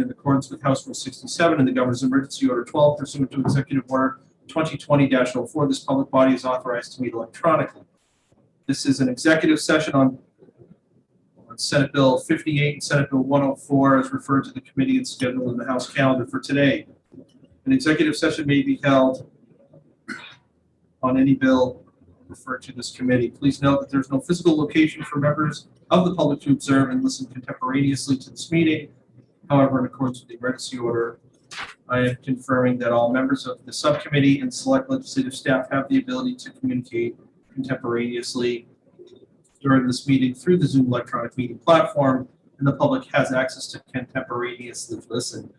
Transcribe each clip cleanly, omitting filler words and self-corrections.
in accordance with House Rule 67 and the Governor's Emergency Order 12 pursuant to Executive Order 2020-04. This public body is authorized to meet electronically. This is an executive session on Senate Bill 58 and Senate Bill 104 as referred to the committee and scheduled in the House calendar for today. An executive session may be held on any bill referred to this committee. Please note that there's no physical location for members of the public to observe and listen contemporaneously to this meeting. However, in accordance with the emergency order, I am confirming that all members of the subcommittee and select legislative staff have the ability to communicate contemporaneously during this meeting through the Zoom electronic meeting platform, and the public has access to contemporaneously listen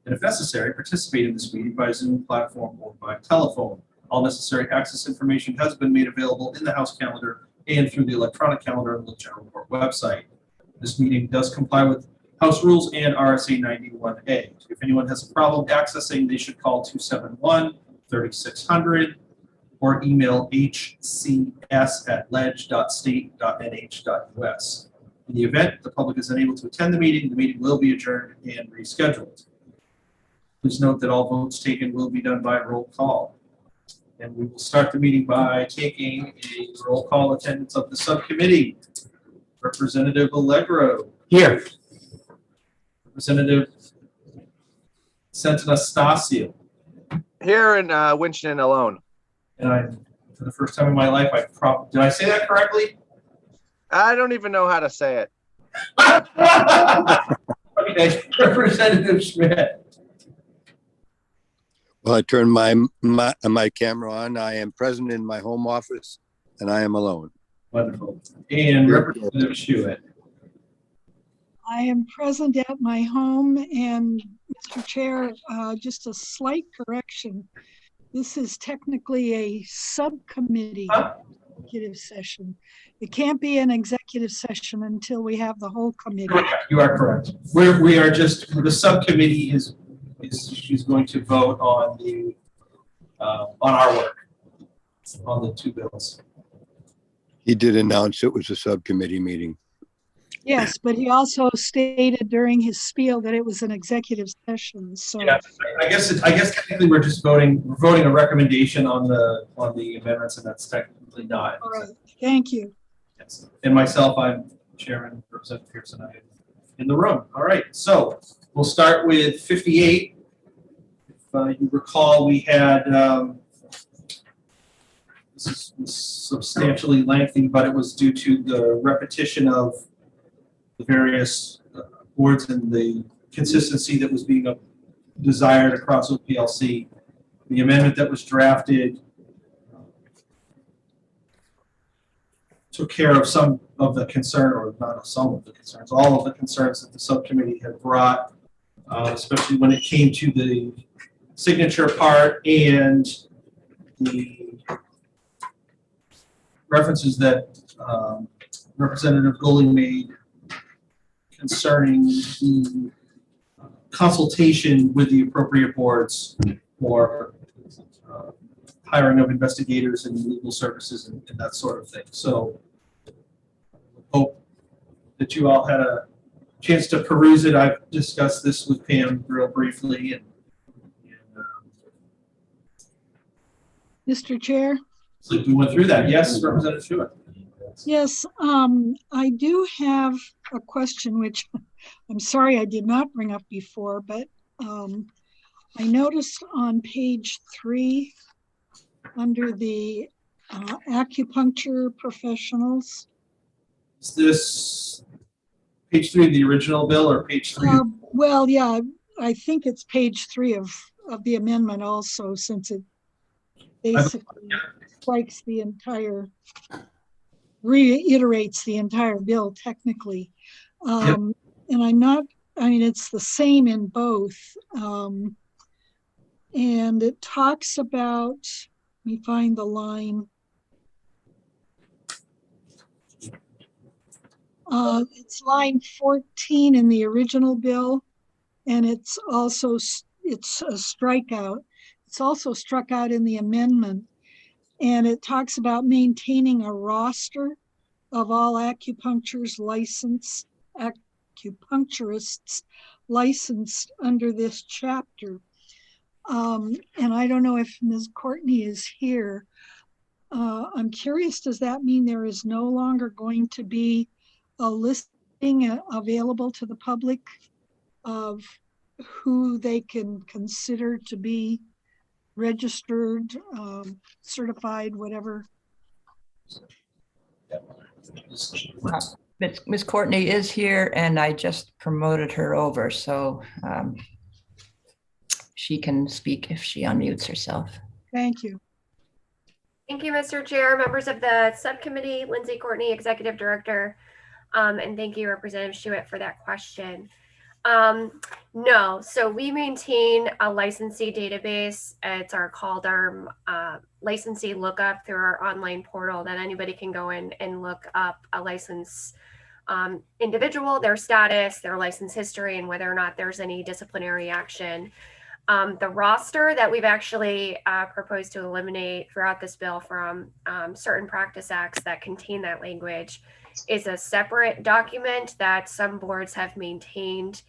and, if necessary, participate in this meeting by Zoom platform or by telephone. All necessary access information has been made available in the House calendar and through the electronic calendar on the General Court website. This meeting does comply with House rules and RSA 91A. If anyone has a problem accessing, they should call 271-3600 or email hcs@ledge.state.nh.us. In the event the public is unable to attend the meeting will be adjourned and rescheduled. Please note that all votes taken will be done by roll call. And we will start the meeting by taking a roll call attendance of the subcommittee. Representative Allegro. Here. Representative Santanastasio. Here in Winchendon alone. And for the first time in my life, did I say that correctly? I don't even know how to say it. Okay, Representative Schmidt. Well, I turned my camera on. I am present in my home office, and I am alone. Wonderful. And Representative Schuett. I am present at my home, and Mr. Chair, just a slight correction. This is technically a subcommittee executive session. It can't be an executive session until we have the whole committee. Correct. You are correct. We are just, the subcommittee is she's going to vote on the on our work on the two bills. He did announce it was a subcommittee meeting. Yes, but he also stated during his spiel that it was an executive session. So yeah, I guess technically we're just voting a recommendation on the amendments, and that's technically not. All right. Thank you. Yes. And myself, I'm Chairman Representative Pearson. I am in the room. All right. So we'll start with 58. If you recall, we had this is substantially lengthy, but it was due to the repetition of the various boards and the consistency that was being desired across OPLC. The amendment that was drafted took care of some of the concern, or not some of the concerns, all of the concerns that the subcommittee had brought, especially when it came to the signature part and the references that Representative Gulling made concerning the consultation with the appropriate boards for hiring of investigators and legal services and that sort of thing. So I hope that you all had a chance to peruse it. I've discussed this with Pam real briefly. And Mr. Chair? so we went through that. Yes, Representative Schuett. Yes, I do have a question, which I'm sorry I did not bring up before, but I noticed on page 3 under the acupuncture professionals. Is this page 3 of the original bill or page 3? Well, yeah, I think it's page 3 of the amendment also, since it basically strikes the entire, reiterates the entire bill technically. And it's the same in both. And it talks about, let me find the line. It's line 14 in the original bill, and it's a strikeout. It's also struck out in the amendment, and it talks about maintaining a roster of all acupuncturists licensed under this chapter. And I don't know if Ms. Courtney is here. I'm curious, does that mean there is no longer going to be a listing available to the public of who they can consider to be registered, certified, whatever? Ms. Courtney is here and I just promoted her over, so she can speak if she unmutes herself. Thank you. Thank you, Mr. Chair, members of the subcommittee, Lindsay Courtney, Executive Director, and thank you, Representative Schuett, for that question. No, so we maintain a licensee database. It's called our licensee lookup through our online portal that anybody can go in and look up a license individual, their status, their license history, and whether or not there's any disciplinary action. The roster that we've actually proposed to eliminate throughout this bill from certain practice acts that contain that language is a separate document that some boards have maintained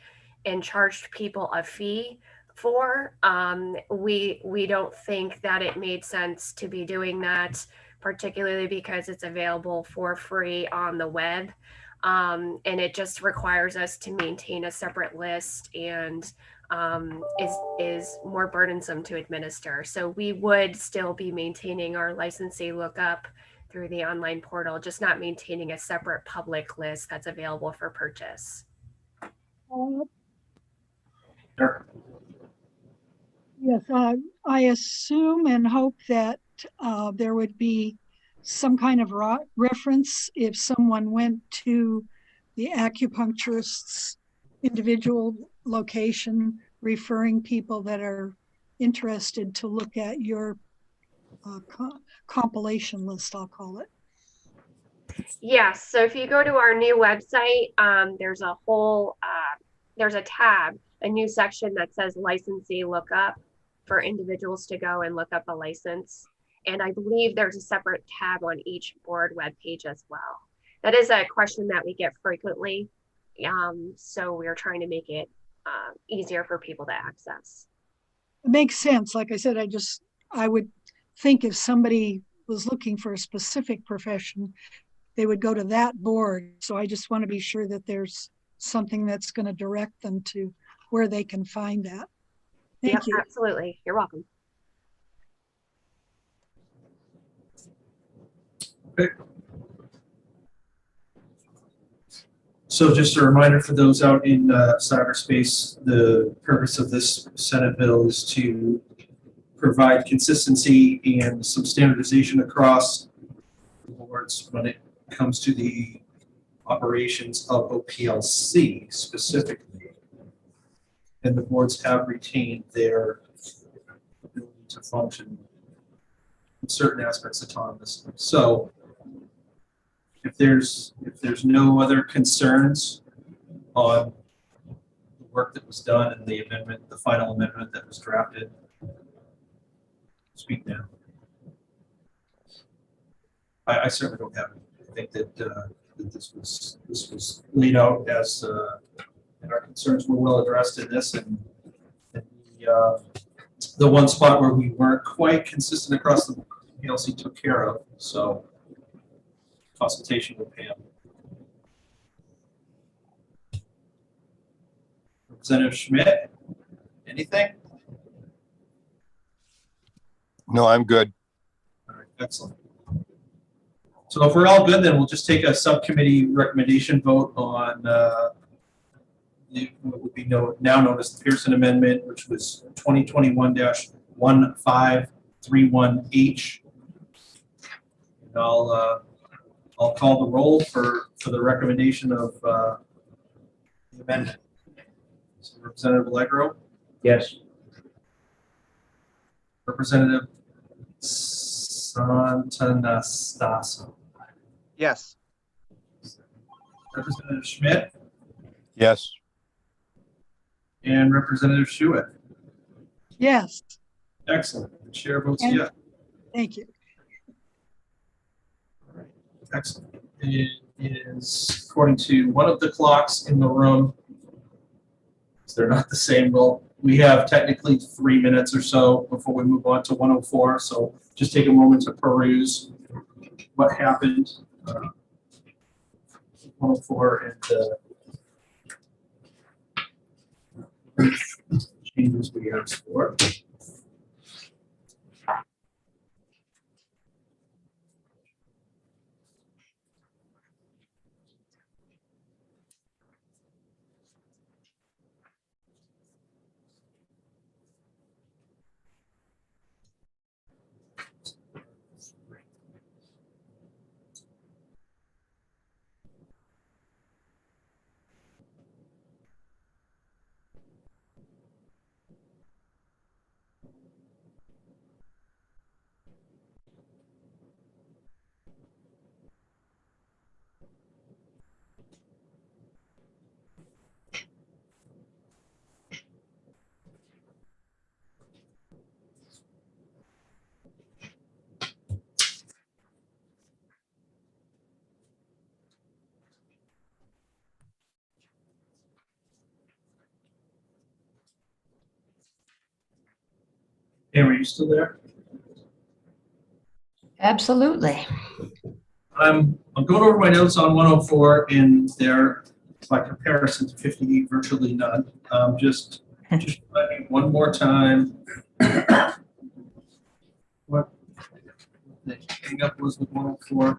and charged people a fee for. We don't think that it made sense to be doing that, particularly because it's available for free on the web. And it just requires us to maintain a separate list and is more burdensome to administer. So we would still be maintaining our licensee lookup through the online portal, just not maintaining a separate public list that's available for purchase. Sure. Yes, I assume and hope that there would be some kind of reference if someone went to the acupuncturist's individual location, referring people that are interested to look at your compilation list, I'll call it. Yes, so if you go to our new website, there's a whole, there's a tab, a new section that says licensee lookup for individuals to go and look up a license. And I believe there's a separate tab on each board webpage as well. That is a question that we get frequently. So we're trying to make it easier for people to access. It makes sense. Like I said, I would think if somebody was looking for a specific profession, they would go to that board. So I just want to be sure that there's something that's going to direct them to where they can find that. Thank you. Absolutely. You're welcome. Okay. So just a reminder for those out in cyberspace, the purpose of this Senate bill is to provide consistency and some standardization across the boards when it comes to the operations of OPLC specifically. And the boards have retained their ability to function in certain aspects autonomously. So if there's no other concerns on the work that was done and the amendment, the final amendment that was drafted, speak now. I certainly don't have it. I think that, that this was laid out as and our concerns were well addressed in this, and the one spot where we weren't quite consistent across the PLC took care of. So consultation with Pam. Representative Schmidt, anything? No, I'm good. All right, excellent. So if we're all good, then we'll just take a subcommittee recommendation vote on what would be now known as the Pearson Amendment, which was 2021-1531H. And I'll call the roll for the recommendation of the amendment. So Representative Allegro. Yes. Representative Santanastasa. Yes. Representative Schmidt Yes. and Representative Schuett. Yes, Excellent. The chair votes And- yes. thank you. All right. Excellent. It is, according to one of the clocks in the room, They're not the same. Well, we have technically 3 minutes or so before we move on to 104. So just take a moment to peruse what happened. 104 and the changes we asked for. Pam, are you still there? Absolutely. I'm going over my notes on 104, and they're, by comparison to 58, virtually none. Just let me one more time. What the hang up was with 104.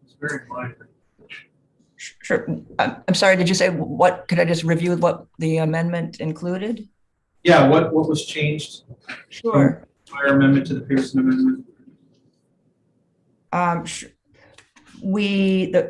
It's very minor. Sure. I'm sorry, did you say what? Could I just review what the amendment included? Yeah, what was changed? Sure. Prior amendment to the Pearson Amendment.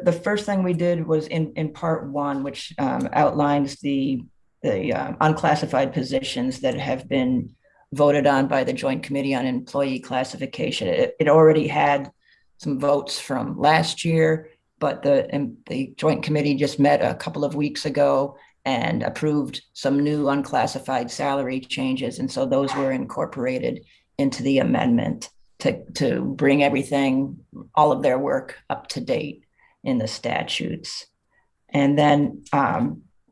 The first thing we did was in part one, which outlines the unclassified positions that have been voted on by the Joint Committee on Employee Classification. It already had some votes from last year, but the Joint Committee just met a couple of weeks ago and approved some new unclassified salary changes. And so those were incorporated into the amendment to bring everything, all of their work up to date in the statutes. And then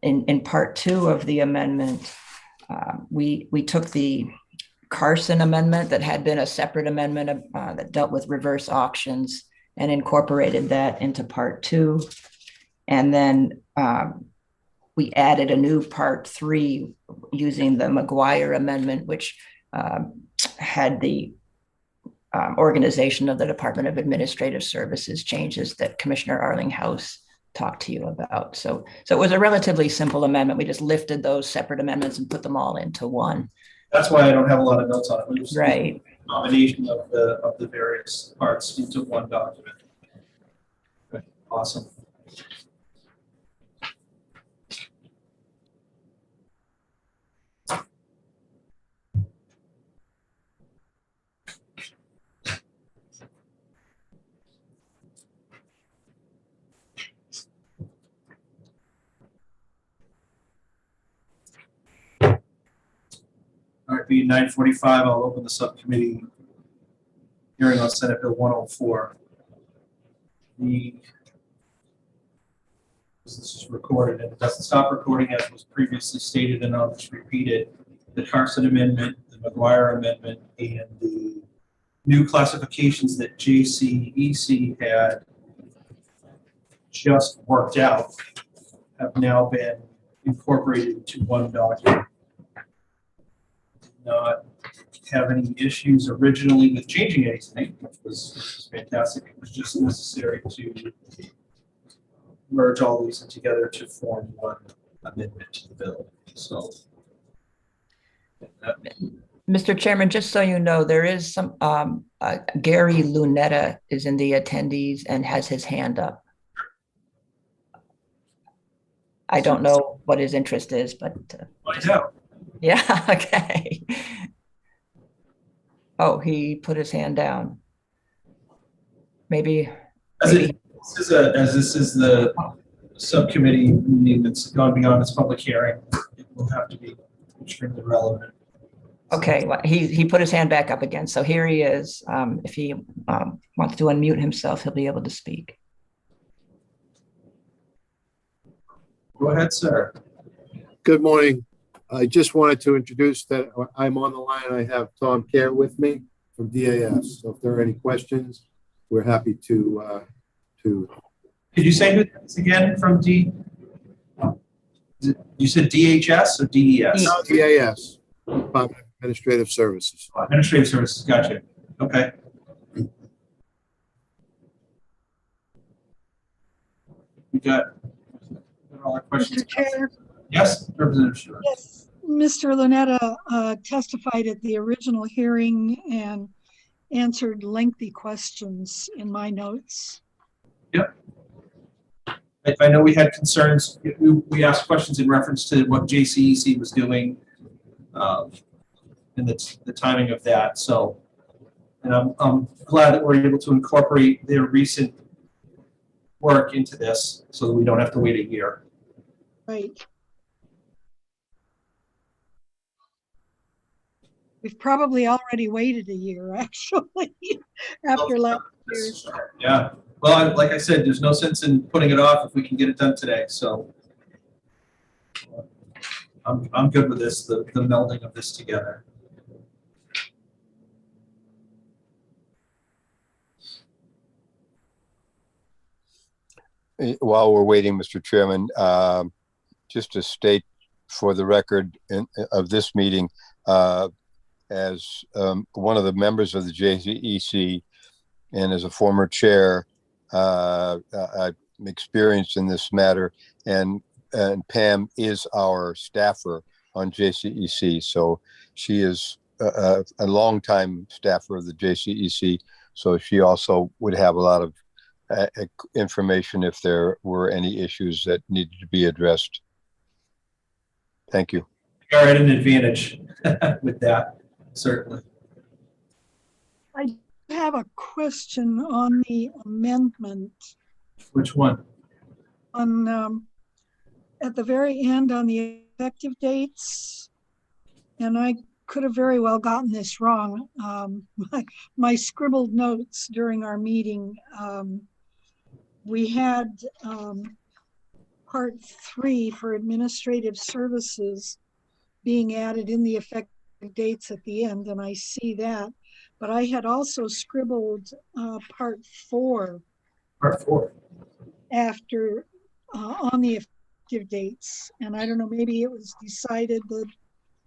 in part two of the amendment, we took the Carson amendment that had been a separate amendment that dealt with reverse auctions and incorporated that into part two. And then we added a new part three using the McGuire amendment, which had the organization of the Department of Administrative Services changes that Commissioner Arlinghouse talked to you about. So it was a relatively simple amendment. We just lifted those separate amendments and put them all into one. That's why I don't have a lot of notes on it. It was Right. a combination of the various parts into one document. Okay, awesome. All right, being 9:45, I'll open the subcommittee hearing on Senate Bill 104. This is recorded, and it doesn't stop recording as was previously stated, and I'll just repeat it. The Carson Amendment, the McGuire Amendment, and the new classifications that JCEC had just worked out have now been incorporated into one document. Not have any issues originally with changing anything, which was fantastic. It was just necessary to merge all these together to form one amendment to the bill. So, Mr. Chairman, just so you know, there is some, Gary Lunetta is in the attendees and has his hand up. I don't know what his interest is, but. find out. Yeah, okay. Oh, he put his hand down. Maybe. As this is the subcommittee meeting that's gone beyond its public hearing, it will have to be extremely relevant. Okay, well, he put his hand back up again. So here he is. If he wants to unmute himself, he'll be able to speak. Go ahead, sir. Good morning. I just wanted to introduce that I'm on the line. I have Tom Care with me from DAS. So if there are any questions, we're happy to. Could you say who this again from you said DHS or DES? DAS, Department of Administrative Services. Administrative Services, gotcha. Okay. We got all our questions. Mr. Chair, Yes, Representative Stewart. yes, Mr. Lunetta testified at the original hearing and answered lengthy questions in my notes. Yep. I know we had concerns. We asked questions in reference to what JCEC was doing and the timing of that. So, and I'm glad that we're able to incorporate their recent work into this so that we don't have to wait a year. Right. We've probably already waited a year, actually, after last year. Yeah. Well, like I said, there's no sense in putting it off if we can get it done today. So I'm good with this, the melding of this together. While we're waiting, Mr. Chairman, just to state for the record of this meeting, as one of the members of the JCEC and as a former chair, I'm experienced in this matter, and Pam is our staffer on JCEC. So she is a longtime staffer of the JCEC. So she also would have a lot of information if there were any issues that needed to be addressed. Thank you. You're at an advantage with that, certainly. I have a question on the amendment Which one? on at the very end on the effective dates, and I could have very well gotten this wrong. My scribbled notes during our meeting, we had part 3 for administrative services being added in the effective dates at the end, and I see that. But I had also scribbled part 4. Part 4. After on the effective dates, and I don't know, maybe it was decided that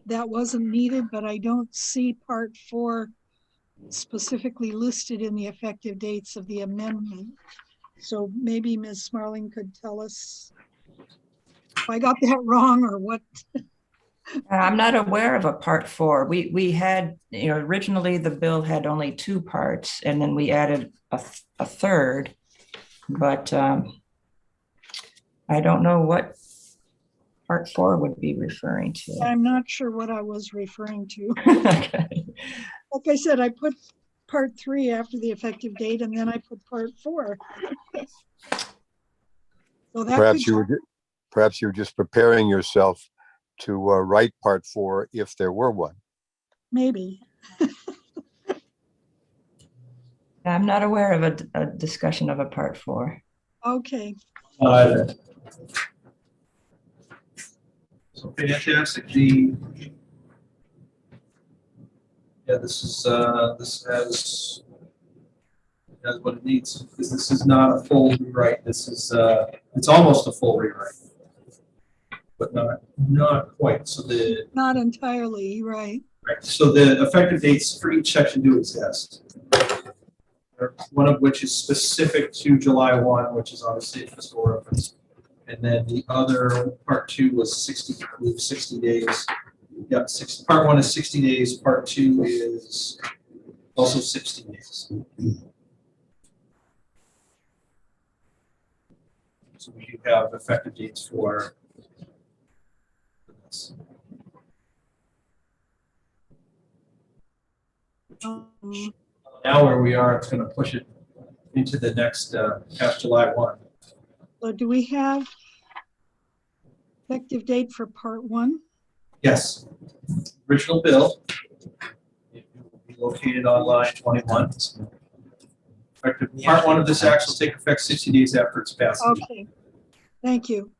that wasn't needed, but I don't see part 4 specifically listed in the effective dates of the amendment. So maybe Ms. Smarling could tell us if I got that wrong or what. I'm not aware of a part 4. We had, originally the bill had only 2 parts, and then we added a third, but I don't know what part 4 would be referring to. I'm not sure what I was referring to. Okay. Like I said, I put part 3 after the effective date, and then I put part 4. So that Perhaps you were just preparing yourself to write part 4 if there were one. maybe. I'm not aware of a discussion of a part 4. Okay. So fantastic. This has what it needs, because this is not a full rewrite. This is it's almost a full rewrite, but not quite. So Not entirely, right. So the effective dates for each section do exist. One of which is specific to July 1, which is obviously a fiscal reference. And then the other part 2 was 60 days. Yep, part 1 is 60 days. Part 2 is also 60 days. So we do have effective dates for this. Now where we are, it's going to push it into the next past July 1. So do we have effective date for part 1? Yes. Original bill. It will be located on line 21. Effective part 1 of this act will take effect 60 days after its passage. Okay. Thank you.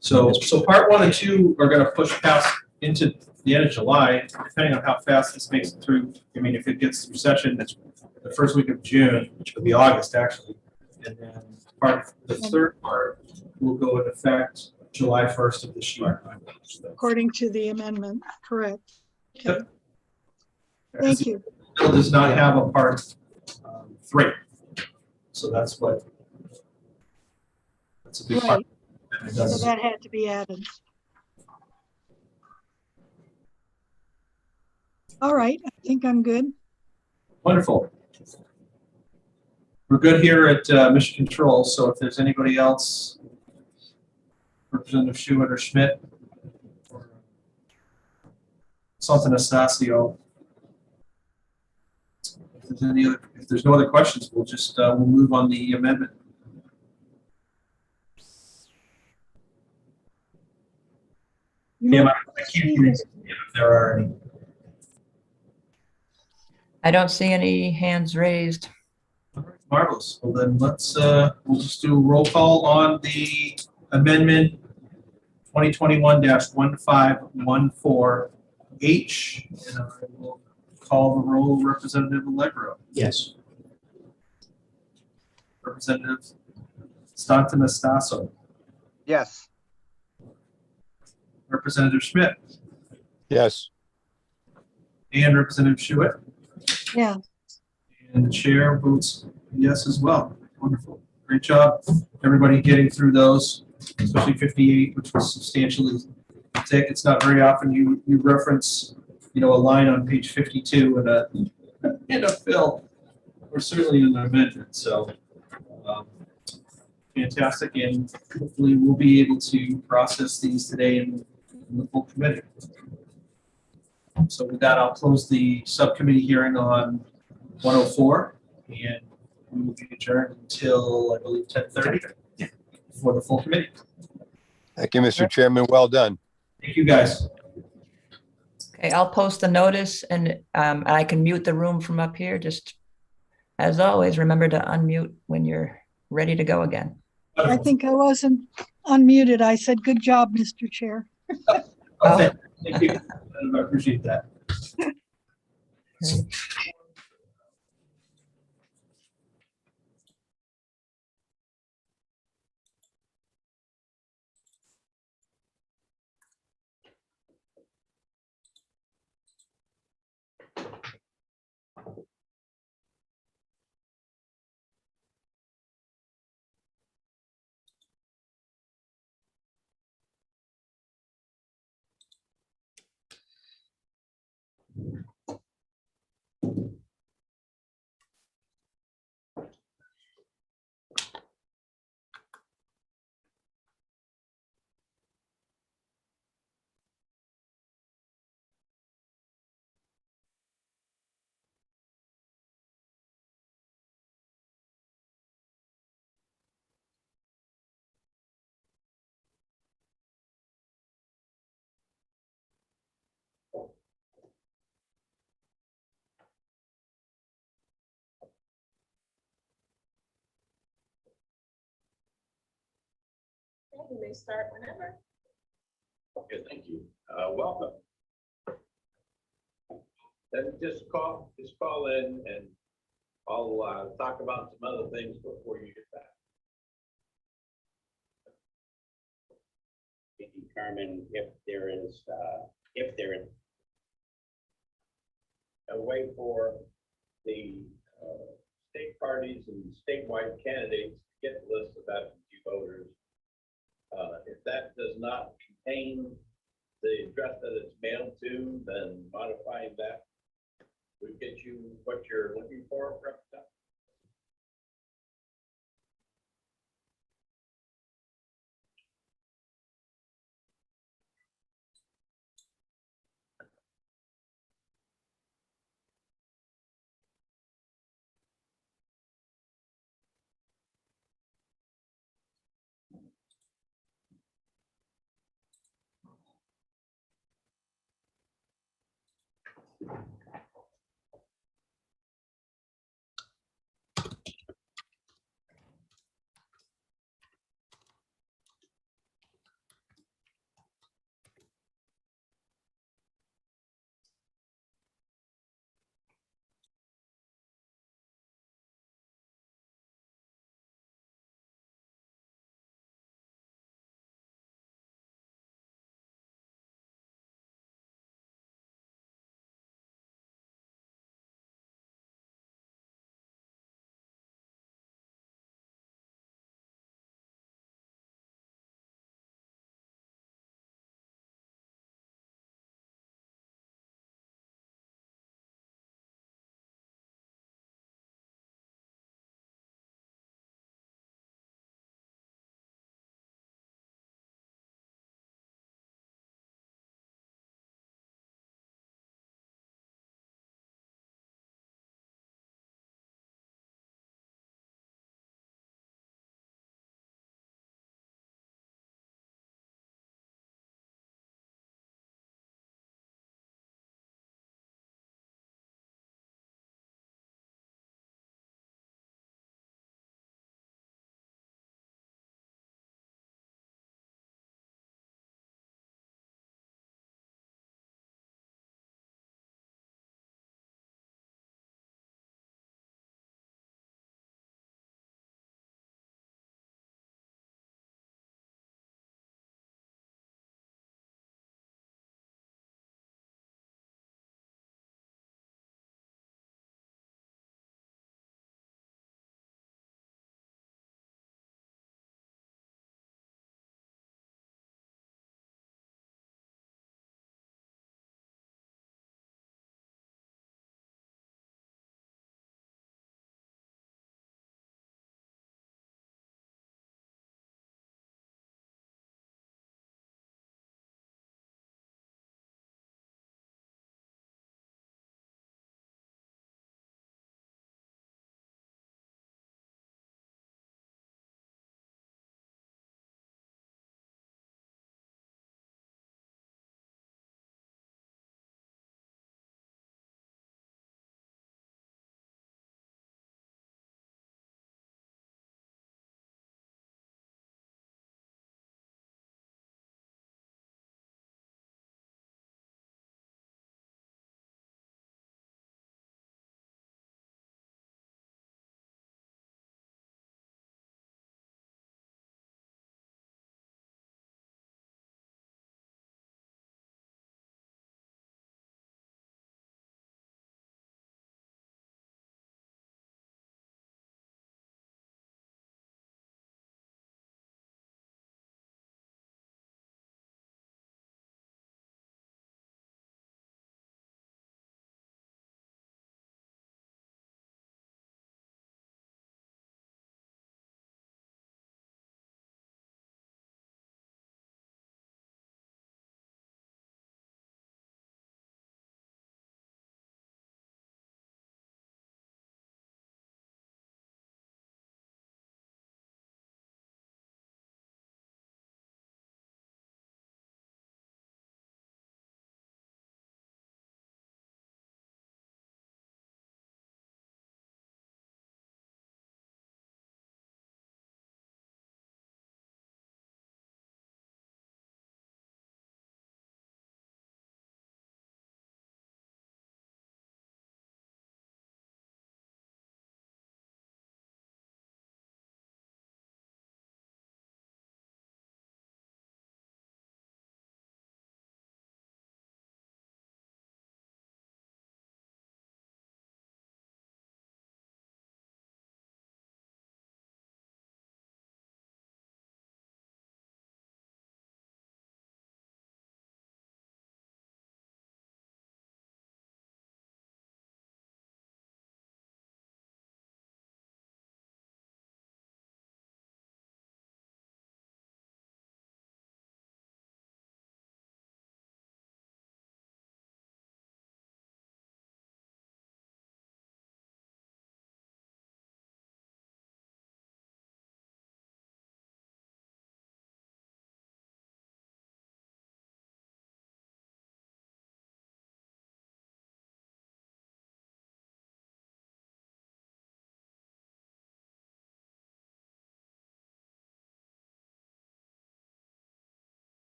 So part 1 and 2 are going to push past into the end of July, depending on how fast this makes it through. I mean, if it gets through session, that's the first week of June, which could be August, actually. And then the third part will go into effect July 1st of this year. According to the amendment, correct. Okay, Yep. thank you. The bill does not have a part 3. So that's a big part. Right, And it so does. that had to be added. All right, I think I'm good. Wonderful. We're good here at Mission Control, so if there's anybody else, Representative Schuett or Schmidt, or something Estacio. If there's no other questions, we'll just we'll move on the amendment. You know, I can't hear you if there are any. I don't see any hands raised. All right, marvelous. Well, then we'll just do a roll call on the amendment 2021-1514H. And I will call the roll. Representative Allegro. Yes. Representative Stanton-Estaso. Yes. Representative Schmidt. Yes. And Representative Schuett. yeah, And the chair votes yes as well. Wonderful. Great job, everybody getting through those, especially 58, which was substantially thick. It's not very often you reference, a line on page 52 in a bill, or certainly in an amendment. So fantastic, and hopefully we'll be able to process these today in the full committee. So with that, I'll close the subcommittee hearing on 104, and we will be adjourned until, I believe, 10:30 for the full committee. Thank you, Mr. Chairman. Well done. Thank you, guys. Okay, I'll post the notice and I can mute the room from up here. Just as always, remember to unmute when you're ready to go again. I think I wasn't unmuted. I said, good job, Mr. Chair. Okay, thank you. I appreciate that. Okay. You may start whenever. Okay, thank you. Welcome. Then just call in and I'll talk about some other things before you get back. To determine if there is a way for the state parties and statewide candidates to get lists of absentee voters. If that does not contain the address that it's mailed to, then modifying that would get you what you're looking for, Representative.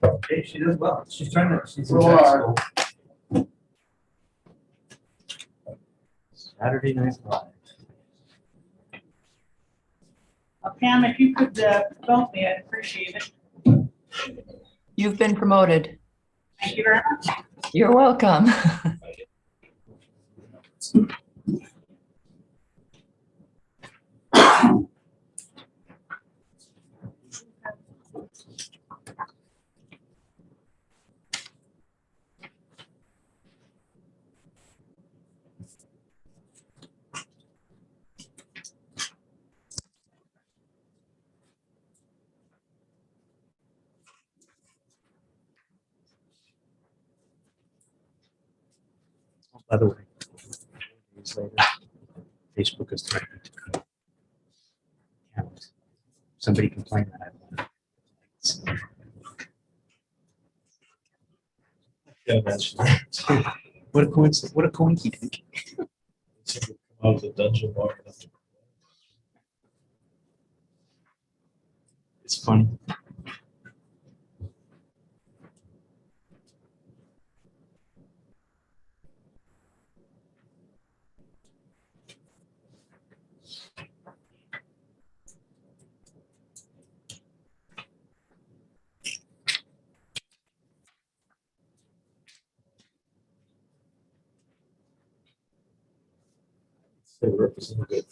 Okay, she does well. She's trying to, she's in Roll tech hard. school. Saturday Night Live. Pam, if you could vote me, I'd appreciate it. You've been promoted. Thank you very much. You're welcome. By the way, days later, Facebook is threatening to cut account. Somebody complained that I won. Yeah, that's what a coincidence! What a coinky dink! Out of the dungeon bar. It's funny. Say representative.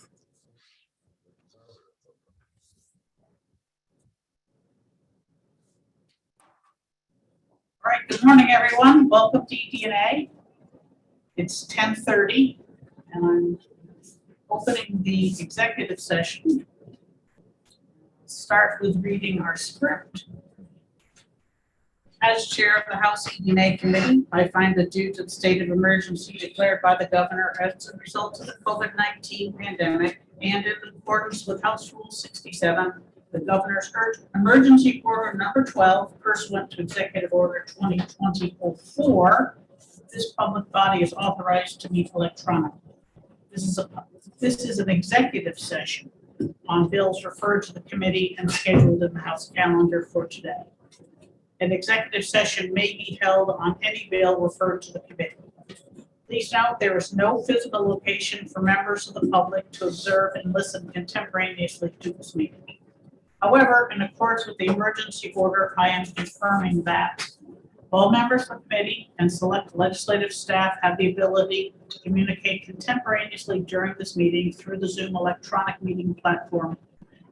All right, good morning, everyone. Welcome to EDNA. It's 10:30, and I'm opening the executive session. Start with reading our script. As chair of the House EDNA Committee, I find that due to the state of emergency declared by the governor as a result of the COVID-19 pandemic and in accordance with House Rule 67, the governor's emergency order number 12 pursuant to Executive Order 2020-04, this public body is authorized to meet electronically. This is an executive session on bills referred to the committee and scheduled in the House calendar for today. An executive session may be held on any bill referred to the committee. Please note there is no physical location for members of the public to observe and listen contemporaneously to this meeting. However, in accordance with the emergency order, I am confirming that all members of the committee and select legislative staff have the ability to communicate contemporaneously during this meeting through the Zoom electronic meeting platform,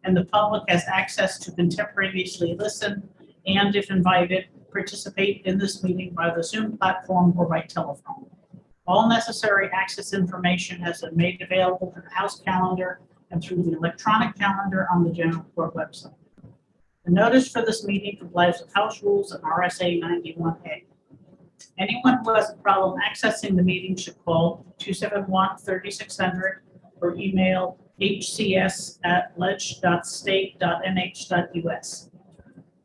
and the public has access to contemporaneously listen and, if invited, participate in this meeting by the Zoom platform or by telephone. All necessary access information has been made available in the House calendar and through the electronic calendar on the General Court website. The notice for this meeting complies with House rules and RSA 91A. Anyone who has a problem accessing the meeting should call 271-3600 or email hcs@ledge.state.nh.us.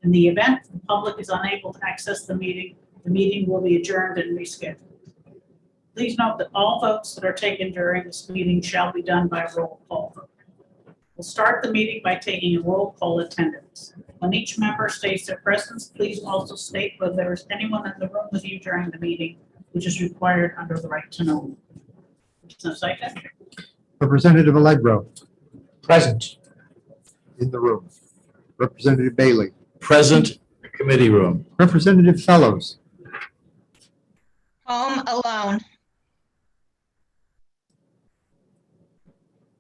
In the event the public is unable to access the meeting will be adjourned and rescheduled. Please note that all votes that are taken during this meeting shall be done by roll call vote. We'll start the meeting by taking a roll call attendance. When each member states their presence, please also state whether there is anyone in the room with you during the meeting, which is required under the right to know. Representative Allegro Present. in the room. Representative Bailey. Present committee room. Representative Fellows. Home alone.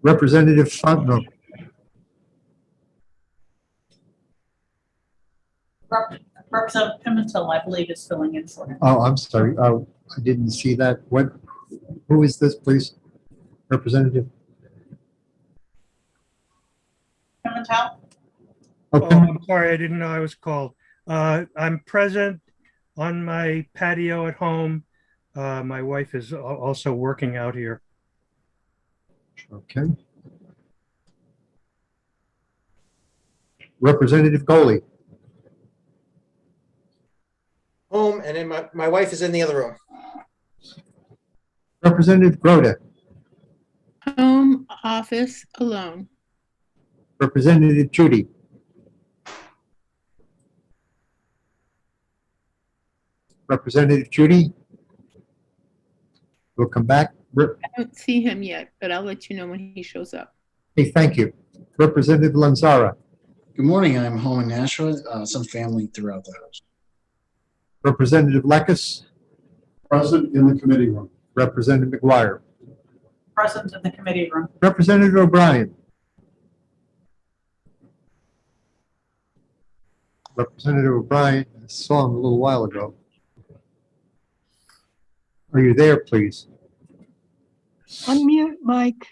Representative Fontenot. Representative Pimentel, I believe, is filling in for him. Oh, I'm sorry. Oh, I didn't see that. Who is this, please? Representative? Pimentel? Oh, Oh, I'm sorry, I didn't know I was called. I'm present on my patio at home. My wife is also working out here. okay. Representative Goley. Home, and then my wife is in the other room. Representative Groda. Home office alone. Representative Judy. Representative Judy? Will come back. I don't see him yet, but I'll let you know when he shows up. Hey, thank you. Representative Lanzara? Good morning. I'm home in Nashua. Some family throughout the house. Representative Lekis? Present in the committee room. Representative McGuire? Present in the committee room. Representative O'Brien? Representative O'Brien, I saw him a little while ago. Are you there, please? Unmute, Mike.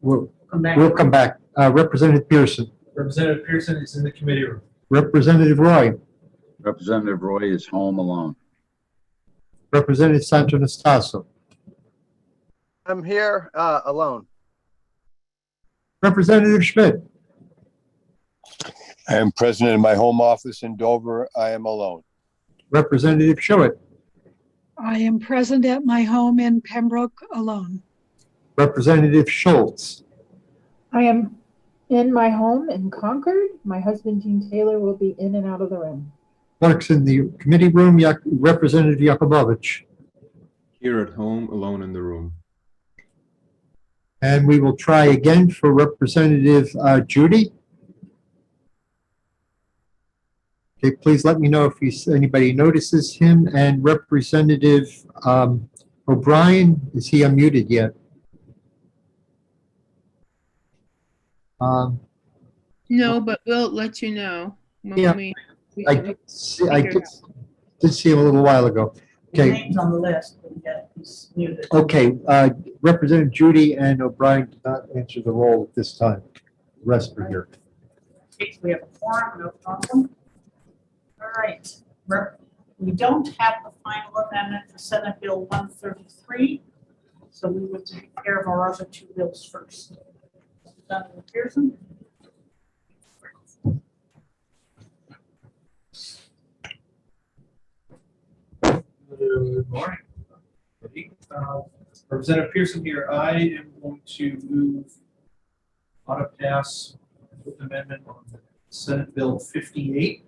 We'll Come back. come back. Representative Pearson? Representative Pearson is in the committee room. Representative Roy? Representative Roy is home alone. Representative Santonastaso? I'm here alone. Representative Schmidt? I am present in my home office in Dover. I am alone. Representative Schuett? I am present at my home in Pembroke alone. Representative Schultz? I am in my home in Concord. My husband, Gene Taylor, will be in and out of the room. Clerks in the committee room, Representative Yakubovich. Here at home, alone in the room. And we will try again for Representative Judy. Okay, please let me know if anybody notices him. And Representative O'Brien, is he unmuted yet? No, but we'll let you know when Yeah, we I did see him a little while ago. His Okay, name's on the list, but yet he's muted. okay. Representative Judy and O'Brien did not answer the roll at this time. The rest are here. Okay, so we have a forum, no problem. All right. We don't have the final amendment for Senate Bill 133, so we will take care of our other two bills first. Representative Pearson? Good morning. Representative Pearson here. I am going to move auto pass with amendment on Senate Bill 58.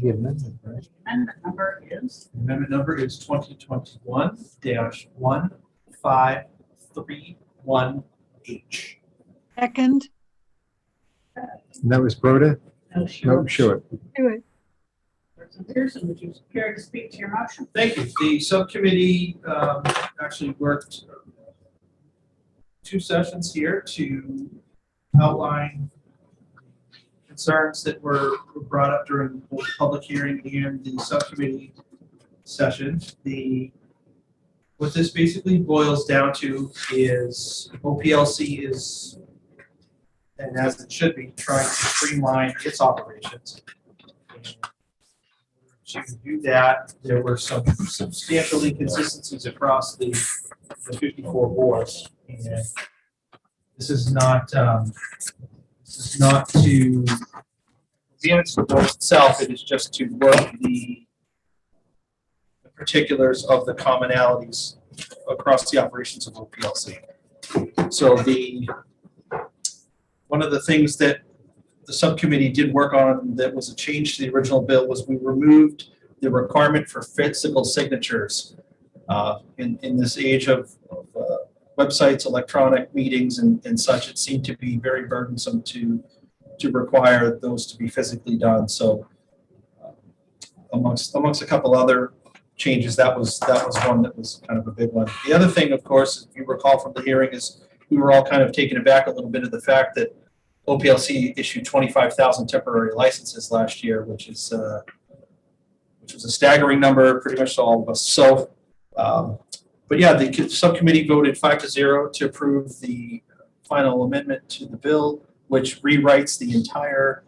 The amendment, right? Amendment number is? Amendment number is 2021-1531H. Second, And that was Broda? No, No, sure. sure. do it. Representative Pearson, would you care to speak to your motion? Thank you. The subcommittee actually worked 2 sessions here to outline concerns that were brought up during both the public hearing and the subcommittee session. What this basically boils down to is OPLC is, and as it should be, trying to streamline its operations. To do that, there were some substantial inconsistencies across the 54 boards. And this is not to advance the board itself, it is just to work the particulars of the commonalities across the operations of OPLC. So one of the things that the subcommittee did work on that was a change to the original bill was we removed the requirement for physical signatures. In this age of websites, electronic meetings and such, it seemed to be very burdensome to require those to be physically done. So amongst a couple other changes, that was one that was kind of a big one. The other thing, of course, if you recall from the hearing, is we were all kind of taken aback a little bit of the fact that OPLC issued 25,000 temporary licenses last year, which was a staggering number, pretty much to all of us. So, but yeah, the subcommittee voted 5-0 to approve the final amendment to the bill, which rewrites the entire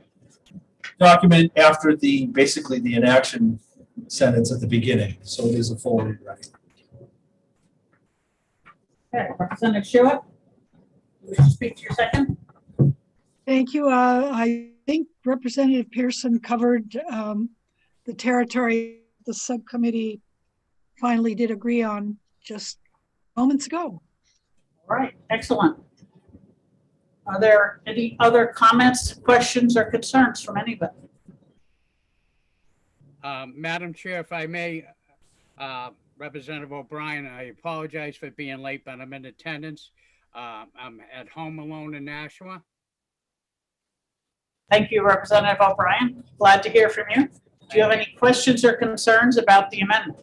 document after basically the inaction sentence at the beginning. So it is a full rewrite. Okay, Representative Schuett, would you speak to your second? Thank you. I think Representative Pearson covered the territory the subcommittee finally did agree on just moments ago. All right, excellent. Are there any other comments, questions, or concerns from anybody? Madam Chair, if I may, Representative O'Brien, I apologize for being late, but I'm in attendance. I'm at home alone in Nashua. Thank you, Representative O'Brien. Glad to hear from you. Do you have any questions or concerns about the amendment?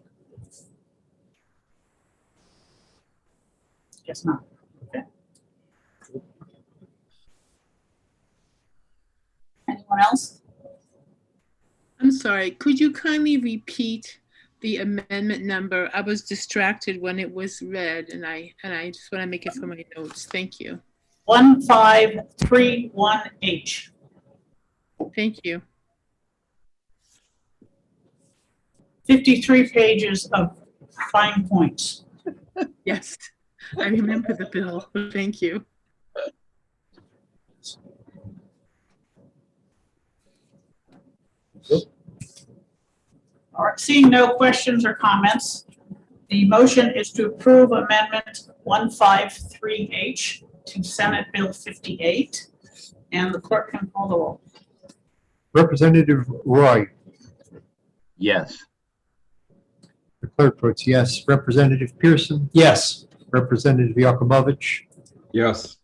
Guess not. Okay. Anyone else? I'm sorry, could you kindly repeat the amendment number? I was distracted when it was read, and I just want to make it for my notes. Thank you. 1531H. Thank you. 53 pages of fine points. Yes, I remember the bill. Thank you. All right, seeing no questions or comments, the motion is to approve Amendment 153H to Senate Bill 58, and the clerk can call the roll. Representative Roy, Yes. the clerk votes yes. Representative Pearson, Yes. Representative Yakubovich, Yes.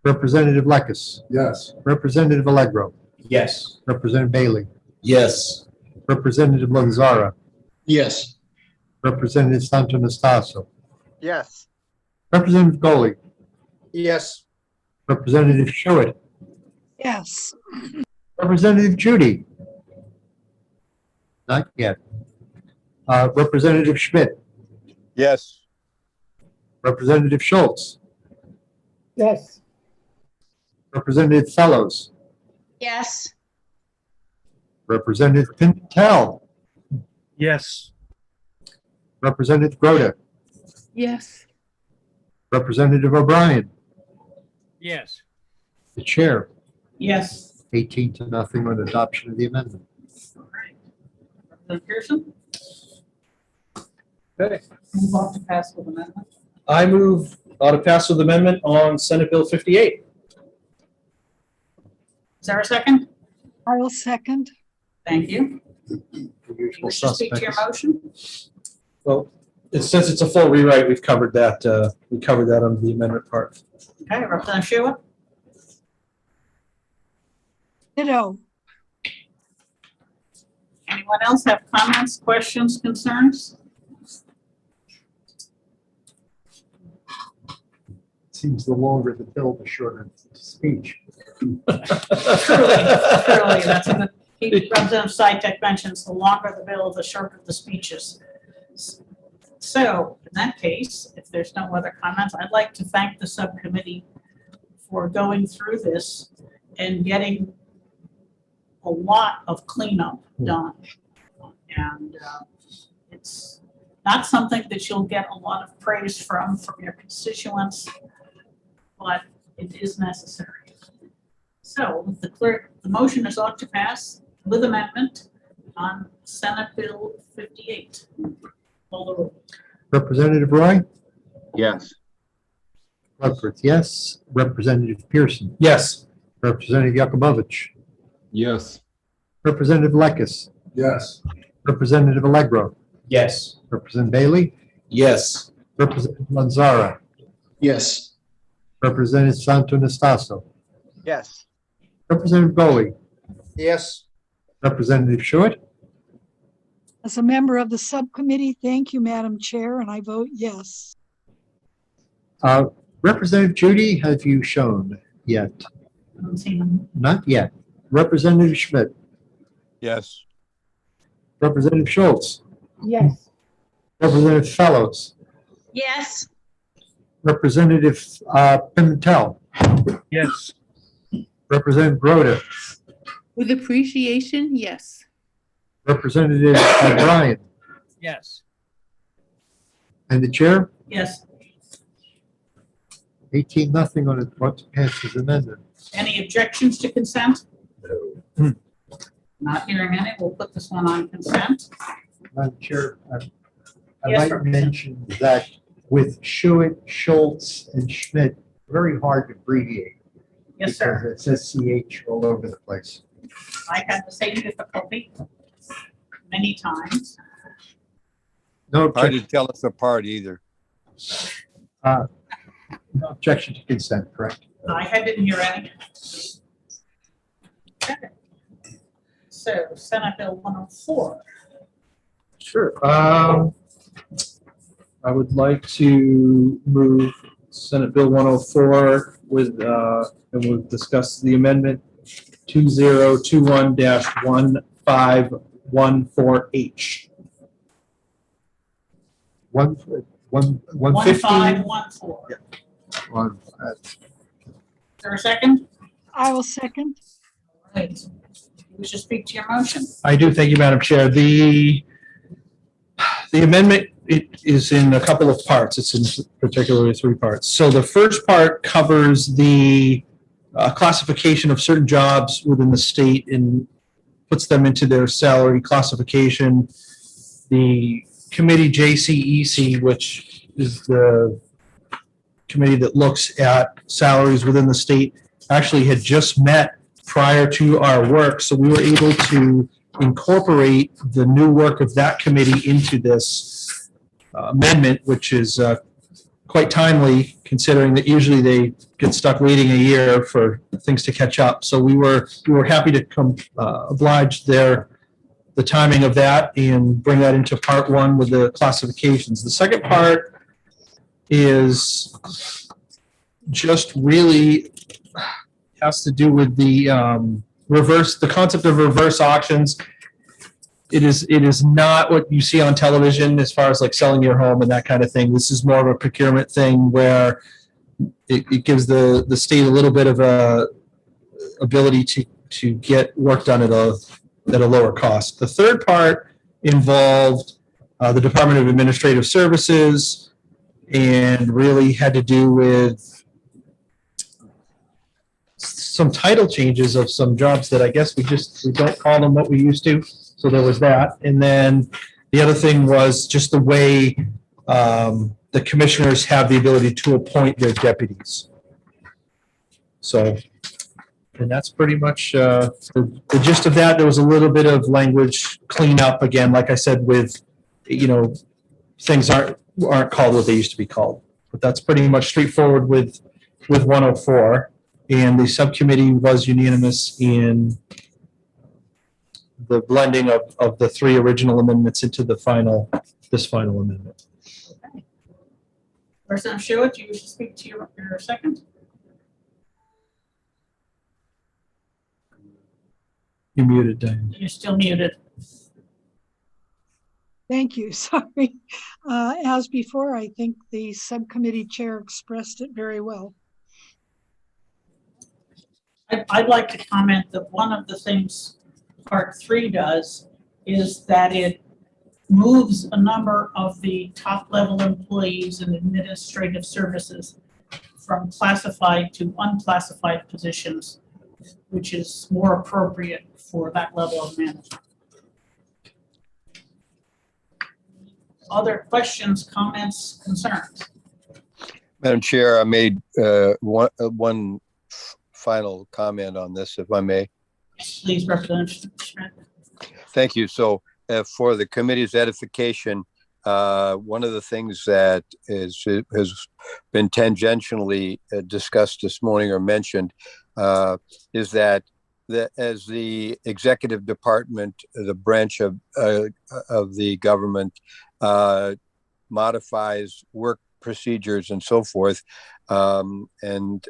Representative Lekis, Yes. Representative Allegro, Yes. Representative Bailey, Yes. Representative Lanzara, Yes. Representative Santonastaso, Yes. Representative Goley, Yes. Representative Schuett, Yes. Representative Judy. Not yet. Representative Schmidt, Yes. Representative Schultz, Yes. Representative Fellows, Yes. Representative Pintel, Yes. Representative Groda, Yes. Representative O'Brien, Yes. the chair, Yes. 18-0 on adoption of the amendment. All right. Representative Pearson, Okay. move on to pass with amendment. I move to pass with amendment on Senate Bill 58. Is there a second? I will second. Thank you. The You usual wish to speak to your suspects. motion? Well, since it's a full rewrite, we've covered that. We covered that under the amendment part. Okay, Representative Sheila? Ditto. Anyone else have comments, questions, concerns? Seems the longer the bill, the shorter the speech. Truly, that's a good, Representative Sitek mentions, the longer the bill, the shorter the speeches. So in that case, if there's no other comments, I'd like to thank the subcommittee for going through this and getting a lot of cleanup done. And it's not something that you'll get a lot of praise from your constituents, but it is necessary. So with the motion is on to pass with amendment on Senate Bill 58. Call the roll. Representative Roy, Yes. clerk votes yes. Representative Pearson, Yes. Representative Yakubovich, Yes. Representative Lekis, Yes. Representative Allegro, Yes. Representative Bailey, Yes. Representative Lanzara, Yes. Representative Santonastaso, Yes. Representative Goley, Yes. Representative Schuett, As a member of the subcommittee, thank you, Madam Chair, and I vote yes. Representative Judy, have you shown yet? I haven't seen them. Not yet. Representative Schmidt, Yes. Representative Schultz, Yes. Representative Fellows, Yes. Representative Pimentel, Yes. Representative Groda, With appreciation, yes. Representative O'Brien, Yes. and the chair, Yes. 18-0 on it, what passes amendment. Any objections to consent? Not hearing any, we'll put this one on consent. Madam Chair, I Yes, might Representative. mention that with Schuett, Schultz, and Schmidt, very hard to abbreviate. Yes, sir. Because it says CH all over the place. I had the same difficulty many times. No Hard to objection, tell us apart either. no objection to consent, correct? Didn't hear any. Okay. So Senate Bill 104. Sure. I would like to move Senate Bill 104 with, and we'll discuss the amendment 2021-1514H. 150. 1514. On, Is there a second? I will second. Right. We should speak to your motion. I do. Thank you, Madam Chair. The amendment, it is in a couple of parts. It's in particularly 3 parts. So the first part covers the classification of certain jobs within the state and puts them into their salary classification. The committee JCEC, which is the committee that looks at salaries within the state, actually had just met prior to our work. So we were able to incorporate the new work of that committee into this amendment, which is quite timely, considering that usually they get stuck waiting a year for things to catch up. So we were happy to oblige the timing of that and bring that into part 1 with the classifications. The second part is just really has to do with the the concept of reverse auctions. It is not what you see on television as far as like selling your home and that kind of thing. This is more of a procurement thing where it gives the state a little bit of a ability to get work done at a lower cost. The third part involved the Department of Administrative Services and really had to do with some title changes of some jobs that I guess we don't call them what we used to. So there was that. And then the other thing was just the way the commissioners have the ability to appoint their deputies. So, and that's pretty much the gist of that. There was a little bit of language cleanup again, like I said, with, things aren't called what they used to be called. But that's pretty much straightforward with 104. And the subcommittee was unanimous in the blending of the 3 original amendments into this final amendment. Okay. Representative Schuett, do you wish to speak to your second? You're muted, Diane. You're still muted. Thank you. Sorry. As before, I think the subcommittee chair expressed it very well. I'd like to comment that one of the things Part 3 does is that it moves a number of the top-level employees in administrative services from classified to unclassified positions, which is more appropriate for that level of management. Other questions, comments, concerns? Madam Chair, I made one final comment on this, if I may. Yes, please, Representative Schmidt. Thank you. So for the committee's edification, one of the things that has been tangentially discussed this morning or mentioned is that as the executive department, the branch of the government modifies work procedures and so forth, and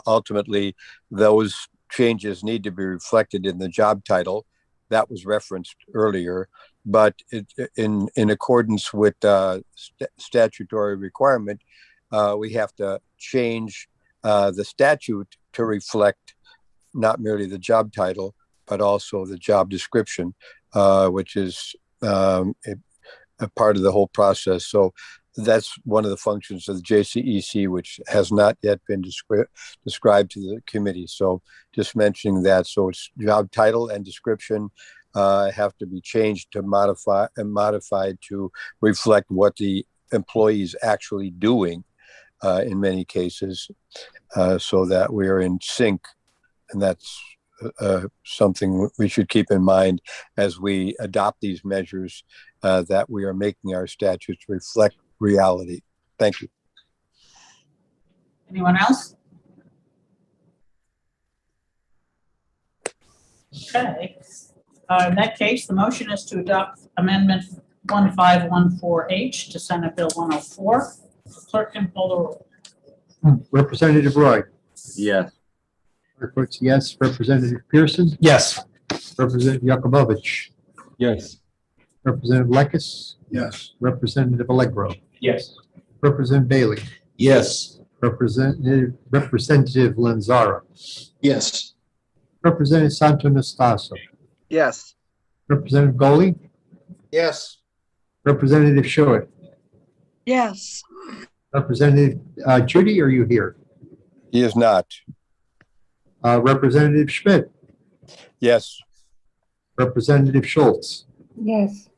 ultimately those changes need to be reflected in the job title. That was referenced earlier, but in accordance with statutory requirement, we have to change the statute to reflect not merely the job title, but also the job description, which is a part of the whole process. So that's one of the functions of the JCEC, which has not yet been described to the committee. So just mentioning that. So it's job title and description have to be changed to modified to reflect what the employee is actually doing. in many cases, so that we are in sync. And that's something we should keep in mind as we adopt these measures, that we are making our statutes reflect reality. Thank you. Anyone else? Okay, in that case, the motion is to adopt Amendment 1514H to Senate Bill 104. Clerk can call the roll. Representative Roy. Yes. Clerk votes yes. Representative Pearson. Yes. Representative Yakubovich. Yes. Representative Lekis. Yes. Representative Allegro. Yes. Representative Bailey. Yes. Representative Lanzara. Yes. Representative Santo Anastasia. yes, Representative Goley. Yes. Representative Schuett. yes, Representative Judy, are you here? He is not. Representative Schmidt. Yes. Representative Schultz. Yes.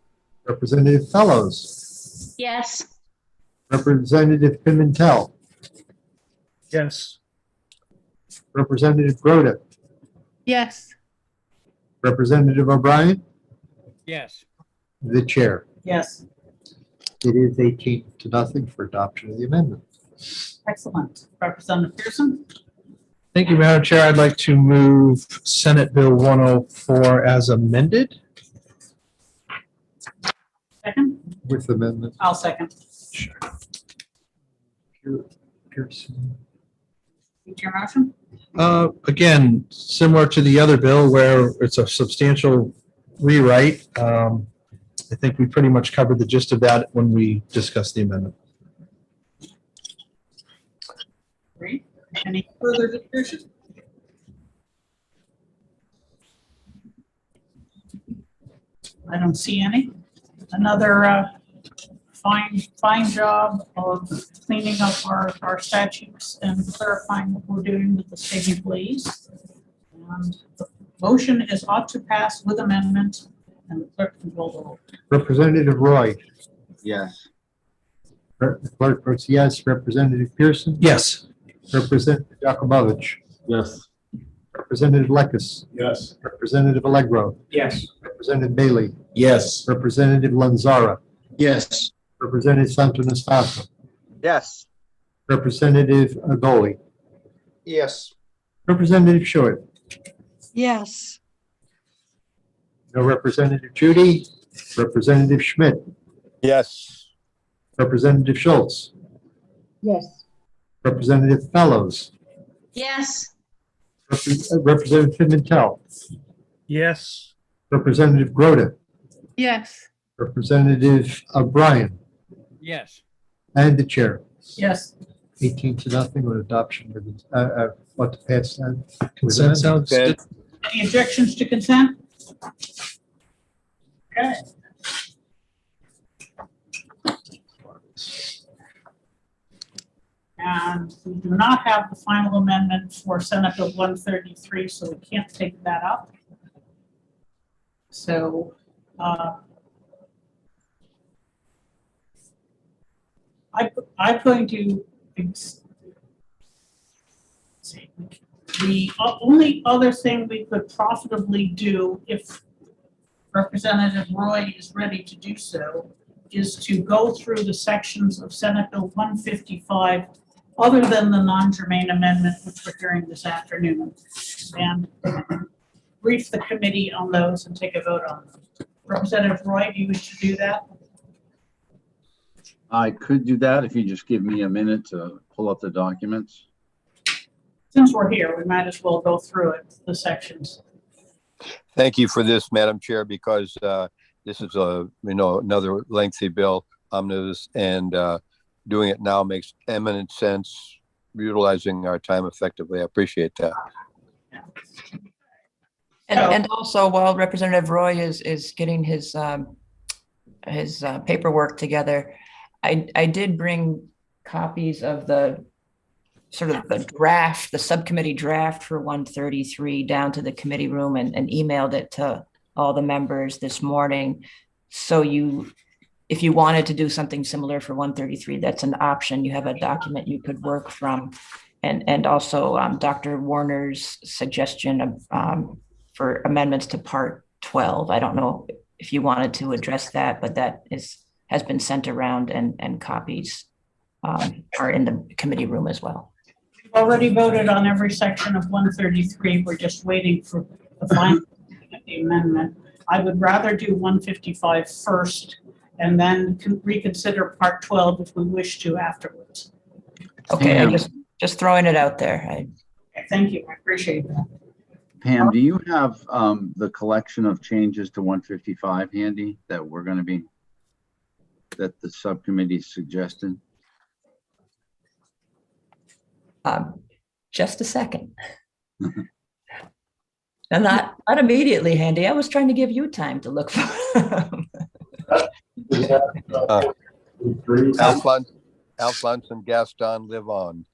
Representative Fellows. Yes. Representative Pimentel. Yes. Representative Groda. Yes. Representative O'Brien. Yes. The chair. Yes, It is 18-0 for adoption of the amendment. excellent. Representative Pearson? Thank you, Madam Chair. I'd like to move Senate Bill 104 as amended. Second? With amendment. I'll second. Pearson. Read your motion? Again, similar to the other bill where it's a substantial rewrite. I think we pretty much covered the gist of that when we discussed the amendment. Great. Any further discussion? I don't see any. Another fine job of cleaning up our statutes and clarifying what we're doing with the state employees. And the motion is ought to pass with amendment, and the clerk can roll the roll. Representative Roy. Yes. Clerk votes yes. Representative Pearson. Yes. Representative Yakubovich. Yes. Representative Lekis. Yes. Representative Allegro. Yes. Representative Bailey. Yes. Representative Lanzara. Yes. Representative Santo Anastasia. yes, Representative Goley. Yes. Representative Schuett. yes, No Representative Judy. Representative Schmidt. Yes. Representative Schultz. Yes. Representative Fellows. Yes. Representative Pimentel. Yes. Representative Groda. Yes. Representative O'Brien. Yes. And the chair. Yes, 18-0 with adoption of what to pass that. Consent sounds good. any objections to consent? Okay. And we do not have the final amendment for Senate Bill 133, so we can't take that up. So, I'm going to, see, the only other thing we could profitably do, if Representative Roy is ready to do so, is to go through the sections of Senate Bill 155 other than the non-germane amendment which we're hearing this afternoon, and brief the committee on those and take a vote on them. Representative Roy, do you wish to do that? I could do that if you just give me a minute to pull up the documents. Since we're here, we might as well go through it, the sections. Thank you for this, Madam Chair, because this is another lengthy bill, omnibus, and doing it now makes eminent sense, utilizing our time effectively. I appreciate that. And also, while Representative Roy is getting his paperwork together, I did bring copies of the sort of the draft, the subcommittee draft for 133 down to the committee room and emailed it to all the members this morning. So you if you wanted to do something similar for 133, that's an option. You have a document you could work from. And also Dr. Warner's suggestion of, for amendments to Part 12. I don't know if you wanted to address that, but that has been sent around and copies are in the committee room as well. We've already voted on every section of 133. We're just waiting for the final the amendment. I would rather do 155 first and then reconsider Part 12 if we wish to afterwards. Okay, I just throwing it out there. Okay, thank you. I appreciate that. Pam, do you have the collection of changes to 155 handy that we're going to be, that the subcommittee suggested? Just a second. And not immediately handy. I was trying to give you time to look for them. Alphonse and Gaston live on.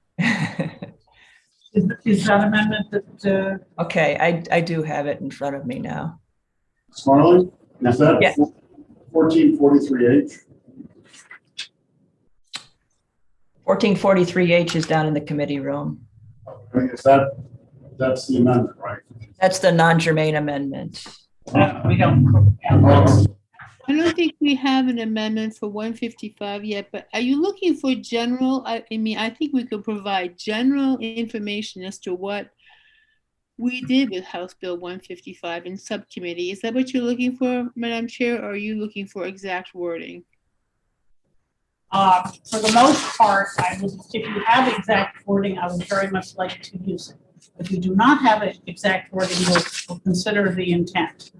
Is that amendment that? Okay, I do have it in front of me now. Smarling, is that Yeah. 1443H? 1443H is down in the committee room. That's the amendment, right? That's the non-germane amendment. We don't. I don't think we have an amendment for 155 yet, but are you looking for general? I mean, I think we could provide general information as to what we did with House Bill 155 in subcommittee. Is that what you're looking for, Madam Chair, or are you looking for exact wording? For the most part, if you have exact wording, I would very much like to use it. If you do not have an exact wording, we'll consider the intent.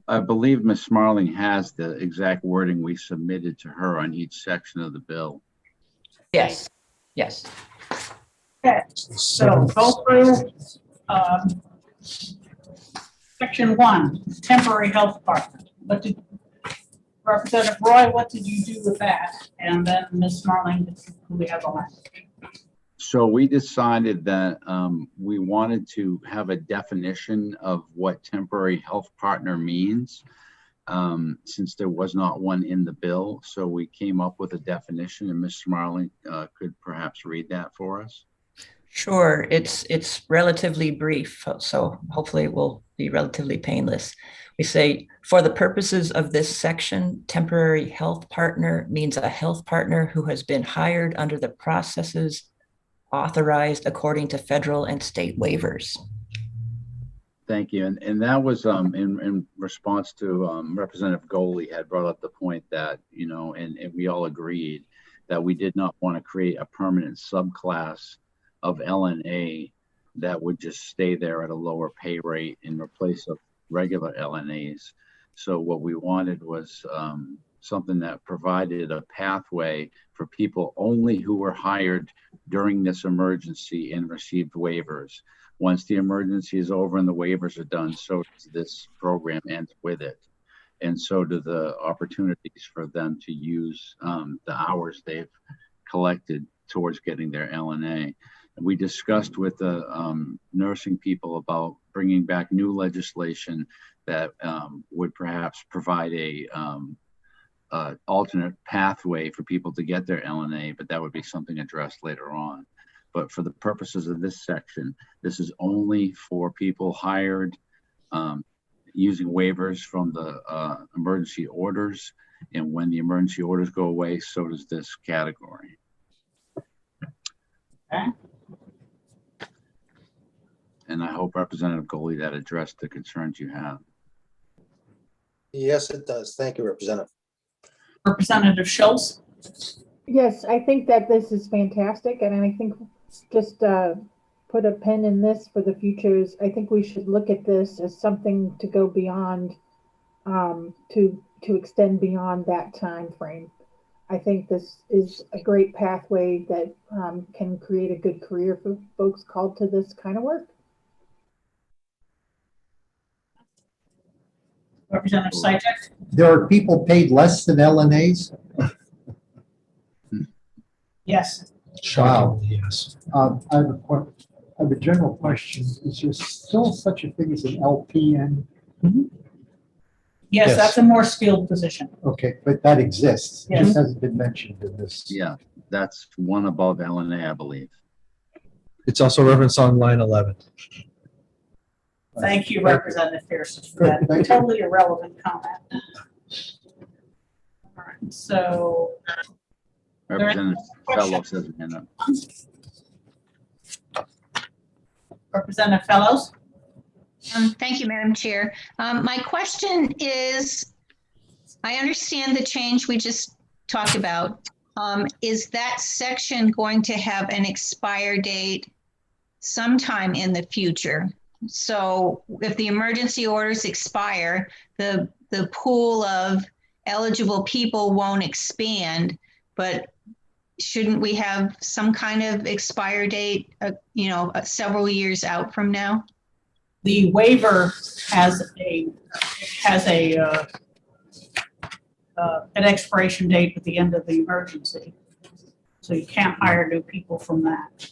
I believe Ms. Smarling has the exact wording we submitted to her on each section of the bill. Yes, yes. Okay, so go through section 1, temporary health partner. Representative Roy, what did you do with that? And then Ms. Smarling, who we have on. So we decided that we wanted to have a definition of what temporary health partner means, since there was not one in the bill. So we came up with a definition, and Ms. Smarling could perhaps read that for us. Sure, it's relatively brief, so hopefully it will be relatively painless. We say, for the purposes of this section, temporary health partner means a health partner who has been hired under the processes authorized according to federal and state waivers. Thank you. And that was in response to Representative Goley had brought up the point that, you know, and we all agreed that we did not want to create a permanent subclass of LNA that would just stay there at a lower pay rate in replace of regular LNAs. So what we wanted was something that provided a pathway for people only who were hired during this emergency and received waivers. Once the emergency is over and the waivers are done, so does this program ends with it. And so do the opportunities for them to use the hours they've collected towards getting their LNA. And we discussed with the nursing people about bringing back new legislation that would perhaps provide a alternate pathway for people to get their LNA, but that would be something addressed later on. But for the purposes of this section, this is only for people hired using waivers from the emergency orders. And when the emergency orders go away, so does this category. Okay. And I hope Representative Goley that addressed the concerns you have. Yes, it does. Thank you, Representative. Representative Schultz. Yes, I think that this is fantastic, and I think just put a pin in this for the futures. I think we should look at this as something to go beyond, to extend beyond that time frame. I think this is a great pathway that can create a good career for folks called to this kind of work. Representative Sytek. There are people paid less than LNAs? Yes. Child, yes. I have a general question. Is there still such a thing as an LPN? Yes, that's a more skilled position. Okay, but that exists. It Yes. just hasn't been mentioned in this. Yeah, that's one above LNA, I believe. It's also referenced on line 11. Thank you, Representative Pearson, for Good, that thank you. totally irrelevant comment. All right, so. Representative Fellows has a hand up. Representative Fellows? Thank you, Madam Chair. My question is, I understand the change we just talked about. Is that section going to have an expire date sometime in the future? So if the emergency orders expire, the pool of eligible people won't expand, but shouldn't we have some kind of expire date, several years out from now? The waiver has an expiration date at the end of the emergency. So you can't hire new people from that.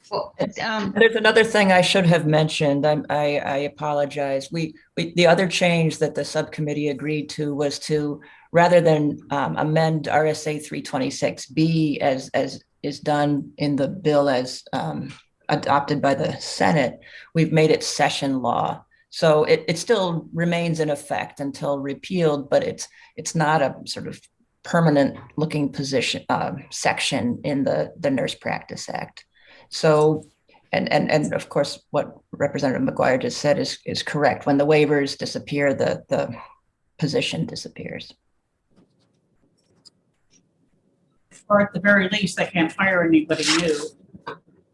Well, There's another thing I should have mentioned. I apologize. The other change that the subcommittee agreed to was to, rather than amend RSA 326B as is done in the bill as adopted by the Senate, we've made it session law. So it still remains in effect until repealed, but it's not a sort of permanent looking position section in the Nurse Practice Act. So, and of course, what Representative McGuire just said is correct. When the waivers disappear, the position disappears. Or at the very least, they can't hire anybody new.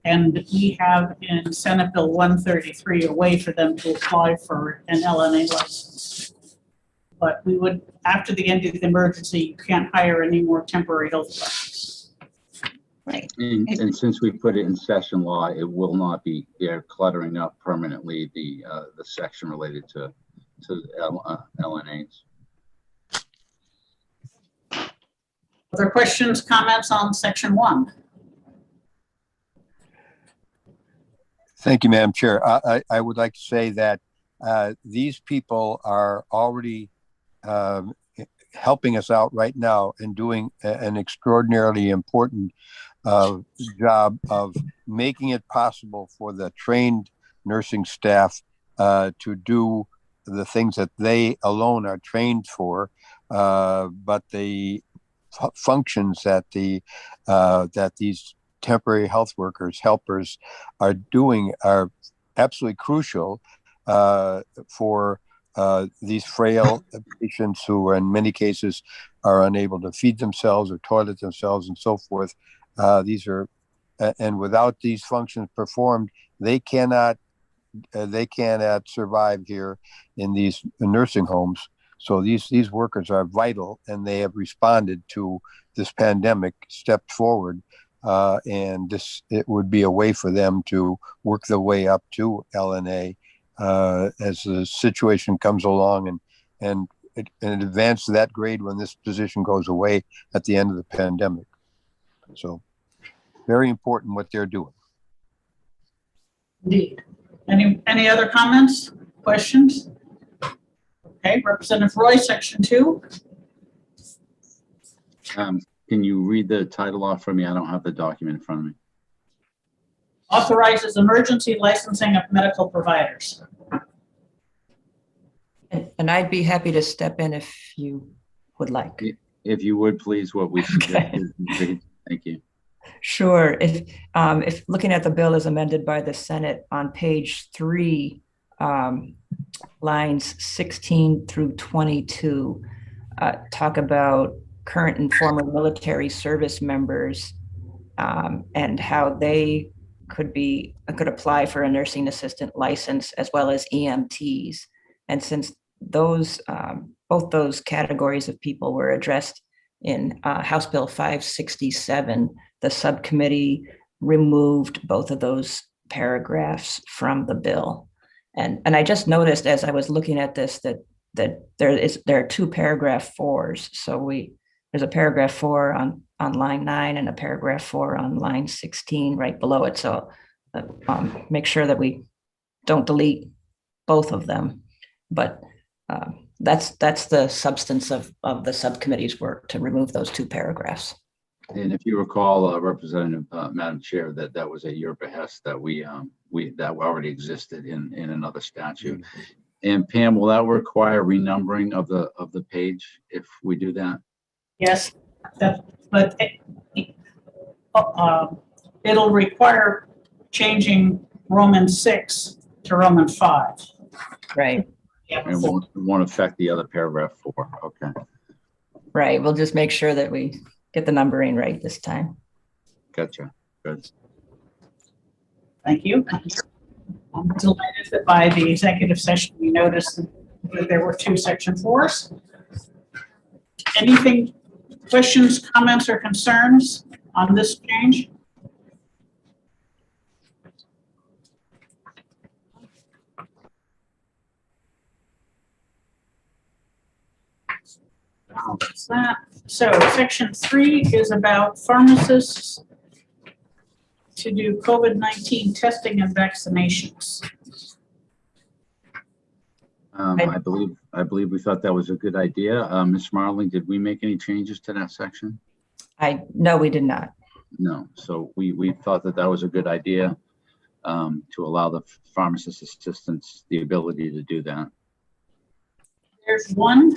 And we have in Senate Bill 133 a way for them to apply for an LNA license. But we would, after the end of the emergency, you can't hire any more temporary health workers. Right. And since we put it in session law, it will not be cluttering up permanently the section related to LNAs. Other questions, comments on section 1? Thank you, Madam Chair. I would like to say that these people are already helping us out right now and doing an extraordinarily important job of making it possible for the trained nursing staff to do the things that they alone are trained for, but the functions that these temporary health workers, helpers are doing are absolutely crucial for these frail patients who in many cases are unable to feed themselves or toilet themselves and so forth. These are, and without these functions performed, they cannot survive here in these nursing homes. So these workers are vital, and they have responded to this pandemic, stepped forward, and it would be a way for them to work their way up to LNA as the situation comes along and advance to that grade when this position goes away at the end of the pandemic. So very important what they're doing. Indeed. Any other comments, questions? Okay, Representative Roy, section 2. Can you read the title off for me? I don't have the document in front of me. Authorizes emergency licensing of medical providers. And I'd be happy to step in if you would like. If you would, please, what we suggested. Okay. Thank you. Sure. If looking at the bill as amended by the Senate on page 3, lines 16 through 22, talk about current and former military service members and how they could apply for a nursing assistant license as well as EMTs. And since those both those categories of people were addressed in House Bill 567, the subcommittee removed both of those paragraphs from the bill. And I just noticed as I was looking at this that there are 2 paragraph 4s. So there's a paragraph 4 on line 9 and a paragraph 4 on line 16 right below it. So make sure that we don't delete both of them. But That's the substance of the subcommittee's work, to remove those two paragraphs. And if you recall, Representative, Madam Chair, that was at your behest that that already existed in another statute. And Pam, will that require renumbering of the page if we do that? Yes, but it'll require changing Roman 6 to Roman 5. Right. Yeah, And won't affect the other paragraph 4. Okay. Right. We'll just make sure that we get the numbering right this time. Gotcha. Good. Thank you. I'm delighted that by the executive session, we noticed that there were 2 section 4s. Anything, questions, comments, or concerns on this change? What's that? So section 3 is about pharmacists to do COVID-19 testing and vaccinations. I believe we thought that was a good idea. Ms. Marling, did we make any changes to that section? No, we did not. No. So we thought that was a good idea to allow the pharmacist assistants the ability to do that. There's one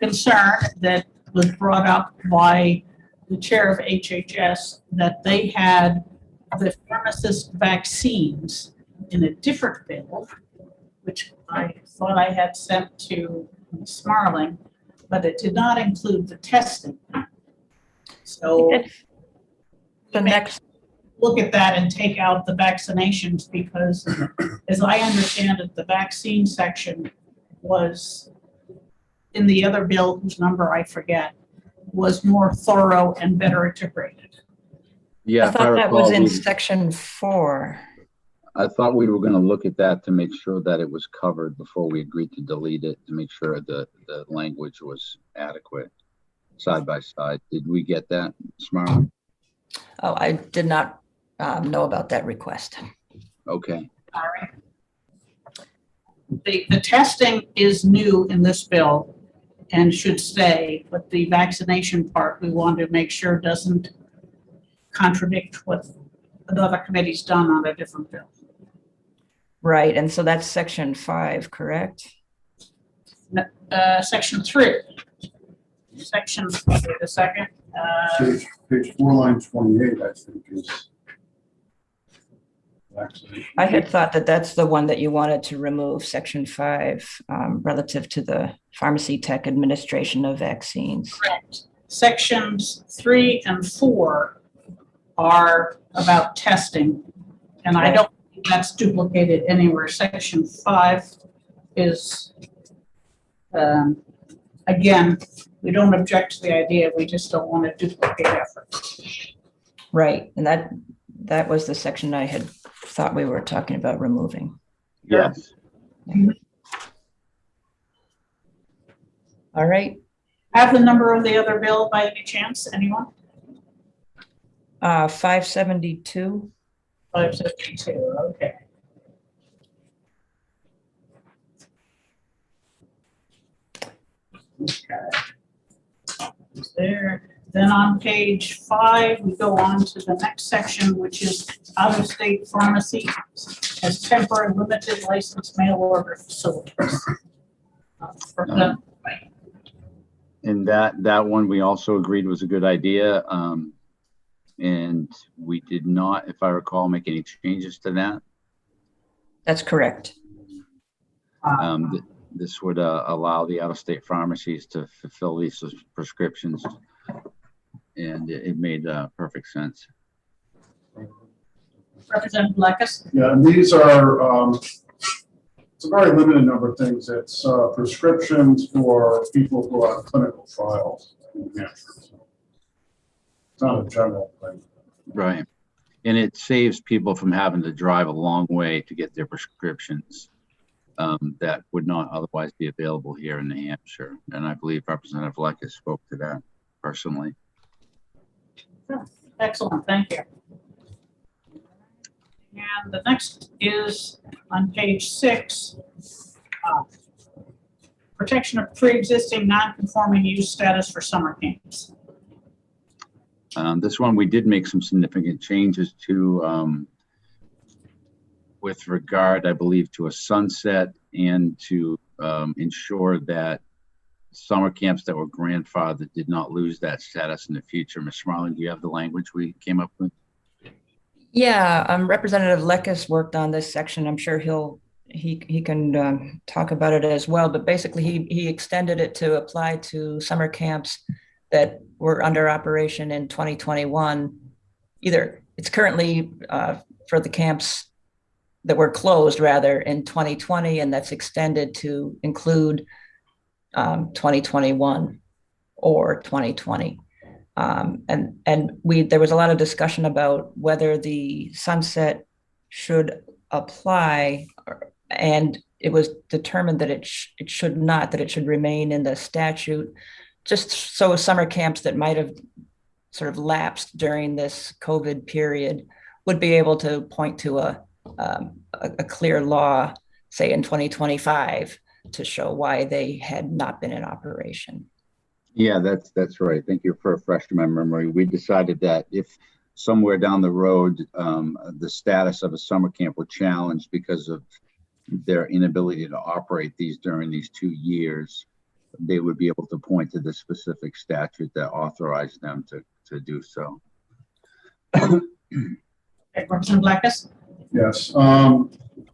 concern that was brought up by the chair of HHS, that they had the pharmacist vaccines in a different bill, which I thought I had sent to Ms. Marling, but it did not include the testing. So the next, look at that and take out the vaccinations, because as I understand it, the vaccine section was in the other bill, whose number I forget, was more thorough and better integrated. Yeah, I thought that was in section 4. I thought we were going to look at that to make sure that it was covered before we agreed to delete it, to make sure the language was adequate side by side. Did we get that, Smart? Oh, I did not know about that request. Okay. All right. The testing is new in this bill and should stay, but the vaccination part, we want to make sure doesn't contradict what another committee's done on a different bill. Right, and so that's section 5, correct? Section 3. Section, wait a second. Page 4, line 28, I think is. I had thought that that's the one that you wanted to remove, section 5, relative to the pharmacy tech administration of vaccines. Correct. Sections 3 and 4 are about testing, and I don't think that's duplicated anywhere. Section 5 is, again, we don't object to the idea, we just don't want to duplicate effort. Right, and that was the section I had thought we were talking about removing. Yes. All right. Have the number of the other bill by any chance, anyone? 572. 572, okay. There. Then on page 5, we go on to the next section, which is out-of-state pharmacy as temporary limited license mail order facilities. And that one we also agreed was a good idea. And we did not, if I recall, make any changes to that. That's correct. This would allow the out-of-state pharmacies to fulfill these prescriptions. And it made perfect sense. Representative Blackus? Yeah, and these are, it's a very limited number of things. It's prescriptions for people who are on clinical trials in New Hampshire. So it's not a general thing. Right. And it saves people from having to drive a long way to get their prescriptions that would not otherwise be available here in New Hampshire. And I believe Representative Blackus spoke to that personally. Excellent, thank you. And the next is on page 6, protection of pre-existing non-conforming use status for summer camps. This one, we did make some significant changes to, with regard, I believe, to a sunset and to ensure that summer camps that were grandfathered did not lose that status in the future. Ms. Marlin, do you have the language we came up with? Yeah, Representative Lekis worked on this section. I'm sure he can talk about it as well. But basically, he extended it to apply to summer camps that were under operation in 2021. Either it's currently for the camps that were closed rather in 2020, and that's extended to include 2021 or 2020. And there was a lot of discussion about whether the sunset should apply, and it was determined that it should not, that it should remain in the statute, just so summer camps that might have sort of lapsed during this COVID period would be able to point to a clear law, say in 2025, to show why they had not been in operation. Yeah, that's right. Thank you for refreshing my memory. We decided that if somewhere down the road, the status of a summer camp were challenged because of their inability to operate these during these 2 years, they would be able to point to the specific statute that authorized them to do so. Representative Blackus? Yes,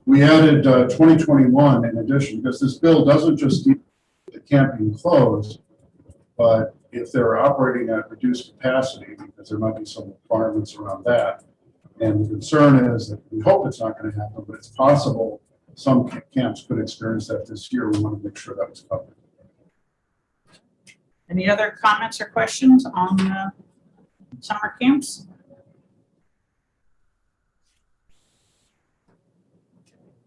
we added 2021 in addition, because this bill doesn't just deal with the camp being closed, but if they're operating at reduced capacity, because there might be some requirements around that. And the concern is that we hope it's not going to happen, but it's possible some camps could experience that this year. We want to make sure that was covered. Any other comments or questions on summer camps?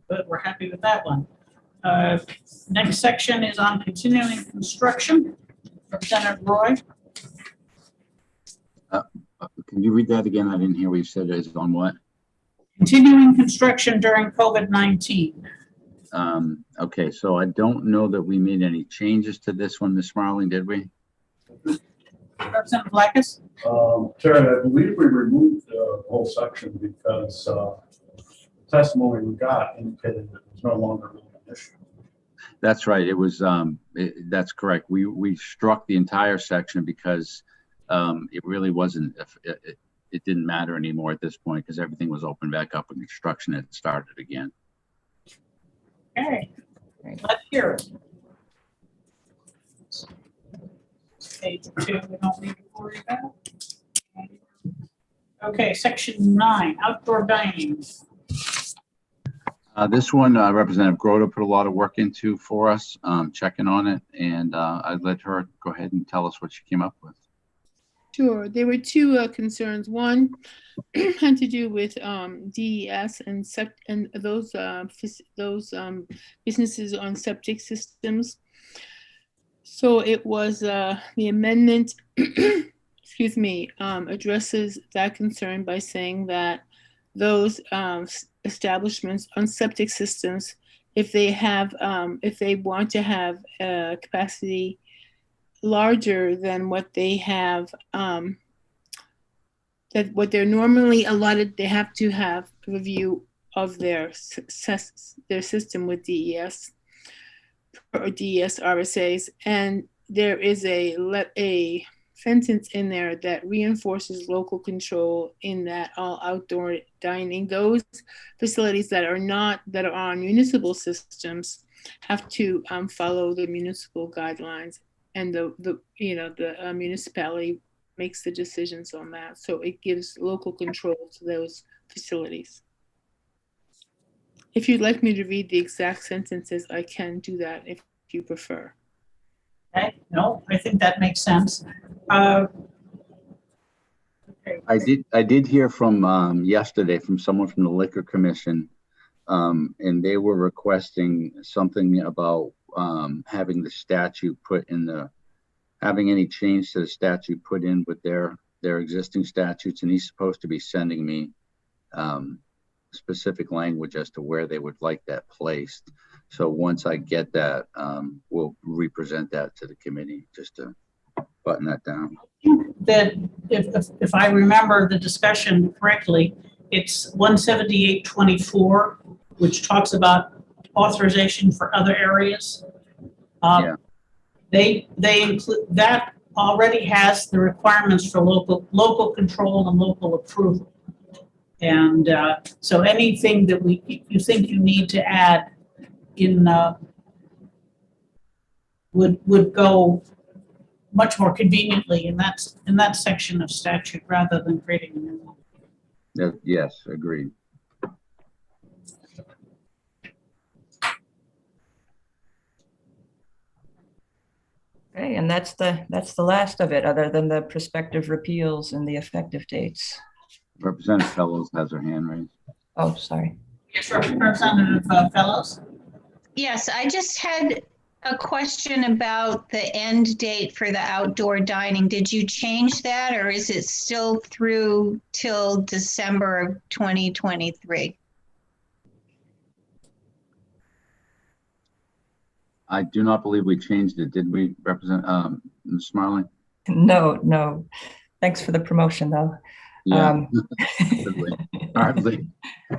Good, we're happy with that one. Next section is on continuing construction. Representative Roy. Can you read that again? I didn't hear what you said. Is on what? Continuing construction during COVID-19. Okay, so I don't know that we made any changes to this one, Ms. Marling, did we? Representative Blackus? Chair, I believe we removed the whole section because testimony we got indicated that it was no longer an issue. That's right. It was, that's correct. We struck the entire section because it really wasn't, it didn't matter anymore at this point because everything was opened back up and construction had started again. Okay, let's hear it. Page 2, we don't need to worry about. Okay, section 9, outdoor dining. This one, Representative Grota put a lot of work into for us, checking on it, and I'd let her go ahead and tell us what she came up with. Sure. There were two concerns. One had to do with DES and those businesses on septic systems. So it was the amendment, excuse me, addresses that concern by saying that those establishments on septic systems, if they want to have capacity larger than what they have, that what they're normally allotted, they have to have a review of their system with DES or DES RSAs. And there is a sentence in there that reinforces local control in that all outdoor dining, those facilities that are on municipal systems have to follow the municipal guidelines, and the municipality makes the decisions on that. So it gives local control to those facilities. If you'd like me to read the exact sentences, I can do that if you prefer. Okay, no, I think that makes sense. Okay. I did hear from yesterday from someone from the Liquor Commission, and they were requesting something about having the statute put in having any change to the statute put in with their existing statutes, and he's supposed to be sending me specific language as to where they would like that placed. So once I get that, we'll represent that to the committee just to button that down. That if I remember the discussion correctly, it's 17824, which talks about authorization for other areas. Yeah. They include that already has the requirements for local control and local approval. And so anything that you think you need to add in would go much more conveniently in that section of statute rather than creating a new one. Yes, agreed. Okay, and that's the last of it, other than the prospective repeals and the effective dates. Representative Fellows has her hand raised. Oh, sorry. Yes, Representative Fellows. Yes, I just had a question about the end date for the outdoor dining. Did you change that, or is it still through till December of 2023? I do not believe we changed it. Did we, Ms. Marling? No. Thanks for the promotion, though. Yeah. Hardly. You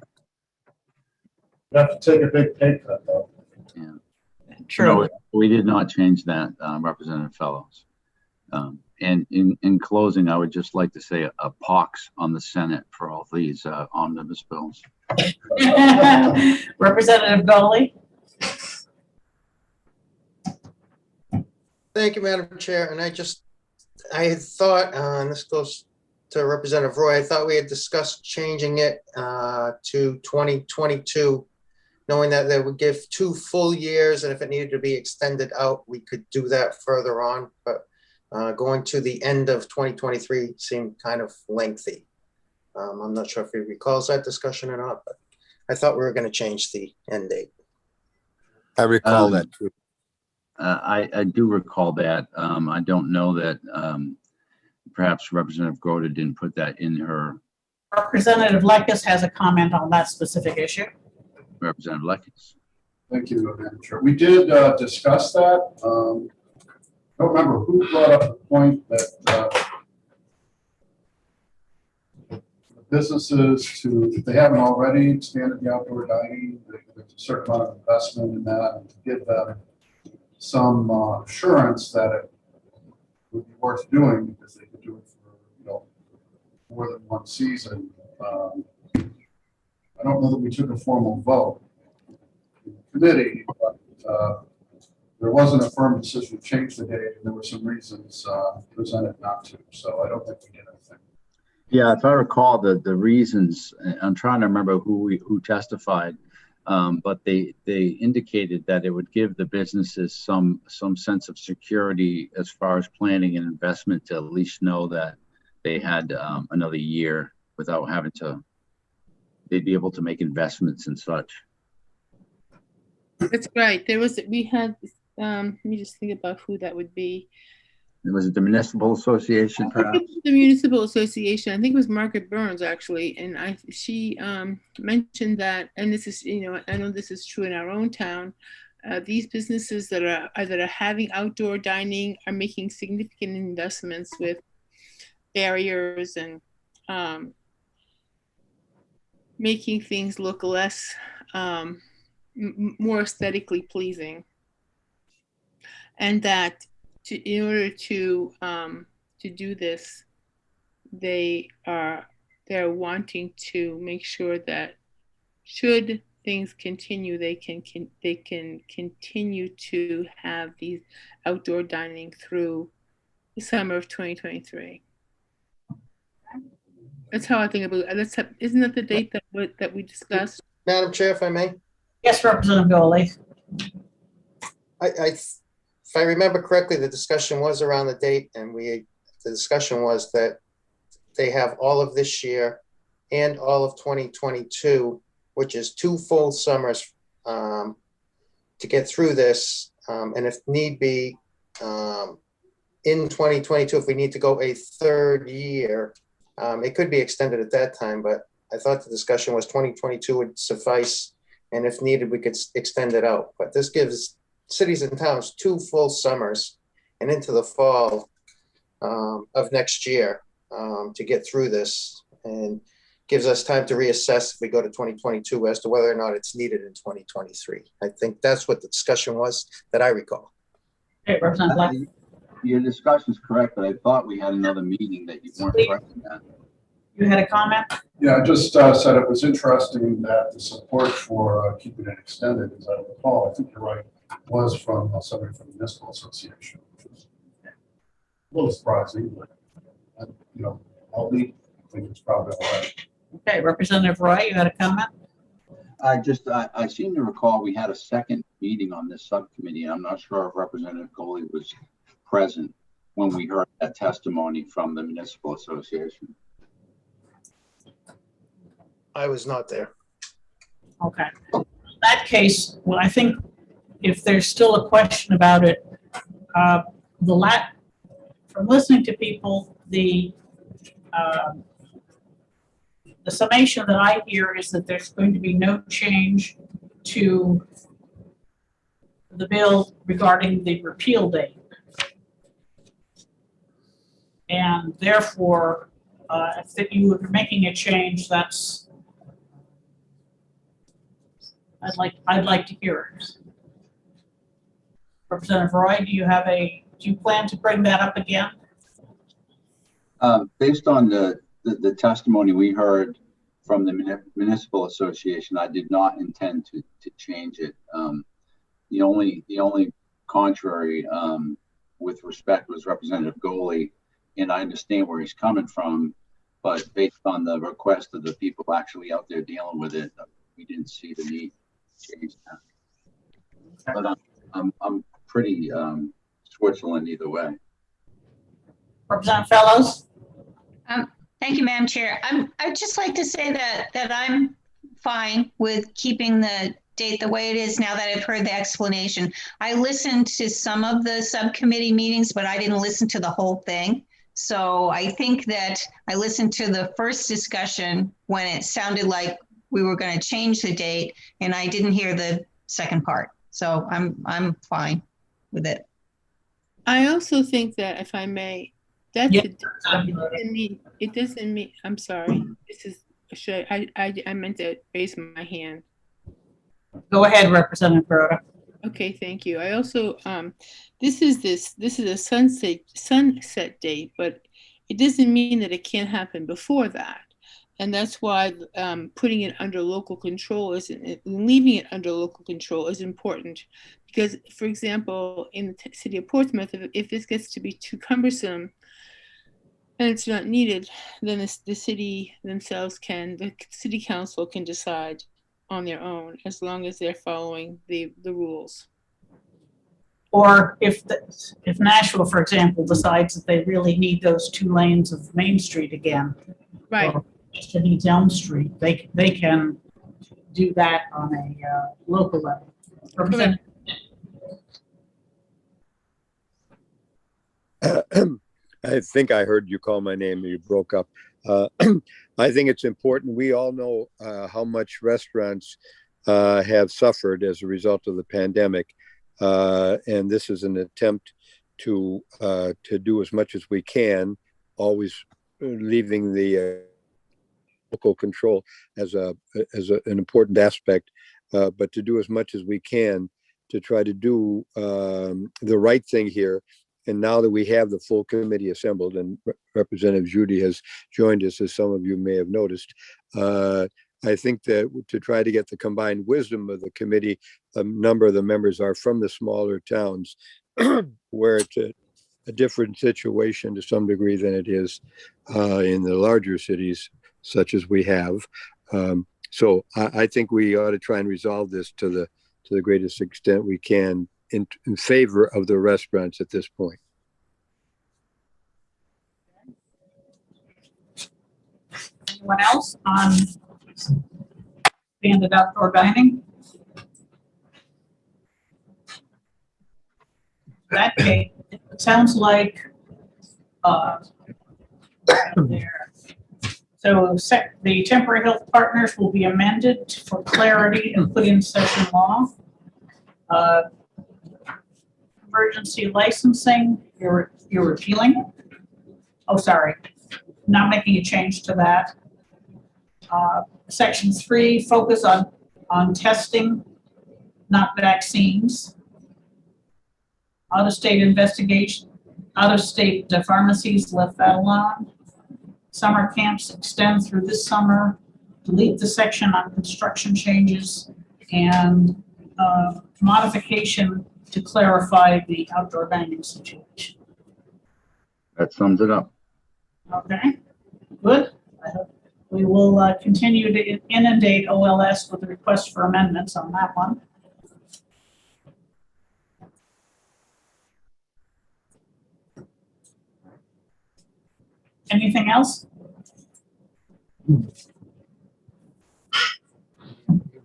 have to take a big pay cut, though. Yeah. True. No, we did not change that, Representative Fellows. And in closing, I would just like to say a pox on the Senate for all these omnibus bills. Representative Goley. Thank you, Madam Chair. And I had thought, and this goes to Representative Roy, I thought we had discussed changing it to 2022, knowing that they would give 2 full years, and if it needed to be extended out, we could do that further on. But going to the end of 2023 seemed kind of lengthy. I'm not sure if he recalls that discussion or not, but I thought we were going to change the end date. I recall that too. I do recall that. I don't know that perhaps Representative Grote didn't put that in her. Representative Lekis has a comment on that specific issue. Representative Lekis. Thank you, Madam Chair. We did discuss that. I don't remember who brought up the point that businesses if they haven't already expanded the outdoor dining, there's a certain amount of investment in that, and to give them some assurance that it would be worth doing because they could do it for more than one season. I don't know that we took a formal vote in the committee, but there wasn't a firm decision to change the date, and there were some reasons presented not to. So I don't think we did anything. Yeah, if I recall the reasons, I'm trying to remember who testified, but they indicated that it would give the businesses some sense of security as far as planning and investment to at least know that they had another year without having to. They'd be able to make investments and such. That's right. We had, let me just think about who that would be. Was it the Municipal Association, perhaps? The Municipal Association. I think it was Margaret Burns, actually. And she mentioned that, and this is, I know this is true in our own town, these businesses that are having outdoor dining are making significant investments with barriers and making things look less, more aesthetically pleasing. And that in order to do this, they're wanting to make sure that should things continue, they can continue to have these outdoor dining through the summer of 2023. That's how I think about it. Isn't that the date that we discussed? Madam Chair, if I may. Yes, Representative Goley. If I remember correctly, the discussion was around the date, and the discussion was that they have all of this year and all of 2022, which is 2 full summers to get through this. And if need be, in 2022, if we need to go a 3rd year, it could be extended at that time, but I thought the discussion was 2022 would suffice, and if needed, we could extend it out. But this gives cities and towns 2 full summers and into the fall of next year to get through this, and gives us time to reassess if we go to 2022 as to whether or not it's needed in 2023. I think that's what the discussion was that I recall. Okay, Representative Black. Your discussion's correct, but I thought we had another meeting that you weren't present at. You had a comment? Yeah, I just said it was interesting that the support for keeping it extended, as I recall, I think you're right, was from somebody from the Municipal Association, which was a little surprising, but, I'll leave. I think it's probably all right. Okay, Representative Roy, you had a comment? I seem to recall we had a second meeting on this subcommittee, and I'm not sure if Representative Goley was present when we heard that testimony from the Municipal Association. I was not there. Okay. In that case, well, I think if there's still a question about it, from listening to people, the summation that I hear is that there's going to be no change to the bill regarding the repeal date. And therefore, if you were making a change, I'd like to hear it. Representative Roy, do you plan to bring that up again? Based on the testimony we heard from the Municipal Association, I did not intend to change it. The only contrary with respect was Representative Goley, and I understand where he's coming from, but based on the request of the people actually out there dealing with it, we didn't see the need to change that. But I'm pretty Switzerland either way. Representative Fellows? Thank you, Madam Chair. I'd just like to say that I'm fine with keeping the date the way it is now that I've heard the explanation. I listened to some of the subcommittee meetings, but I didn't listen to the whole thing. So I think that I listened to the first discussion when it sounded like we were going to change the date, and I didn't hear the second part. So I'm fine with it. I also think that, if I may, that's it doesn't mean, I'm sorry. This is, I meant to raise my hand. Go ahead, Representative Baroda. Okay, thank you. I also, this is a sunset date, but it doesn't mean that it can't happen before that. And that's why putting it under local control leaving it under local control is important. Because, for example, in the city of Portsmouth, if this gets to be too cumbersome and it's not needed, then the city themselves the city council can decide on their own, as long as they're following the rules. Or if Nashville, for example, decides that they really need those 2 lanes of Main Street again, right? Or just needs Elm Street, they can do that on a local level. I think I heard you call my name. You broke up. I think it's important. We all know how much restaurants have suffered as a result of the pandemic, and this is an attempt to do as much as we can, always leaving the local control as an important aspect, but to do as much as we can to try to do the right thing here. And now that we have the full committee assembled, and Representative Judy has joined us, as some of you may have noticed, I think that to try to get the combined wisdom of the committee, a number of the members are from the smaller towns where it's a different situation to some degree than it is in the larger cities, such as we have. So I think we ought to try and resolve this to the greatest extent we can in favor of the restaurants at this point. Anyone else on expanded outdoor dining? In that case, it sounds like there So the temporary health partners will be amended for clarity and put in session law. Emergency licensing, you're repealing it? Oh, sorry, not making a change to that. Section 3, focus on testing, not vaccines. Out-of-state investigation, out-of-state pharmacies, left that alone. Summer camps extend through this summer. Delete the section on construction changes and modification to clarify the outdoor dining situation. That sums it up. Okay, good. We will continue to inundate OLS with requests for amendments on that one. Anything else?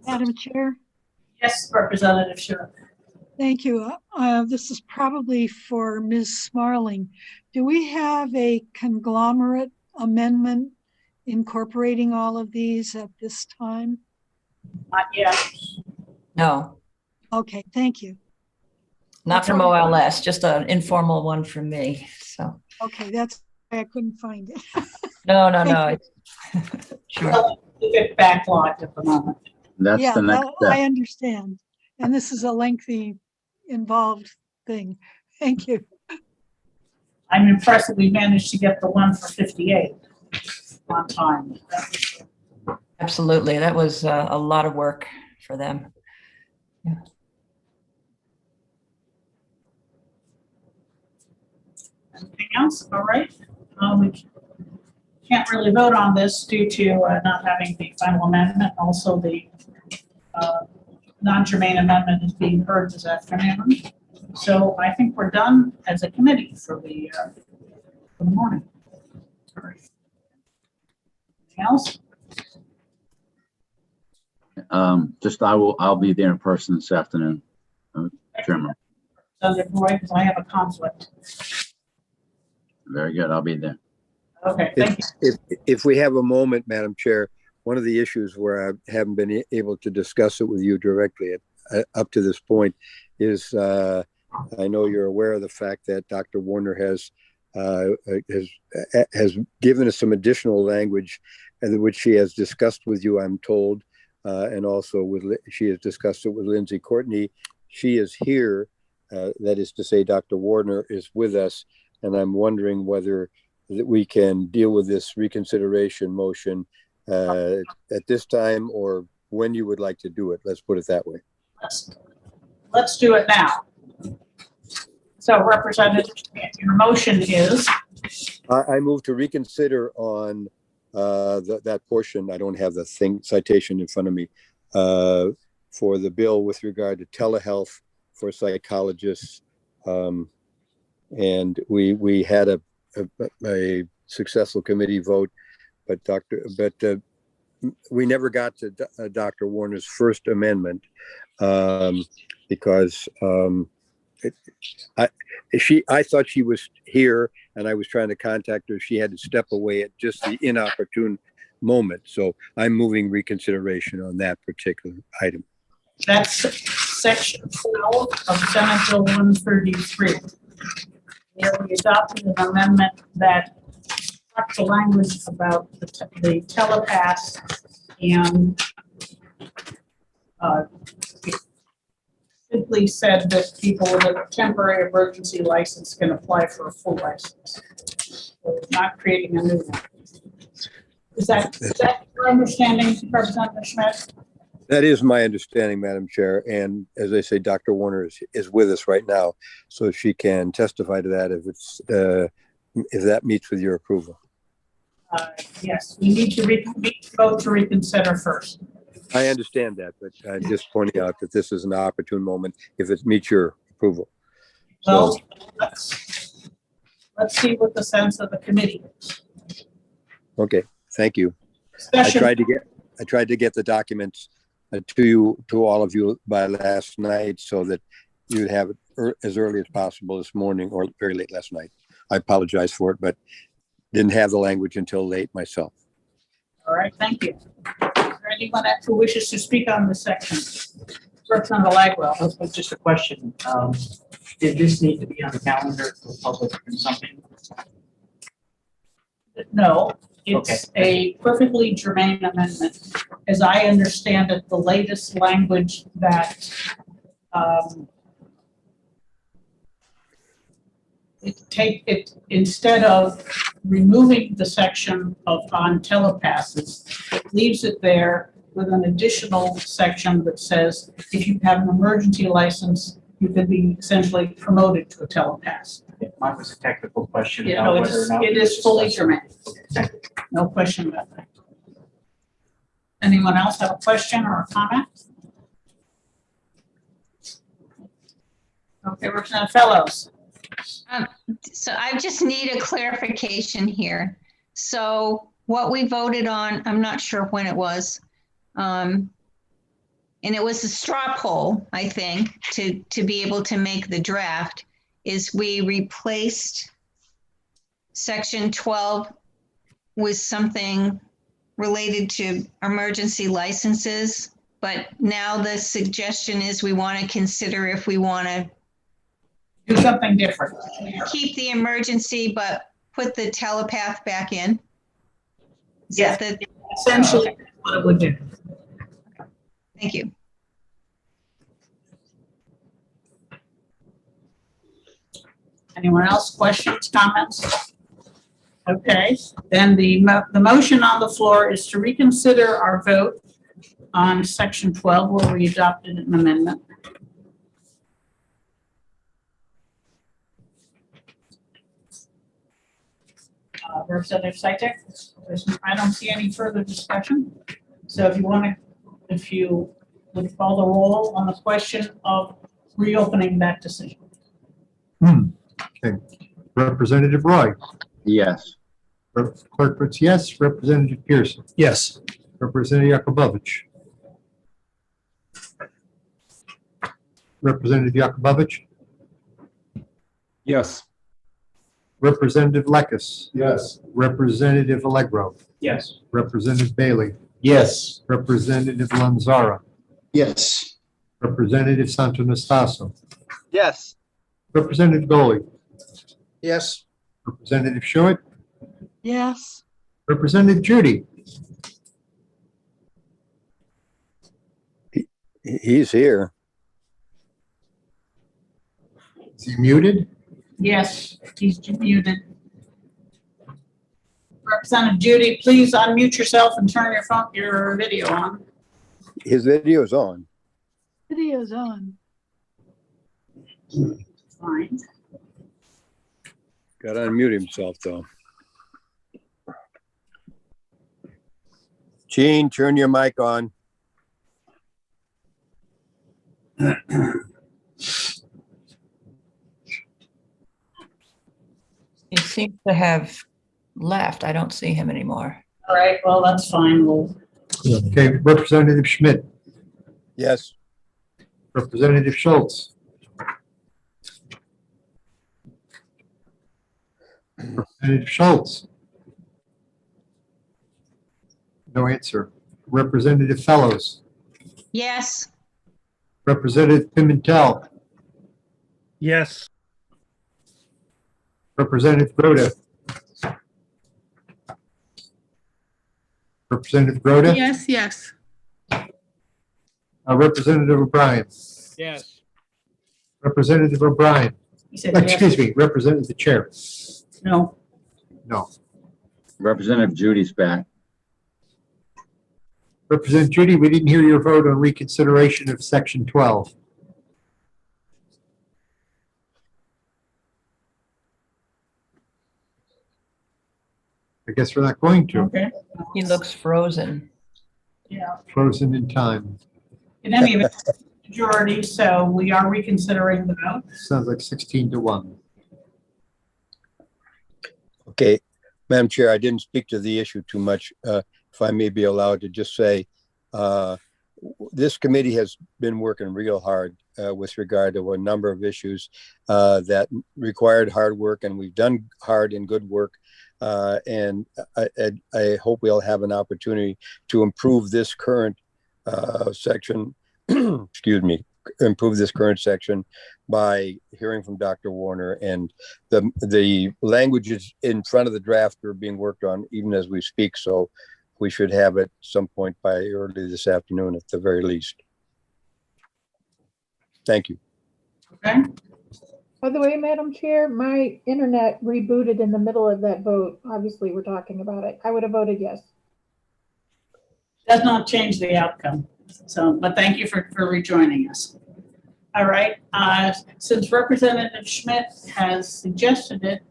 Madam Chair, Yes, Representative Sure. thank you. This is probably for Ms. Smarling. Do we have a conglomerate amendment incorporating all of these at this time? Not yet. No, Okay, thank you. not from OLS, just an informal one from me. So, Okay, that's why I couldn't find it. no. Thank Sure. Keep it backlogged at the moment. That's Yeah, the next I step. understand. And this is a lengthy, involved thing. Thank you. I'm impressed that we managed to get the one for 58 on time. Absolutely. That was a lot of work for them. Yeah. Anything else? All right. We can't really vote on this due to not having the final amendment. Also, the non-germane amendment is being heard this afternoon. So I think we're done as a committee for the morning. All right. Anything else? I'll be there in person this afternoon, Chairman. Because I have a conflict. Very good. I'll be there. Okay, thank you. If we have a moment, Madam Chair, one of the issues where I haven't been able to discuss it with you directly up to this point is I know you're aware of the fact that Dr. Warner has given us some additional language, and which she has discussed with you, I'm told, and also she has discussed it with Lindsay Courtney. She is here, that is to say, Dr. Warner is with us, and I'm wondering whether that we can deal with this reconsideration motion at this time, or when you would like to do it. Let's put it that way. Let's do it now. So, Representative, your motion is? I move to reconsider on that portion. I don't have the citation in front of me for the bill with regard to telehealth for psychologists, and we had a successful committee vote, but we never got to Dr. Warner's first amendment because I thought she was here and I was trying to contact her. She had to step away at just the inopportune moment. So I'm moving reconsideration on that particular item. That's section 12 of Senate Bill 133. Where we adopted an amendment that struck the language about the telepath and simply said that people with a temporary emergency license can apply for a full license. So not creating a new one. Is that your understanding, Representative Schmidt? That is my understanding, Madam Chair. And as I say, Dr. Warner is with us right now, so she can testify to that if that meets with your approval. Yes, we need to vote to reconsider first. I understand that, but I'm just pointing out that this is an opportune moment if it meets your approval. Well, let's see what the sense of the committee is. Okay, thank you. Discussion. I tried to get the documents to all of you by last night so that you'd have it as early as possible this morning or very late last night. I apologize for it, but didn't have the language until late myself. right, thank you. Is there anyone else who wishes to speak on this section? Representative Lagwell. That's just a question. Did this need to be on the calendar for public consumption? No, it's a perfectly germane amendment. As I understand it, the latest language that instead of removing the section on telepasses, it leaves it there with an additional section that says if you have an emergency license, you can be essentially promoted to a telepass. Mine was a technical question. Yeah, about no, whether or not it we is fully discussed germane. it. No question about that. Anyone else have a question or a comment? Okay, Representative Fellows. So I just need a clarification here. So what we voted on, I'm not sure when it was. And it was a straw poll, I think, to be able to make the draft, is we replaced section 12 with something related to emergency licenses. But now the suggestion is we want to consider if we want to do something different. Keep the emergency, but put the telepath back in. Is Yes, that the, essentially okay. what it would do. Thank you. Anyone else? Questions, comments? Okay, then the motion on the floor is to reconsider our vote on section 12 where we adopted an amendment. Representative Sytek, I don't see any further discussion. So if you would call the roll on the question of reopening that decision. Okay. Representative Roy. Yes. Clerk votes yes. Representative Pearson. Yes. Representative Yakubovich. Representative Yakubovich. Yes. Representative Lekis. Yes. Representative Allegro. Yes. Representative Bailey. Yes. Representative Lanzara. Yes. Representative Santonastaso. Yes. Representative Goley. Yes. Representative Short. Yes. Representative Judy. He's here. Is he muted? Yes, he's muted. Representative Judy, please unmute yourself and turn your video on. His video's on. Video's on. Fine. Got to unmute himself though. Gene, turn your mic on. He seems to have left. I don't see him anymore. All right, well, that's fine. We'll Okay, Representative Schmidt. Yes. Representative Schultz. Representative Schultz. No answer. Representative Fellows. Yes. Representative Pimentel. Yes. Representative Groda. Representative Groda. Yes, yes. Representative O'Brien. Yes. Representative O'Brien. He said Excuse yes. me, Representative Chair. No. No. Representative Judy's back. Representative Judy, we didn't hear your vote on reconsideration of section 12. I guess we're not going to. Okay. He looks frozen. Yeah. Frozen in time. In any event, majority, so we are reconsidering the vote. Sounds like 16-1. Okay, Madam Chair, I didn't speak to the issue too much. If I may be allowed to just say, this committee has been working real hard with regard to a number of issues that required hard work, and we've done hard and good work. And I hope we'll have an opportunity to improve this current section, excuse me, improve this current section by hearing from Dr. Warner, and the languages in front of the draft are being worked on even as we speak. So we should have it some point by early this afternoon at the very least. Thank you. Okay. By the way, Madam Chair, my internet rebooted in the middle of that vote. Obviously, we're talking about it. I would have voted yes. Does not change the outcome. So, but thank you for rejoining us. All right. Since Representative Schmidt has suggested it,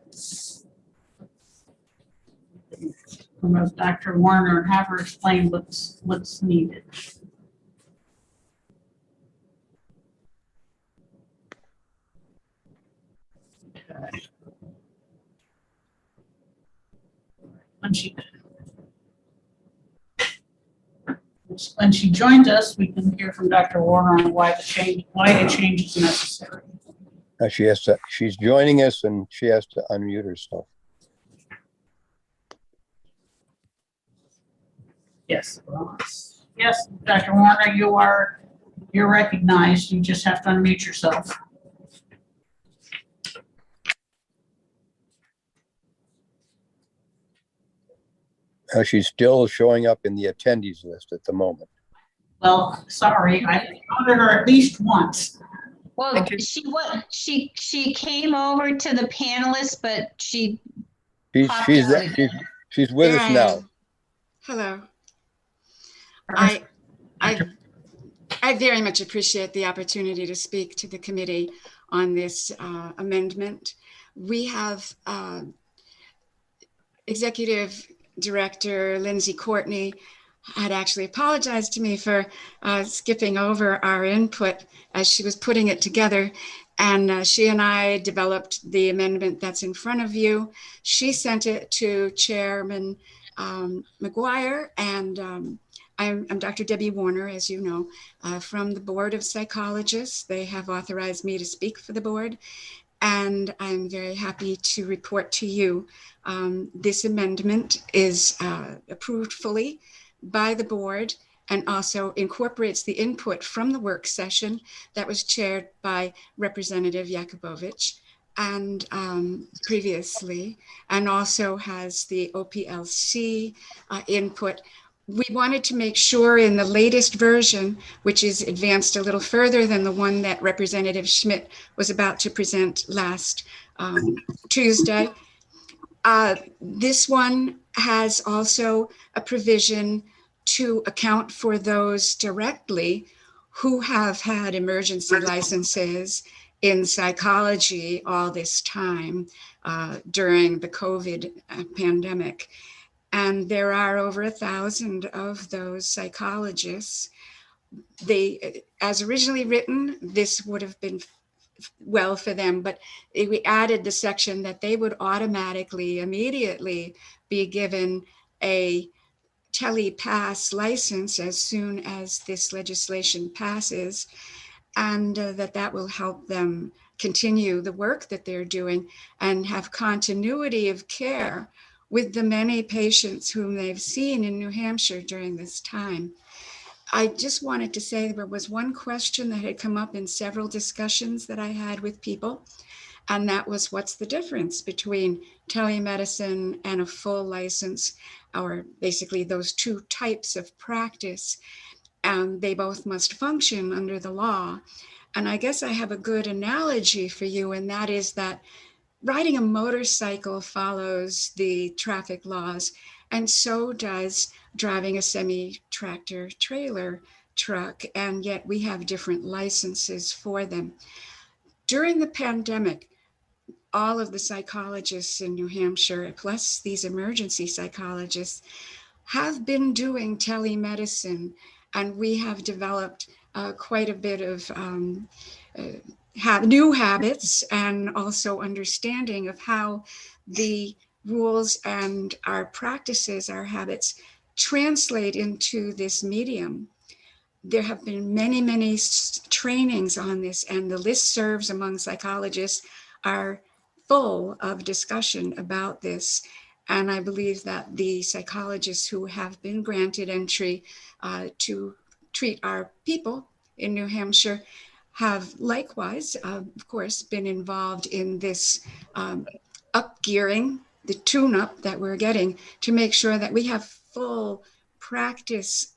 I'm going to Dr. Warner and have her explain what's needed. Okay. When she joins us, we can hear from Dr. Warner on why the change is necessary. She's joining us, and she has to unmute herself. Yes. Yes, Dr. Warner, you're recognized. You just have to unmute yourself. She's still showing up in the attendees list at the moment. Well, sorry, I counted her at least once. Well, she came over to the panelists, but she's with us now. Hello. I very much appreciate the opportunity to speak to the committee on this amendment. We have Executive Director Lindsay Courtney had actually apologized to me for skipping over our input as she was putting it together. And she and I developed the amendment that's in front of you. She sent it to Chairman McGuire, and I'm Dr. Debbie Warner, as you know, from the Board of Psychologists. They have authorized me to speak for the board, and I'm very happy to report to you this amendment is approved fully by the board and also incorporates the input from the work session that was chaired by Representative Yakubovich and previously, and also has the OPLC input. We wanted to make sure in the latest version, which is advanced a little further than the one that Representative Schmidt was about to present last Tuesday, this one has also a provision to account for those directly who have had emergency licenses in psychology all this time during the COVID pandemic. And there are over 1,000 of those psychologists. As originally written, this would have been well for them, but we added the section that they would automatically, immediately be given a telepass license as soon as this legislation passes, and that will help them continue the work that they're doing and have continuity of care with the many patients whom they've seen in New Hampshire during this time. I just wanted to say there was one question that had come up in several discussions that I had with people, and that was, what's the difference between telemedicine and a full license, or basically those two types of practice? And they both must function under the law. And I guess I have a good analogy for you, and that is that riding a motorcycle follows the traffic laws, and so does driving a semi-tractor trailer truck, and yet we have different licenses for them. During the pandemic, all of the psychologists in New Hampshire, plus these emergency psychologists, have been doing telemedicine, and we have developed quite a bit of new habits and also understanding of how the rules and our practices, our habits, translate into this medium. there have been many, many trainings on this, and the listservs among psychologists are full of discussion about this. And I believe that the psychologists who have been granted entry to treat our people in New Hampshire have likewise, of course, been involved in this up-gearing, the tune-up that we're getting to make sure that we have full practice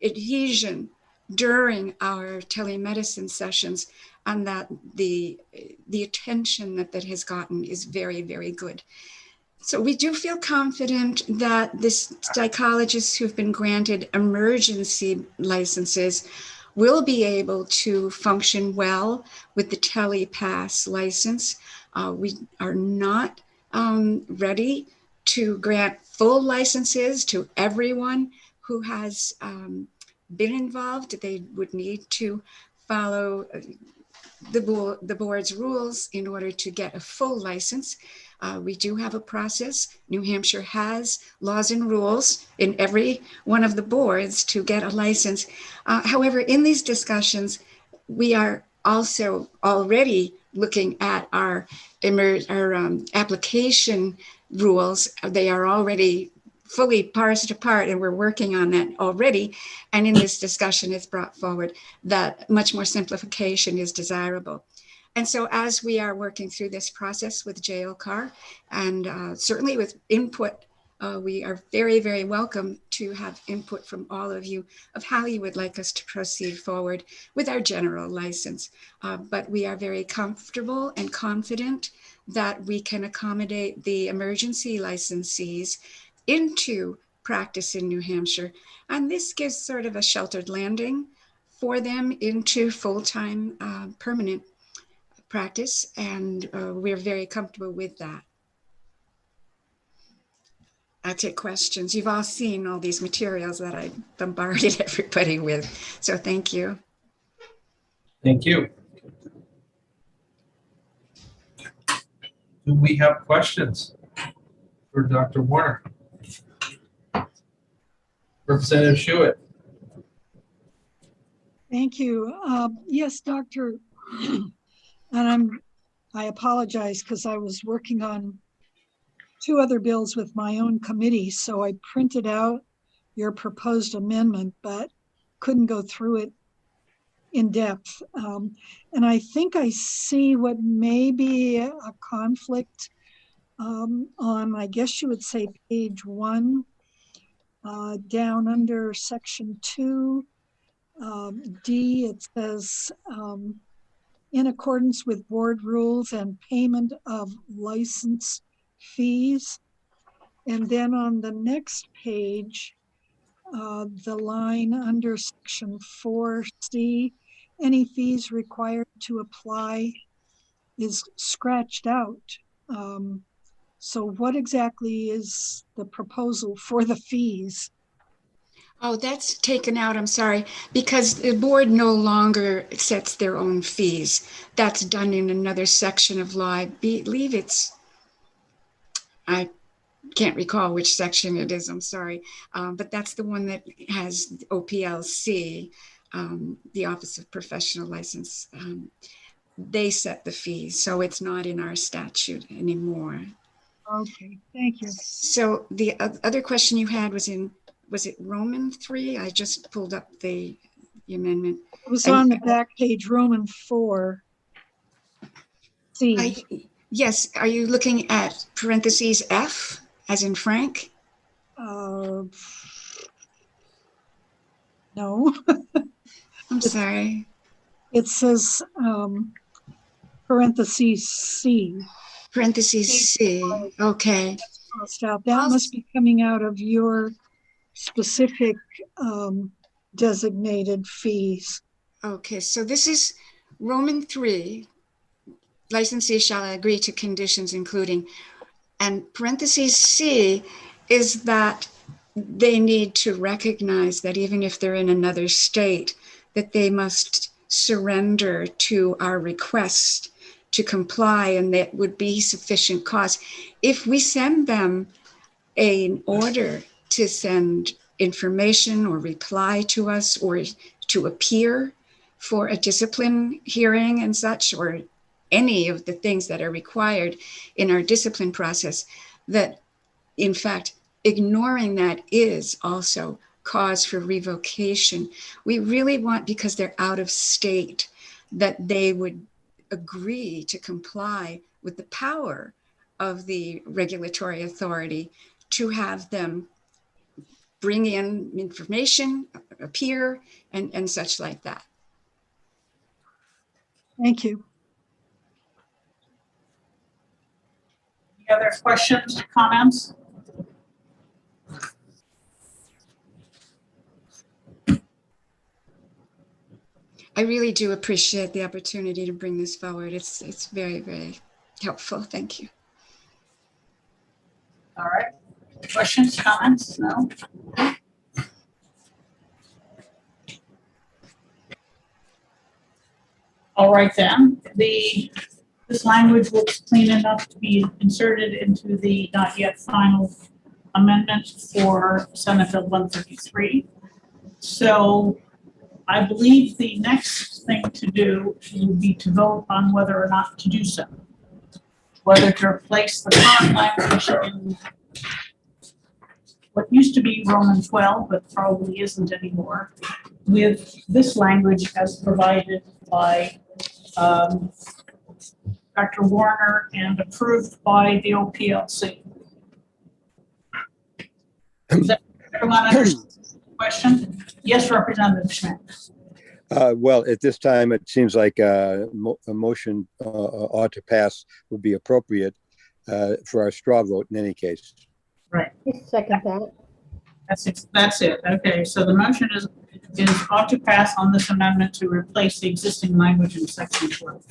adhesion during our telemedicine sessions, and that the attention that has gotten is very, very good. So we do feel confident that the psychologists who've been granted emergency licenses will be able to function well with the TelePass license. We are not ready to grant full licenses to everyone who has been involved. They would need to follow the board's rules in order to get a full license. We do have a process. New Hampshire has laws and rules in every one of the boards to get a license. However, in these discussions, we are also already looking at our application rules. They are already fully parsed apart, and we're working on that already. And in this discussion, it's brought forward that much more simplification is desirable. And so as we are working through this process with JLCAR, and certainly with input, we are very, very welcome to have input from all of you of how you would like us to proceed forward with our general license. But we are very comfortable and confident that we can accommodate the emergency licensees into practice in New Hampshire. And this gives sort of a sheltered landing for them into full-time permanent practice. And we're very comfortable with that. I'll take questions. You've all seen all these materials that I bombarded everybody with. So thank you. Thank you. Do we have questions for Dr. Warner? Representative Schuett. Thank you. Yes, Doctor, and I apologize because I was working on 2 other bills with my own committee, so I printed out your proposed amendment, but couldn't go through it in depth. And I think I see what may be a conflict on, I guess you would say, page 1, down under section 2, D, it says, in accordance with board rules and payment of license fees. And then on the next page, the line under section 4C, any fees required to apply is scratched out. So what exactly is the proposal for the fees? Oh, that's taken out, I'm sorry, because the board no longer sets their own fees. That's done in another section of law. I believe it's, I can't recall which section it is, I'm sorry. But that's the one that has OPLC, the Office of Professional License. They set the fees, so it's not in our statute anymore. Okay, thank you. So the other question you had was it Roman 3? I just pulled up the amendment. It was on the back page, Roman 4. C. Yes, are you looking at parentheses F, as in Frank? No. I'm sorry. It says parentheses C. Parentheses C, okay. That must be coming out of your specific designated fees. Okay, so this is Roman 3. Licensees shall agree to conditions including, and parentheses C is that they need to recognize that even if they're in another state, that they must surrender to our request to comply, and that would be sufficient cost. If we send them an order to send information or reply to us or to appear for a discipline hearing and such, or any of the things that are required in our discipline process, that in fact, ignoring that is also cause for revocation. We really want, because they're out of state, that they would agree to comply with the power of the regulatory authority to have them bring in information, appear, and such like that. Thank you. Any other questions, comments? I really do appreciate the opportunity to bring this forward. It's very, very helpful. Thank you. All right. Questions, comments? No? All right then. This language looks clean enough to be inserted into the not yet final amendment for Senate Bill 133. So I believe the next thing to do would be to vote on whether or not to do so. Whether to replace the current language in what used to be Roman 12, but probably isn't anymore, with this language as provided by Dr. Warner and approved by the OPLC. Does everyone understand the question? Yes, Representative Schmidt. Well, at this time, it seems like a motion ought to pass would be appropriate for our straw vote in any case. Right. Second that. That's it. Okay, so the motion is ought to pass on this amendment to replace the existing language in section 12.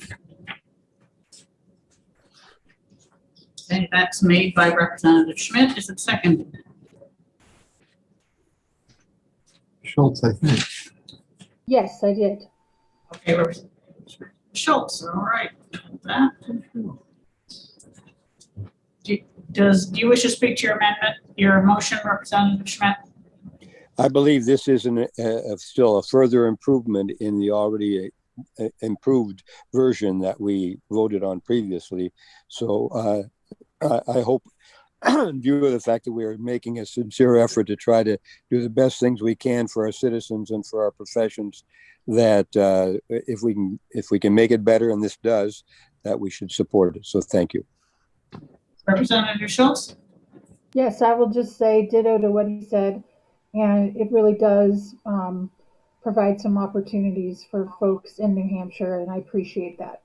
Okay, that's made by Representative Schmidt. Is it seconded? Schultz, I think. Yes, I did. Okay, Representative Schultz. All right. That. Do you wish to speak to your amendment, your motion, Representative Schmidt? I believe this is still a further improvement in the already improved version that we voted on previously. So I hope, in view of the fact that we are making a sincere effort to try to do the best things we can for our citizens and for our professions, that if we can make it better, and this does, that we should support it. So thank you. Representative Schultz? Yes, I will just say ditto to what he said. And it really does provide some opportunities for folks in New Hampshire, and I appreciate that.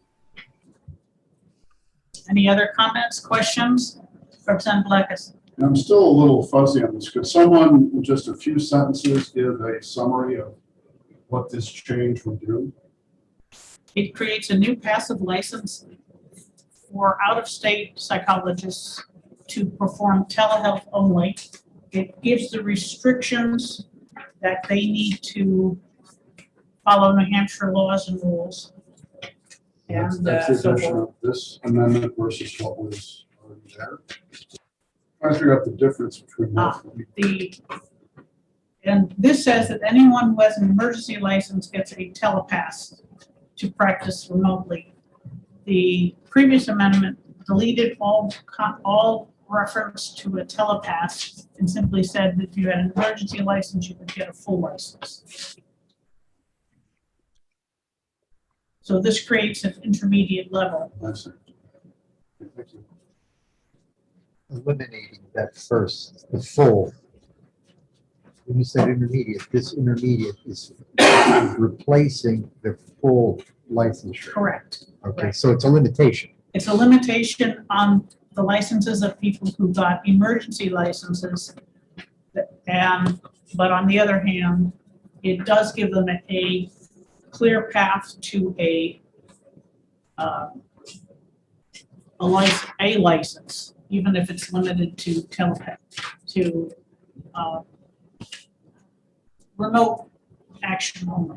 Any other comments, questions? Representative Blackus. I'm still a little fuzzy on this. Could someone, in just a few sentences, give a summary of what this change would do? It creates a new passive license for out-of-state psychologists to perform telehealth only. It gives the restrictions that they need to follow New Hampshire laws and rules. And That's the so addition forth. of this amendment versus what was already there. Trying to figure out the difference between both. And this says that anyone who has an emergency license gets a telepass to practice remotely. The previous amendment deleted all reference to a telepass and simply said that if you had an emergency license, you could get a full license. So this creates an intermediate level. Eliminating that first, the full. When you said intermediate, this intermediate is replacing the full licensure. Correct. Okay, Correct. so it's a limitation. It's a limitation on the licenses of people who got emergency licenses. But on the other hand, it does give them a clear path to a license, even if it's limited to telepath, to remote action only.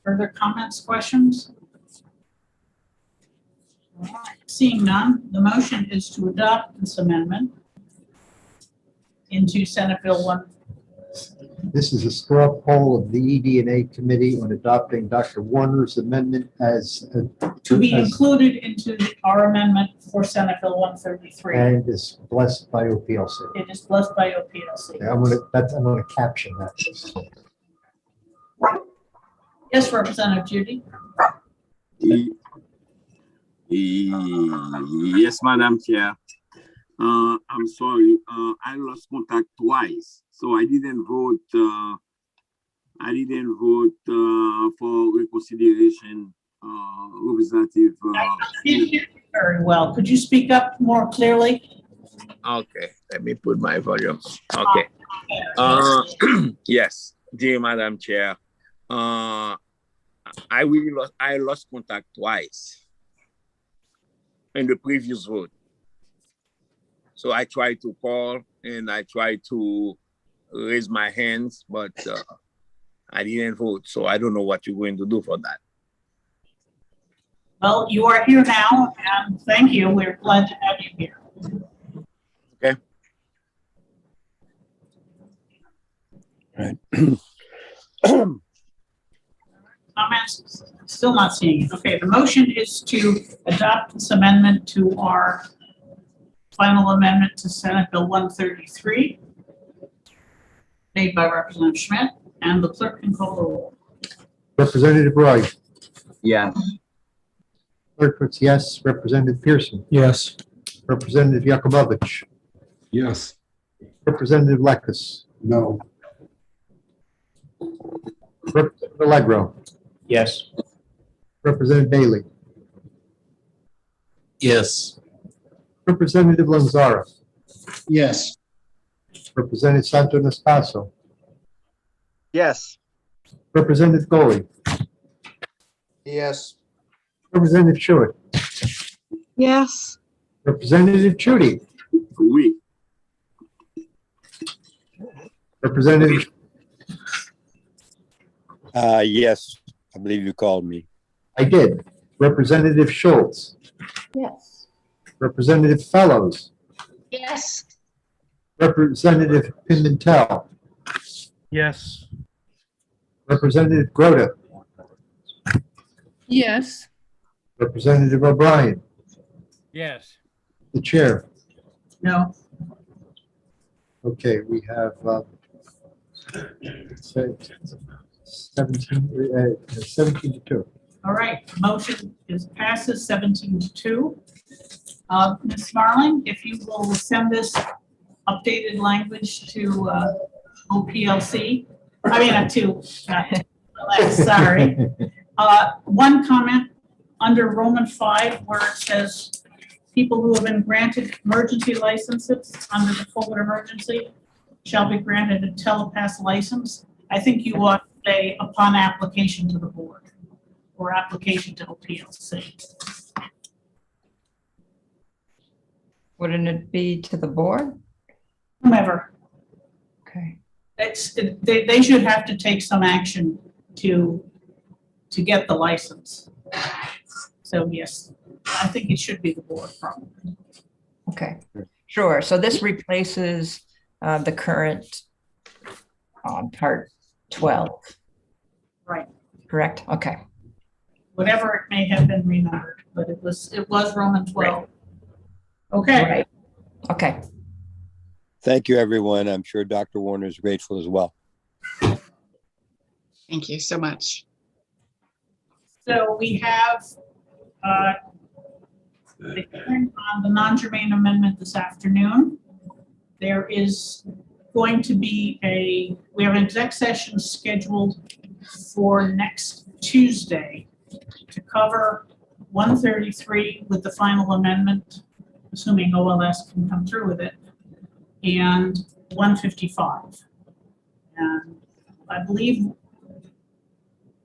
Further comments, questions? Seeing none, the motion is to adopt this amendment into Senate Bill 1. This is a straw poll of the ED&A Committee on adopting Dr. Warner's amendment as To be included into our amendment for Senate Bill 133. and is blessed by OPLC. It is blessed by OPLC. Yeah, I'm gonna caption that. Yes, Representative Judy. Yes, Madam Chair. I'm sorry. I lost contact twice, so I didn't vote. For reconsideration. Representative. I didn't hear you very well. Could you speak up more clearly? Okay, let me put my volume. Okay. Yes, dear Madam Chair. I lost contact twice in the previous vote. So I tried to call and I tried to raise my hands, but I didn't vote. So I don't know what you're going to do for that. Well, you are here now, and thank you. We're glad to have you here. Okay. Comments? Still not seeing it. Okay, the motion is to adopt this amendment to our final amendment to Senate Bill 133, made by Representative Schmidt, and the clerk can call the roll. Representative Roy. Yes. Clerk votes yes. Representative Pearson. Yes. Representative Yakubovich. Yes. Representative Lekis. No. Representative Allegro. Yes. Representative Bailey. Yes. Representative Lanzara. Yes. Representative Santo Naspaso. Yes. Representative Goley. Yes. Representative Schuett. Yes. Representative Chudy. Oui. Representative, Yes, I believe you called me. I did. Representative Schultz. Yes. Representative Fellows. Yes. Representative Pimentel. Yes. Representative Grota. Yes. Representative O'Brien. Yes. The chair. No. Okay, we have 17 to 2. All right, the motion passes 17-2. Ms. Smarling, if you will send this updated language to OPLC, sorry. One comment under Roman 5 where it says people who have been granted emergency licenses under the COVID emergency shall be granted a telepass license. I think you ought to say upon application to the board or application to OPLC. Wouldn't it be to the board? Whomever. Okay. They should have to take some action to get the license. So yes, I think it should be the board probably. Okay, sure. So this replaces the current part 12, Right. correct? Okay. Whatever it may have been renumbered, but it was Roman 12. Right. Okay. Right. Okay. Thank you, everyone. I'm sure Dr. Warner is grateful as well. Thank you so much. So we have the hearing on the non-germane amendment this afternoon. There is going to be we have an exec session scheduled for next Tuesday to cover 133 with the final amendment, assuming OLS can come through with it, and 155. And I believe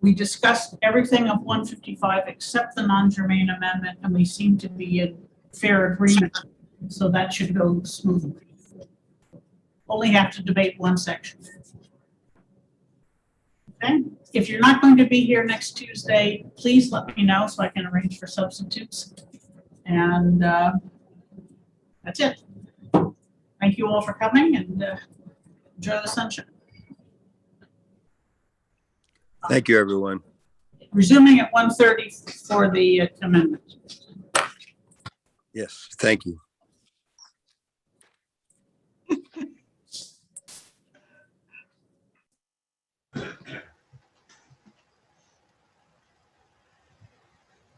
we discussed everything of 155 except the non-germane amendment, and we seem to be in fair agreement, so that should go smoothly. Only have to debate one section. Okay, if you're not going to be here next Tuesday, please let me know so I can arrange for substitutes. And that's it. Thank you all for coming and enjoy the sunshine. Thank you, everyone. Resuming at 1:30 for the amendment. Yes, thank you.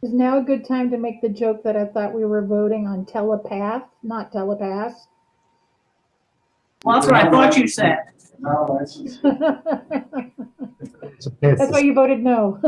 Is now a good time to make the joke that I thought we were voting on telepath, not telepass? Well, that's what I thought you said. That's why you voted no.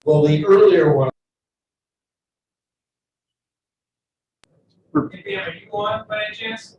Well, the earlier one. Hey, Dan, are you on by any chance?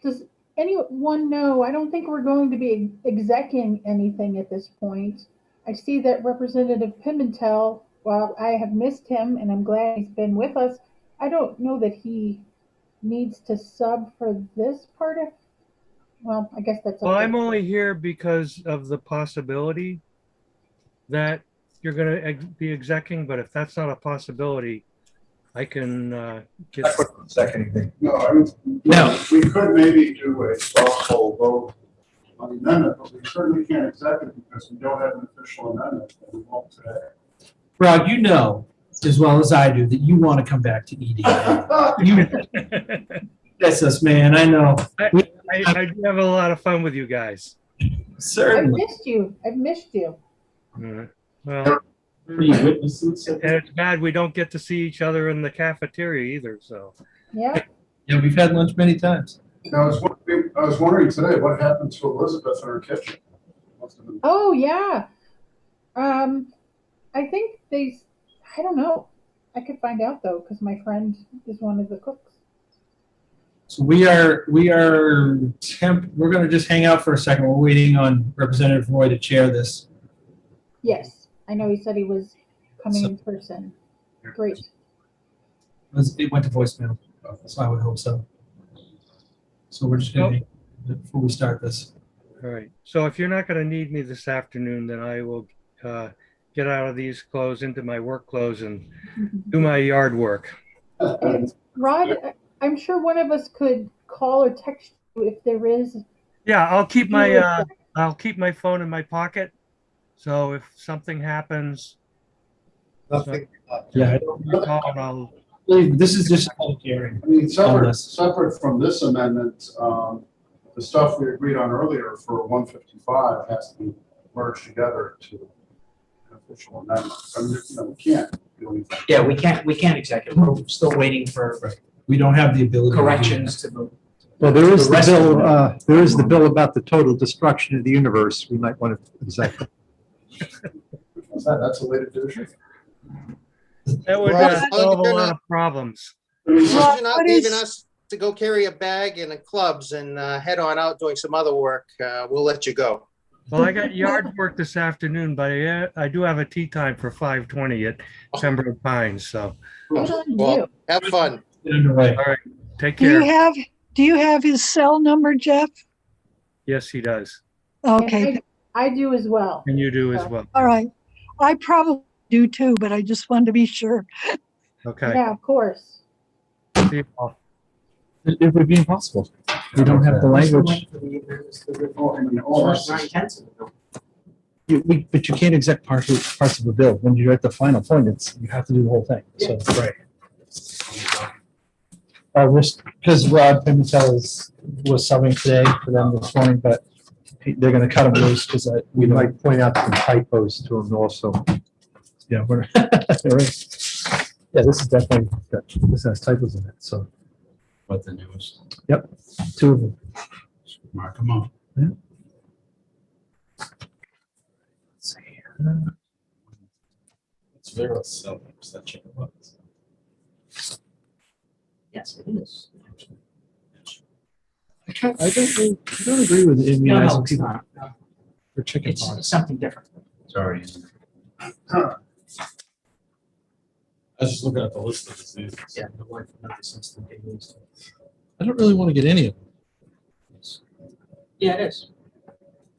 Does anyone know? I don't think we're going to be execing anything at this point. I see that Representative Pimentel, while I have missed him and I'm glad he's been with us, I don't know that he needs to sub for this part of, well, I guess that's Well, okay. I'm only here because of the possibility that you're going to be execing, but if that's not a possibility, I can get. Second anything. No, I mean, we could maybe do a softball vote on the amendment, but we certainly can't accept it because we don't have an official amendment that we won't today. Rod, you know as well as I do that you want to come back to EDA. That's us, man. I know. I do have a lot of fun with you guys. Certainly. I've missed you. Well, and it's bad we don't get to see each other in the cafeteria either. So Yeah. Yeah, we've had lunch many times. I was wondering today what happened to Elizabeth in her kitchen. Oh yeah. I think I don't know. I could find out though, because my friend is one of the cooks. So we're going to just hang out for a second. We're waiting on Representative Roy to chair this. Yes, I know he said he was coming in person. Great. It went to voicemail, so I would hope so. So we're just going to, before we start this. all right. So if you're not going to need me this afternoon, then I will get out of these clothes into my work clothes and do my yard work. Rod, I'm sure one of us could call or text you if there is. Yeah, I'll keep my phone in my pocket. So if something happens, Yeah, this is just a public hearing. I mean, separate from this amendment, the stuff we agreed on earlier for 155 has to be merged together to an official amendment. I mean, we can't do anything. Yeah, we can't exactly. We're still waiting for We don't have the ability corrections to move. Well, there is The rest the bill about the total destruction of the universe. We might want to exactly. That's a way to do it. that would solve a lot of problems. As long as you're not leaving us to go carry a bag and a clubs and head on out doing some other work, we'll let you go. Well, I got yard work this afternoon, but I do have a tea time for 5:20 at Pembroke Pines. So, Well, have fun. all right, take care. Do you have his cell number, Jeff? Yes, he does, Okay. I do as well. and you do as well. All right. I probably do too, but I just wanted to be sure. Okay. Yeah, of course. See you all. It would be impossible. We don't have the language. But you can't exec parts of the bill. When you're at the final point, you have to do the whole thing. So right. Because Rod Pimentel was subbing today for them this morning, but they're going to cut him loose because We might point out some typos to him also. Yeah, we're right. Yeah, this is definitely this has typos in it. So. What the newest? Yep, 2 of them. Mark them up. Yeah. Let's see. It's very seldom that chicken bugs. Yes, it is. I don't agree with immunizing people for chicken It's pox. something different. Sorry. I was just looking at the list of diseases. Yeah, the one from the system they used. I don't really want to get any of them. Yeah, it is.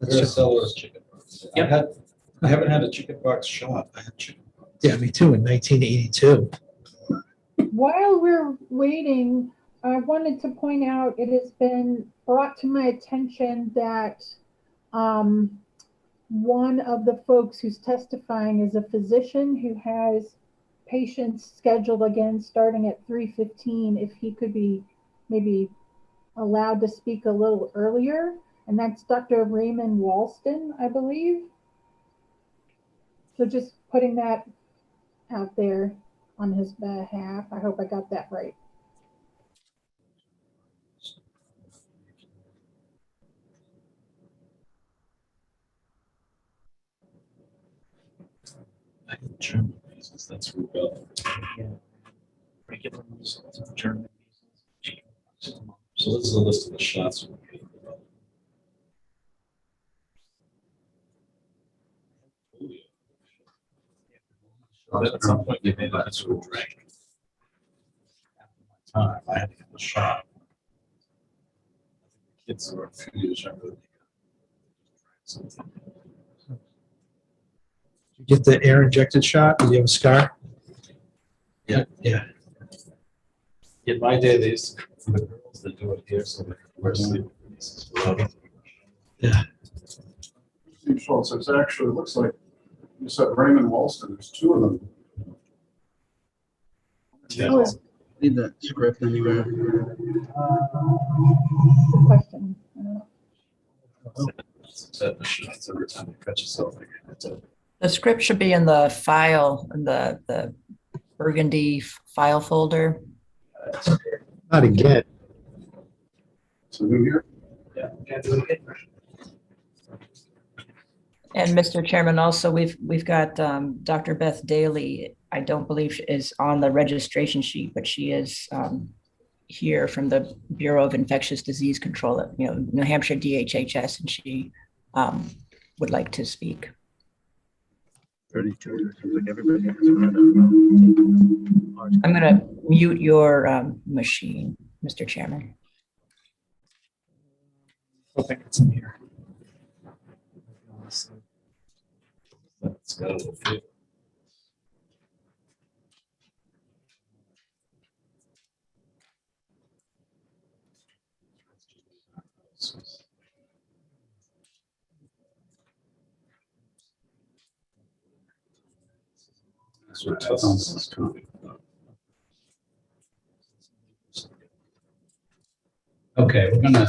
Varicella chicken pox. Yep. I haven't had a chicken pox shot. I had chicken pox. Yeah, me too, in 1982. While we're waiting, I wanted to point out, it has been brought to my attention that one of the folks who's testifying is a physician who has patients scheduled again starting at 3:15. If he could be maybe allowed to speak a little earlier, and that's Dr. Raymond Walston, I believe. So just putting that out there on his behalf. I hope I got that right. I had German measles. That's rubella. Yeah. Regular measles, German measles. So this is a list of the shots we gave. At some point, they made that sort of drink. After my time, I had to get the shot. The kids were a few years younger than me. Do Get the air injected shot? Do you have a scar? Yeah. Yeah. In my day, they used to, for the girls that do it here, so they wear sleep pieces. Yeah. Steve Schultz, it's actually, it looks like you said Raymond Walston, there's two of them. Yeah. Need that script anywhere. Good question. Set the shots every time you cut yourself. The script should be in the file, in the burgundy file folder. Not again. So new here? Yeah. Can't do it again. And Mr. Chairman, also, we've got Dr. Beth Daly. I don't believe is on the registration sheet, but she is here from the Bureau of Infectious Disease Control at New Hampshire DHHS, and she would like to speak. 32. Like everybody. I'm going to mute your machine, Mr. Chairman. I think it's in here. Let's go. That's what Towns is coming. Okay, we're gonna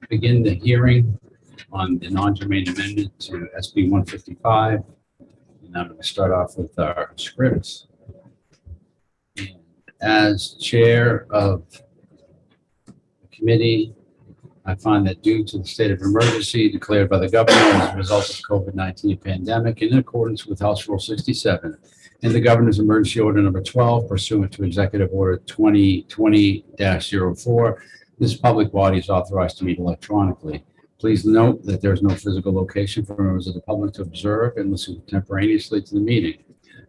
begin the hearing on the non-germane amendment to SB 155. And I'm gonna start off with our scripts. And as chair of the committee, I find that due to the state of emergency declared by the governor as a result of COVID-19 pandemic, in accordance with House Rule 67 and the governor's emergency order number 12 pursuant to Executive Order 2020-04, this public body is authorized to meet electronically. Please note that there is no physical location for members of the public to observe and listen contemporaneously to the meeting.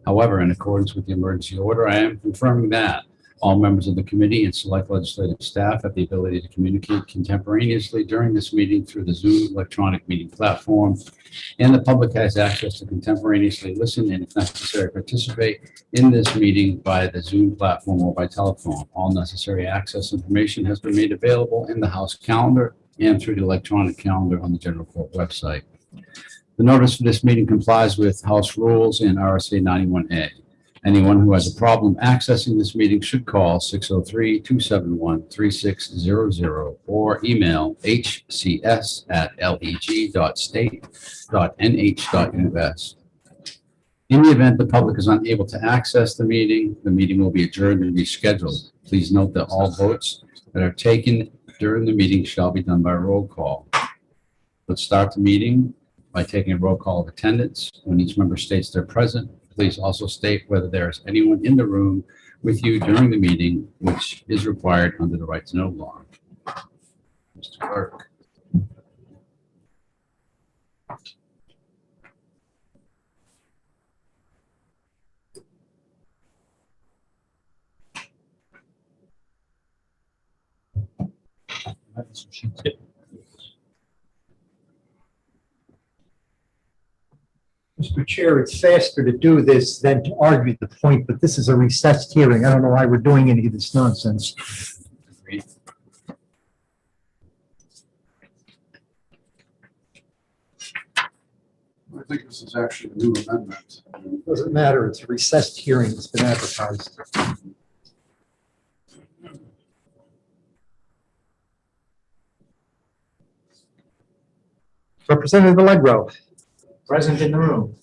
However, in accordance with the emergency order, I am confirming that all members of the committee and select legislative staff have the ability to communicate contemporaneously during this meeting through the Zoom electronic meeting platform, and the public has access to contemporaneously listen and, if necessary, participate in this meeting by the Zoom platform or by telephone. All necessary access information has been made available in the House calendar and through the electronic calendar on the General Court website. The notice for this meeting complies with House rules and RSA 91A. Anyone who has a problem accessing this meeting should call 603-271-3600 or email hcs@leg.state.nh.us. In the event the public is unable to access the meeting will be adjourned and rescheduled. Please note that all votes that are taken during the meeting shall be done by roll call. Let's start the meeting by taking a roll call of attendance. When each member states they're present, please also state whether there is anyone in the room with you during the meeting, which is required under the right to know law. Mr. Clerk. That's what she did. Mr. Chair, it's faster to do this than to argue the point, but this is a recessed hearing. I don't know why we're doing any of this nonsense. I think this is actually a new amendment. Doesn't matter. It's a recessed hearing. It's been advertised. Representative Allegro. Present in the room.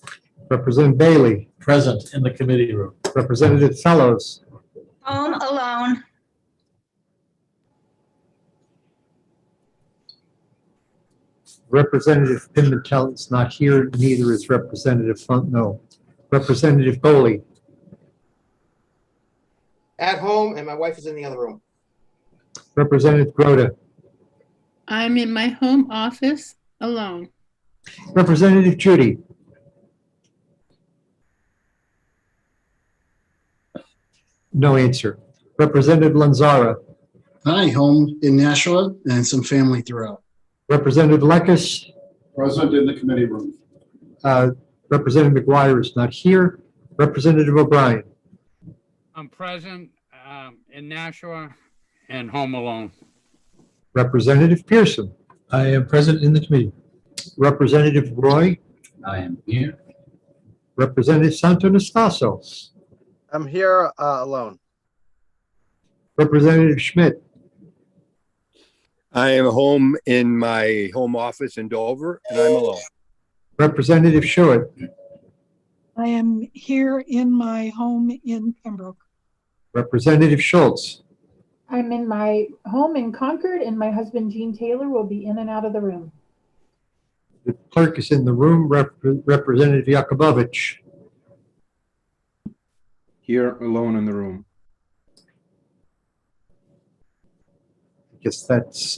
Representative Bailey. Present in the committee room. Representative Fellows. Home alone. Representative Pimentel is not here, neither is Representative No. Representative Boley. At home, and my wife is in the other room. Representative Grota. I'm in my home office alone. Representative Judy. No answer. Representative Lanzara. Hi, home in Nashua and some family throughout. Representative Lekis. Present in the committee room. Representative McGuire is not here. Representative O'Brien. I'm present in Nashua and home alone. Representative Pearson. I am present in the committee. Representative Roy. I am here. Representative Santonastaso. I'm here alone. Representative Schmidt. I am home in my home office in Dover, and I'm alone. Representative Schuett. I am here in my home in Pembroke. Representative Schultz. I'm in my home in Concord, and my husband, Gene Taylor, will be in and out of the room. The clerk is in the room. Representative Yakubovich. Here alone in the room. I guess that's,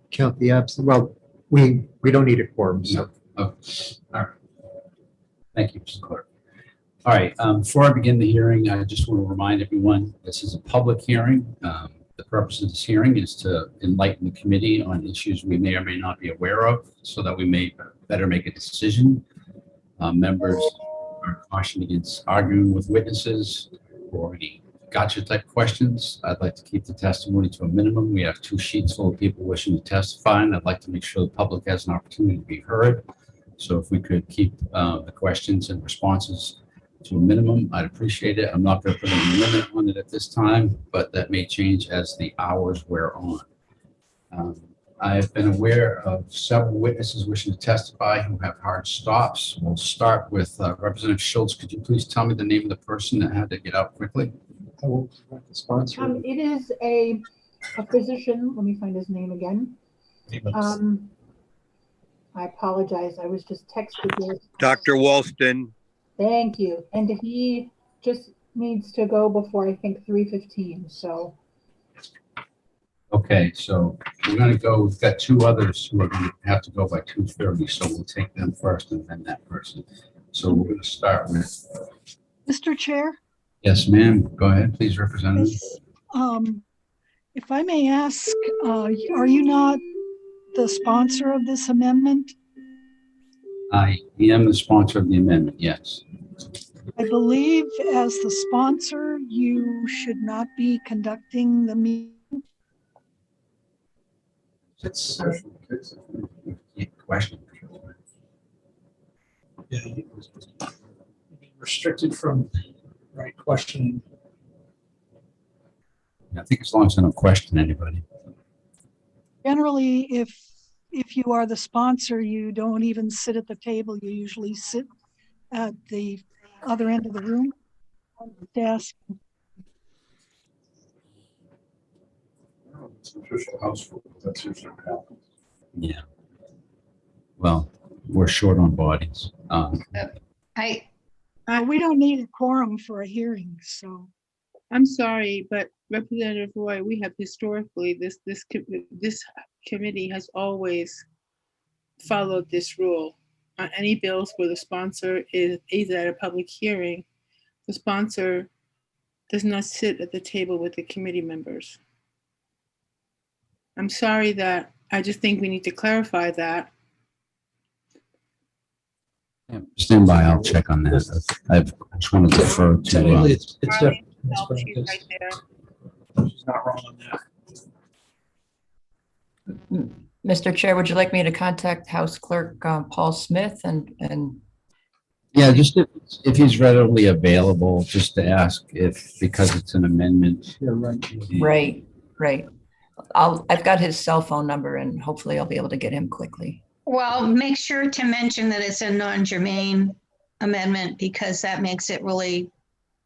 count the absent. Well, we don't need a quorum, so. Oh, all right. Thank you, Mr. Clerk. All right, before I begin the hearing, I just want to remind everyone, this is a public hearing. The purpose of this hearing is to enlighten the committee on issues we may or may not be aware of so that we may better make a decision. Members are cautioned against arguing with witnesses or any gotcha type questions. I'd like to keep the testimony to a minimum. We have 2 sheets full of people wishing to testify, and I'd like to make sure the public has an opportunity to be heard. So if we could keep the questions and responses to a minimum, I'd appreciate it. I'm not going to put any limit on it at this time, but that may change as the hours wear on. I've been aware of several witnesses wishing to testify who have hard stops. We'll start with Representative Schultz. Could you please tell me the name of the person that had to get out quickly? I will let the sponsor. It is a physician. Let me find his name again. I apologize. I was just texted you. Dr. Walston. Thank you. And he just needs to go before, I think, 3:15. So. Okay, so we're going to go. We've got 2 others who are going to have to go by 2:30, so we'll take them first and then that person. So we're going to start with. Mr. Chair? Yes, ma'am. Go ahead, please, Representative. If I may ask, are you not the sponsor of this amendment? I am the sponsor of the amendment, yes. I believe as the sponsor, you should not be conducting the meeting. It's question. Yeah, restricted from right questioning. I think as long as I don't question anybody. Generally, if you are the sponsor, you don't even sit at the table. You usually sit at the other end of the room on the desk. It's an official house rule. That's usually what happens. Yeah. Well, we're short on bodies. We don't need a quorum for a hearing, so. I'm sorry, but Representative Roy, we have historically, this committee has always followed this rule. On any bills where the sponsor is either at a public hearing, the sponsor does not sit at the table with the committee members. I'm sorry that, I just think we need to clarify that. Stand by, I'll check on that. I just want to defer to. Technically, it's definitely. She's not wrong on that. Mr. Chair, would you like me to contact House Clerk Paul Smith and Yeah, just if he's readily available, just to ask if, because it's an amendment. Yeah, Right. I've got his cell phone number and hopefully I'll be able to get him quickly. Well, make sure to mention that it's a non-germane amendment because that makes it really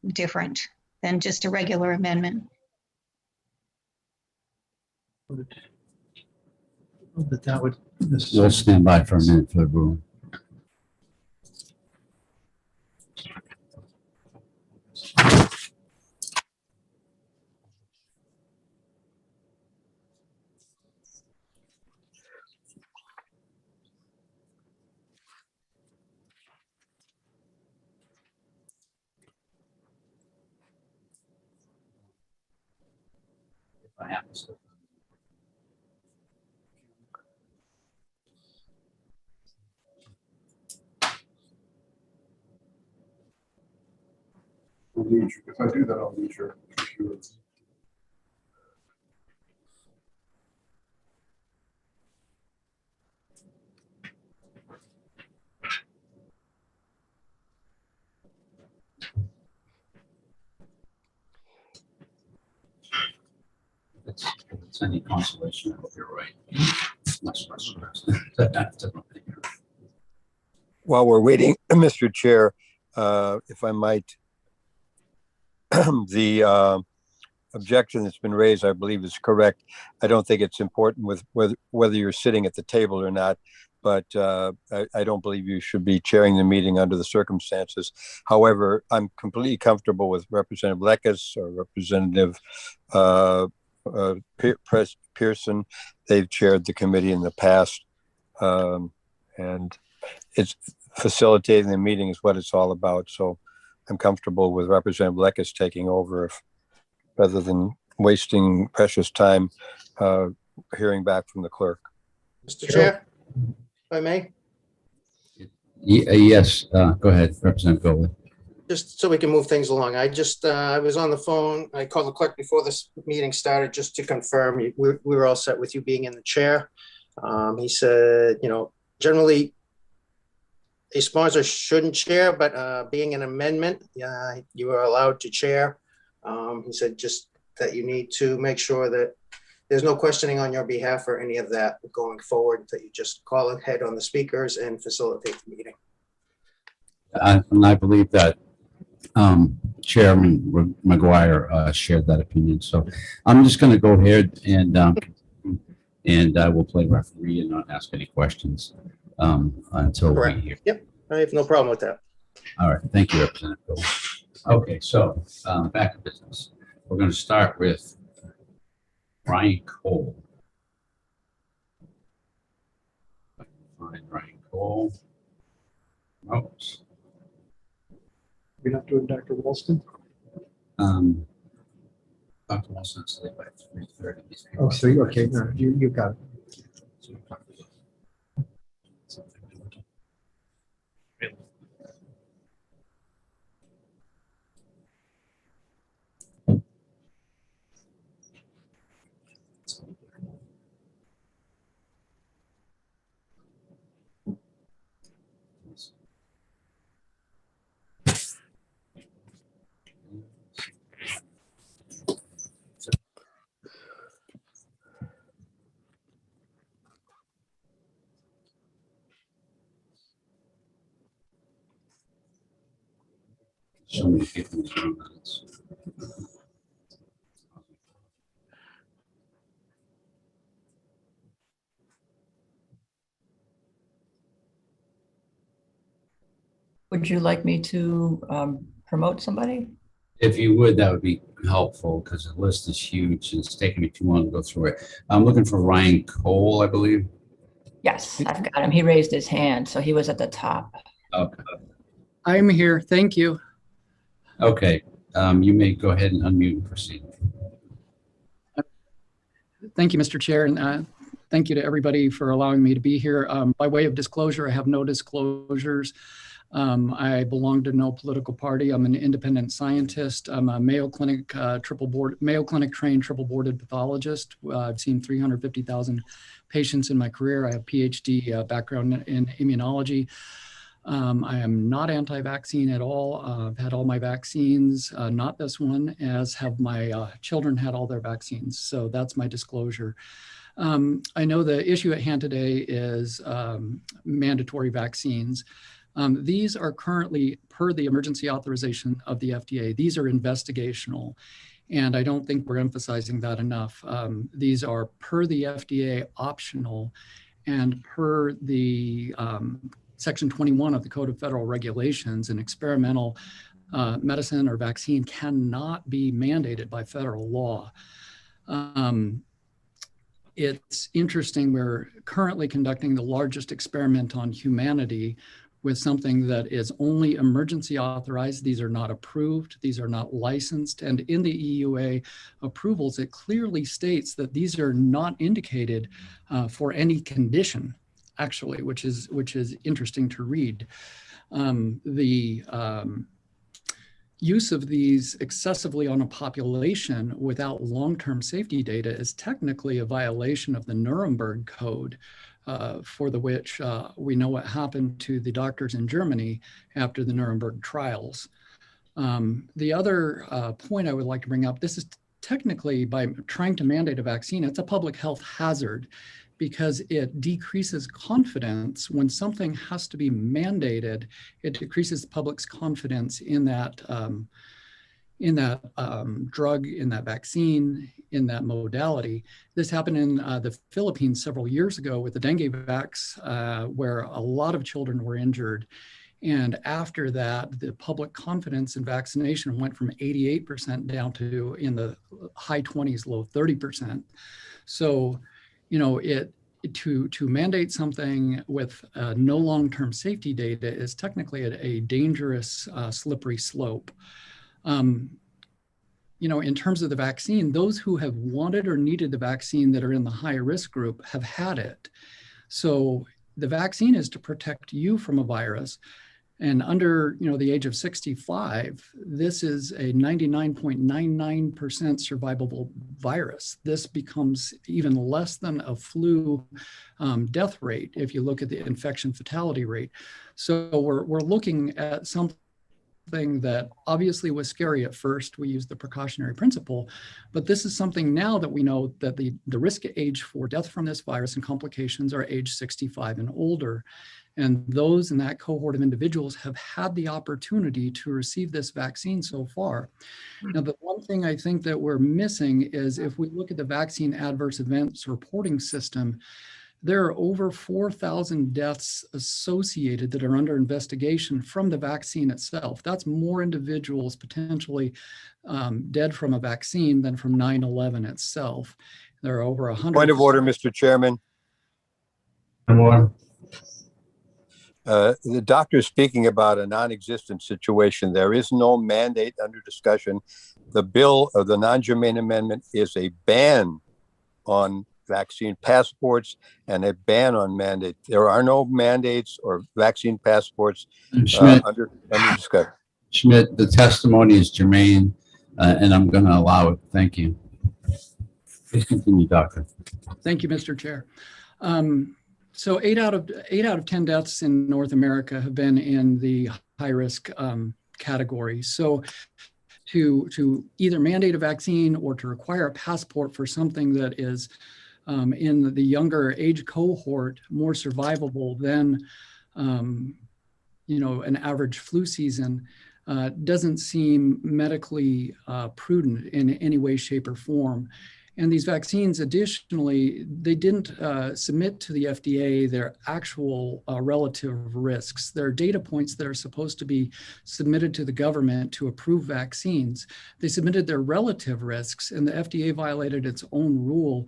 different than just a regular amendment. But that would. We'll stand by for a minute for the room. need you. If I do that, I'll need your computer. If it's any consolation, I hope you're right. Less stress. While we're waiting, Mr. Chair, if I might, the objection that's been raised, I believe is correct. I don't think it's important with whether you're sitting at the table or not, but I don't believe you should be chairing the meeting under the circumstances. However, I'm completely comfortable with Representative Lekes or Representative Pearson. They've chaired the committee in the past, and it's facilitating the meeting is what it's all about. So I'm comfortable with Representative Lekes taking over rather than wasting precious time hearing back from the clerk. Mr. Chair, if I may, Yes, go ahead, Representative Goldman. just so we can move things along. I was on the phone. I called the clerk before this meeting started just to confirm we were all set with you being in the chair. He said, generally a sponsor shouldn't chair, but being an amendment, you are allowed to chair. He said just that you need to make sure that there's no questioning on your behalf or any of that going forward, that you just call ahead on the speakers and facilitate the meeting. And I believe that Chairman McGuire shared that opinion. So I'm just going to go ahead and I will play referee and not ask any questions until Correct. we hear. Yep, I have no problem with that. All right, thank you, Representative Goldman. Okay, so back to business. We're going to start with Ryan Cole. Find Ryan Cole. Oops. You're not doing Dr. Walston? Dr. Wilson's late by 3:30. Oh, so okay, no, you got it. So many people in the room that it's Would you like me to promote somebody? if you would, that would be helpful because the list is huge and it's taking me too long to go through it. I'm looking for Ryan Cole, I believe. Yes, I've got him. He raised his hand, so he was at the top. Okay. I'm here. Thank you. Okay. You may go ahead and unmute and proceed. Thank you, Mr. Chair, and thank you to everybody for allowing me to be here. By way of disclosure, I have no disclosures. I belong to no political party. I'm an independent scientist. I'm a Mayo Clinic trained triple boarded pathologist. I've seen 350,000 patients in my career. I have PhD background in immunology. I am not anti-vaccine at all. I've had all my vaccines, not this one, as have my children had all their vaccines. So that's my disclosure. I know the issue at hand today is mandatory vaccines. These are currently, per the emergency authorization of the FDA, these are investigational. And I don't think we're emphasizing that enough. These are per the FDA optional, and per the Section 21 of the Code of Federal Regulations, an experimental medicine or vaccine cannot be mandated by federal law. It's interesting, we're currently conducting the largest experiment on humanity with something that is only emergency authorized. These are not approved, these are not licensed. And in the EUA approvals, it clearly states that these are not indicated for any condition, actually, which is interesting to read. use of these excessively on a population without long-term safety data is technically a violation of the Nuremberg Code, for the which we know what happened to the doctors in Germany after the Nuremberg trials. The other point I would like to bring up, this is technically, by trying to mandate a vaccine, it's a public health hazard because it decreases confidence. When something has to be mandated, it decreases the public's confidence in that drug, in that vaccine, in that modality. This happened in the Philippines several years ago with the dengue vax, where a lot of children were injured. And after that, the public confidence in vaccination went from 88% down to in the high 20s, low 30%. So, you know, to mandate something with no long-term safety data is technically a dangerous, slippery slope. You know, in terms of the vaccine, those who have wanted or needed the vaccine that are in the high risk group have had it. So the vaccine is to protect you from a virus. And under, you know, the age of 65, this is a 99.99% survivable virus. This becomes even less than a flu death rate if you look at the infection fatality rate. So we're looking at something that obviously was scary at first. We used the precautionary principle, but this is something now that we know that the risk age for death from this virus and complications are age 65 and older. And those in that cohort of individuals have had the opportunity to receive this vaccine so far. Now, the one thing I think that we're missing is if we look at the vaccine adverse events reporting system, there are over 4,000 deaths associated that are under investigation from the vaccine itself. That's more individuals potentially dead from a vaccine than from 9/11 itself. There are over 100. Point of order, Mr. Chairman. The doctor is speaking about a non-existent situation. There is no mandate under discussion. The bill of the non-germane amendment is a ban on vaccine passports and a ban on mandate. There are no mandates or vaccine passports under discussion. Schmidt, the testimony is germane, and I'm going to allow it. Thank you. Please continue, Doctor. Thank you, Mr. Chair. So 8 out of 10 deaths in North America have been in the high risk category. So to either mandate a vaccine or to require a passport for something that is in the younger age cohort more survivable than you know, an average flu season doesn't seem medically prudent in any way, shape, or form. And these vaccines, additionally, they didn't submit to the FDA their actual relative risks. There are data points that are supposed to be submitted to the government to approve vaccines. They submitted their relative risks, and the FDA violated its own rule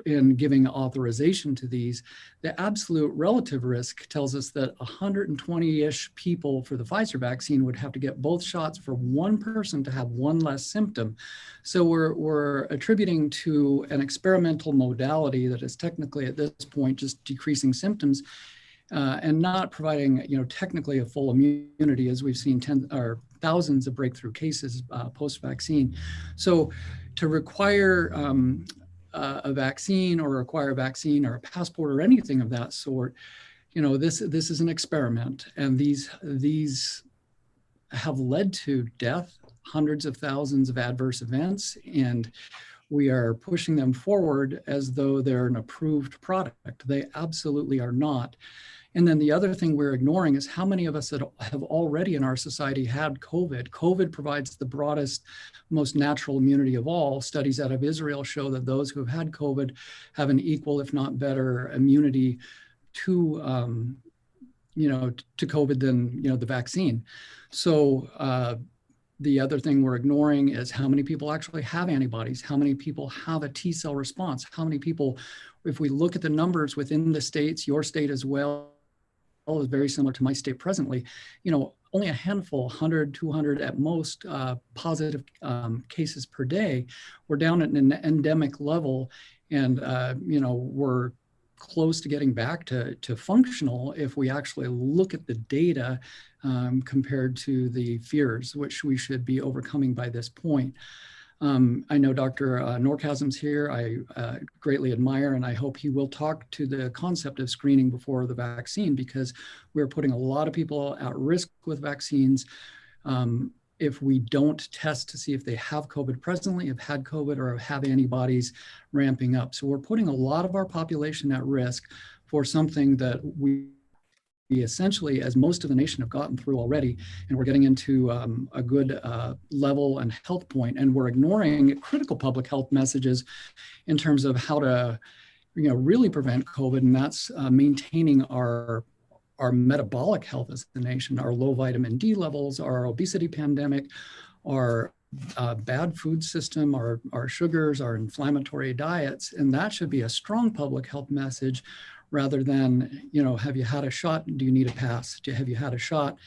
in giving authorization to these. The absolute relative risk tells us that 120-ish people for the Pfizer vaccine would have to get both shots for one person to have one less symptom. So we're attributing to an experimental modality that is technically at this point just decreasing symptoms and not providing, you know, technically a full immunity, as we've seen thousands of breakthrough cases post-vaccine. So to require a vaccine or require a vaccine or a passport or anything of that sort, you know, this is an experiment, and these have led to death, hundreds of thousands of adverse events, and we are pushing them forward as though they're an approved product. They absolutely are not. And then the other thing we're ignoring is how many of us that have already in our society had COVID. COVID provides the broadest, most natural immunity of all. Studies out of Israel show that those who have had COVID have an equal, if not better, immunity to, you know, to COVID than, you know, the vaccine. So the other thing we're ignoring is how many people actually have antibodies, how many people have a T cell response, how many people, if we look at the numbers within the states, your state as well, is very similar to my state presently, you know, only a handful, 100, 200 at most positive cases per day. We're down at an endemic level, and you know, we're close to getting back to functional if we actually look at the data compared to the fears, which we should be overcoming by this point. I know Dr. Norchasm's here. I greatly admire, and I hope he will talk to the concept of screening before the vaccine, because we're putting a lot of people at risk with vaccines. If we don't test to see if they have COVID presently, have had COVID, or have antibodies ramping up. So we're putting a lot of our population at risk for something that we essentially, as most of the nation, have gotten through already, and we're getting into a good level and health point, and we're ignoring critical public health messages in terms of how to, really prevent COVID, and that's maintaining our metabolic health as a nation, our low vitamin D levels, our obesity pandemic, our bad food system, our sugars, our inflammatory diets, and that should be a strong public health message rather than, have you had a shot? Do you need a pass? Have you had a shot?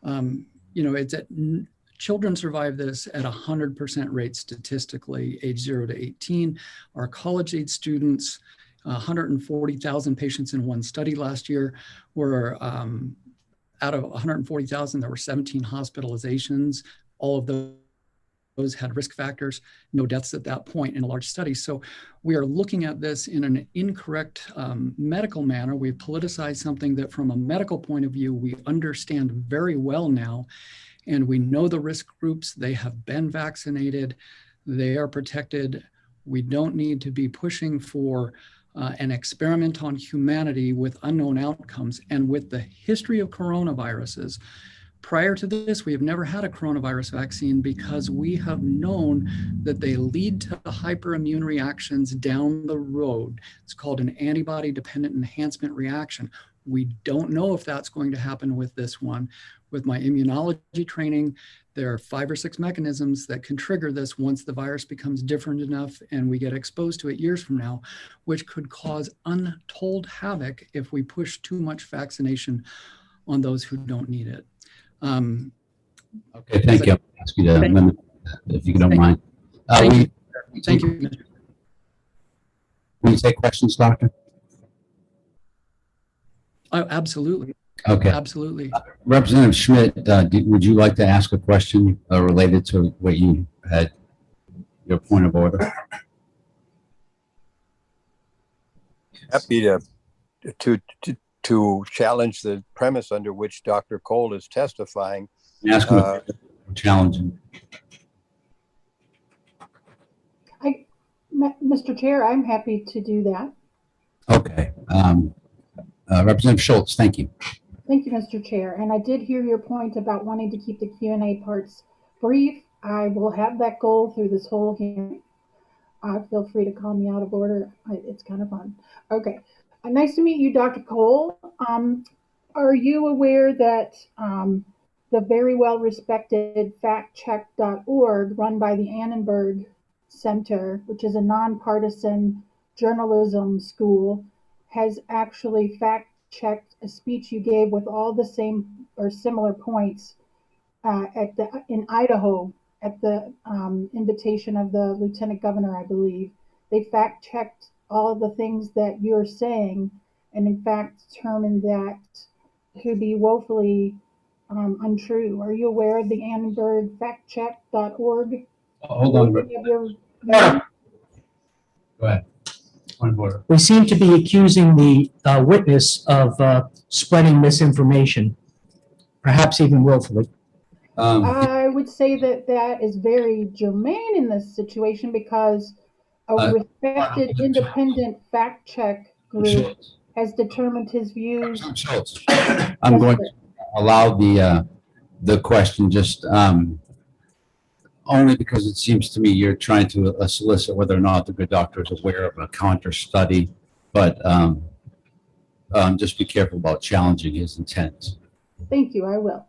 It's children survive this at 100% rate statistically, age 0 to 18. Our college-age students, 140,000 patients in one study last year, were out of 140,000, there were 17 hospitalizations. All of those had risk factors, no deaths at that point in a large study. So we are looking at this in an incorrect medical manner. We've politicized something that from a medical point of view, we understand very well now. And we know the risk groups, they have been vaccinated, they are protected. We don't need to be pushing for an experiment on humanity with unknown outcomes. And with the history of coronaviruses, prior to this, we have never had a coronavirus vaccine because we have known that they lead to hyperimmune reactions down the road. It's called an antibody-dependent enhancement reaction. We don't know if that's going to happen with this one. With my immunology training, there are 5 or 6 mechanisms that can trigger this once the virus becomes different enough and we get exposed to it years from now, which could cause untold havoc if we push too much vaccination on those who don't need it. Okay, thank you. I'll ask you to limit that, if you don't mind. Thank you. Will you take questions, Doctor? Oh, absolutely. Okay. Absolutely. Representative Schmidt, would you like to ask a question related to what you had, your point of order? Happy to challenge the premise under which Dr. Cole is testifying. Ask him a challenging. Mr. Chair, I'm happy to do that. Okay. Representative Schultz, thank you. Thank you, Mr. Chair. And I did hear your point about wanting to keep the Q&A parts brief. I will have that goal through this whole hearing. Feel free to call me out of order. It's kind of fun. Okay. Nice to meet you, Dr. Cole. Are you aware that the very well-respected factcheck.org, run by the Annenberg Center, which is a nonpartisan journalism school, has actually fact-checked a speech you gave with all the same or similar points in Idaho at the invitation of the Lieutenant Governor, I believe. They fact-checked all of the things that you're saying, and in fact determined that to be woefully untrue. Are you aware of the Annenberg factcheck.org? Hold on. Go ahead. We seem to be accusing the witness of spreading misinformation, perhaps even willfully. I would say that that is very germane in this situation because a respected independent fact check group has determined his views. I'm going to allow the question just only because it seems to me you're trying to solicit whether or not the good doctor is aware of a counter study, but just be careful about challenging his intent. Thank you, I will.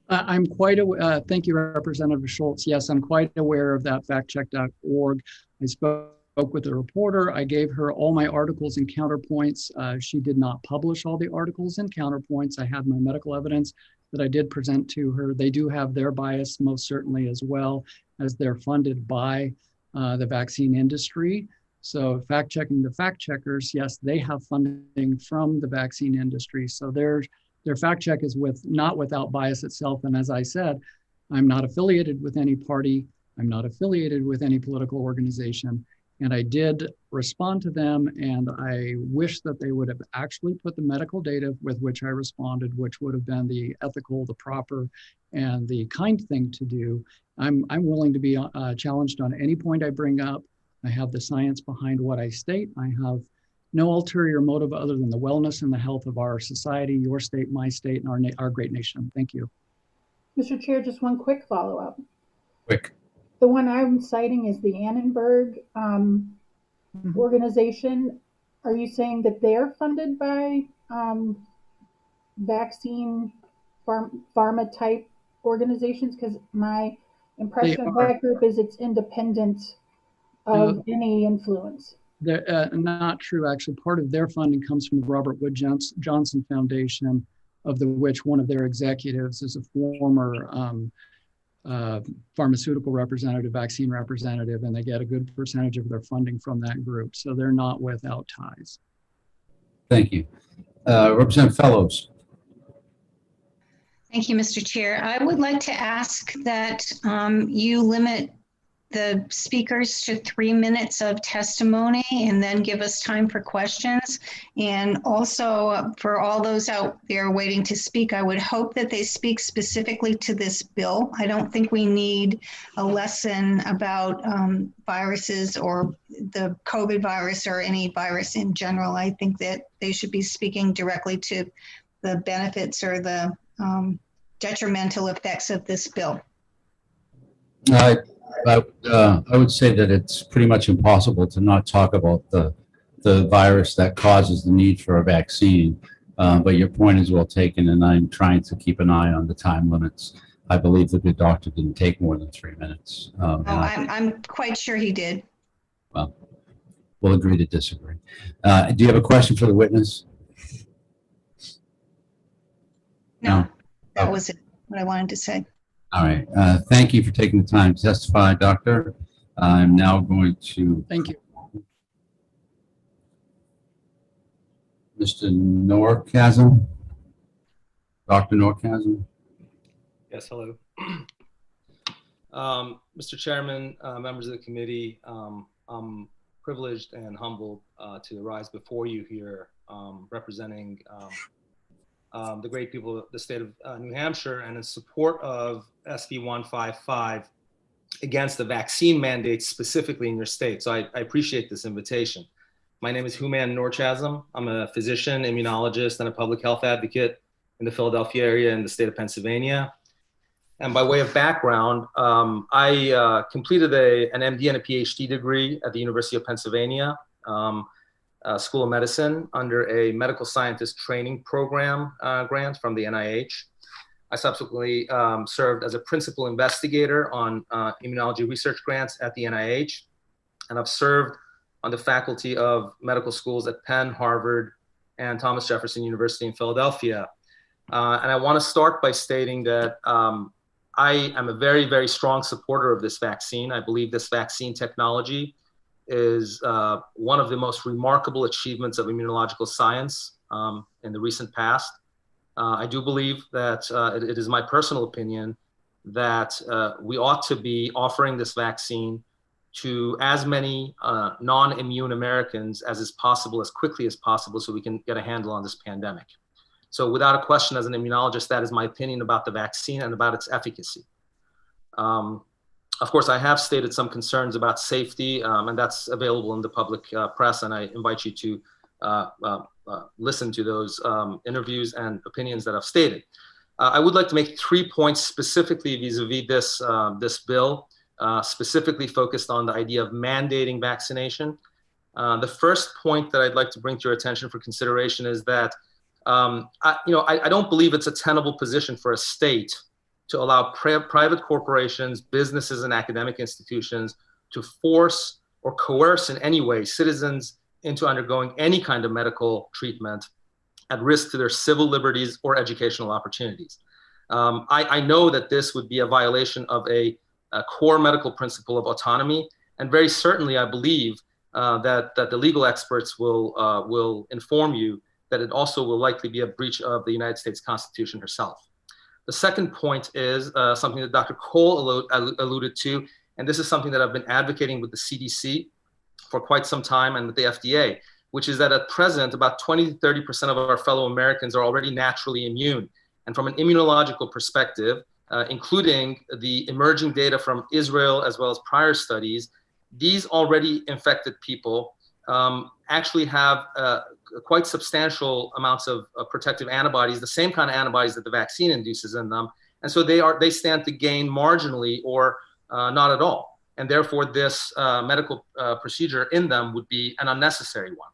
I'm quite aware, thank you, Representative Schultz. Yes, I'm quite aware of that factcheck.org. I spoke with the reporter. I gave her all my articles and counterpoints. She did not publish all the articles and counterpoints. I had my medical evidence that I did present to her. They do have their bias most certainly as well, as they're funded by the vaccine industry. So fact checking the fact checkers, yes, they have funding from the vaccine industry. So their fact check is not without bias itself. And as I said, I'm not affiliated with any party. I'm not affiliated with any political organization. And I did respond to them, and I wish that they would have actually put the medical data with which I responded, which would have been the ethical, the proper, and the kind thing to do. I'm willing to be challenged on any point I bring up. I have the science behind what I state. I have no ulterior motive other than the wellness and the health of our society, your state, my state, and our great nation. Thank you. Mr. Chair, just one quick follow-up. Quick. The one I'm citing is the Annenberg organization. Are you saying that they're funded by vaccine pharma type organizations? Because my impression of that group is it's independent of any influence. Not true, actually. Part of their funding comes from the Robert Wood Johnson Foundation, of which one of their executives is a former pharmaceutical representative, vaccine representative, and they get a good percentage of their funding from that group. So they're not without ties. Thank you. Representative Fellows. Thank you, Mr. Chair. I would like to ask that you limit the speakers to 3 minutes of testimony and then give us time for questions. And also for all those out there waiting to speak, I would hope that they speak specifically to this bill. I don't think we need a lesson about viruses or the COVID virus or any virus in general. I think that they should be speaking directly to the benefits or the detrimental effects of this bill. I would say that it's pretty much impossible to not talk about the virus that causes the need for a vaccine. But your point is well taken, and I'm trying to keep an eye on the time limits. I believe the good doctor didn't take more than 3 minutes. I'm quite sure he did. Well, we'll agree to disagree. Do you have a question for the witness? No, that was it, what I wanted to say. All right. Thank you for taking the time to testify, Doctor. I'm now going to. Thank you. Mr. Norchasm. Dr. Norchasm. Yes, hello. Mr. Chairman, members of the committee, I'm privileged and humbled to rise before you here representing the great people of the state of New Hampshire and in support of SB 155 against the vaccine mandates specifically in your state. So I appreciate this invitation. My name is Human Norchasm. I'm a physician, immunologist, and a public health advocate in the Philadelphia area in the state of Pennsylvania. And by way of background, I completed an MD and a PhD degree at the University of Pennsylvania School of Medicine under a medical scientist training program grant from the NIH. I subsequently served as a principal investigator on immunology research grants at the NIH, and I've served on the faculty of medical schools at Penn, Harvard, and Thomas Jefferson University in Philadelphia. And I want to start by stating that I am a very, very strong supporter of this vaccine. I believe this vaccine technology is one of the most remarkable achievements of immunological science in the recent past. I do believe that it is my personal opinion that we ought to be offering this vaccine to as many non-immune Americans as is possible, as quickly as possible, so we can get a handle on this pandemic. So without a question, as an immunologist, that is my opinion about the vaccine and about its efficacy. Of course, I have stated some concerns about safety, and that's available in the public press, and I invite you to listen to those interviews and opinions that I've stated. I would like to make 3 points specifically vis-a-vis this bill, specifically focused on the idea of mandating vaccination. The first point that I'd like to bring to your attention for consideration is that I don't believe it's a tenable position for a state to allow private corporations, businesses, and academic institutions to force or coerce in any way citizens into undergoing any kind of medical treatment at risk to their civil liberties or educational opportunities. I know that this would be a violation of a core medical principle of autonomy, and very certainly I believe that the legal experts will inform you that it also will likely be a breach of the United States Constitution herself. The second point is something that Dr. Cole alluded to, and this is something that I've been advocating with the CDC for quite some time and with the FDA, which is that at present, about 20 to 30% of our fellow Americans are already naturally immune. And from an immunological perspective, including the emerging data from Israel as well as prior studies, these already infected people actually have quite substantial amounts of protective antibodies, the same kind of antibodies that the vaccine induces in them. And so they stand to gain marginally or not at all. And therefore, this medical procedure in them would be an unnecessary one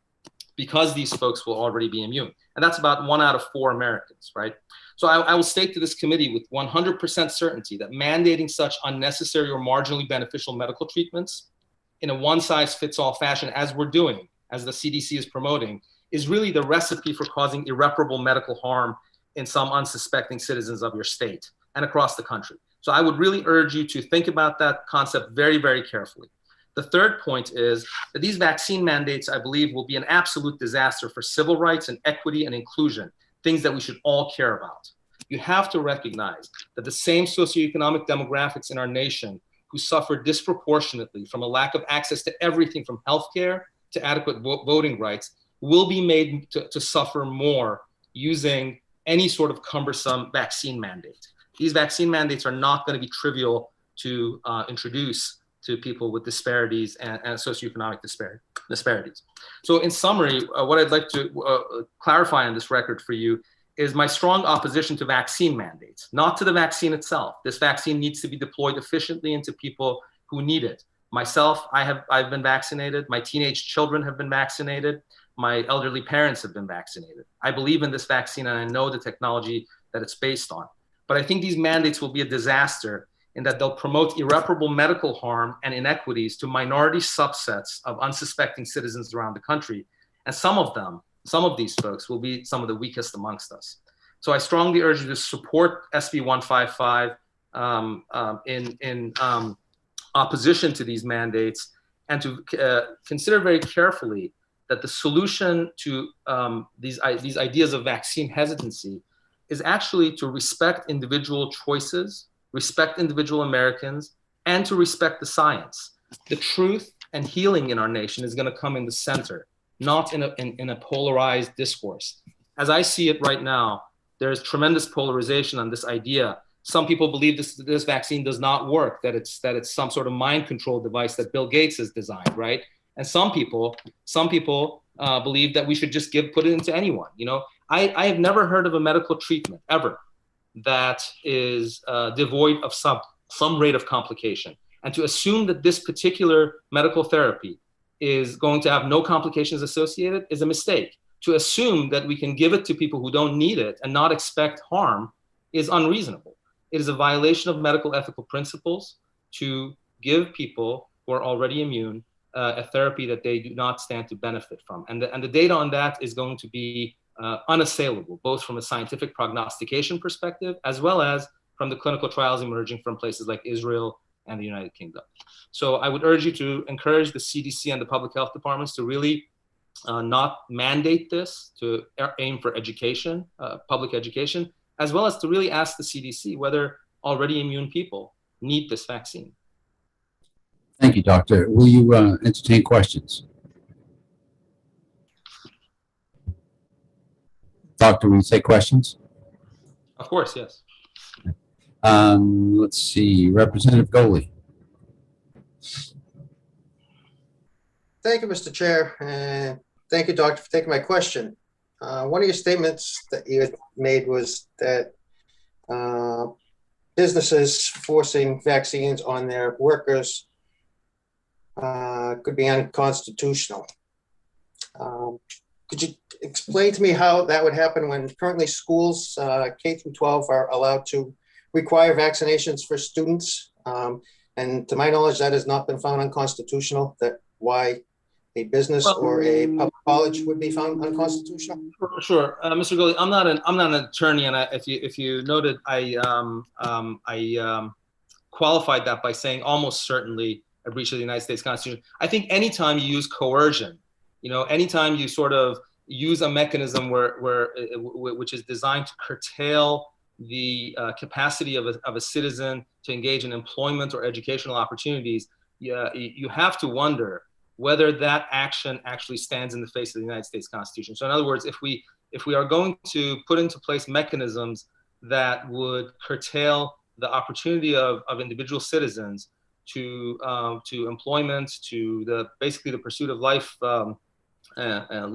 because these folks will already be immune. And that's about 1 out of 4 Americans, right? So I will state to this committee with 100% certainty that mandating such unnecessary or marginally beneficial medical treatments in a one-size-fits-all fashion, as we're doing, as the CDC is promoting, is really the recipe for causing irreparable medical harm in some unsuspecting citizens of your state and across the country. So I would really urge you to think about that concept very, very carefully. The third point is that these vaccine mandates, I believe, will be an absolute disaster for civil rights and equity and inclusion, things that we should all care about. You have to recognize that the same socioeconomic demographics in our nation who suffer disproportionately from a lack of access to everything from healthcare to adequate voting rights will be made to suffer more using any sort of cumbersome vaccine mandate. These vaccine mandates are not going to be trivial to introduce to people with disparities and socioeconomic disparities. So in summary, what I'd like to clarify on this record for you is my strong opposition to vaccine mandates, not to the vaccine itself. This vaccine needs to be deployed efficiently into people who need it. Myself, I've been vaccinated. My teenage children have been vaccinated. My elderly parents have been vaccinated. I believe in this vaccine and I know the technology that it's based on. But I think these mandates will be a disaster in that they'll promote irreparable medical harm and inequities to minority subsets of unsuspecting citizens around the country. And some of these folks will be some of the weakest amongst us. So I strongly urge you to support SB 155 in opposition to these mandates and to consider very carefully that the solution to these ideas of vaccine hesitancy is actually to respect individual choices, respect individual Americans, and to respect the science. The truth and healing in our nation is going to come in the center, not in a polarized discourse. As I see it right now, there is tremendous polarization on this idea. Some people believe this vaccine does not work, that it's some sort of mind control device that Bill Gates has designed, right? And some people believe that we should just put it into anyone. You know, I have never heard of a medical treatment ever that is devoid of some rate of complication. And to assume that this particular medical therapy is going to have no complications associated is a mistake. To assume that we can give it to people who don't need it and not expect harm is unreasonable. It is a violation of medical ethical principles to give people who are already immune a therapy that they do not stand to benefit from. And the data on that is going to be unassailable, both from a scientific prognostication perspective, as well as from the clinical trials emerging from places like Israel and the United Kingdom. So I would urge you to encourage the CDC and the public health departments to really not mandate this, to aim for education, public education, as well as to really ask the CDC whether already immune people need this vaccine. Thank you, Doctor. Will you entertain questions? Doctor, will you take questions? Of course, yes. Let's see, Representative Goley. Thank you, Mr. Chair, and thank you, Doctor, for taking my question. One of your statements that you had made was that businesses forcing vaccines on their workers could be unconstitutional. Could you explain to me how that would happen when currently schools, K through 12, are allowed to require vaccinations for students? And to my knowledge, that has not been found unconstitutional. That why a business or a public college would be found unconstitutional? Sure, Mr. Goley, I'm not an attorney, and if you noted, I qualified that by saying almost certainly a breach of the United States Constitution. I think anytime you use coercion, anytime you sort of use a mechanism which is designed to curtail the capacity of a citizen to engage in employment or educational opportunities, you have to wonder whether that action actually stands in the face of the United States Constitution. So in other words, if we are going to put into place mechanisms that would curtail the opportunity of individual citizens to employment, to basically the pursuit of life, and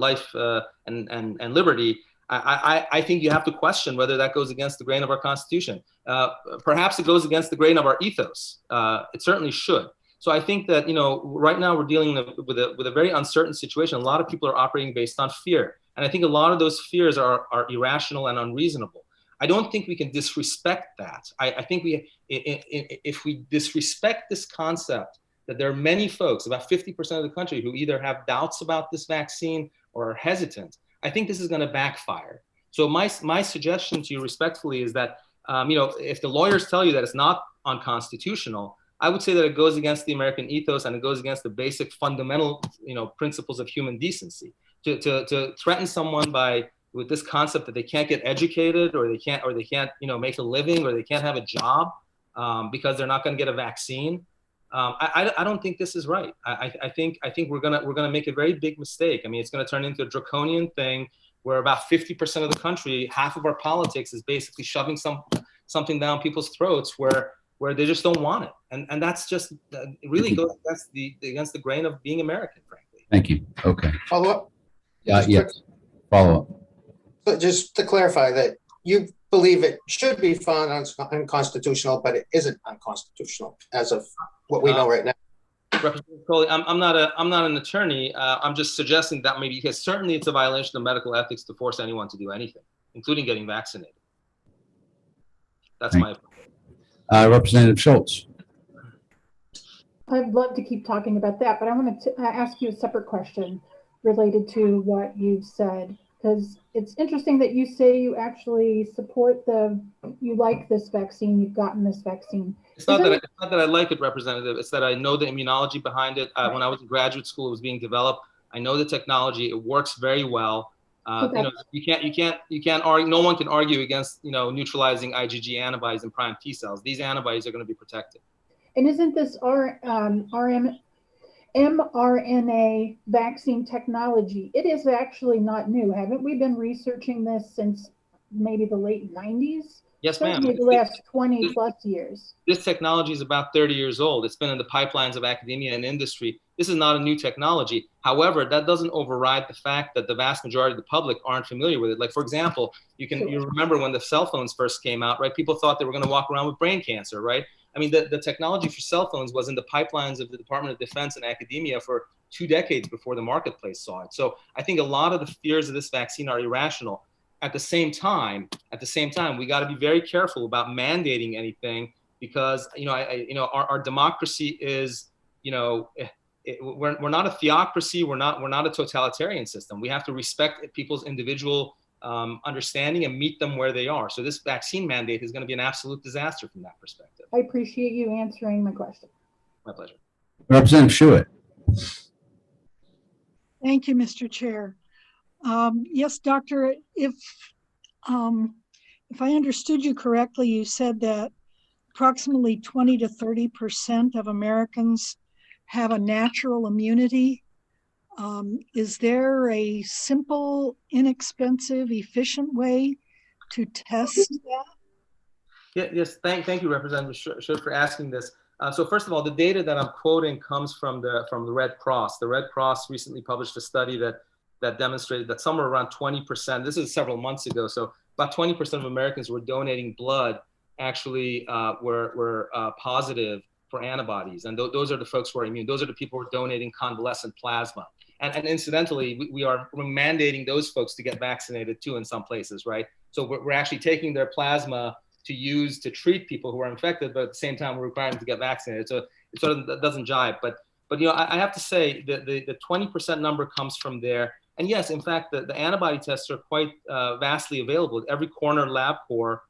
liberty, I think you have to question whether that goes against the grain of our Constitution. Perhaps it goes against the grain of our ethos. It certainly should. So I think that right now we're dealing with a very uncertain situation. A lot of people are operating based on fear, and I think a lot of those fears are irrational and unreasonable. I don't think we can disrespect that. I think if we disrespect this concept that there are many folks, about 50% of the country, who either have doubts about this vaccine or are hesitant, I think this is going to backfire. So my suggestion to you respectfully is that, if the lawyers tell you that it's not unconstitutional, I would say that it goes against the American ethos and it goes against the basic fundamental, principles of human decency. To threaten someone with this concept that they can't get educated or they can't make a living or they can't have a job because they're not going to get a vaccine. I don't think this is right. I think we're gonna make a very big mistake. I mean, it's going to turn into a draconian thing where about 50% of the country, half of our politics is basically shoving something down people's throats where they just don't want it, and that's just it really goes against the grain of being American, frankly. Thank you. Okay. Follow up? Yes. Follow up. So just to clarify that you believe it should be found unconstitutional, but it isn't unconstitutional as of what we know right now. Representative Coley, I'm not an attorney. I'm just suggesting that maybe because certainly it's a violation of medical ethics to force anyone to do anything, including getting vaccinated. That's my opinion. Representative Schultz. I'd love to keep talking about that, but I want to ask you a separate question related to what you've said, because it's interesting that you say you actually you like this vaccine, you've gotten this vaccine. It's not that I like it, Representative. It's that I know the immunology behind it. When I was in graduate school, it was being developed. I know the technology. It works very well. You can't argue. No one can argue against neutralizing IgG antibodies and prime T cells. These antibodies are going to be protected. And isn't this mRNA vaccine technology? It is actually not new. Haven't we been researching this since maybe the late 90s? Yes, ma'am. The last 20 plus years. This technology is about 30 years old. It's been in the pipelines of academia and industry. This is not a new technology. However, that doesn't override the fact that the vast majority of the public aren't familiar with it. Like, for example, you remember when the cell phones first came out, right? People thought they were going to walk around with brain cancer, right? I mean, the technology for cell phones was in the pipelines of the Department of Defense and academia for 2 decades before the marketplace saw it. So I think a lot of the fears of this vaccine are irrational. At the same time, we got to be very careful about mandating anything because our democracy is we're not a theocracy. We're not a totalitarian system. We have to respect people's individual understanding and meet them where they are. So this vaccine mandate is going to be an absolute disaster from that perspective. I appreciate you answering my question. My pleasure. Representative Schuett. Thank you, Mr. Chair. Yes, Doctor, if I understood you correctly, you said that approximately 20 to 30% of Americans have a natural immunity. Is there a simple, inexpensive, efficient way to test that? Yes, thank you, Representative Schuett, for asking this. So first of all, the data that I'm quoting comes from the Red Cross. The Red Cross recently published a study that demonstrated that somewhere around 20%, this is several months ago, so about 20% of Americans who were donating blood actually were positive for antibodies. And those are the folks who are immune. Those are the people who are donating convalescent plasma. And incidentally, we're mandating those folks to get vaccinated too in some places, right? So we're actually taking their plasma to use to treat people who are infected, but at the same time, we're requiring them to get vaccinated. So it sort of doesn't jive. But I have to say the 20% number comes from there. And yes, in fact, the antibody tests are quite vastly available at every corner LabCorp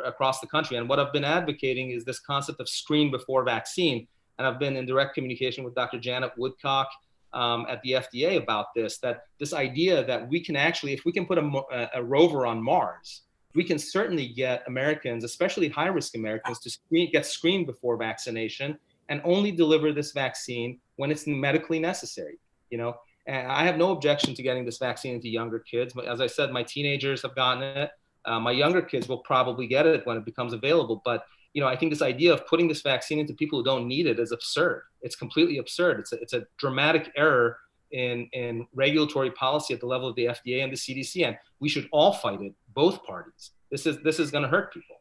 across the country. And what I've been advocating is this concept of screen before vaccine, and I've been in direct communication with Dr. Janet Woodcock at the FDA about this, that this idea that we can actually, if we can put a rover on Mars, we can certainly get Americans, especially high-risk Americans, to get screened before vaccination and only deliver this vaccine when it's medically necessary, you know? And I have no objection to getting this vaccine into younger kids. But as I said, my teenagers have gotten it. My younger kids will probably get it when it becomes available. But, you know, I think this idea of putting this vaccine into people who don't need it is absurd. It's completely absurd. It's a dramatic error in regulatory policy at the level of the FDA and the CDC, and we should all fight it, both parties. This is going to hurt people.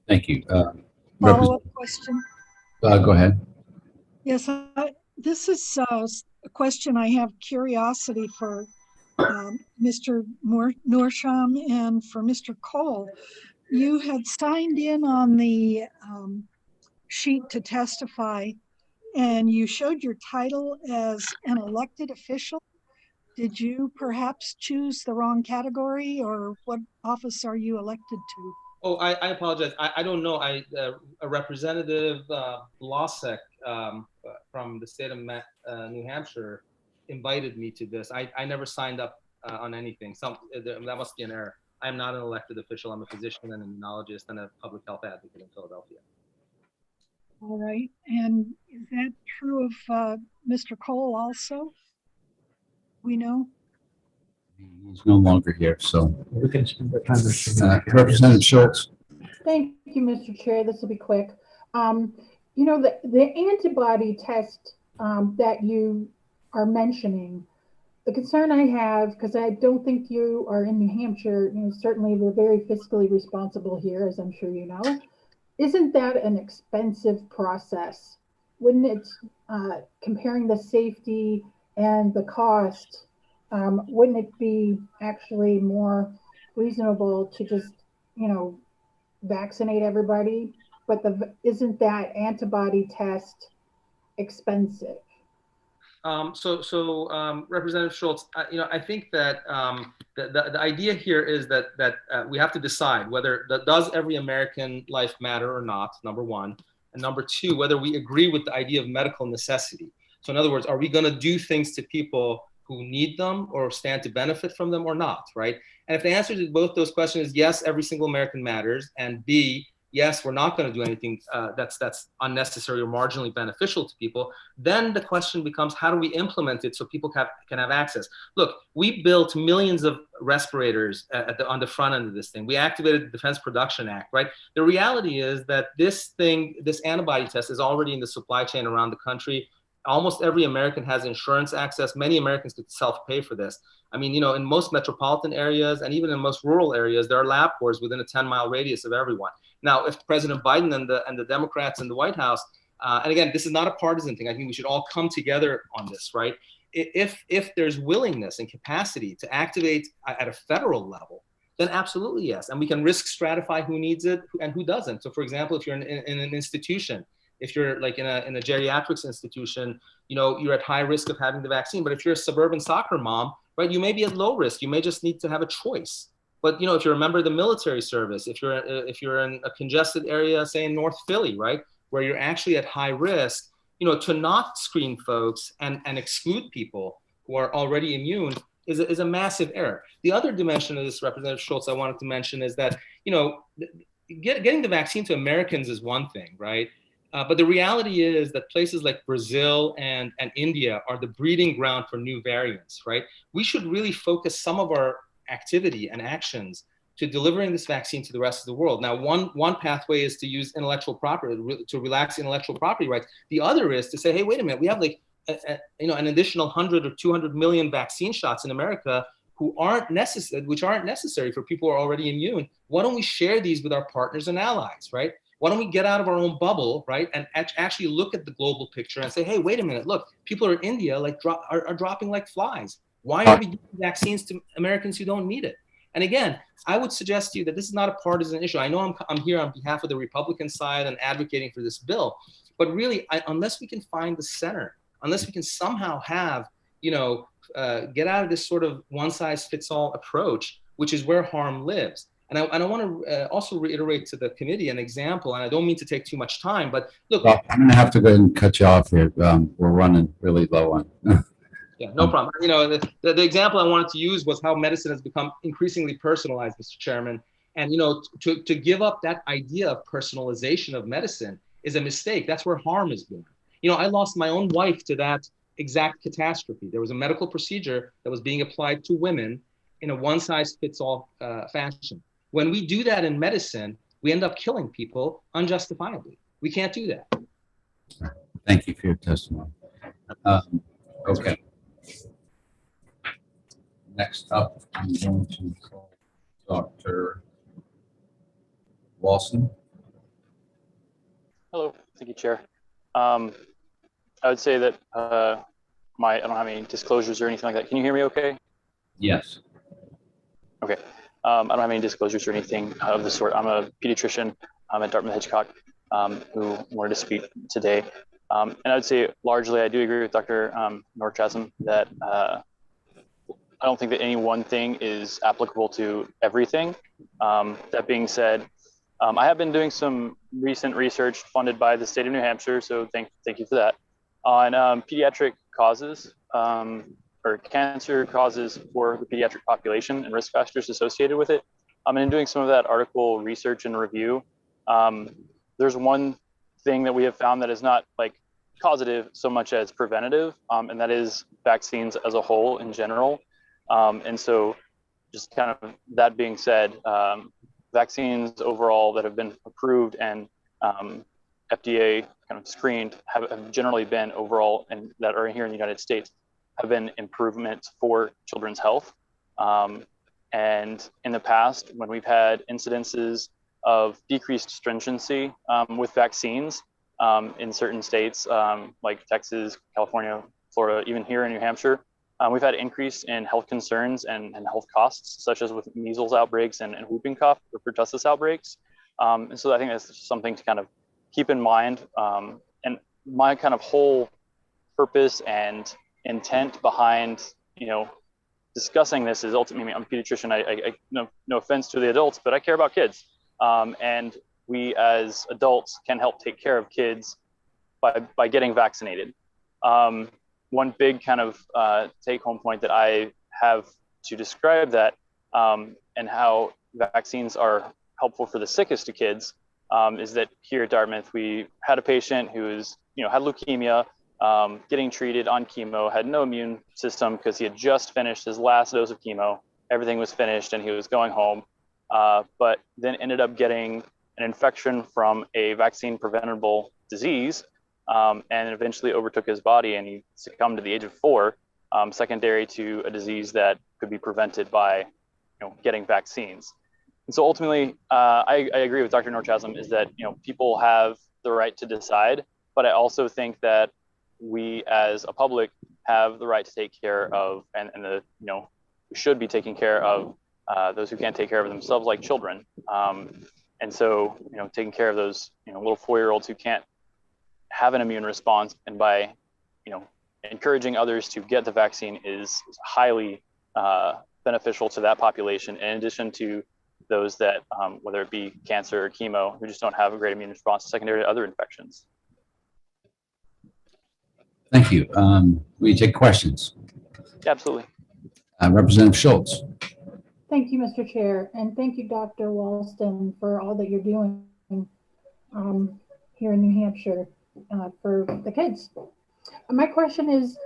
Thank you. Follow-up question. Go ahead. Yes, this is a question I have curiosity for Mr. Norsham and for Mr. Cole. You had signed in on the sheet to testify, and you showed your title as an elected official. Did you perhaps choose the wrong category, or what office are you elected to? Oh, I apologize. I don't know. A representative, Losek, from the state of New Hampshire invited me to this. I never signed up on anything. That must be an error. I am not an elected official. I'm a physician and an immunologist and a public health advocate in Philadelphia. All right. And is that true of Mr. Cole also? We know? He's no longer here, so. We can spend the time. Representative Schultz. Thank you, Mr. Chair. This will be quick. You know, the antibody test that you are mentioning, the concern I have, because I don't think you are in New Hampshire, you know, certainly we're very fiscally responsible here, as I'm sure you know. Isn't that an expensive process? Wouldn't it, comparing the safety and the cost, wouldn't it be actually more reasonable to just, you know, vaccinate everybody? But isn't that antibody test expensive? Representative Schultz, you know, I think that the idea here is that we have to decide whether does every American life matter or not, number one, and number two, whether we agree with the idea of medical necessity. So in other words, are we going to do things to people who need them or stand to benefit from them or not, right? And if the answer to both those questions is yes, every single American matters, and B, yes, we're not going to do anything that's unnecessary or marginally beneficial to people, then the question becomes, how do we implement it so people can have access? Look, we built millions of respirators on the front end of this thing. We activated the Defense Production Act, right? The reality is that this antibody test is already in the supply chain around the country. Almost every American has insurance access. Many Americans could self-pay for this. I mean, you know, in most metropolitan areas and even in most rural areas, there are LabCorps within a 10-mile radius of everyone. Now, if President Biden and the Democrats in the White House, and again, this is not a partisan thing. I think we should all come together on this, right? If there's willingness and capacity to activate at a federal level, then absolutely yes. And we can risk stratify who needs it and who doesn't. So for example, if you're in an institution, if you're like in a geriatrics institution, you know, you're at high risk of having the vaccine. But if you're a suburban soccer mom, right, you may be at low risk. You may just need to have a choice. But, you know, if you're a member of the military service, if you're in a congested area, say in North Philly, right, where you're actually at high risk, you know, to not screen folks and exclude people who are already immune is a massive error. The other dimension of this, Representative Schultz, I wanted to mention is that, you know, getting the vaccine to Americans is one thing, right? But the reality is that places like Brazil and India are the breeding ground for new variants, right? We should really focus some of our activity and actions to delivering this vaccine to the rest of the world. Now, one pathway is to use intellectual property, to relax intellectual property rights. The other is to say, hey, wait a minute, we have like, you know, an additional 100 or 200 million vaccine shots in America which aren't necessary for people who are already immune. Why don't we share these with our partners and allies, right? Why don't we get out of our own bubble, right, and actually look at the global picture and say, hey, wait a minute, look, people in India are dropping like flies. Why are we giving vaccines to Americans who don't need it? And again, I would suggest to you that this is not a partisan issue. I know I'm here on behalf of the Republican side and advocating for this bill, but really, unless we can find the center, unless we can somehow have, you know, get out of this sort of one-size-fits-all approach, which is where harm lives, And I want to also reiterate to the committee an example, and I don't mean to take too much time, but look. Well, I'm going to have to go ahead and cut you off here. We're running really low on. Yeah, no problem. You know, the example I wanted to use was how medicine has become increasingly personalized, Mr. Chairman. And, you know, to give up that idea of personalization of medicine is a mistake. That's where harm is born. You know, I lost my own wife to that exact catastrophe. There was a medical procedure that was being applied to women in a one-size-fits-all fashion. When we do that in medicine, we end up killing people unjustifiably. We can't do that. Thank you for your testimony. Okay. Next up, I'm going to call Dr. Walson. Hello, thank you, Chair. I would say that I don't have any disclosures or anything like that. Can you hear me okay? Yes. Okay. I don't have any disclosures or anything of the sort. I'm a pediatrician. I'm at Dartmouth-Hitchcock who wanted to speak today. And I would say largely I do agree with Dr. Norchasm that I don't think that any one thing is applicable to everything. That being said, I have been doing some recent research funded by the state of New Hampshire, so thank you for that, on pediatric causes or cancer causes for the pediatric population and risk factors associated with it. And in doing some of that article research and review, there's one thing that we have found that is not like causative so much as preventative, and that is vaccines as a whole in general. And so just kind of that being said, vaccines overall that have been approved and FDA kind of screened have generally been overall, and that are here in the United States, have been improvements for children's health. And in the past, when we've had incidences of decreased stringency with vaccines in certain states like Texas, California, Florida, even here in New Hampshire, we've had increase in health concerns and health costs, such as with measles outbreaks and whooping cough or pertussis outbreaks. And so I think that's something to kind of keep in mind. And my kind of whole purpose and intent behind, discussing this is ultimately, I'm a pediatrician. I no offense to the adults, but I care about kids. And we as adults can help take care of kids by getting vaccinated. One big kind of take-home point that I have to describe that and how vaccines are helpful for the sickest of kids is that here at Dartmouth, we had a patient who's had leukemia, getting treated on chemo, had no immune system because he had just finished his last dose of chemo. Everything was finished and he was going home, but then ended up getting an infection from a vaccine preventable disease, and eventually overtook his body, and he succumbed at the age of 4, secondary to a disease that could be prevented by getting vaccines. And so ultimately, I agree with Dr. Norchasm is that people have the right to decide, but I also think that we as a public have the right to take care of, and we should be taking care of those who can't take care of themselves, like children. And so, taking care of those, little 4-year-olds who can't have an immune response, and by, encouraging others to get the vaccine is highly beneficial to that population, in addition to those that, whether it be cancer or chemo, who just don't have a great immune response secondary to other infections. Thank you. Will you take questions? Absolutely. Representative Schultz. Thank you, Mr. Chair, and thank you, Dr. Walston, for all that you're doing here in New Hampshire for the kids. My question is,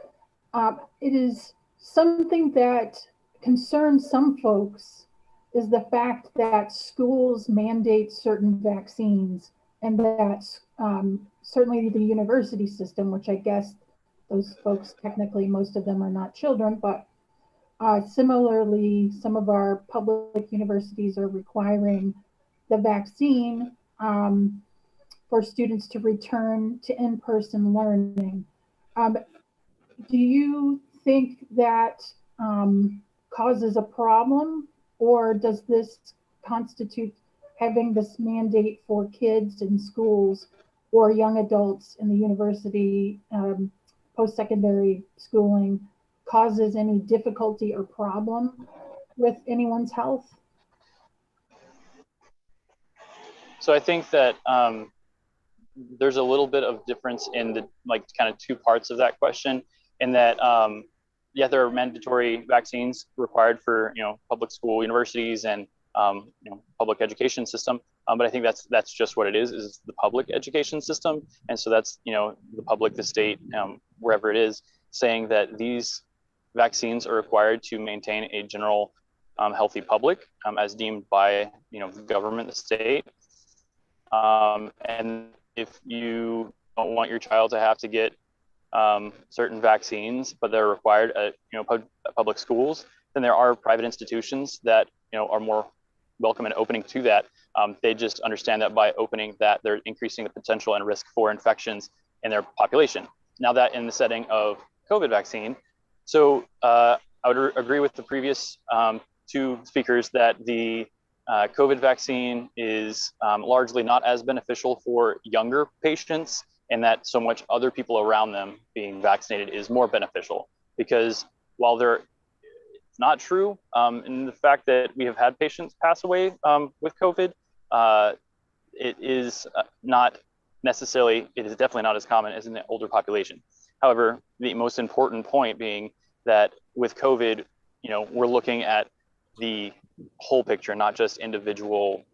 it is something that concerns some folks is the fact that schools mandate certain vaccines, and that certainly the university system, which I guess those folks, technically most of them are not children, but similarly, some of our public universities are requiring the vaccine for students to return to in-person learning. Do you think that causes a problem, or does this constitute having this mandate for kids in schools or young adults in the university, post-secondary schooling, causes any difficulty or problem with anyone's health? So I think that there's a little bit of difference in the kind of two parts of that question, in that yeah, there are mandatory vaccines required for public school, universities, and public education system. But I think that's just what it is the public education system. And so that's the public, the state, wherever it is, saying that these vaccines are required to maintain a general healthy public as deemed by the government, the state. And if you don't want your child to have to get certain vaccines, but they're required at public schools, then there are private institutions that are more welcome and opening to that. They just understand that by opening that, they're increasing the potential and risk for infections in their population. Now that in the setting of COVID vaccine, so I would agree with the previous two speakers that the COVID vaccine is largely not as beneficial for younger patients, and that so much other people around them being vaccinated is more beneficial. Because while it's not true in the fact that we have had patients pass away with COVID, it is not necessarily, it is definitely not as common as in the older population. However, the most important point being that with COVID, we're looking at the whole picture, not just individual,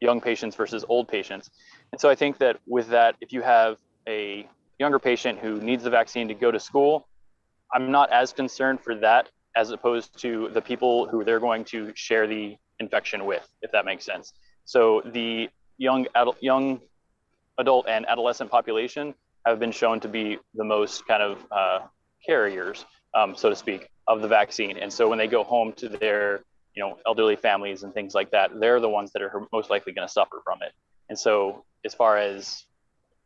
young patients versus old patients. And so I think that with that, if you have a younger patient who needs the vaccine to go to school, I'm not as concerned for that as opposed to the people who they're going to share the infection with, if that makes sense. So the young adult and adolescent population have been shown to be the most kind of carriers, so to speak, of the vaccine. And so when they go home to their elderly families and things like that, they're the ones that are most likely going to suffer from it. And so as far as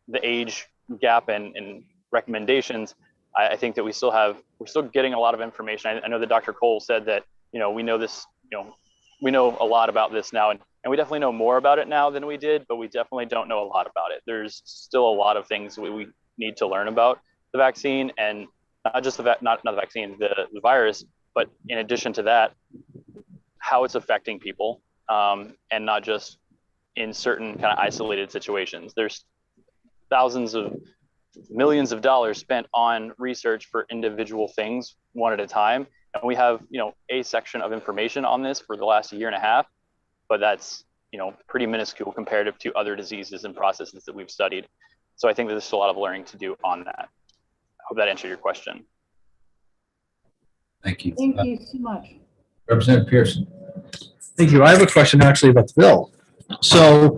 the age gap and recommendations, I think that we're still getting a lot of information. I know that Dr. Cole said that, we know this, we know a lot about this now, and we definitely know more about it now than we did, but we definitely don't know a lot about it. There's still a lot of things we need to learn about the vaccine, and not just not the vaccine, the virus, but in addition to that, how it's affecting people, and not just in certain kind of isolated situations. There's thousands of millions of dollars spent on research for individual things one at a time. And we have, a section of information on this for the last year and a half, but that's, pretty minuscule comparative to other diseases and processes that we've studied. So I think that there's still a lot of learning to do on that. I hope that answered your question. Thank you. Thank you so much. Representative Pearson. Thank you. I have a question actually about the bill. So,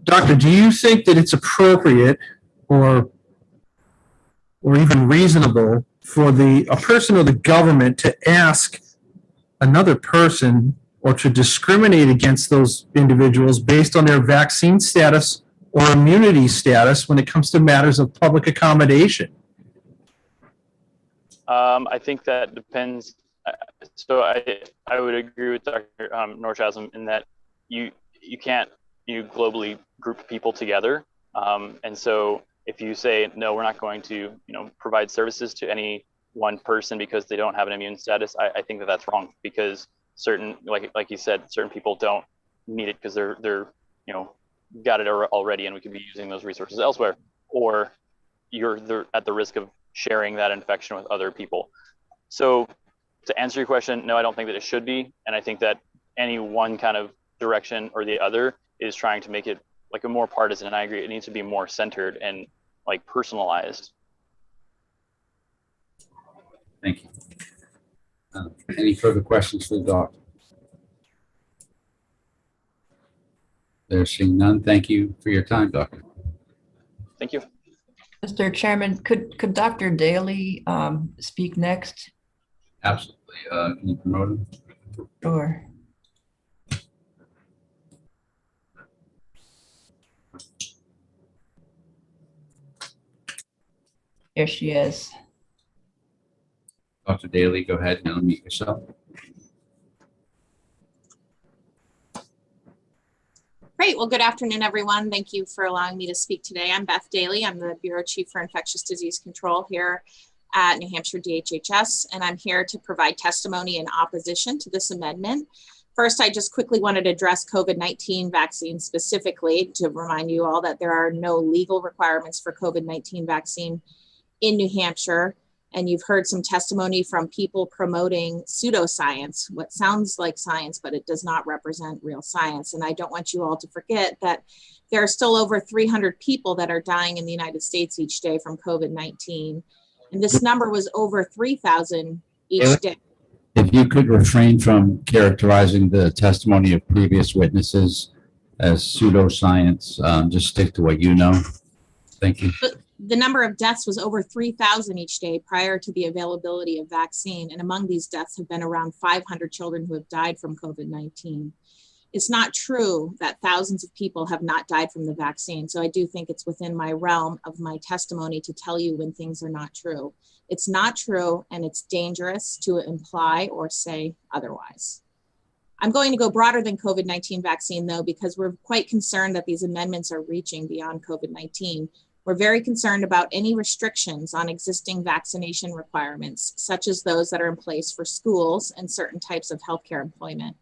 Doctor, do you think that it's appropriate or even reasonable for a person or the government to ask another person or to discriminate against those individuals based on their vaccine status or immunity status when it comes to matters of public accommodation? I think that depends. So I would agree with Dr. Norchasm in that you can't globally group people together. And so if you say, no, we're not going to provide services to any one person because they don't have an immune status, I think that that's wrong, because certain, like you said, certain people don't need it because they're got it already, and we could be using those resources elsewhere, or they're at the risk of sharing that infection with other people. So to answer your question, no, I don't think that it should be. And I think that any one kind of direction or the other is trying to make it like a more partisan. And I agree, it needs to be more centered and like personalized. Thank you. Any further questions for the doctor? There's seeing none. Thank you for your time, doctor. Thank you. Mr. Chairman, could Dr. Daly speak next? Absolutely. Can you promote him? Sure. Here she is. Dr. Daly, go ahead and unmute yourself. Great. Well, good afternoon, everyone. Thank you for allowing me to speak today. I'm Beth Daly. I'm the Bureau Chief for Infectious Disease Control here at New Hampshire DHHS, and I'm here to provide testimony in opposition to this amendment First, I just quickly wanted to address COVID-19 vaccine specifically to remind you all that there are no legal requirements for COVID-19 vaccine in New Hampshire. And you've heard some testimony from people promoting pseudoscience, what sounds like science, but it does not represent real science. And I don't want you all to forget that there are still over 300 people that are dying in the United States each day from COVID-19. And this number was over 3,000 each day. If you could refrain from characterizing the testimony of previous witnesses as pseudoscience, just stick to what you know. Thank you. The number of deaths was over 3,000 each day prior to the availability of vaccine. And among these deaths have been around 500 children who have died from COVID-19. It's not true that thousands of people have not died from the vaccine. So I do think it's within my realm of my testimony to tell you when things are not true. It's not true, and it's dangerous to imply or say otherwise. I'm going to go broader than COVID-19 vaccine though, because we're quite concerned that these amendments are reaching beyond COVID-19. We're very concerned about any restrictions on existing vaccination requirements, such as those that are in place for schools and certain types of healthcare employment.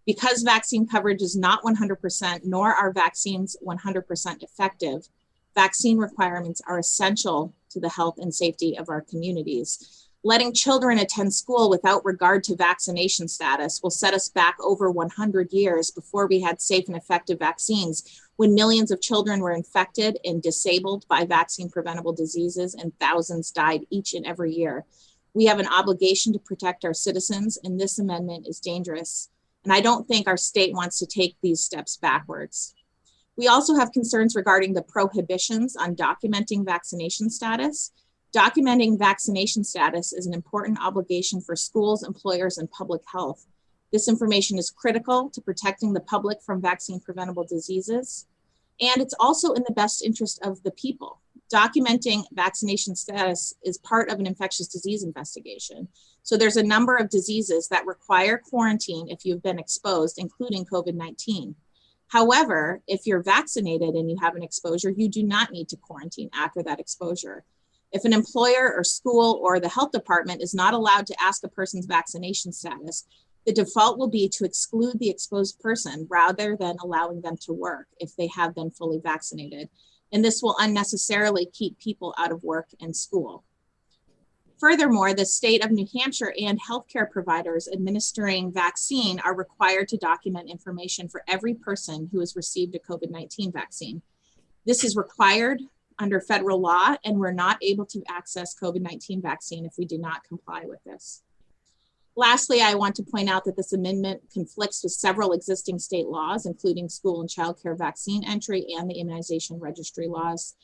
Because vaccine coverage is not 100%, nor are vaccines 100% effective, vaccine requirements are essential to the health and safety of our communities. Letting children attend school without regard to vaccination status will set us back over 100 years before we had safe and effective vaccines, when millions of children were infected and disabled by vaccine preventable diseases and thousands died each and every year. We have an obligation to protect our citizens, and this amendment is dangerous. And I don't think our state wants to take these steps backwards. We also have concerns regarding the prohibitions on documenting vaccination status. Documenting vaccination status is an important obligation for schools, employers, and public health. This information is critical to protecting the public from vaccine preventable diseases. And it's also in the best interest of the people. Documenting vaccination status is part of an infectious disease investigation. So there's a number of diseases that require quarantine if you've been exposed, including COVID-19. However, if you're vaccinated and you have an exposure, you do not need to quarantine after that exposure. If an employer or school or the health department is not allowed to ask a person's vaccination status, the default will be to exclude the exposed person rather than allowing them to work if they have been fully vaccinated. And this will unnecessarily keep people out of work and school. Furthermore, the state of New Hampshire and healthcare providers administering vaccine are required to document information for every person who has received a COVID-19 vaccine. This is required under federal law, and we're not able to access COVID-19 vaccine if we do not comply with this. Lastly, I want to point out that this amendment conflicts with several existing state laws, including school and childcare vaccine entry and the immunization registry laws.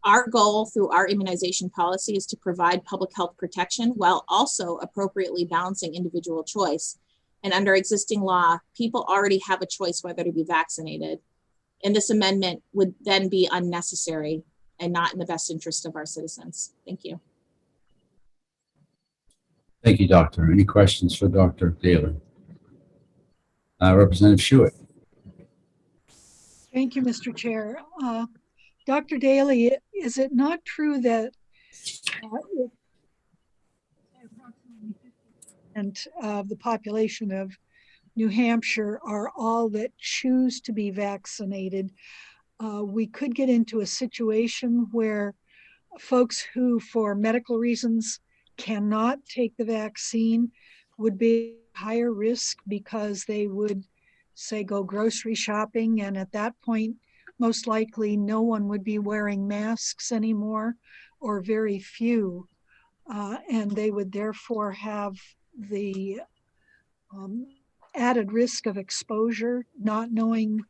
Our goal through our immunization policy is to provide public health protection while also appropriately balancing individual choice. And under existing law, people already have a choice whether to be vaccinated. And this amendment would then be unnecessary and not in the best interest of our citizens. Thank you. Thank you, Doctor. Any questions for Dr. Daly? Representative Schuett. Thank you, Mr. Chair. Dr. Daly, is it not true that approximately 50% of the population of New Hampshire are all that choose to be vaccinated? We could get into a situation where folks who, for medical reasons, cannot take the vaccine would be higher risk because they would, say, go grocery shopping, and at that point, most likely no one would be wearing masks anymore, or very few, and they would therefore have the added risk of exposure, not knowing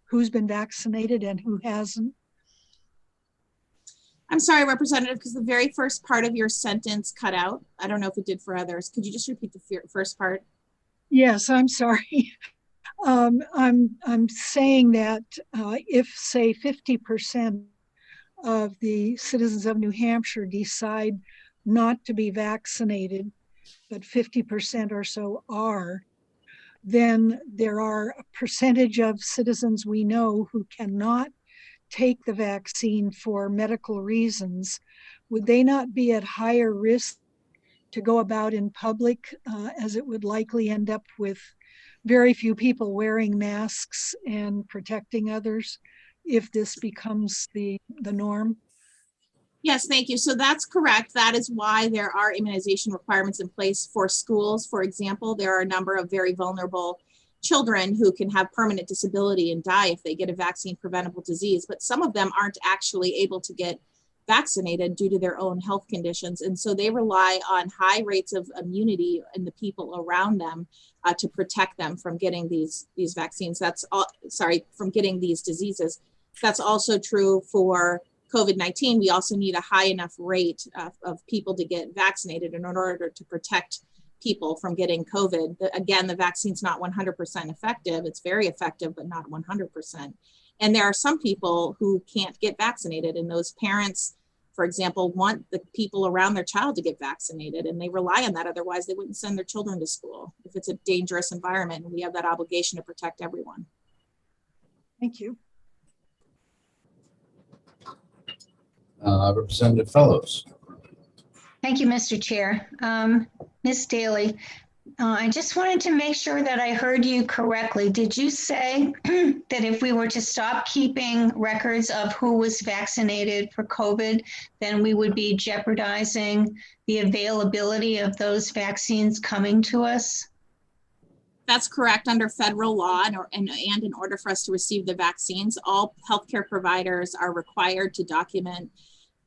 who's been vaccinated and who hasn't. I'm sorry, Representative, because the very first part of your sentence cut out. I don't know if it did for others. Could you just repeat the first part? Yes, I'm sorry. I'm saying that if, say, 50% of the citizens of New Hampshire decide not to be vaccinated, but 50% or so are, then there are a percentage of citizens we know who cannot take the vaccine for medical reasons. Would they not be at higher risk to go about in public, as it would likely end up with very few people wearing masks and protecting others if this becomes the norm? Yes, thank you. So that's correct. That is why there are immunization requirements in place for schools. For example, there are a number of very vulnerable children who can have permanent disability and die if they get a vaccine preventable disease, but some of them aren't actually able to get vaccinated due to their own health conditions. And so they rely on high rates of immunity in the people around them to protect them from getting these vaccines. From getting these diseases. That's also true for COVID-19. We also need a high enough rate of people to get vaccinated in order to protect people from getting COVID. Again, the vaccine's not 100% effective. It's very effective, but not 100%. And there are some people who can't get vaccinated, and those parents, for example, want the people around their child to get vaccinated, and they rely on that. Otherwise, they wouldn't send their children to school if it's a dangerous environment, and we have that obligation to protect everyone. Thank you. Representative Fellows. Thank you, Mr. Chair. Ms. Daly, I just wanted to make sure that I heard you correctly. Did you say that if we were to stop keeping records of who was vaccinated for COVID, then we would be jeopardizing the availability of those vaccines coming to us? That's correct. Under federal law, and in order for us to receive the vaccines, all healthcare providers are required to document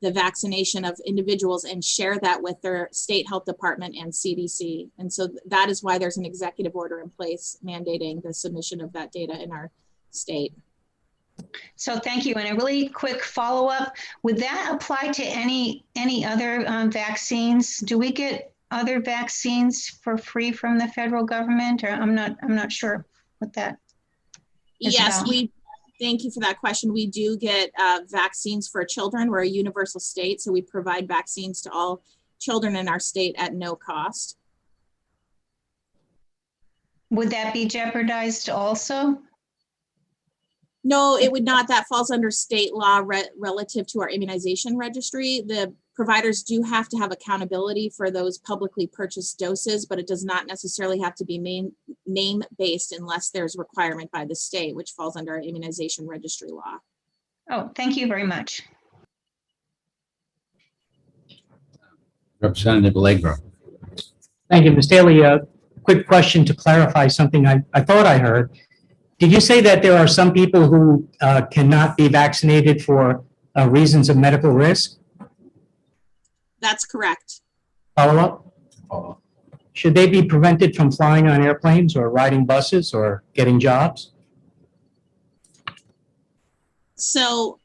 the vaccination of individuals and share that with their state health department and CDC. And so that is why there's an executive order in place mandating the submission of that data in our state. So thank you. And a really quick follow-up, would that apply to any other vaccines? Do we get other vaccines for free from the federal government? Or I'm not sure what that is Yes, about. Thank you for that question. We do get vaccines for children. We're a universal state, so we provide vaccines to all children in our state at no cost. Would that be jeopardized also? No, it would not. That falls under state law relative to our immunization registry. The providers do have to have accountability for those publicly purchased doses, but it does not necessarily have to be name-based unless there's requirement by the state, which falls under our immunization registry law. Oh, thank you very much. Representative Allegro. Thank you, Ms. Daly. A quick question to clarify something I thought I heard. Did you say that there are some people who cannot be vaccinated for reasons of medical risk? That's correct. Follow up? Should they be prevented from flying on airplanes or riding buses or getting jobs? So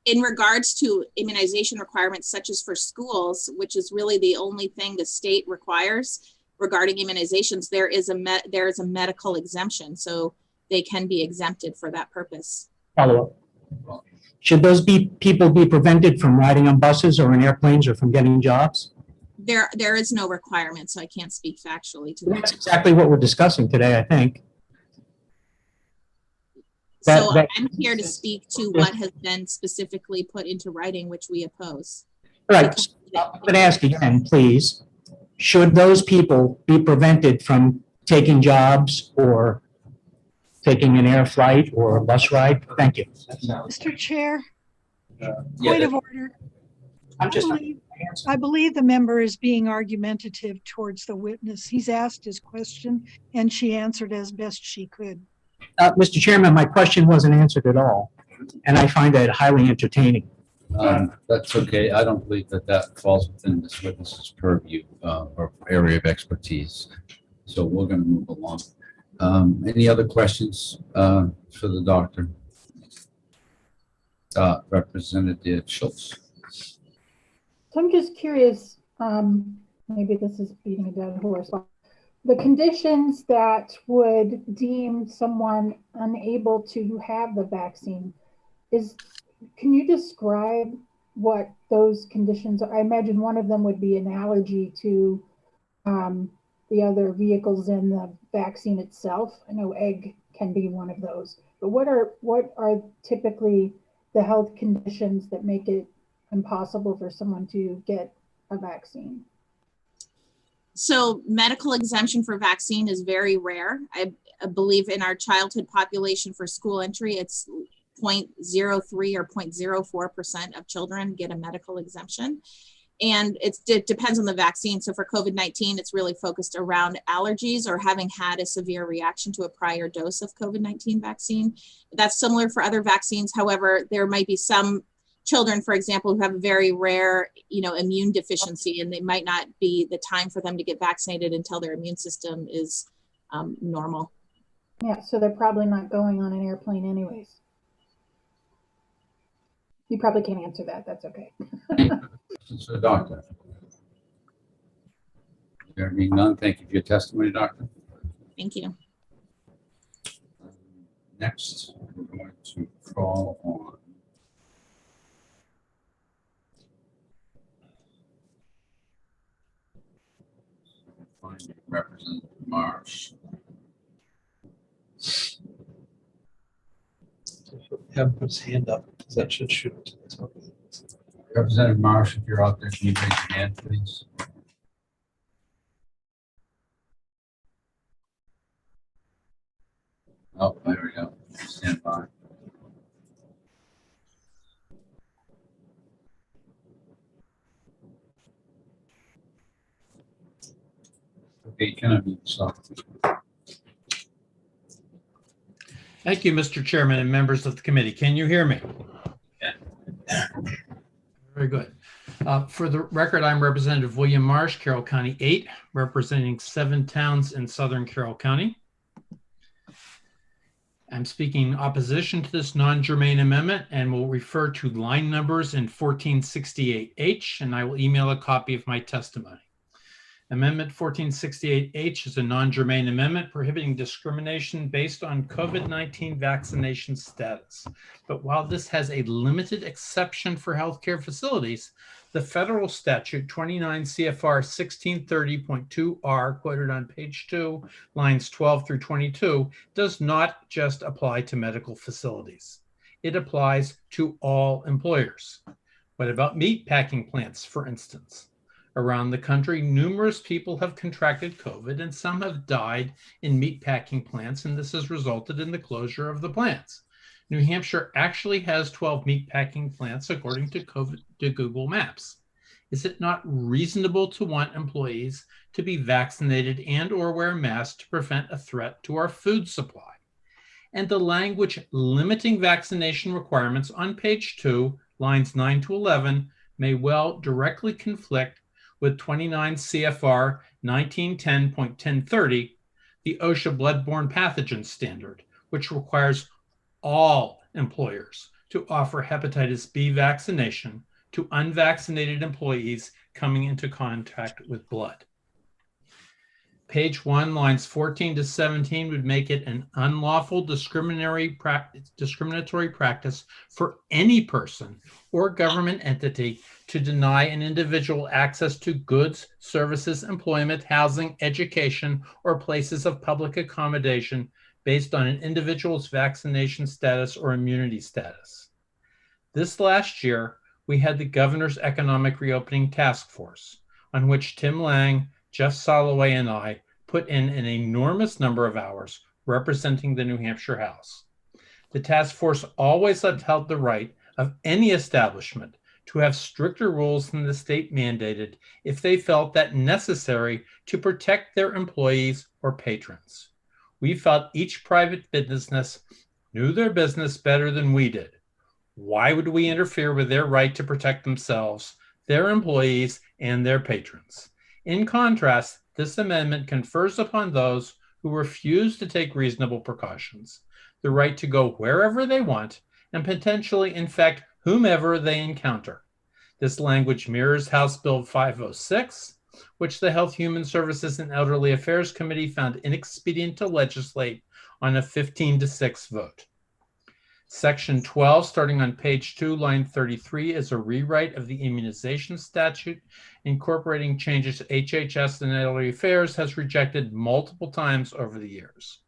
in regards to immunization requirements, such as for schools, which is really the only thing the state requires regarding immunizations, there is a medical exemption. So they can be exempted for that purpose. Follow up. Should those people be prevented from riding on buses or in airplanes or from getting jobs? There is no requirement, so I can't speak factually to that. That's exactly what we're discussing today, I think. So I'm here to speak to what has been specifically put into writing, which we oppose. All right, so I'm going to ask again, please. Should those people be prevented from taking jobs or taking an air flight or a bus ride? Thank you. Mr. Chair, point of order. I believe the member is being argumentative towards the witness. He's asked his question and she answered as best she could. Mr. Chairman, my question wasn't answered at all, and I find that highly entertaining. That's okay. I don't believe that falls within this witness's purview or area of expertise. So we're going to move along. Any other questions for the doctor? Representative Schultz. So I'm just curious, maybe this is beating a dead horse. The conditions that would deem someone unable to have the vaccine, can you describe what those conditions are? I imagine one of them would be an allergy to the other vehicles in the vaccine itself. I know egg can be one of those, but what are typically the health conditions that make it impossible for someone to get a vaccine? So medical exemption for vaccine is very rare. I believe in our childhood population for school entry, it's 0.03 or 0.04% of children get a medical exemption. And it depends on the vaccine. So for COVID-19, it's really focused around allergies or having had a severe reaction to a prior dose of COVID-19 vaccine. That's similar for other vaccines. However, there might be some children, for example, who have a very rare, immune deficiency, and they might not be the time for them to get vaccinated until their immune system is normal. Yeah, so they're probably not going on an airplane anyways. You probably can't answer that. That's okay. So, Doctor. There being none, thank you for your testimony, Doctor. Thank you. Next, we're going to call on finding Representative Marsh. Have him put his hand up, because that should shoot him to the top. Representative Marsh, if you're out there, can you raise your hand, please? Oh, there we go. Stand by. Okay, can I be stopped? Thank you, Mr. Chairman and members of the committee. Can you hear me? Yeah. Very good. For the record, I'm Representative William Marsh, Carroll County 8, representing 7 towns in southern Carroll County. I'm speaking in opposition to this non-germane amendment and will refer to line numbers in 1468H, and I will email a copy of my testimony. Amendment 1468H is a non-germane amendment prohibiting discrimination based on COVID-19 vaccination status. But while this has a limited exception for healthcare facilities, the federal statute 29 CFR 1630.2R, quoted on page 2, lines 12 through 22, does not just apply to medical facilities. It applies to all employers. What about meat packing plants, for instance? Around the country, numerous people have contracted COVID and some have died in meatpacking plants, and this has resulted in the closure of the plants. New Hampshire actually has 12 meatpacking plants, according to Google Maps. Is it not reasonable to want employees to be vaccinated and or wear masks to prevent a threat to our food supply? And the language limiting vaccination requirements on page 2, lines 9 to 11, may well directly conflict with 29 CFR 1910.1030, the OSHA bloodborne pathogen standard, which requires all employers to offer hepatitis B vaccination to unvaccinated employees coming into contact with blood. Page 1, lines 14 to 17 would make it an unlawful discriminatory practice for any person or government entity to deny an individual access to goods, services, employment, housing, education, or places of public accommodation based on an individual's vaccination status or immunity status. This last year, we had the Governor's Economic Reopening Task Force, on which Tim Lang, Jeff Soloway, and I put in an enormous number of hours representing the New Hampshire House. The task force always upheld the right of any establishment to have stricter rules than the state mandated if they felt that necessary to protect their employees or patrons. We felt each private business knew their business better than we did. Why would we interfere with their right to protect themselves, their employees, and their patrons? In contrast, this amendment confers upon those who refuse to take reasonable precautions the right to go wherever they want and potentially infect whomever they encounter. This language mirrors House Bill 506, which the Health, Human Services, and Elderly Affairs Committee found inexpedient to legislate on a 15-6 vote. Section 12, starting on page 2, line 33, is a rewrite of the immunization statute, incorporating changes HHS and Elderly Affairs has rejected multiple times over the years.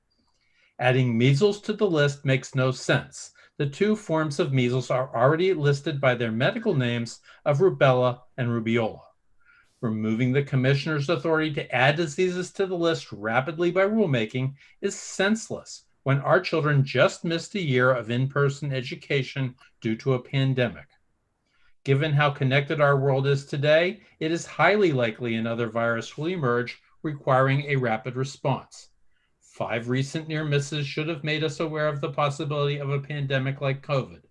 Adding measles to the list makes no sense. The two forms of measles are already listed by their medical names of rubella and rubeola. Removing the commissioner's authority to add diseases to the list rapidly by rulemaking is senseless when our children just missed a year of in-person education due to a pandemic. Given how connected our world is today, it is highly likely another virus will emerge requiring a rapid response. 5 recent near misses should have made us aware of the possibility of a pandemic like COVID.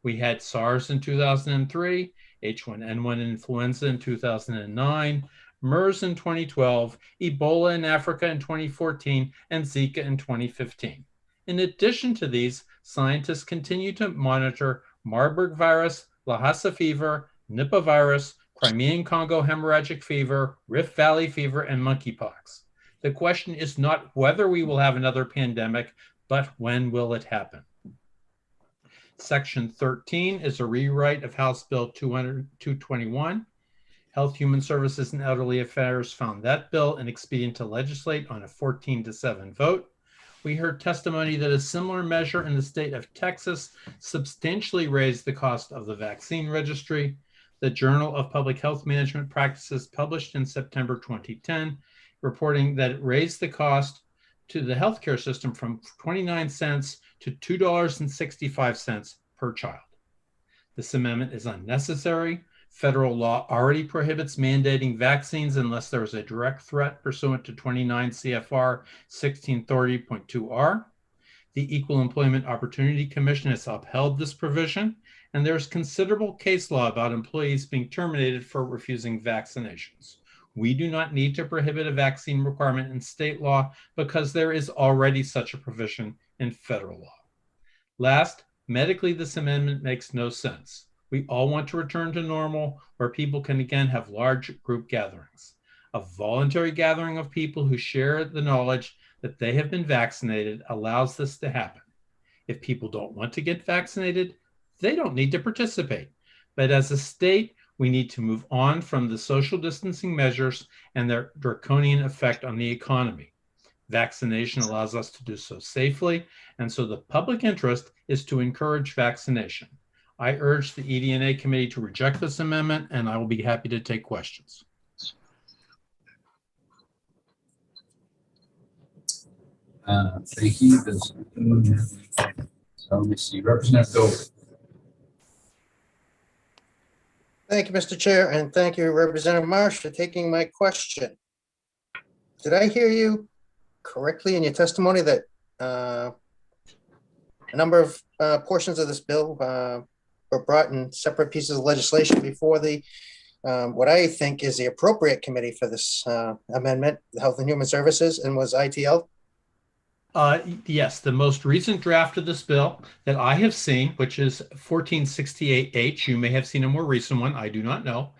We had SARS in 2003, H1N1 influenza in 2009, MERS in 2012, Ebola in Africa in 2014, and Zika in 2015. In addition to these, scientists continue to monitor Marburg virus, Lhasa fever, Nipah virus, Crimean Congo hemorrhagic fever, Rift Valley fever, and monkeypox. The question is not whether we will have another pandemic, but when will it happen? Section 13 is a rewrite of House Bill 221. Health, Human Services, and Elderly Affairs found that bill inexpedient to legislate on a 14-7 vote. We heard testimony that a similar measure in the state of Texas substantially raised the cost of the vaccine registry. The Journal of Public Health Management Practices published in September 2010, reporting that it raised the cost to the healthcare system from 29 cents to $2.65 per child. This amendment is unnecessary. Federal law already prohibits mandating vaccines unless there is a direct threat pursuant to 29 CFR 1630.2R. The Equal Employment Opportunity Commission has upheld this provision, and there's considerable case law about employees being terminated for refusing vaccinations. We do not need to prohibit a vaccine requirement in state law because there is already such a provision in federal law. Last, medically, this amendment makes no sense. We all want to return to normal where people can again have large group gatherings. A voluntary gathering of people who share the knowledge that they have been vaccinated allows this to happen. If people don't want to get vaccinated, they don't need to participate. But as a state, we need to move on from the social distancing measures and their draconian effect on the economy. Vaccination allows us to do so safely, and so the public interest is to encourage vaccination. I urge the ED&A committee to reject this amendment, and I will be happy to take questions. Thank you. So let me see, Representative Gold. Thank you, Mr. Chair, and thank you, Representative Marsh, for taking my question. Did I hear you correctly in your testimony that a number of portions of this bill were brought in separate pieces of legislation before the what I think is the appropriate committee for this amendment, the Health and Human Services, and was ITL? Yes, the most recent draft of this bill that I have seen, which is 1468H, you may have seen a more recent one, I do not know.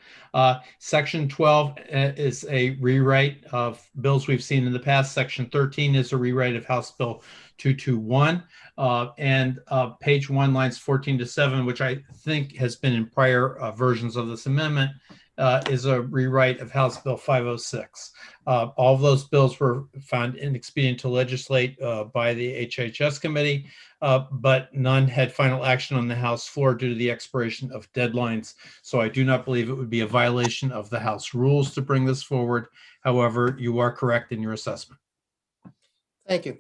Section 12 is a rewrite of bills we've seen in the past. Section 13 is a rewrite of House Bill 221. And page 1, lines 14 to 7, which I think has been in prior versions of this amendment, is a rewrite of House Bill 506. All of those bills were found inexpedient to legislate by the HHS committee, but none had final action on the House floor due to the expiration of deadlines. So I do not believe it would be a violation of the House rules to bring this forward. However, you are correct in your assessment. Thank you.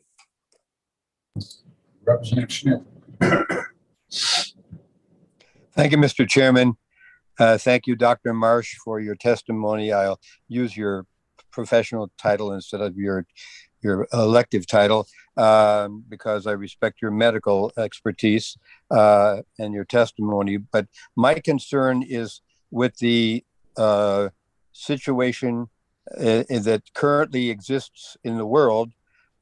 Representative Schmidt. Thank you, Mr. Chairman. Thank you, Dr. Marsh, for your testimony. I'll use your professional title instead of your elective title because I respect your medical expertise and your testimony. But my concern is with the situation that currently exists in the world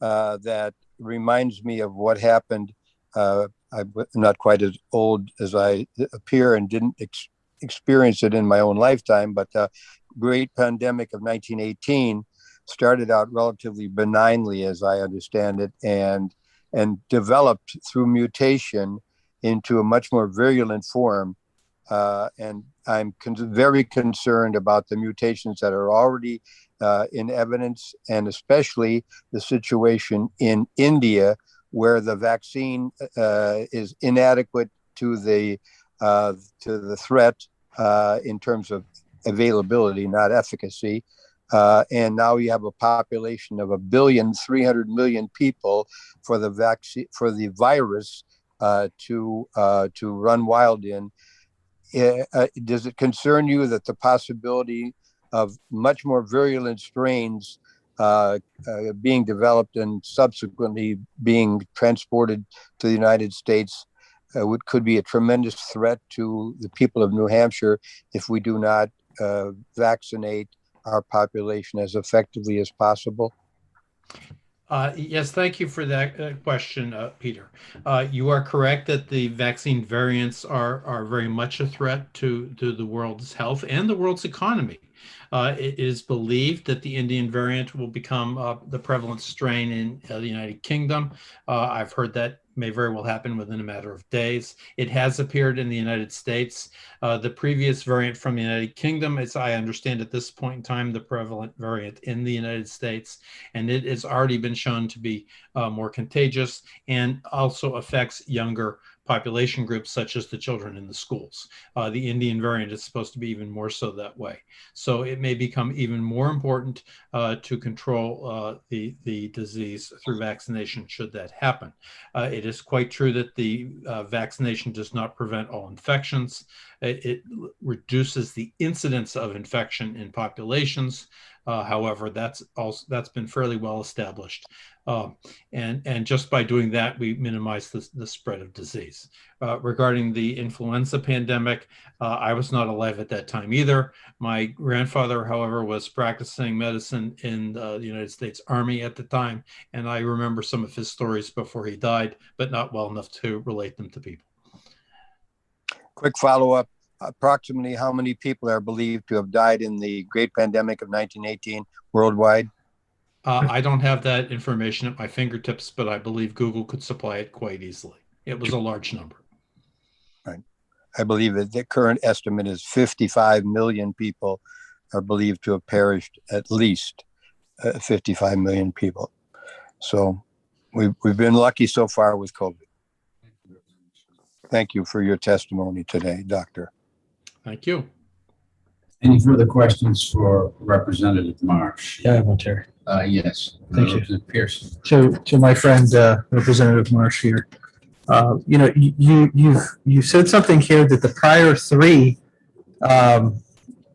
that reminds me of what happened. I'm not quite as old as I appear and didn't experience it in my own lifetime, but the great pandemic of 1918 started out relatively benignly, as I understand it, and developed through mutation into a much more virulent form. And I'm very concerned about the mutations that are already in evidence, and especially the situation in India, where the vaccine is inadequate to the threat in terms of availability, not efficacy. And now you have a population of 1,300,000,000 people for the vaccine, for the virus to run wild in. Does it concern you that the possibility of much more virulent strains being developed and subsequently being transported to the United States could be a tremendous threat to the people of New Hampshire if we do not vaccinate our population as effectively as possible? Yes, thank you for that question, Peter. You are correct that the vaccine variants are very much a threat to the world's health and the world's economy. It is believed that the Indian variant will become the prevalent strain in the United Kingdom. I've heard that may very well happen within a matter of days. It has appeared in the United States. The previous variant from the United Kingdom, as I understand at this point in time, the prevalent variant in the United States, and it has already been shown to be more contagious and also affects younger population groups such as the children in the schools. The Indian variant is supposed to be even more so that way. So it may become even more important to control the disease through vaccination should that happen. It is quite true that the vaccination does not prevent all infections. It reduces the incidence of infection in populations. However, that's been fairly well established. And just by doing that, we minimize the spread of disease. Regarding the influenza pandemic, I was not alive at that time either. My grandfather, however, was practicing medicine in the United States Army at the time, and I remember some of his stories before he died, but not well enough to relate them to people. Quick follow-up. Approximately how many people are believed to have died in the Great Pandemic of 1918 worldwide? I don't have that information at my fingertips, but I believe Google could supply it quite easily. It was a large number. Right. I believe that the current estimate is 55 million people are believed to have perished, at least 55 million people. So we've been lucky so far with COVID. Thank you for your testimony today, Doctor. Thank you. Any further questions for Representative Marsh? Yeah, I have one, Chair. Yes. Thank you. Representative Pearson. So to my friend, Representative Marsh here, you know, you said something here that the prior three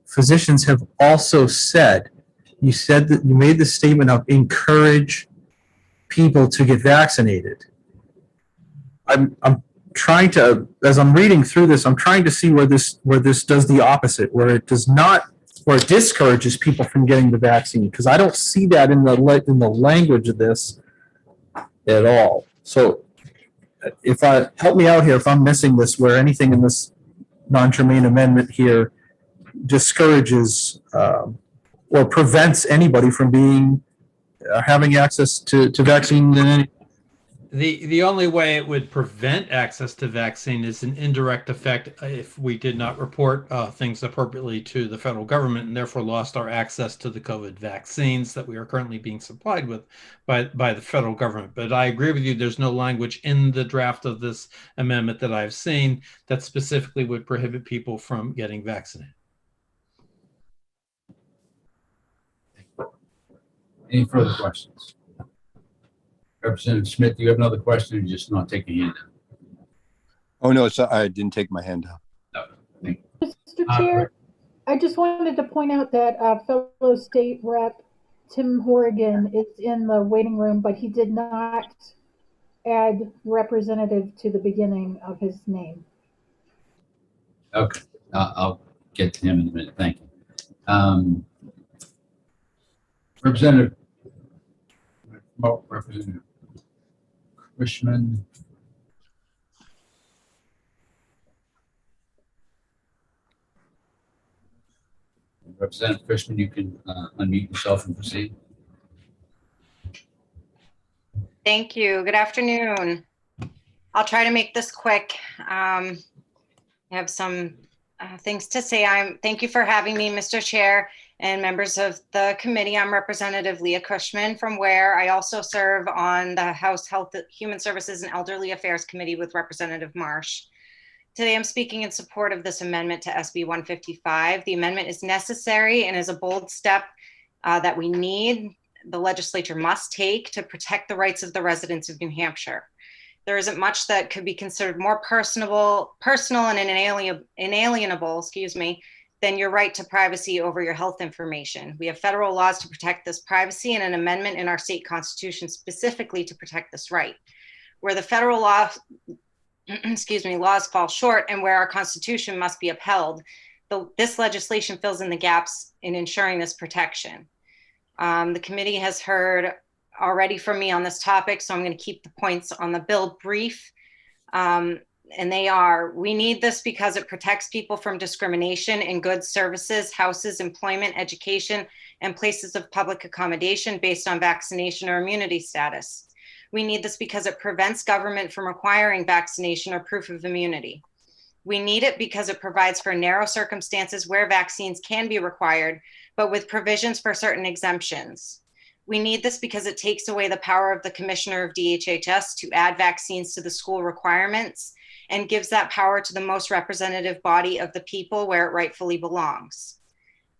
physicians have also said. You said that you made the statement of encourage people to get vaccinated. I'm trying to, as I'm reading through this, I'm trying to see where this does the opposite, where it does not, where it discourages people from getting the vaccine, because I don't see that in the language of this at all. So help me out here if I'm missing this, where anything in this non-germane amendment here discourages or prevents anybody from having access to vaccine in any. The only way it would prevent access to vaccine is an indirect effect if we did not report things appropriately to the federal government and therefore lost our access to the COVID vaccines that we are currently being supplied with by the federal government. But I agree with you, there's no language in the draft of this amendment that I've seen that specifically would prohibit people from getting vaccinated. Any further questions? Representative Smith, do you have another question or you just not taking your hand down? Oh, no, I didn't take my hand down. No. Mr. Chair, I just wanted to point out that fellow state rep Tim Horrigan is in the waiting room, but he did not add representative to the beginning of his name. Okay, I'll get to him in a minute. Thank you. Representative Cushman. Representative Cushman, you can unmute yourself and proceed. Thank you. Good afternoon. I'll try to make this quick. I have some things to say. Thank you for having me, Mr. Chair, and members of the committee. I'm Representative Leah Cushman from Ware. I also serve on the House Health, Human Services, and Elderly Affairs Committee with Representative Marsh. Today, I'm speaking in support of this amendment to SB 155. The amendment is necessary and is a bold step that we need, the legislature must take to protect the rights of the residents of New Hampshire. There isn't much that could be considered more personal and inalienable, than your right to privacy over your health information. We have federal laws to protect this privacy and an amendment in our state constitution specifically to protect this right. Where the federal law, laws fall short and where our constitution must be upheld, this legislation fills in the gaps in ensuring this protection. The committee has heard already from me on this topic, so I'm going to keep the points on the bill brief. And they are, we need this because it protects people from discrimination in goods, services, houses, employment, education, and places of public accommodation based on vaccination or immunity status. We need this because it prevents government from requiring vaccination or proof of immunity. We need it because it provides for narrow circumstances where vaccines can be required, but with provisions for certain exemptions. We need this because it takes away the power of the commissioner of DHHS to add vaccines to the school requirements and gives that power to the most representative body of the people where it rightfully belongs.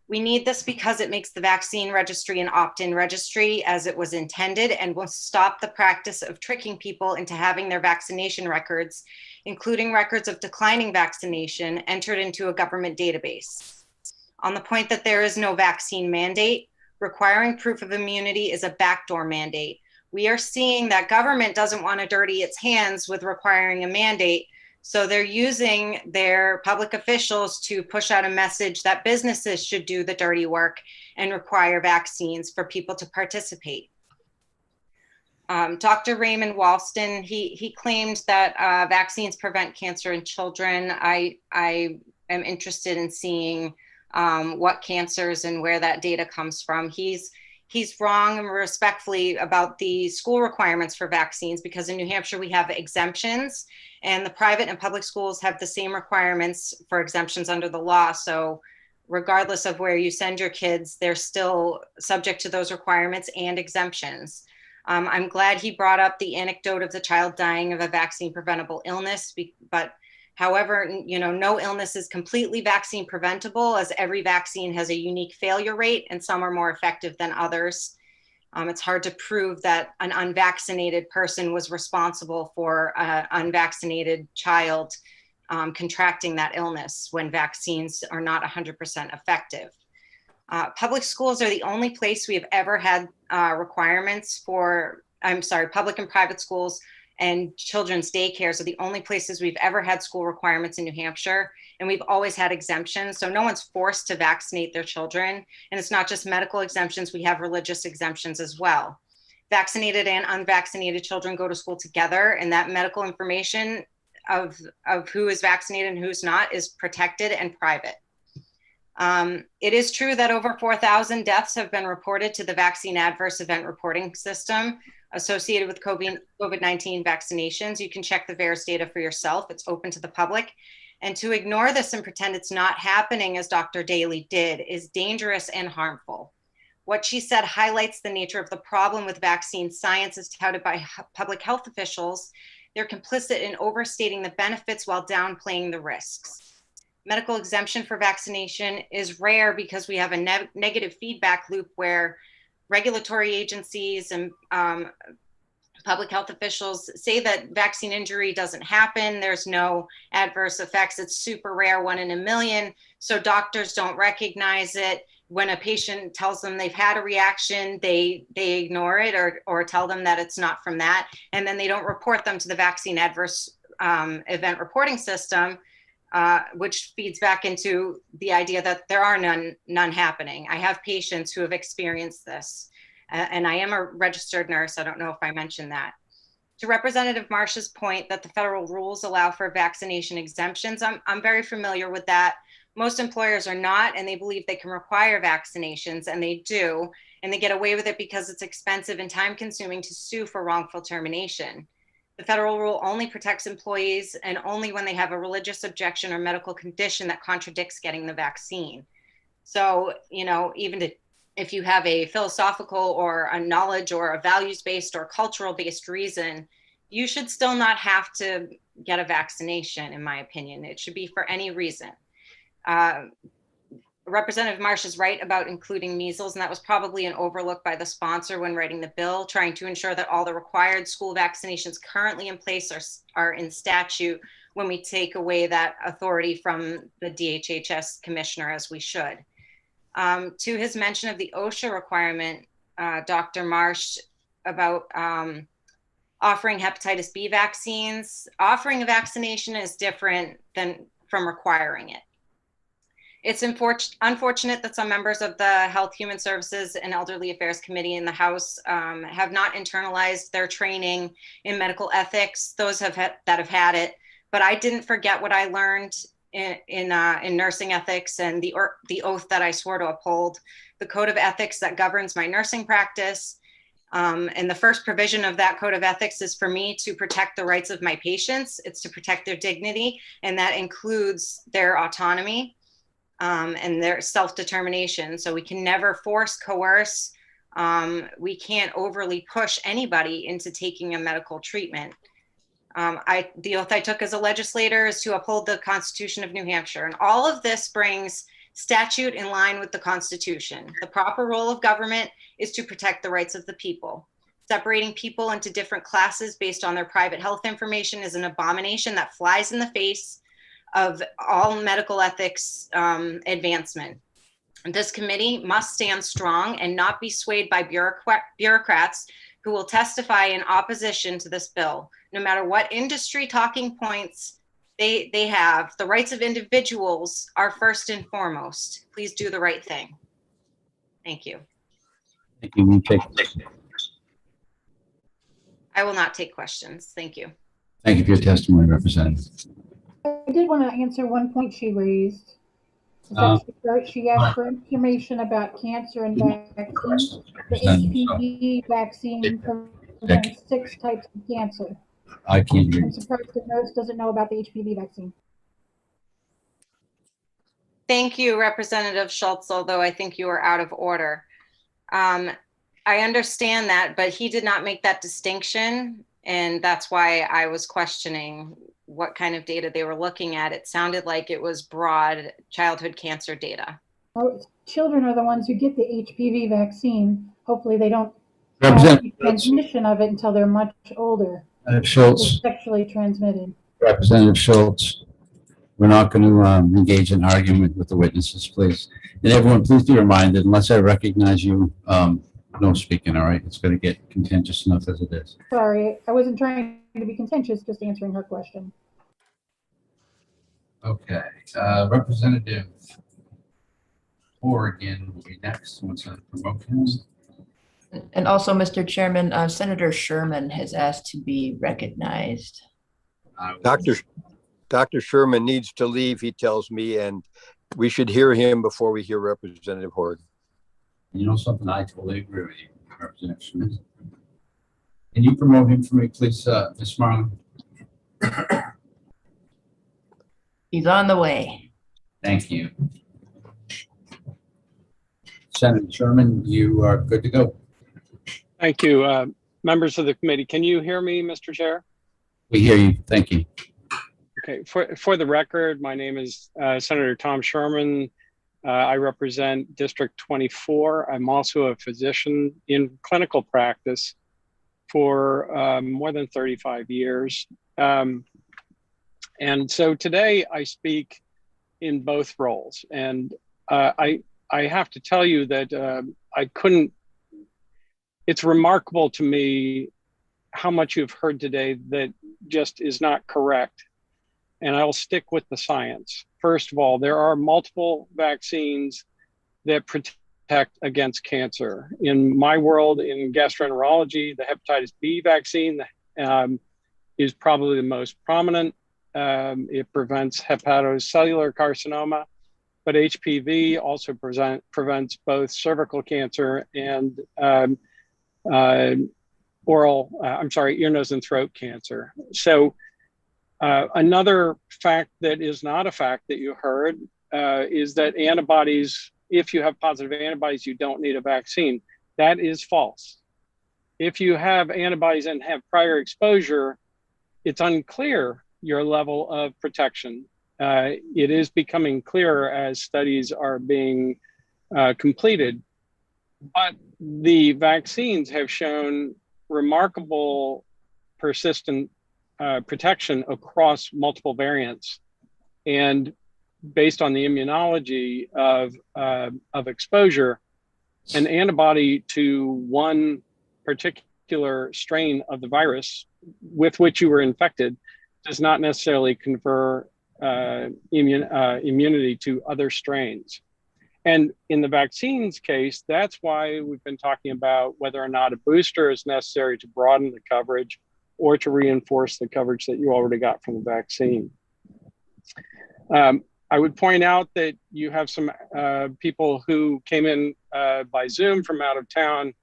We need this because it makes the vaccine registry an opt-in registry as it was intended and will stop the practice of tricking people into having their vaccination records, including records of declining vaccination, entered into a government database. On the point that there is no vaccine mandate, requiring proof of immunity is a backdoor mandate. We are seeing that government doesn't want to dirty its hands with requiring a mandate, so they're using their public officials to push out a message that businesses should do the dirty work and require vaccines for people to participate. Dr. Raymond Walston, he claimed that vaccines prevent cancer in children. I am interested in seeing what cancers and where that data comes from. He's wrong and respectfully about the school requirements for vaccines, because in New Hampshire we have exemptions and the private and public schools have the same requirements for exemptions under the law. So regardless of where you send your kids, they're still subject to those requirements and exemptions. I'm glad he brought up the anecdote of the child dying of a vaccine preventable illness, but however, no illness is completely vaccine preventable, as every vaccine has a unique failure rate and some are more effective than others. It's hard to prove that an unvaccinated person was responsible for an unvaccinated child contracting that illness when vaccines are not 100% effective. Public schools are the only place we have ever had requirements for, public and private schools and children's daycares are the only places we've ever had school requirements in New Hampshire, and we've always had exemptions. So no one's forced to vaccinate their children. And it's not just medical exemptions, we have religious exemptions as well. Vaccinated and unvaccinated children go to school together, and that medical information of who is vaccinated and who's not is protected and private. It is true that over 4,000 deaths have been reported to the vaccine adverse event reporting system associated with COVID-19 vaccinations. You can check the VAERS data for yourself. It's open to the public. And to ignore this and pretend it's not happening, as Dr. Daly did, is dangerous and harmful. What she said highlights the nature of the problem with vaccine science as touted by public health officials. They're complicit in overstating the benefits while downplaying the risks. Medical exemption for vaccination is rare because we have a negative feedback loop where regulatory agencies and public health officials say that vaccine injury doesn't happen. There's no adverse effects. It's super rare, 1 in a million. So doctors don't recognize it. When a patient tells them they've had a reaction, they ignore it or tell them that it's not from that. And then they don't report them to the vaccine adverse event reporting system, which feeds back into the idea that there are none happening. I have patients who have experienced this, and I am a registered nurse. I don't know if I mentioned that. To Representative Marsh's point that the federal rules allow for vaccination exemptions, I'm very familiar with that. Most employers are not, and they believe they can require vaccinations, and they do, and they get away with it because it's expensive and time-consuming to sue for wrongful termination. The federal rule only protects employees and only when they have a religious objection or medical condition that contradicts getting the vaccine. So, even if you have a philosophical or a knowledge or a values-based or cultural-based reason, you should still not have to get a vaccination, in my opinion. It should be for any reason. Representative Marsh is right about including measles, and that was probably an overlook by the sponsor when writing the bill, trying to ensure that all the required school vaccinations currently in place are in statute when we take away that authority from the DHHS commissioner, as we should. To his mention of the OSHA requirement, Dr. Marsh, about offering hepatitis B vaccines, offering a vaccination is different than from requiring it. It's unfortunate that some members of the Health, Human Services, and Elderly Affairs Committee in the House have not internalized their training in medical ethics, those that have had it. But I didn't forget what I learned in nursing ethics and the oath that I swore to uphold, the code of ethics that governs my nursing practice. And the first provision of that code of ethics is for me to protect the rights of my patients. It's to protect their dignity, and that includes their autonomy. And their self-determination. So we can never force, coerce. We can't overly push anybody into taking a medical treatment. The oath I took as a legislator is to uphold the Constitution of New Hampshire. And all of this brings statute in line with the Constitution. The proper role of government is to protect the rights of the people. Separating people into different classes based on their private health information is an abomination that flies in the face of all medical ethics advancement. This committee must stand strong and not be swayed by bureaucrats who will testify in opposition to this bill. No matter what industry talking points they have, the rights of individuals are first and foremost. Please do the right thing. Thank you. Thank you. I will not take questions. Thank you. Thank you for your testimony, Representative. I did want to answer one point she raised. She asked for information about cancer and vaccines. The HPV vaccine prevents 6 types of cancer. I can't hear you. I'm surprised the nurse doesn't know about the HPV vaccine. Thank you, Representative Schultz, although I think you are out of order. I understand that, but he did not make that distinction, and that's why I was questioning what kind of data they were looking at. It sounded like it was broad childhood cancer data. Oh, children are the ones who get the HPV vaccine. Hopefully they don't have the transmission of it until they're much older. Schultz. It's sexually transmitted. Representative Schultz, we're not going to engage in argument with the witnesses, please. And everyone, please be reminded, unless I recognize you, no speaking, all right? It's going to get contentious enough as it is. Sorry, I wasn't trying to be contentious, just answering her question. Okay, Representative Horgan will be next once I promote him. And also, Mr. Chairman, Senator Sherman has asked to be recognized. Dr. Sherman needs to leave, he tells me, and we should hear him before we hear Representative Horgan. You know something? I totally agree with you, Representative Schmidt. Can you promote him for me, please, Ms. Marlin? He's on the way. Thank you. Senator Sherman, you are good to go. Thank you. Members of the committee, can you hear me, Mr. Chair? We hear you. Thank you. Okay, for the record, my name is Senator Tom Sherman. I represent District 24. I'm also a physician in clinical practice for more than 35 years. And so today I speak in both roles. And I have to tell you that it's remarkable to me how much you've heard today that just is not correct. And I'll stick with the science. First of all, there are multiple vaccines that protect against cancer. In my world, in gastroenterology, the hepatitis B vaccine is probably the most prominent. It prevents hepatocellular carcinoma, but HPV also prevents both cervical cancer and ear, nose, and throat cancer. So another fact that is not a fact that you heard is that antibodies, if you have positive antibodies, you don't need a vaccine. That is false. if you have antibodies and have prior exposure, it's unclear your level of protection. It is becoming clearer as studies are being completed, but the vaccines have shown remarkable persistent protection across multiple variants. And based on the immunology of exposure, an antibody to one particular strain of the virus with which you were infected does not necessarily confer immunity to other strains. And in the vaccines case, that's why we've been talking about whether or not a booster is necessary to broaden the coverage or to reinforce the coverage that you already got from the vaccine. I would point out that you have some people who came in by Zoom from out of town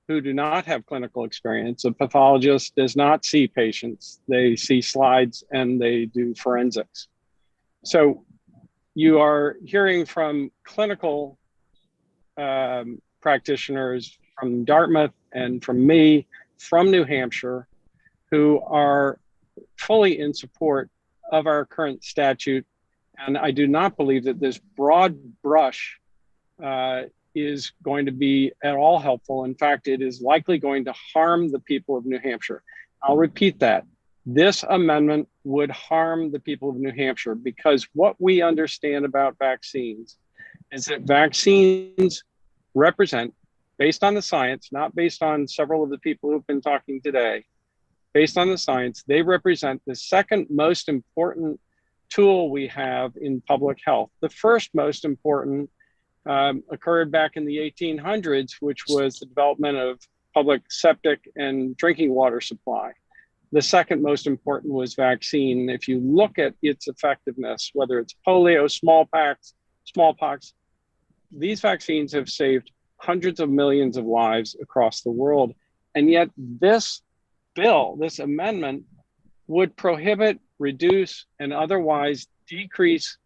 who do not have clinical experience. A pathologist does not see patients. They see slides and they do forensics. So you are hearing from clinical practitioners from Dartmouth and from me, from New Hampshire, who are fully in support of our current statute. And I do not believe that this broad brush is going to be at all helpful. In fact, it is likely going to harm the people of New Hampshire. I'll repeat that. This amendment would harm the people of New Hampshire because what we understand about vaccines is that vaccines represent, based on the science, not based on several of the people who've been talking today, based on the science, they represent the second most important tool we have in public health. The first most important occurred back in the 1800s, which was the development of public septic and drinking water supply. The second most important was vaccine. If you look at its effectiveness, whether it's polio, smallpox, these vaccines have saved hundreds of millions of lives across the world. And yet this bill, this amendment, would prohibit, reduce, and otherwise decrease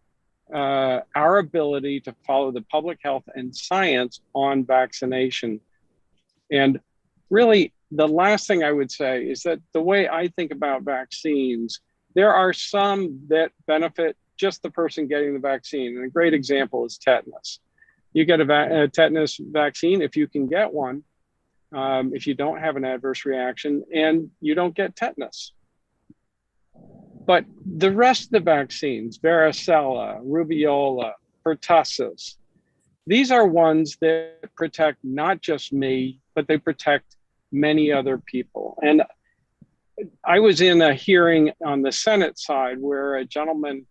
our ability to follow the public health and science on vaccination. And really, the last thing I would say is that the way I think about vaccines, there are some that benefit just the person getting the vaccine. And a great example is tetanus. You get a tetanus vaccine if you can get one, if you don't have an adverse reaction, and you don't get tetanus. But the rest of the vaccines, varicella, rubeola, pertussis, these are ones that protect not just me, but they protect many other people. And I was in a hearing on the Senate side where a gentleman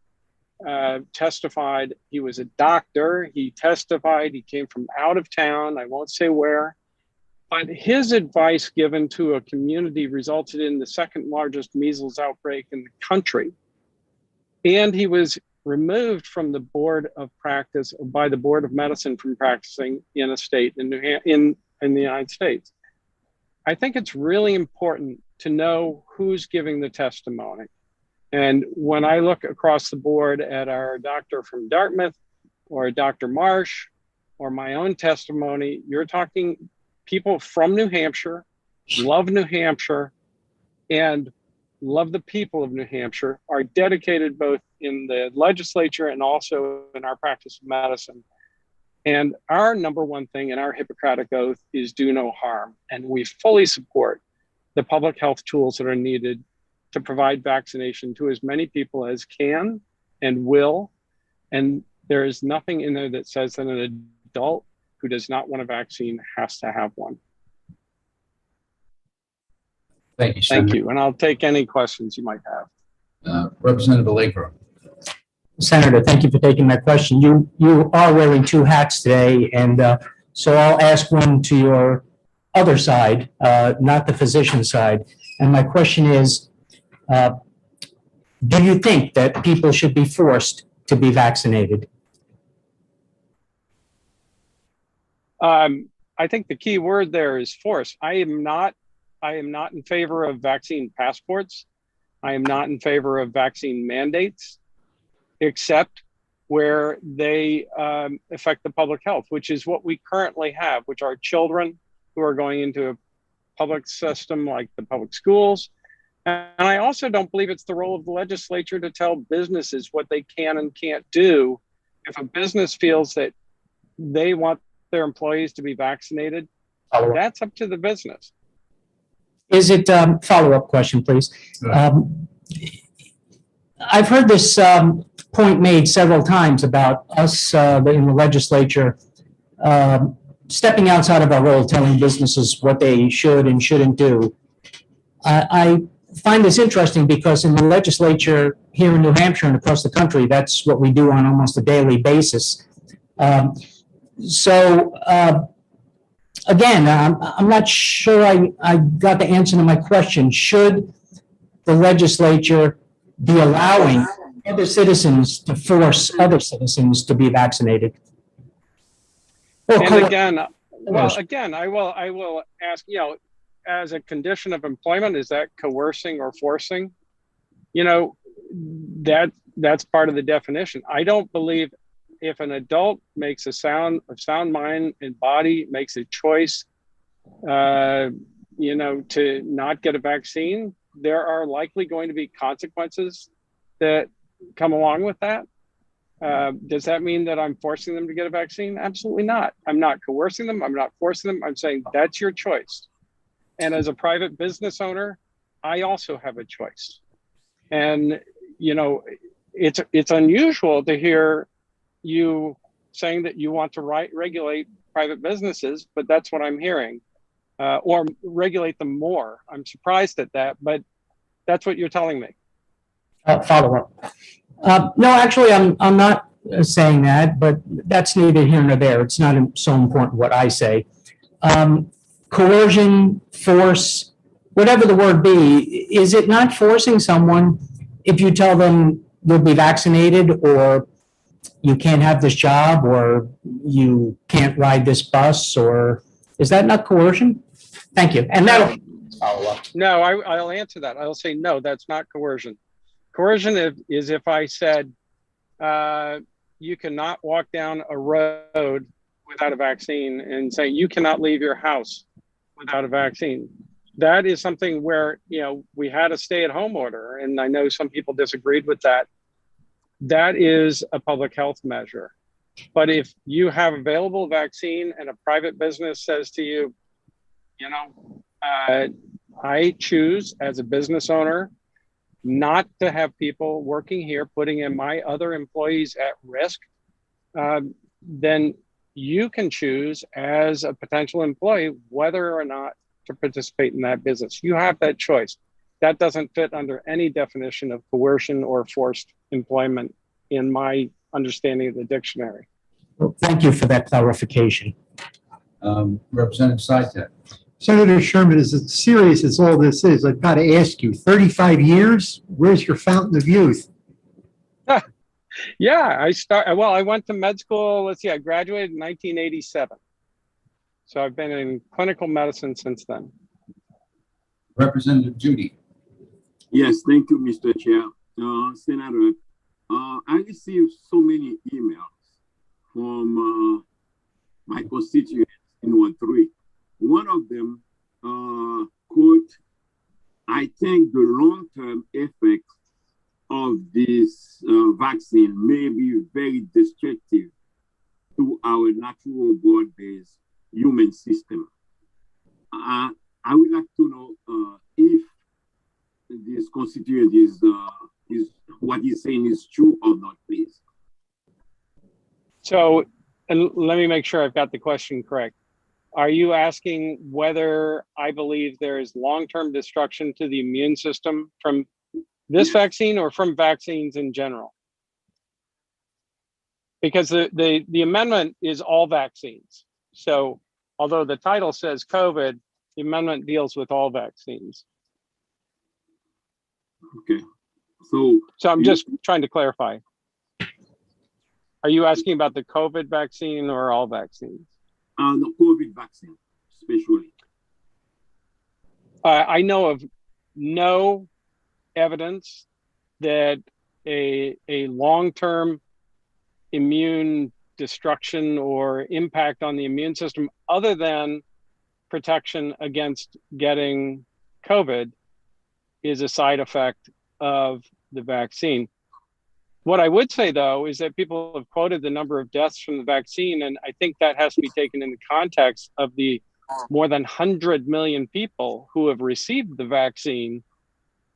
testified. He was a doctor. He testified. He came from out of town. I won't say where. But his advice given to a community resulted in the second largest measles outbreak in the country. And he was removed from the board of practice by the Board of Medicine from practicing in a state in the United States. I think it's really important to know who's giving the testimony. And when I look across the board at our doctor from Dartmouth or Dr. Marsh or my own testimony, you're talking people from New Hampshire, love New Hampshire, and love the people of New Hampshire, are dedicated both in the legislature and also in our practice of medicine. And our number one thing in our Hippocratic Oath is do no harm. And we fully support the public health tools that are needed to provide vaccination to as many people as can and will. And there is nothing in there that says that an adult who does not want a vaccine has to have one. Thank you, Thank Senator. you. And I'll take any questions you might have. Representative Allegro. Senator, thank you for taking my question. You are wearing two hats today, and so I'll ask one to your other side, not the physician side. And my question is, do you think that people should be forced to be vaccinated? I think the key word there is force. I am not in favor of vaccine passports. I am not in favor of vaccine mandates, except where they affect the public health, which is what we currently have, which are children who are going into public system like the public schools. And I also don't believe it's the role of the legislature to tell businesses what they can and can't do. If a business feels that they want their employees to be vaccinated, that's up to the business. Is it, follow-up question, please? I've heard this point made several times about us in the legislature stepping outside of our role, telling businesses what they should and shouldn't do. I find this interesting because in the legislature here in New Hampshire and across the country, that's what we do on almost a daily basis. Again, I'm not sure I got the answer to my question. Should the legislature be allowing other citizens to force other citizens to be vaccinated? And again, well, again, I will ask, you know, as a condition of employment, is that coercing or forcing? You know, that's part of the definition. I don't believe if an adult makes a sound mind and body, makes a choice, you know, to not get a vaccine, there are likely going to be consequences that come along with that. Does that mean that I'm forcing them to get a vaccine? Absolutely not. I'm not coercing them. I'm not forcing them. I'm saying that's your choice. And as a private business owner, I also have a choice. And, you know, it's unusual to hear you saying that you want to regulate private businesses, but that's what I'm hearing, or regulate them more. I'm surprised at that, but that's what you're telling me. Follow up. No, actually, I'm not saying that, but that's neither here nor there. It's not so important what I say. Coercion, force, whatever the word be, is it not forcing someone if you tell them you'll be vaccinated, or you can't have this job, or you can't ride this bus, or is that not coercion? Thank you. And that'll follow up. No, I'll answer that. I'll say, no, that's not coercion. Coercion is if I said, you cannot walk down a road without a vaccine, and say you cannot leave your house without a vaccine. That is something where, you know, we had a stay-at-home order, and I know some people disagreed with that. That is a public health measure. But if you have available vaccine and a private business says to you, you know, I choose as a business owner not to have people working here putting in my other employees at risk, then you can choose as a potential employee whether or not to participate in that business. You have that choice. That doesn't fit under any definition of coercion or forced employment in my understanding of the dictionary. Well, thank you for that clarification. Representative Saitek. Senator Sherman, as serious as all this is, I've got to ask you, 35 years, where's your fountain of youth? Yeah, I went to med school. Let's see, I graduated in 1987. So I've been in clinical medicine since then. Representative Judy. Yes, thank you, Mr. Chair. Senator, I received so many emails from my constituents in Ward 3. One of them, quote, I think the long-term effects of this vaccine may be very destructive to our natural broad-based human system. I would like to know if this constituent is what he's saying is true or not, please. So, and let me make sure I've got the question correct. Are you asking whether I believe there is long-term destruction to the immune system from this vaccine or from vaccines in general? Because the amendment is all vaccines. So although the title says COVID, the amendment deals with all vaccines. Okay. So I'm just trying to clarify. Are you asking about the COVID vaccine or all vaccines? The COVID vaccine, especially. I know of no evidence that a long-term immune destruction or impact on the immune system, other than protection against getting COVID is a side effect of the vaccine. What I would say, though, is that people have quoted the number of deaths from the vaccine, and I think that has to be taken in the context of the more than 100 million people who have received the vaccine.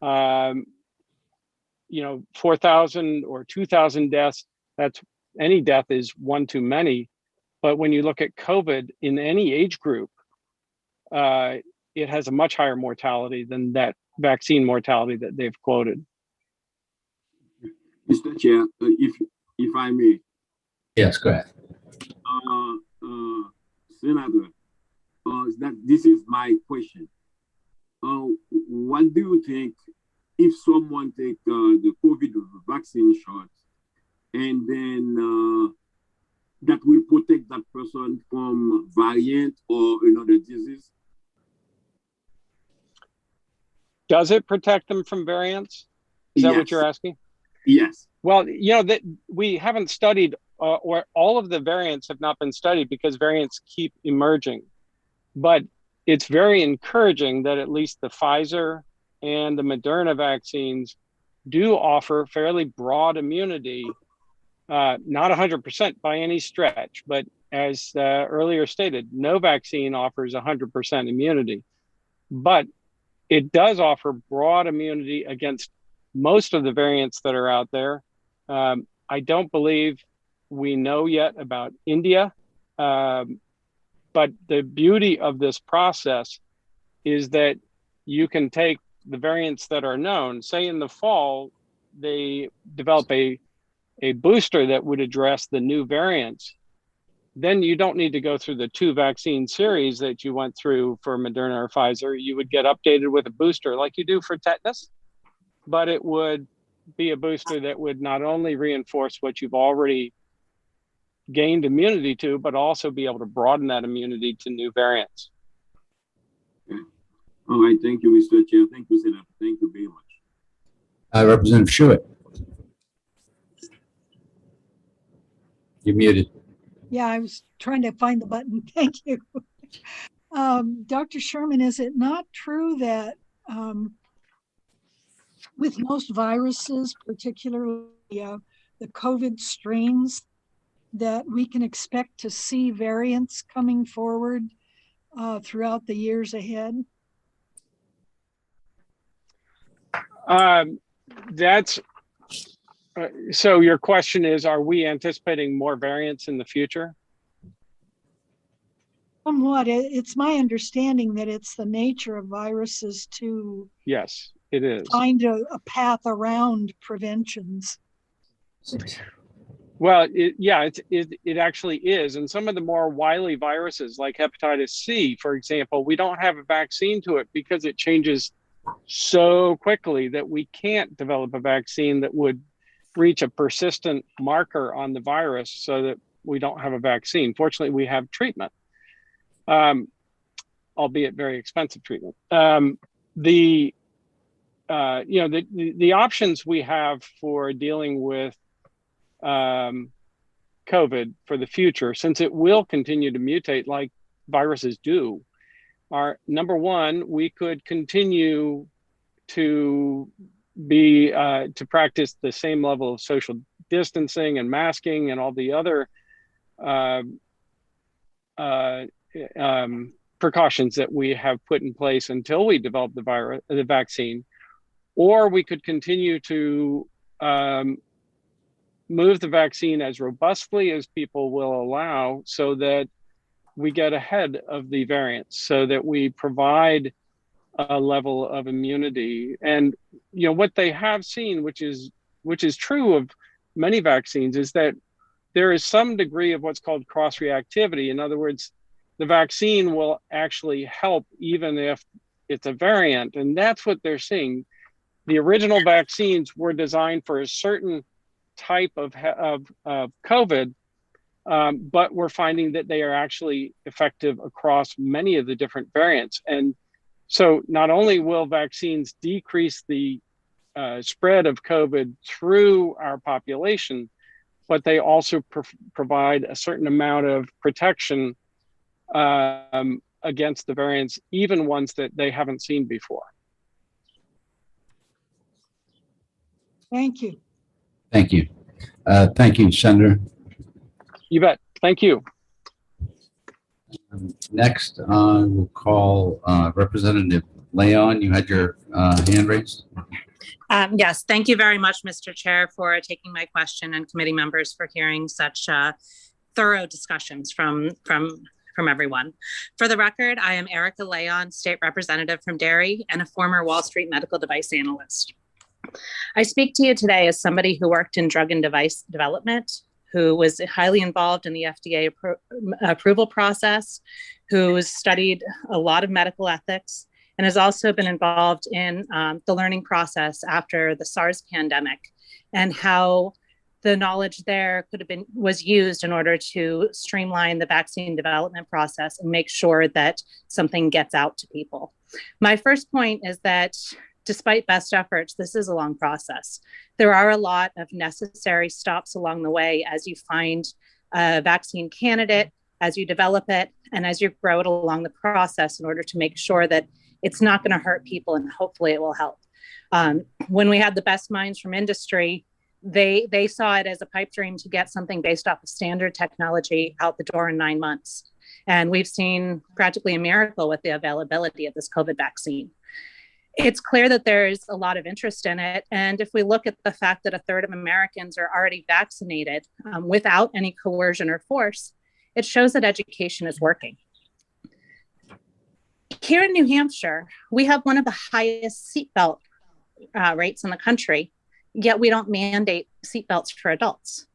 4,000 or 2,000 deaths, that's any death is one too many. But when you look at COVID in any age group, it has a much higher mortality than that vaccine mortality that they've quoted. Mr. Chair, if I may. Yes, go ahead. Senator, this is my question. What do you think if someone take the COVID vaccine shot and then that will protect that person from variant or another disease? Does it protect them from variants? Is that what you're asking? Yes. Well, that we haven't studied, or all of the variants have not been studied because variants keep emerging. But it's very encouraging that at least the Pfizer and the Moderna vaccines do offer fairly broad immunity, not 100% by any stretch, but as earlier stated, no vaccine offers 100% immunity. But it does offer broad immunity against most of the variants that are out there. I don't believe we know yet about India, but the beauty of this process is that you can take the variants that are known, say in the fall, they develop a booster that would address the new variants. Then you don't need to go through the 2 vaccine series that you went through for Moderna or Pfizer. You would get updated with a booster like you do for tetanus, but it would be a booster that would not only reinforce what you've already gained immunity to, but also be able to broaden that immunity to new variants. Okay. All right. Thank you, Mr. Chair. Thank you, Senator. Thank you very much. Representative Schuett. You're muted. Yeah, I was trying to find the button. Thank you. Dr. Sherman, is it not true that with most viruses, particularly the COVID strains, that we can expect to see variants coming forward throughout the years ahead? So your question is, are we anticipating more variants in the future? Somewhat. It's my understanding that it's the nature of viruses to Yes, it is. find a path around preventions. Well, it actually is. And some of the more wily viruses like hepatitis C, for example, we don't have a vaccine to it because it changes so quickly that we can't develop a vaccine that would reach a persistent marker on the virus so that we don't have a vaccine. Fortunately, we have treatment, albeit very expensive treatment. The options we have for dealing with COVID for the future, since it will continue to mutate like viruses do, are number one, we could continue to practice the same level of social distancing and masking and all the other precautions that we have put in place until we develop the vaccine, or we could continue to move the vaccine as robustly as people will allow so that we get ahead of the variants, so that we provide a level of immunity. And what they have seen, which is true of many vaccines, is that there is some degree of what's called cross-reactivity. In other words, the vaccine will actually help even if it's a variant, and that's what they're seeing. The original vaccines were designed for a certain type of COVID, but we're finding that they are actually effective across many of the different variants. And so not only will vaccines decrease the spread of COVID through our population, but they also provide a certain amount of protection against the variants, even ones that they haven't seen before. Thank you. Thank you. Thank you, Senator. You bet. Thank you. Next, we'll call Representative Leon. You had your hand raised. Yes, thank you very much, Mr. Chair, for taking my question, and committee members for hearing such thorough discussions from everyone. For the record, I am Erica Leon, state representative from Derry and a former Wall Street medical device analyst. I speak to you today as somebody who worked in drug and device development, who was highly involved in the FDA approval process, who has studied a lot of medical ethics, and has also been involved in the learning process after the SARS pandemic, and how the knowledge there was used in order to streamline the vaccine development process and make sure that something gets out to people. My first point is that despite best efforts, this is a long process. There are a lot of necessary stops along the way as you find a vaccine candidate, as you develop it, and as you grow it along the process in order to make sure that it's not going to hurt people and hopefully it will help. When we had the best minds from industry, they saw it as a pipe dream to get something based off of standard technology out the door in 9 months. And we've seen practically a miracle with the availability of this COVID vaccine. It's clear that there's a lot of interest in it. And if we look at the fact that 1/3 of Americans are already vaccinated without any coercion or force, it shows that education is working. Here in New Hampshire, we have one of the highest seatbelt rates in the country, yet we don't mandate seatbelts for adults.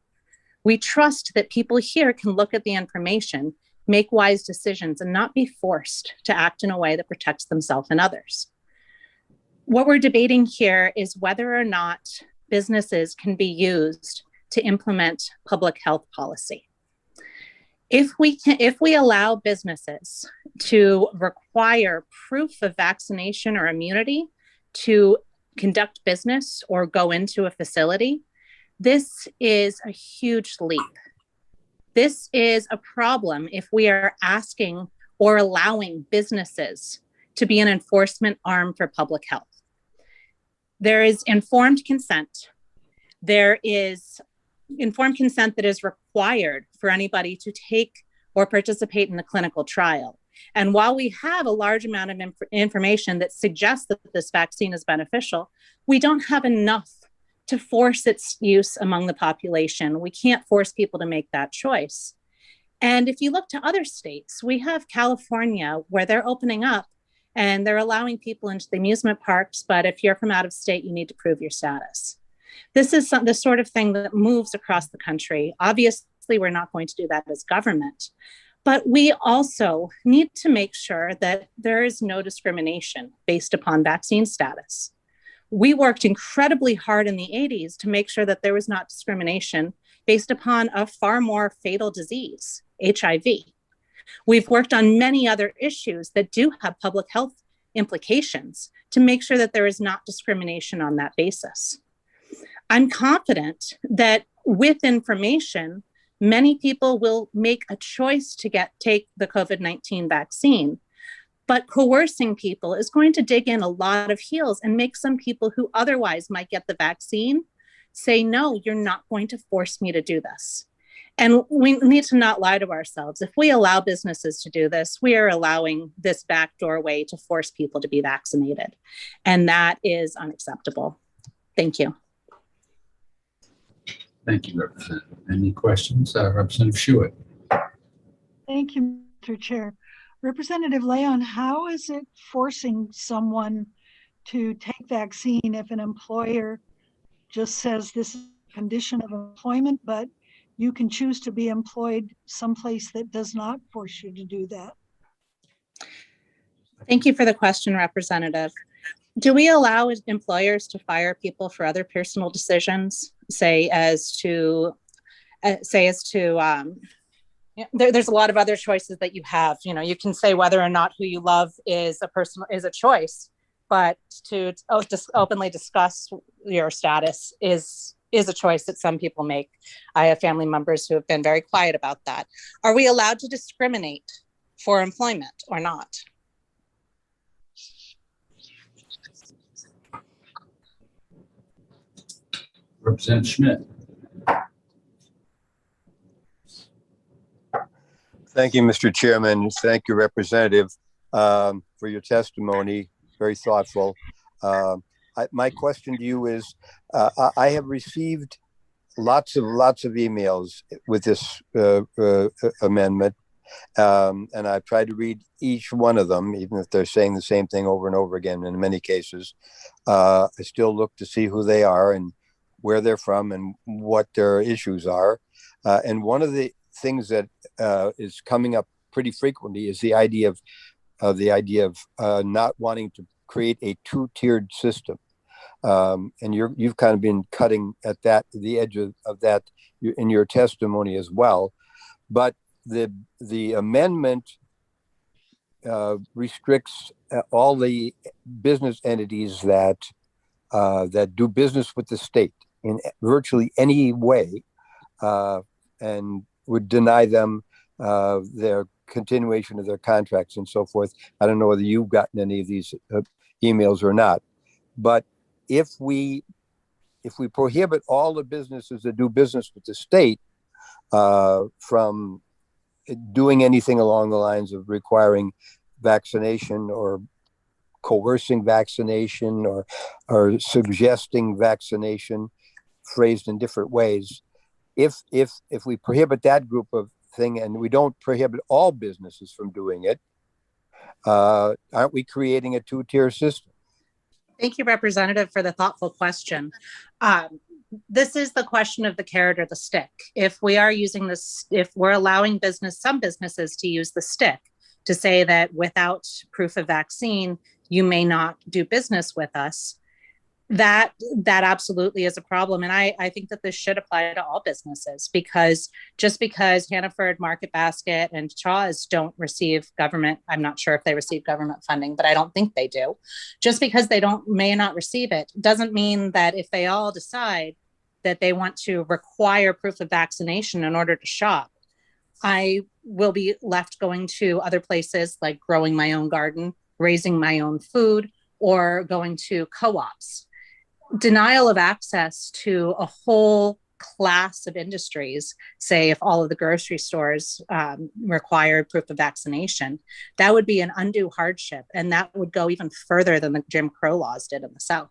We trust that people here can look at the information, make wise decisions, and not be forced to act in a way that protects themselves and others. What we're debating here is whether or not businesses can be used to implement public health policy. If we allow businesses to require proof of vaccination or immunity to conduct business or go into a facility, this is a huge leap. This is a problem if we are asking or allowing businesses to be an enforcement arm for public health. There is informed consent. There is informed consent that is required for anybody to take or participate in the clinical trial. And while we have a large amount of information that suggests that this vaccine is beneficial, we don't have enough to force its use among the population. We can't force people to make that choice. And if you look to other states, we have California where they're opening up and they're allowing people into the amusement parks, but if you're from out of state, you need to prove your status. This is the sort of thing that moves across the country. Obviously, we're not going to do that as government, but we also need to make sure that there is no discrimination based upon vaccine status. We worked incredibly hard in the 80s to make sure that there was not discrimination based upon a far more fatal disease, HIV. We've worked on many other issues that do have public health implications to make sure that there is not discrimination on that basis. I'm confident that with information, many people will make a choice to take the COVID-19 vaccine, but coercing people is going to dig in a lot of heels and make some people who otherwise might get the vaccine say, no, you're not going to force me to do this. And we need to not lie to ourselves. If we allow businesses to do this, we are allowing this backdoor way to force people to be vaccinated. And that is unacceptable. Thank you. Thank you, Representative. Any questions? Representative Schuett. Thank you, Mr. Chair. Representative Leon, how is it forcing someone to take vaccine if an employer just says this is a condition of employment, but you can choose to be employed someplace that does not force you to do that? Thank you for the question, Representative. Do we allow employers to fire people for other personal decisions, there's a lot of other choices that you have. You know, you can say whether or not who you love is a choice, but to just openly discuss your status is a choice that some people make. I have family members who have been very quiet about that. Are we allowed to discriminate for employment or not. Representative Schmidt. Thank you, Mr. Chairman. Thank you, Representative, for your testimony. Very thoughtful. My question to you is, I have received lots of emails with this amendment, and I've tried to read each one of them, even if they're saying the same thing over and over again. In many cases, I still look to see who they are and where they're from and what their issues are. And one of the things that is coming up pretty frequently is the idea of not wanting to create a two-tiered system. And you've kind of been cutting at the edge of that in your testimony as well. But the amendment restricts all the business entities that do business with the state in virtually any way, and would deny them their continuation of their contracts and so forth. I don't know whether you've gotten any of these emails or not, but if we prohibit all the businesses that do business with the state from doing anything along the lines of requiring vaccination or coercing vaccination or suggesting vaccination, phrased in different ways, if we prohibit that group of thing and we don't prohibit all businesses from doing it, aren't we creating a two-tier system? Thank you, Representative, for the thoughtful question. This is the question of the carrot or the stick. If we are using this, if we're allowing some businesses to use the stick to say that without proof of vaccine, you may not do business with us, that absolutely is a problem. And I think that this should apply to all businesses, because just because Hannaford, Market Basket, and Shaw's don't receive government, I'm not sure if they receive government funding, but I don't think they do. Just because they may not receive it doesn't mean that if they all decide that they want to require proof of vaccination in order to shop, I will be left going to other places like growing my own garden, raising my own food, or going to co-ops. Denial of access to a whole class of industries, say if all of the grocery stores required proof of vaccination, that would be an undue hardship, and that would go even further than the Jim Crow laws did in the South.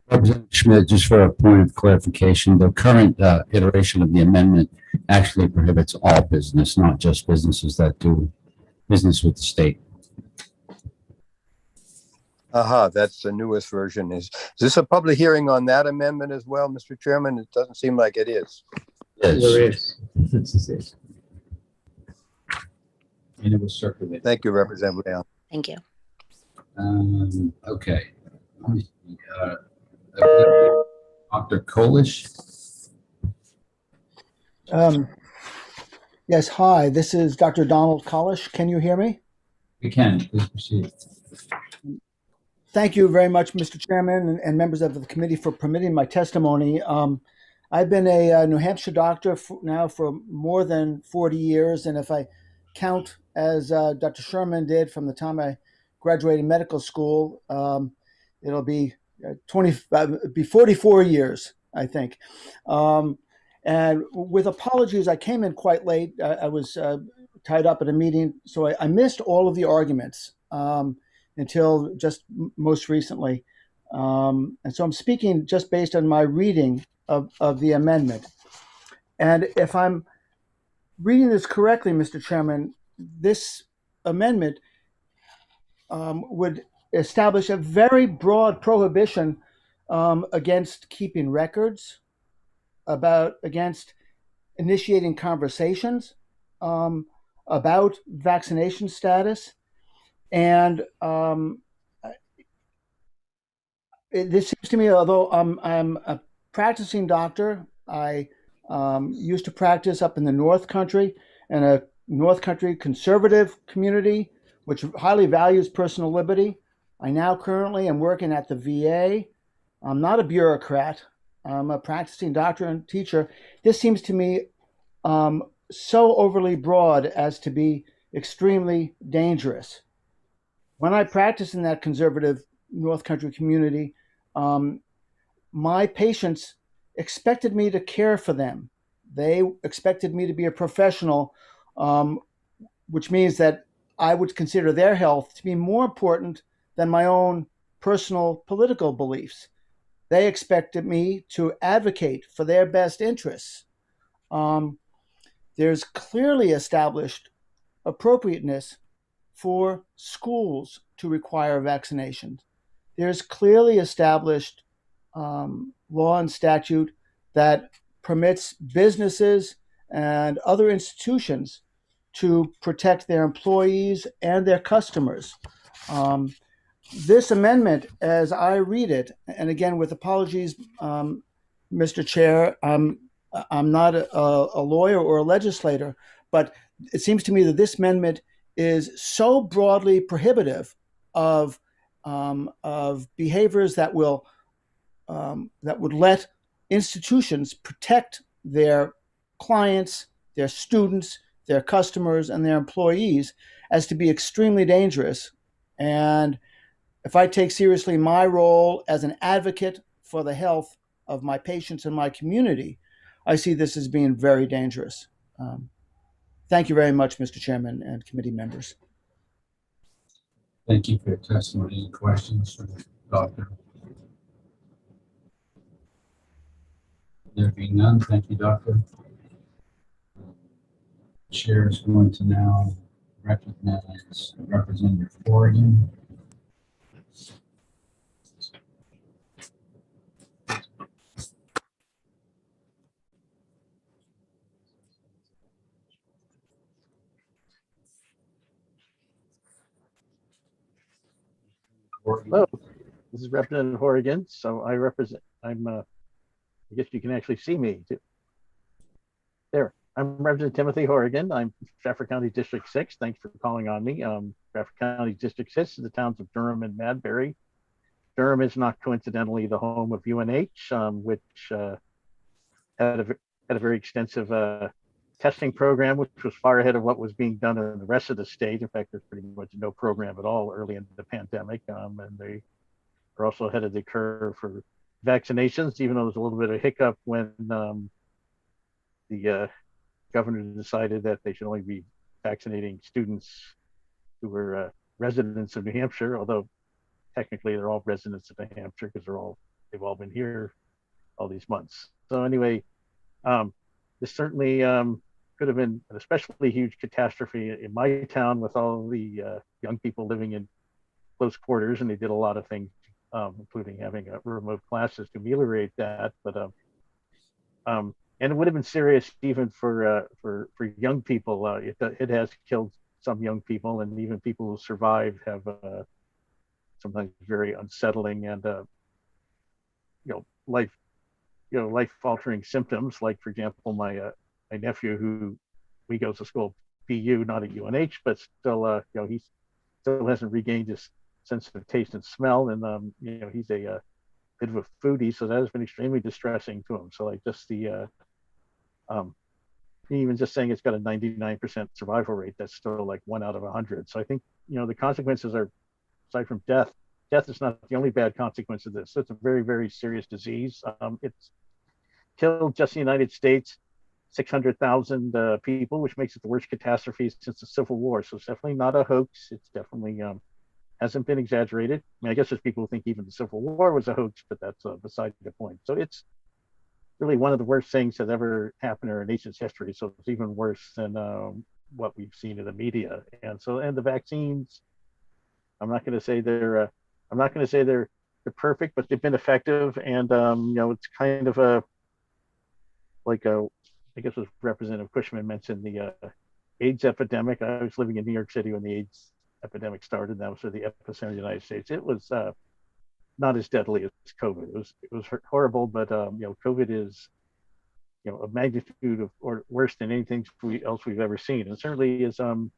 Representative Schmidt, just for a point of clarification, the current iteration of the amendment actually prohibits all business, not just businesses that do business with the state. That's the newest version. Is this a public hearing on that amendment as well, Mr. Chairman? It doesn't seem like it is. Yes. There is. And it was circulated. Thank you, Representative Leon. Thank you. Okay. Dr. Kolish. Yes, hi, this is Dr. Donald Kolish. Can you hear me? We can. Please proceed. Thank you very much, Mr. Chairman and members of the committee, for permitting my testimony. I've been a New Hampshire doctor now for more than 40 years, and if I count as Dr. Sherman did from the time I graduated medical school, it'll be 44 years, I think. And with apologies, I came in quite late. I was tied up at a meeting, so I missed all of the arguments until just most recently. And so I'm speaking just based on my reading of the amendment. And if I'm reading this correctly, Mr. Chairman, this amendment would establish a very broad prohibition against keeping records, against initiating conversations about vaccination status. And this seems to me, although I'm a practicing doctor, I used to practice up in the North Country, in a North Country conservative community, which highly values personal liberty. I now currently am working at the VA. I'm not a bureaucrat. I'm a practicing doctor and teacher. This seems to me so overly broad as to be extremely dangerous. When I practiced in that conservative North Country community, my patients expected me to care for them. They expected me to be a professional, which means that I would consider their health to be more important than my own personal political beliefs. They expected me to advocate for their best interests. There's clearly established appropriateness for schools to require vaccinations. There's clearly established law and statute that permits businesses and other institutions to protect their employees and their customers. This amendment, as I read it, and again with apologies, Mr. Chair, I'm not a lawyer or a legislator, but it seems to me that this amendment is so broadly prohibitive of behaviors that will that would let institutions protect their clients, their students, their customers, and their employees as to be extremely dangerous. And if I take seriously my role as an advocate for the health of my patients and my community, I see this as being very dangerous. Thank you very much, Mr. Chairman and committee members. Thank you for your testimony and questions for the doctor. There being none, thank you, doctor. Chair is going to now recognize Representative Horrigan. Hello, this is Representative Horrigan. So I represent, I guess you can actually see me too. There, I'm Representative Timothy Horrigan. I'm Stratford County District 6. Thanks for calling on me. Stratford County District 6 is the towns of Durham and Madbury. Durham is not coincidentally the home of UNH, which had a very extensive testing program, which was far ahead of what was being done in the rest of the state. In fact, there's pretty much no program at all early in the pandemic. And they are also ahead of the curve for vaccinations, even though there's a little bit of a hiccup when the governor decided that they should only be vaccinating students who were residents of New Hampshire, although technically they're all residents of New Hampshire because they've all been here all these months. So anyway, this certainly could have been an especially huge catastrophe in my town with all the young people living in close quarters, and they did a lot of things, including having remote classes to ameliorate that. But and it would have been serious even for young people. It has killed some young people, and even people who survived have sometimes very unsettling and life-altering symptoms. Like, for example, my nephew, who he goes to school BU, not at UNH, but still, he still hasn't regained his sense of taste and smell, and he's a bit of a foodie, so that has been extremely distressing to him. So like just the even just saying it's got a 99% survival rate, that's still like 1 out of 100. So I think the consequences are, aside from death is not the only bad consequence of this. It's a very, very serious disease. It's killed just in the United States 600,000 people, which makes it the worst catastrophe since the Civil War. So it's definitely not a hoax. It's definitely hasn't been exaggerated. I mean, I guess there's people who think even the Civil War was a hoax, but that's beside the point. So it's really one of the worst things that ever happened in our nation's history. So it's even worse than what we've seen in the media. And the vaccines, I'm not going to say they're perfect, but they've been effective. And it's kind of I guess was Representative Cushman mentioned the AIDS epidemic. I was living in New York City when the AIDS epidemic started. That was sort of the epicenter of the United States. It was not as deadly as COVID. It was horrible, but COVID is a magnitude of or worse than anything else we've ever seen. And certainly is no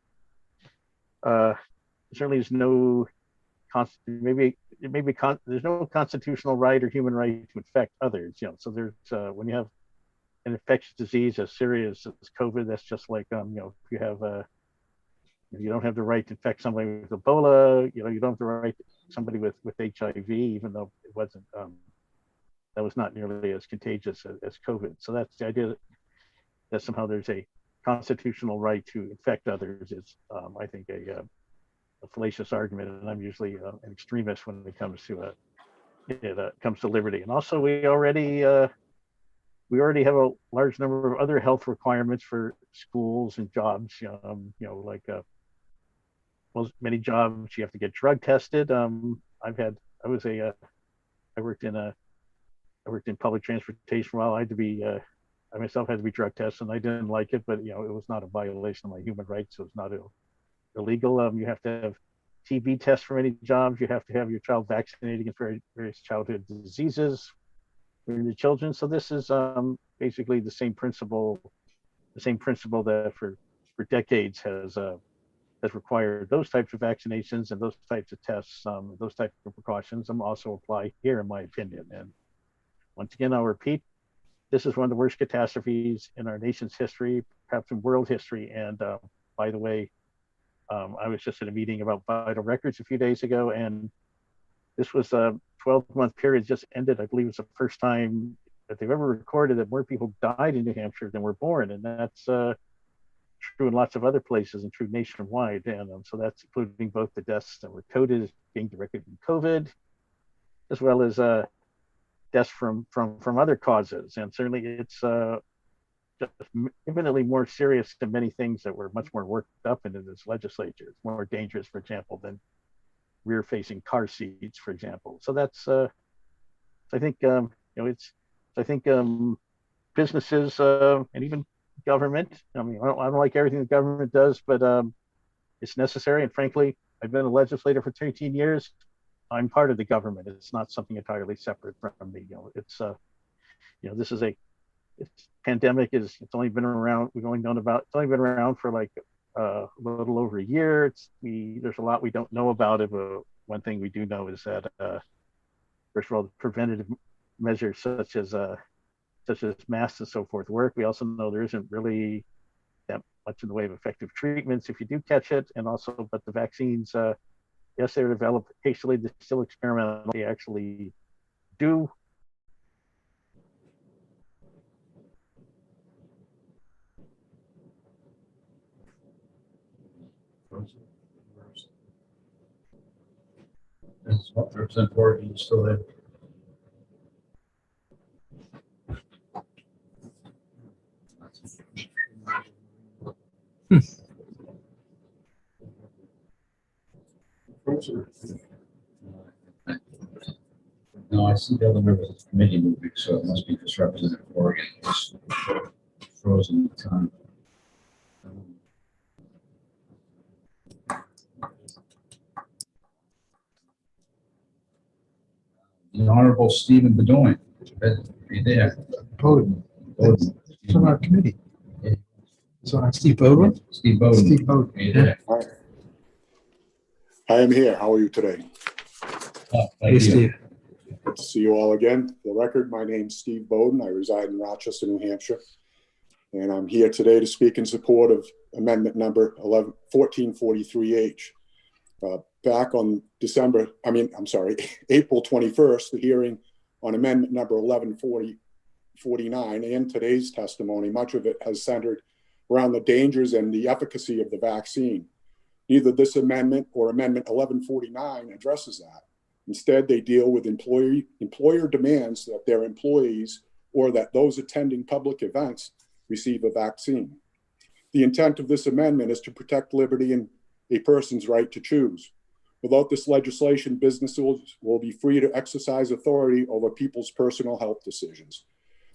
there's no constitutional right or human right to infect others. So there's when you have an infectious disease as serious as COVID, that's just like if you have You don't have the right to infect somebody with Ebola. You don't have the right to somebody with HIV, even though it wasn't, that was not nearly as contagious as COVID. So that's the idea that somehow there's a constitutional right to infect others is, I think, a fallacious argument. And I'm usually an extremist when it comes to liberty. And also, we already have a large number of other health requirements for schools and jobs. Many jobs you have to get drug tested. I worked in public transportation while I myself had to be drug tested, and I didn't like it, but it was not a violation of my human rights. So it's not illegal. You have to have TB tests for many jobs. You have to have your child vaccinated against various childhood diseases for the children. So this is basically the same principle that for decades has required those types of vaccinations and those types of tests, those types of precautions also apply here, in my opinion. And once again, I'll repeat, this is one of the worst catastrophes in our nation's history, perhaps in world history. And by the way, I was just at a meeting about vital records a few days ago, and this was a 12-month period just ended. I believe it's the first time that they've ever recorded that more people died in New Hampshire than were born. And that's true in lots of other places and true nationwide. And so that's including both the deaths that were coded as being directly from COVID, as well as deaths from other causes. And certainly it's just infinitely more serious than many things that were much more worked up into this legislature. It's more dangerous, for example, than rear-facing car seats, for example. So that's, I think, businesses and even government. I mean, I don't like everything the government does, but it's necessary. And frankly, I've been a legislator for 13 years. I'm part of the government. It's not something entirely separate from me. This pandemic it's only been around. It's only been around for like a little over a year. There's a lot we don't know about it. But one thing we do know is that first of all, the preventative measures such as masks and so forth work. We also know there isn't really that much in the way of effective treatments if you do catch it. And also, but the vaccines, yes, they're developed hastily, they're still experimental. They actually do. Representative Horton, you still there? No, I see the other members of the committee moving, so it must be just Representative Horgan. Just frozen the time. The Honorable Stephen Bedoin. Are you there? Bowden. It's on our committee. It's on Steve Bowden. Steve Bowden. Steve Bowden. Are you there? I am here. How are you today? Hey, Steve. Good to see you all again. For the record, my name's Steve Bowden. I reside in Rochester, New Hampshire. And I'm here today to speak in support of amendment number 1443H. Back on April 21st, the hearing on amendment number 1149 and today's testimony, much of it has centered around the dangers and the efficacy of the vaccine. Neither this amendment or amendment 1149 addresses that. Instead, they deal with employer demands that their employees or that those attending public events receive a vaccine. The intent of this amendment is to protect liberty and a person's right to choose. Without this legislation, businesses will be free to exercise authority over people's personal health decisions.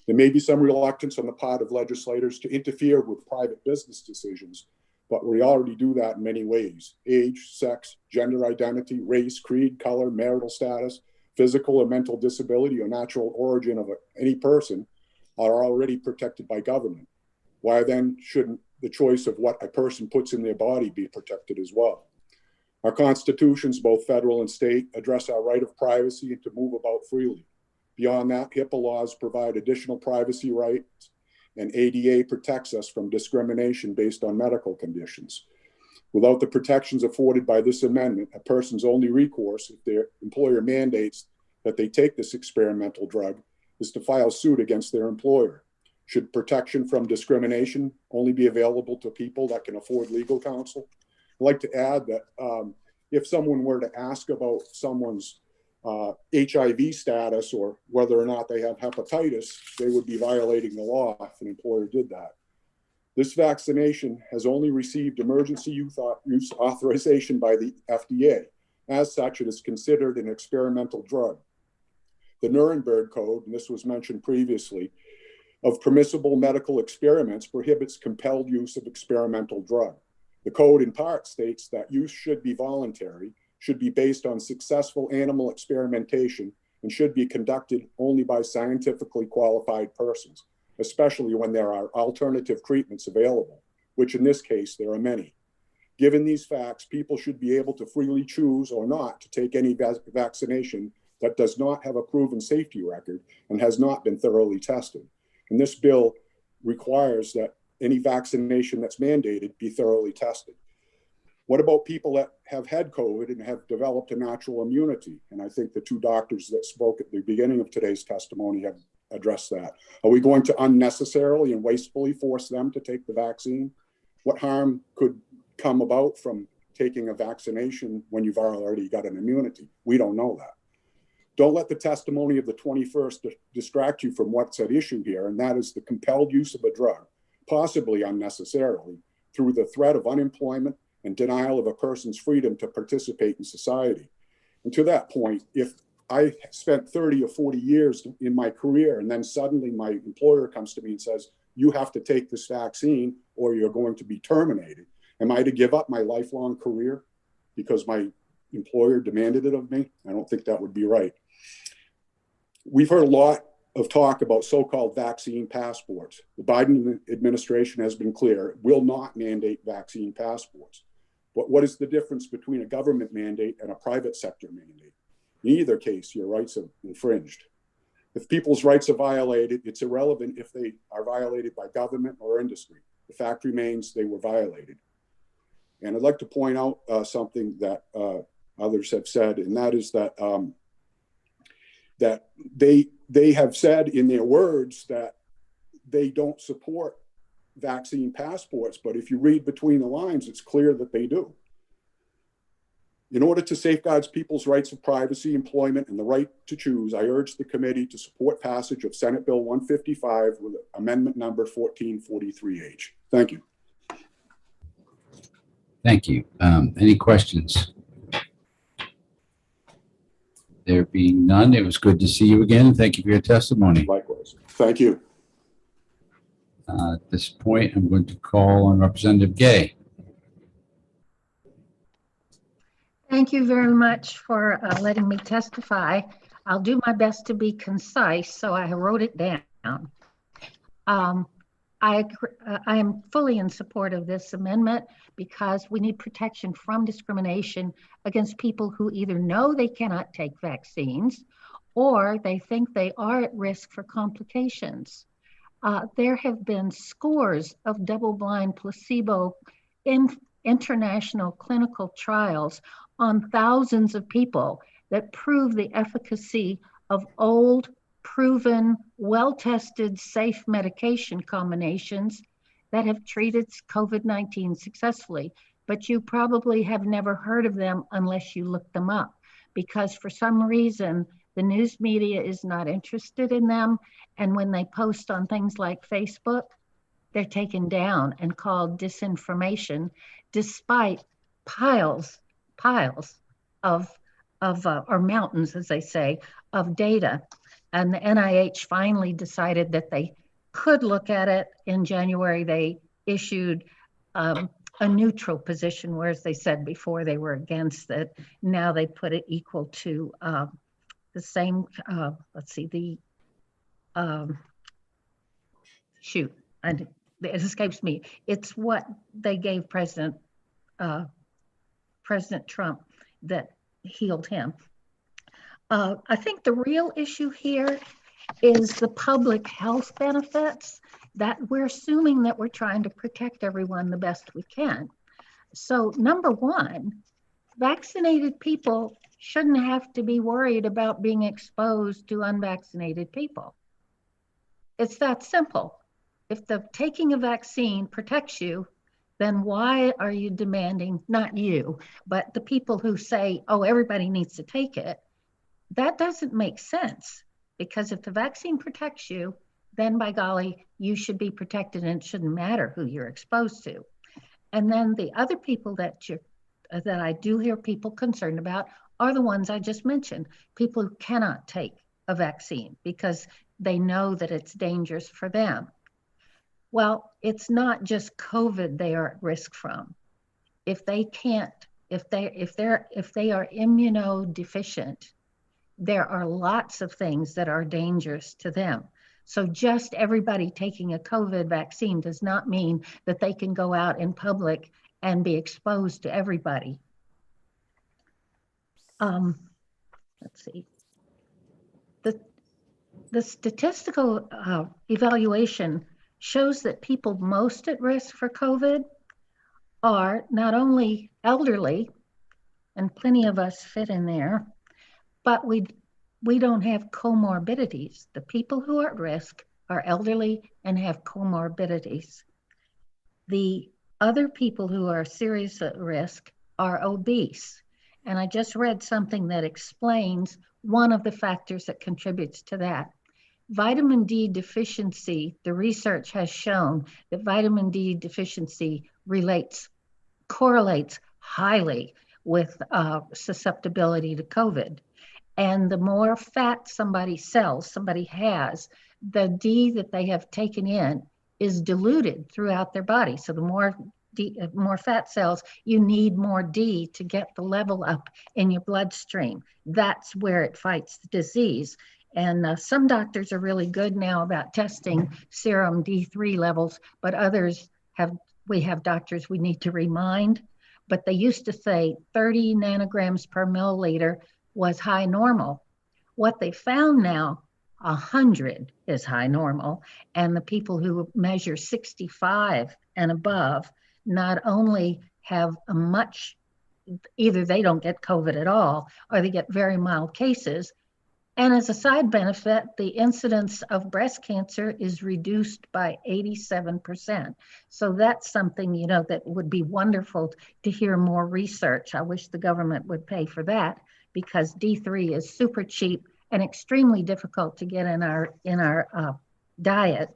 There may be some reluctance on the part of legislators to interfere with private business decisions, but we already do that in many ways. Age, sex, gender identity, race, creed, color, marital status, physical or mental disability, or natural origin of any person are already protected by government. Why then shouldn't the choice of what a person puts in their body be protected as well? Our constitutions, both federal and state, address our right of privacy and to move about freely. Beyond that, HIPAA laws provide additional privacy rights, and ADA protects us from discrimination based on medical conditions. Without the protections afforded by this amendment, a person's only recourse if their employer mandates that they take this experimental drug is to file suit against their employer. Should protection from discrimination only be available to people that can afford legal counsel? I'd like to add that if someone were to ask about someone's HIV status or whether or not they have hepatitis, they would be violating the law if an employer did that. This vaccination has only received emergency use authorization by the FDA. As such, it is considered an experimental drug. The Nuremberg Code, and this was mentioned previously, of permissible medical experiments prohibits compelled use of experimental drug. The code in part states that use should be voluntary, should be based on successful animal experimentation, and should be conducted only by scientifically qualified persons, especially when there are alternative treatments available, which in this case, there are many. Given these facts, people should be able to freely choose or not to take any vaccination that does not have a proven safety record and has not been thoroughly tested. And this bill requires that any vaccination that's mandated be thoroughly tested. What about people that have had COVID and have developed a natural immunity? And I think the two doctors that spoke at the beginning of today's testimony have addressed that. Are we going to unnecessarily and wastefully force them to take the vaccine? What harm could come about from taking a vaccination when you've already got an immunity? We don't know that. Don't let the testimony of the 21st distract you from what's at issue here, and that is the compelled use of a drug, possibly unnecessarily, through the threat of unemployment and denial of a person's freedom to participate in society. And to that point, if I spent 30 or 40 years in my career and then suddenly my employer comes to me and says, you have to take this vaccine or you're going to be terminated, am I to give up my lifelong career because my employer demanded it of me? I don't think that would be right. We've heard a lot of talk about so-called vaccine passports. The Biden administration has been clear, it will not mandate vaccine passports. But what is the difference between a government mandate and a private sector mandate? In either case, your rights are infringed. If people's rights are violated, it's irrelevant if they are violated by government or industry. The fact remains they were violated. And I'd like to point out something that others have said, and that is that that they have said in their words that they don't support vaccine passports, but if you read between the lines, it's clear that they do. In order to safeguard people's rights of privacy, employment, and the right to choose, I urge the committee to support passage of Senate Bill 155 with amendment number 1443H. Thank you. Thank you. Any questions? There being none, it was good to see you again. Thank you for your testimony. Likewise. Thank you. At this point, I'm going to call on Representative Gay. Thank you very much for letting me testify. I'll do my best to be concise, so I wrote it down. I am fully in support of this amendment because we need protection from discrimination against people who either know they cannot take vaccines or they think they are at risk for complications. There have been scores of double-blind placebo international clinical trials on thousands of people that prove the efficacy of old, proven, well-tested, safe medication combinations that have treated COVID-19 successfully. But you probably have never heard of them unless you look them up, because for some reason, the news media is not interested in them. And when they post on things like Facebook, they're taken down and called disinformation, despite piles of or mountains, as they say, of data. And the NIH finally decided that they could look at it. In January, they issued a neutral position, whereas they said before they were against it. Now they put it equal to the same, let's see, shoot, and it escapes me. It's what they gave President Trump that healed him. I think the real issue here is the public health benefits, that we're assuming that we're trying to protect everyone the best we can. So number one, vaccinated people shouldn't have to be worried about being exposed to unvaccinated people. It's that simple. If the taking a vaccine protects you, then why are you demanding, not you, but the people who say, oh, everybody needs to take it? That doesn't make sense, because if the vaccine protects you, then by golly, you should be protected, and it shouldn't matter who you're exposed to. And then the other people that I do hear people concerned about are the ones I just mentioned, people who cannot take a vaccine because they know that it's dangerous for them. Well, it's not just COVID they are at risk from. If they are immunodeficient, there are lots of things that are dangerous to them. So just everybody taking a COVID vaccine does not mean that they can go out in public and be exposed to everybody. Let's see. The statistical evaluation shows that people most at risk for COVID are not only elderly, and plenty of us fit in there, but we don't have comorbidities. The people who are at risk are elderly and have comorbidities. The other people who are serious at risk are obese. And I just read something that explains one of the factors that contributes to that. Vitamin D deficiency, the research has shown that vitamin D deficiency correlates highly with susceptibility to COVID. And the more fat somebody has, the D that they have taken in is diluted throughout their body. So the more fat cells, you need more D to get the level up in your bloodstream. That's where it fights the disease. And some doctors are really good now about testing serum D3 levels, but we have doctors we need to remind. But they used to say 30 nanograms per milliliter was high normal. What they found now, 100 is high normal. And the people who measure 65 and above not only have either they don't get COVID at all, or they get very mild cases. And as a side benefit, the incidence of breast cancer is reduced by 87%. So that's something, that would be wonderful to hear more research. I wish the government would pay for that, because D3 is super cheap and extremely difficult to get in our diet.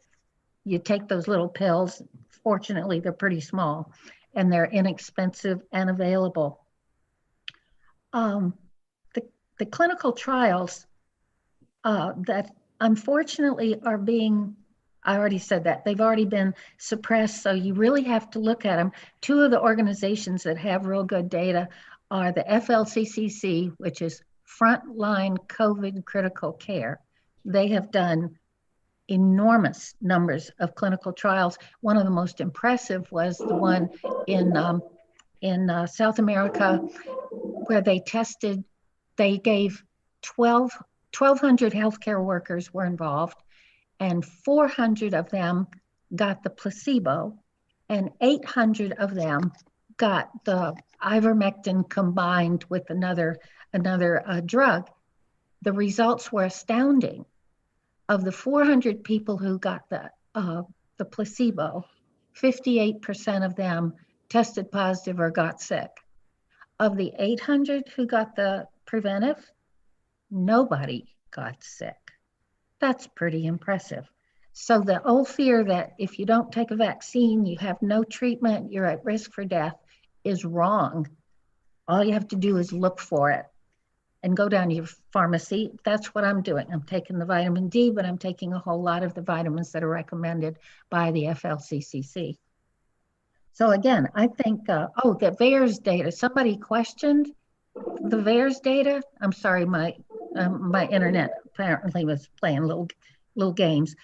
You take those little pills. Fortunately, they're pretty small, and they're inexpensive and available. The clinical trials that unfortunately are I already said that, they've already been suppressed, so you really have to look at them. Two of the organizations that have real good data are the FLCCC, which is Frontline COVID Critical Care. They have done enormous numbers of clinical trials. One of the most impressive was the one in South America, where they gave 1,200 healthcare workers were involved, and 400 of them got the placebo, and 800 of them got the ivermectin combined with another drug. The results were astounding. Of the 400 people who got the placebo, 58% of them tested positive or got sick. Of the 800 who got the preventive, nobody got sick. That's pretty impressive. So the old fear that if you don't take a vaccine, you have no treatment, you're at risk for death, is wrong. All you have to do is look for it and go down to your pharmacy. That's what I'm doing. I'm taking the vitamin D, but I'm taking a whole lot of the vitamins that are recommended by the FLCCC. So again, I think, the VAERS data, somebody questioned the VAERS data. I'm sorry, my internet apparently was playing little games.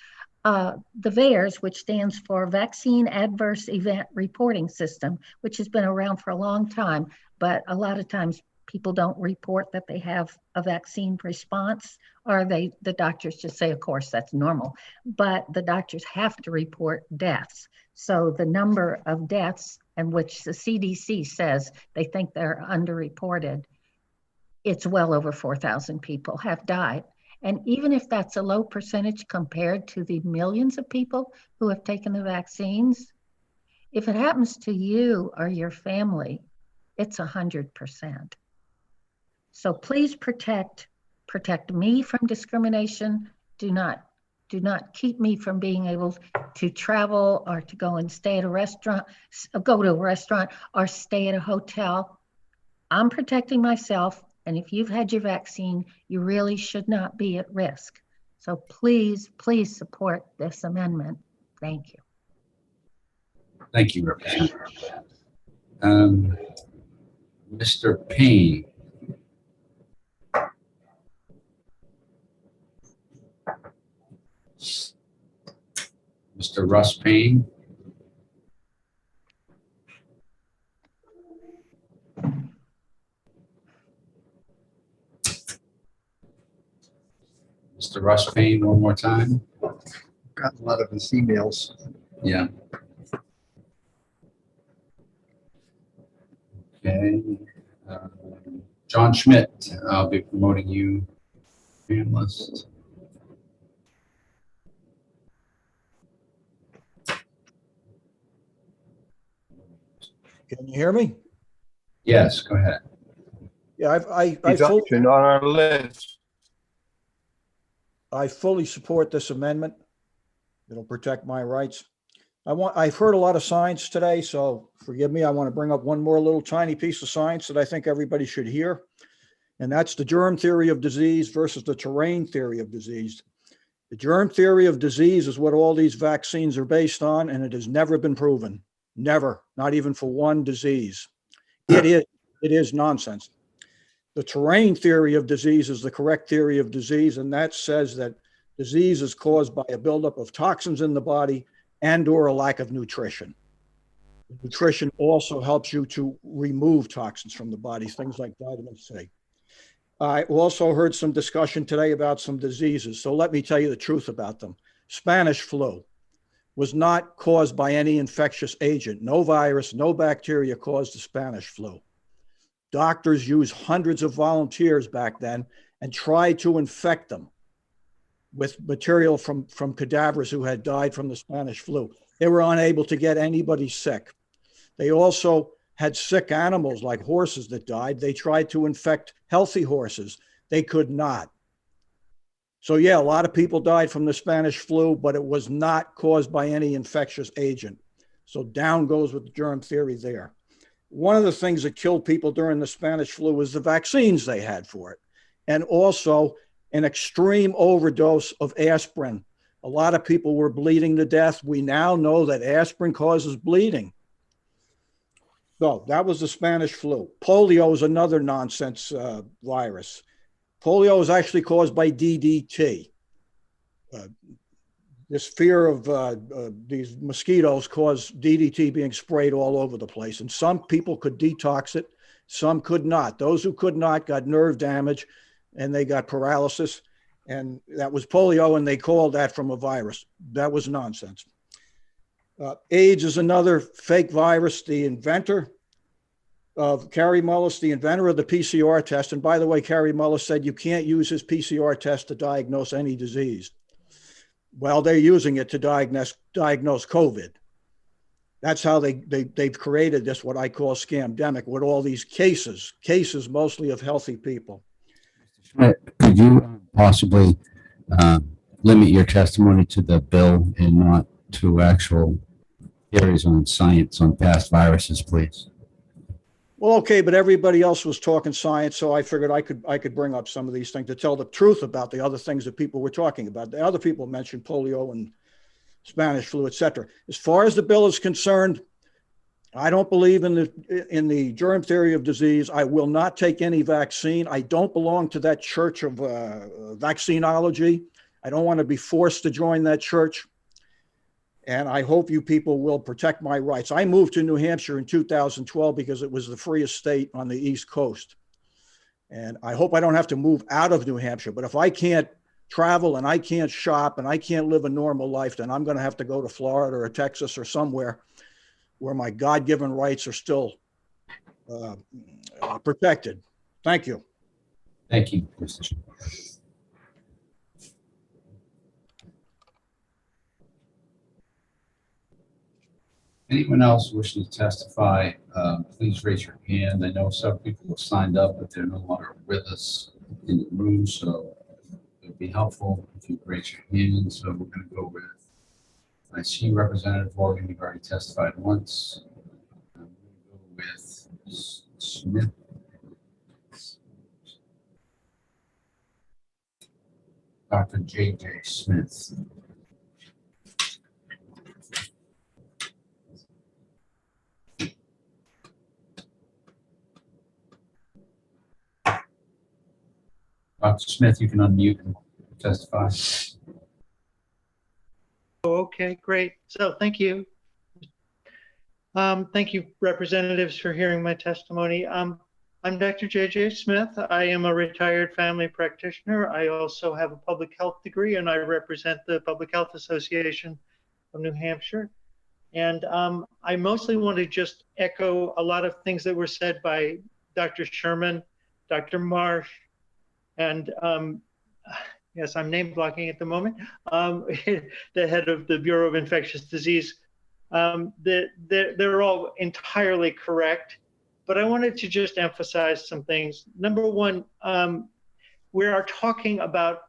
The VAERS, which stands for Vaccine Adverse Event Reporting System, which has been around for a long time, but a lot of times people don't report that they have a vaccine response, or the doctors just say, of course, that's normal. But the doctors have to report deaths. So the number of deaths, and which the CDC says they think they're underreported, it's well over 4,000 people have died. And even if that's a low percentage compared to the millions of people who have taken the vaccines, if it happens to you or your family, it's 100%. So please protect me from discrimination. Do not keep me from being able to travel or to go and stay at a restaurant, go to a restaurant or stay at a hotel. I'm protecting myself. And if you've had your vaccine, you really should not be at risk. So please, please support this amendment. Thank you. Thank you, Representative. Mr. Payne. Mr. Russ Payne. Mr. Russ Payne, one more time. Got a lot of his emails. Yeah. Okay. John Schmidt, I'll be promoting you, panelist. Can you hear me? Yes, go ahead. Yeah, I on our list. I fully support this amendment. It'll protect my rights. I've heard a lot of science today, so forgive me. I want to bring up one more little tiny piece of science that I think everybody should hear. And that's the germ theory of disease versus the terrain theory of disease. The germ theory of disease is what all these vaccines are based on, and it has never been proven. Never, not even for one disease. It is nonsense. The terrain theory of disease is the correct theory of disease, and that says that disease is caused by a buildup of toxins in the body and or a lack of nutrition. Nutrition also helps you to remove toxins from the body, things like vitamin C. I also heard some discussion today about some diseases, so let me tell you the truth about them. Spanish flu was not caused by any infectious agent. No virus, no bacteria caused the Spanish flu. Doctors used hundreds of volunteers back then and tried to infect them with material from cadavers who had died from the Spanish flu. They were unable to get anybody sick. They also had sick animals like horses that died. They tried to infect healthy horses. They could not. So yeah, a lot of people died from the Spanish flu, but it was not caused by any infectious agent. So down goes with the germ theory there. One of the things that killed people during the Spanish flu was the vaccines they had for it. And also an extreme overdose of aspirin. A lot of people were bleeding to death. We now know that aspirin causes bleeding. So that was the Spanish flu. Polio is another nonsense virus. Polio is actually caused by DDT. This fear of these mosquitoes caused DDT being sprayed all over the place. And some people could detox it, some could not. Those who could not got nerve damage and they got paralysis. And that was polio, and they called that from a virus. That was nonsense. AIDS is another fake virus. The inventor of Kary Mullis, the inventor of the PCR test, and by the way, Kary Mullis said you can't use his PCR test to diagnose any disease. Well, they're using it to diagnose COVID. That's how they've created this, what I call scamdemic, with all these cases mostly of healthy people. Could you possibly limit your testimony to the bill and not to actual theories on science on past viruses, please? Well, okay, but everybody else was talking science, so I figured I could bring up some of these things to tell the truth about the other things that people were talking about. The other people mentioned polio and Spanish flu, etc. As far as the bill is concerned, I don't believe in the germ theory of disease. I will not take any vaccine. I don't belong to that church of vaccinology. I don't want to be forced to join that church. And I hope you people will protect my rights. I moved to New Hampshire in 2012 because it was the freest state on the East Coast. And I hope I don't have to move out of New Hampshire, but if I can't travel and I can't shop and I can't live a normal life, then I'm going to have to go to Florida or Texas or somewhere where my God-given rights are still protected. Thank you. Thank you, Mr. Chair. Anyone else wishing to testify, please raise your hand. I know some people have signed up, but they're no longer with us in the room, so it would be helpful if you raise your hand. So we're going to go with, I see Representative Morgan, you've already testified once. I'm going to go with Smith. Dr. J.J. Smith. Dr. Smith, you can unmute and testify. Okay, great. So thank you. Thank you, representatives, for hearing my testimony. I'm Dr. J.J. Smith. I am a retired family practitioner. I also have a public health degree, and I represent the Public Health Association of New Hampshire. And I mostly want to just echo a lot of things that were said by Dr. Sherman, Dr. Marsh, and yes, I'm name blocking at the moment, the head of the Bureau of Infectious Disease. They're all entirely correct, but I wanted to just emphasize some things. Number one, we are talking about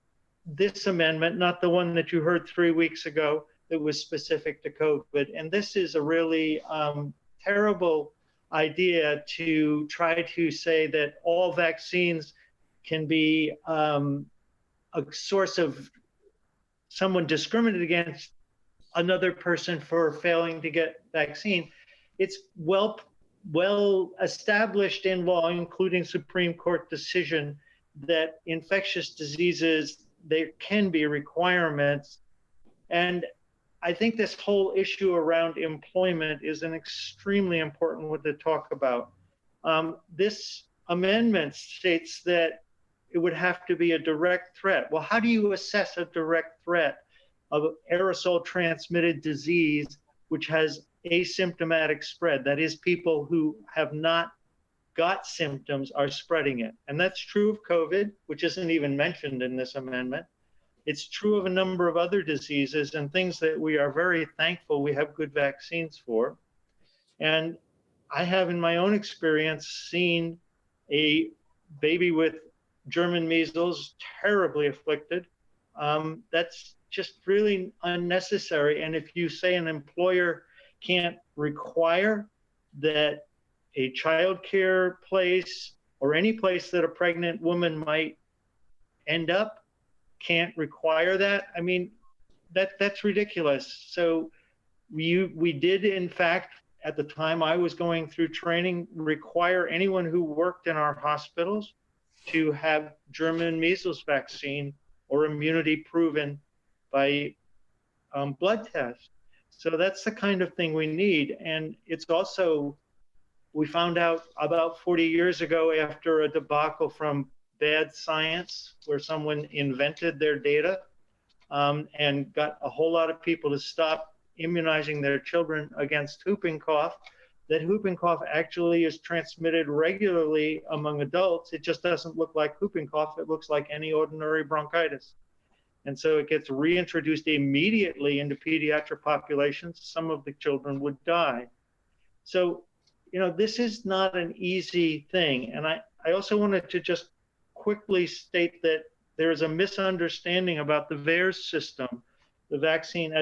this amendment, not the one that you heard 3 weeks ago that was specific to COVID. And this is a really terrible idea to try to say that all vaccines can be a source of someone discriminated against another person for failing to get vaccine. It's well established in law, including Supreme Court decision, that infectious diseases, there can be requirements. And I think this whole issue around employment is an extremely important one to talk about. This amendment states that it would have to be a direct threat. Well, how do you assess a direct threat of aerosol transmitted disease which has asymptomatic spread? That is, people who have not got symptoms are spreading it. And that's true of COVID, which isn't even mentioned in this amendment. It's true of a number of other diseases and things that we are very thankful we have good vaccines for. And I have, in my own experience, seen a baby with German measles, terribly afflicted. That's just really unnecessary. And if you say an employer can't require that a childcare place or any place that a pregnant woman might end up can't require that, I mean, that's ridiculous. So we did, in fact, at the time I was going through training, require anyone who worked in our hospitals to have German measles vaccine or immunity proven by blood test. So that's the kind of thing we need. And it's also, we found out about 40 years ago after a debacle from Bad Science, where someone invented their data and got a whole lot of people to stop immunizing their children against whooping cough, that whooping cough actually is transmitted regularly among adults. It just doesn't look like whooping cough. It looks like any ordinary bronchitis. And so it gets reintroduced immediately into pediatric populations. Some of the children would die. So, you know, this is not an easy thing. And I also wanted to just quickly state that there is a misunderstanding about the VAERS system, the Vaccine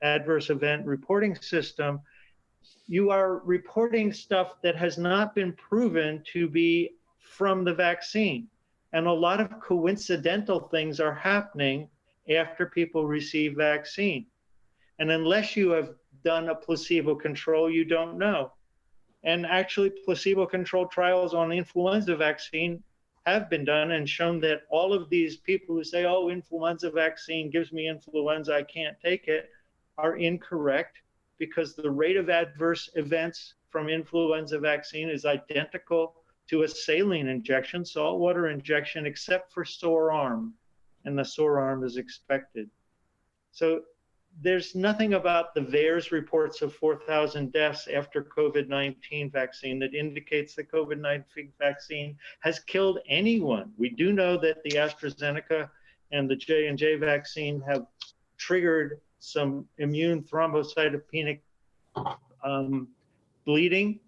Adverse Event Reporting System. You are reporting stuff that has not been proven to be from the vaccine. And a lot of coincidental things are happening after people receive vaccine. And unless you have done a placebo control, you don't know. And actually, placebo-controlled trials on influenza vaccine have been done and shown that all of these people who say, oh, influenza vaccine gives me influenza, I can't take it, are incorrect, because the rate of adverse events from influenza vaccine is identical to a saline injection, saltwater injection, except for sore arm, and the sore arm is expected. So there's nothing about the VAERS reports of 4,000 deaths after COVID-19 vaccine that indicates the COVID-19 vaccine has killed anyone. We do know that the AstraZeneca and the J&J vaccine have triggered some immune thrombocytopenic bleeding,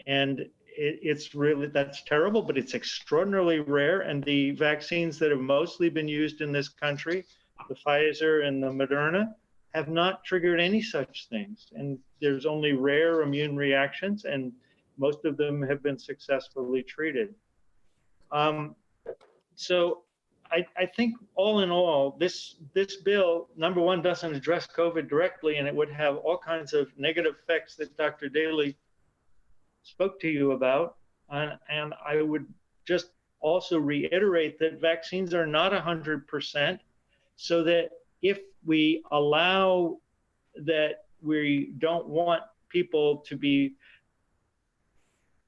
and it's really, that's terrible, but it's extraordinarily rare. And the vaccines that have mostly been used in this country, the Pfizer and the Moderna, have not triggered any such things. And there's only rare immune reactions, and most of them have been successfully treated. So I think all in all, this bill, number one, doesn't address COVID directly, and it would have all kinds of negative effects that Dr. Daly spoke to you about. And I would just also reiterate that vaccines are not 100%, so that if we allow that we don't want people to be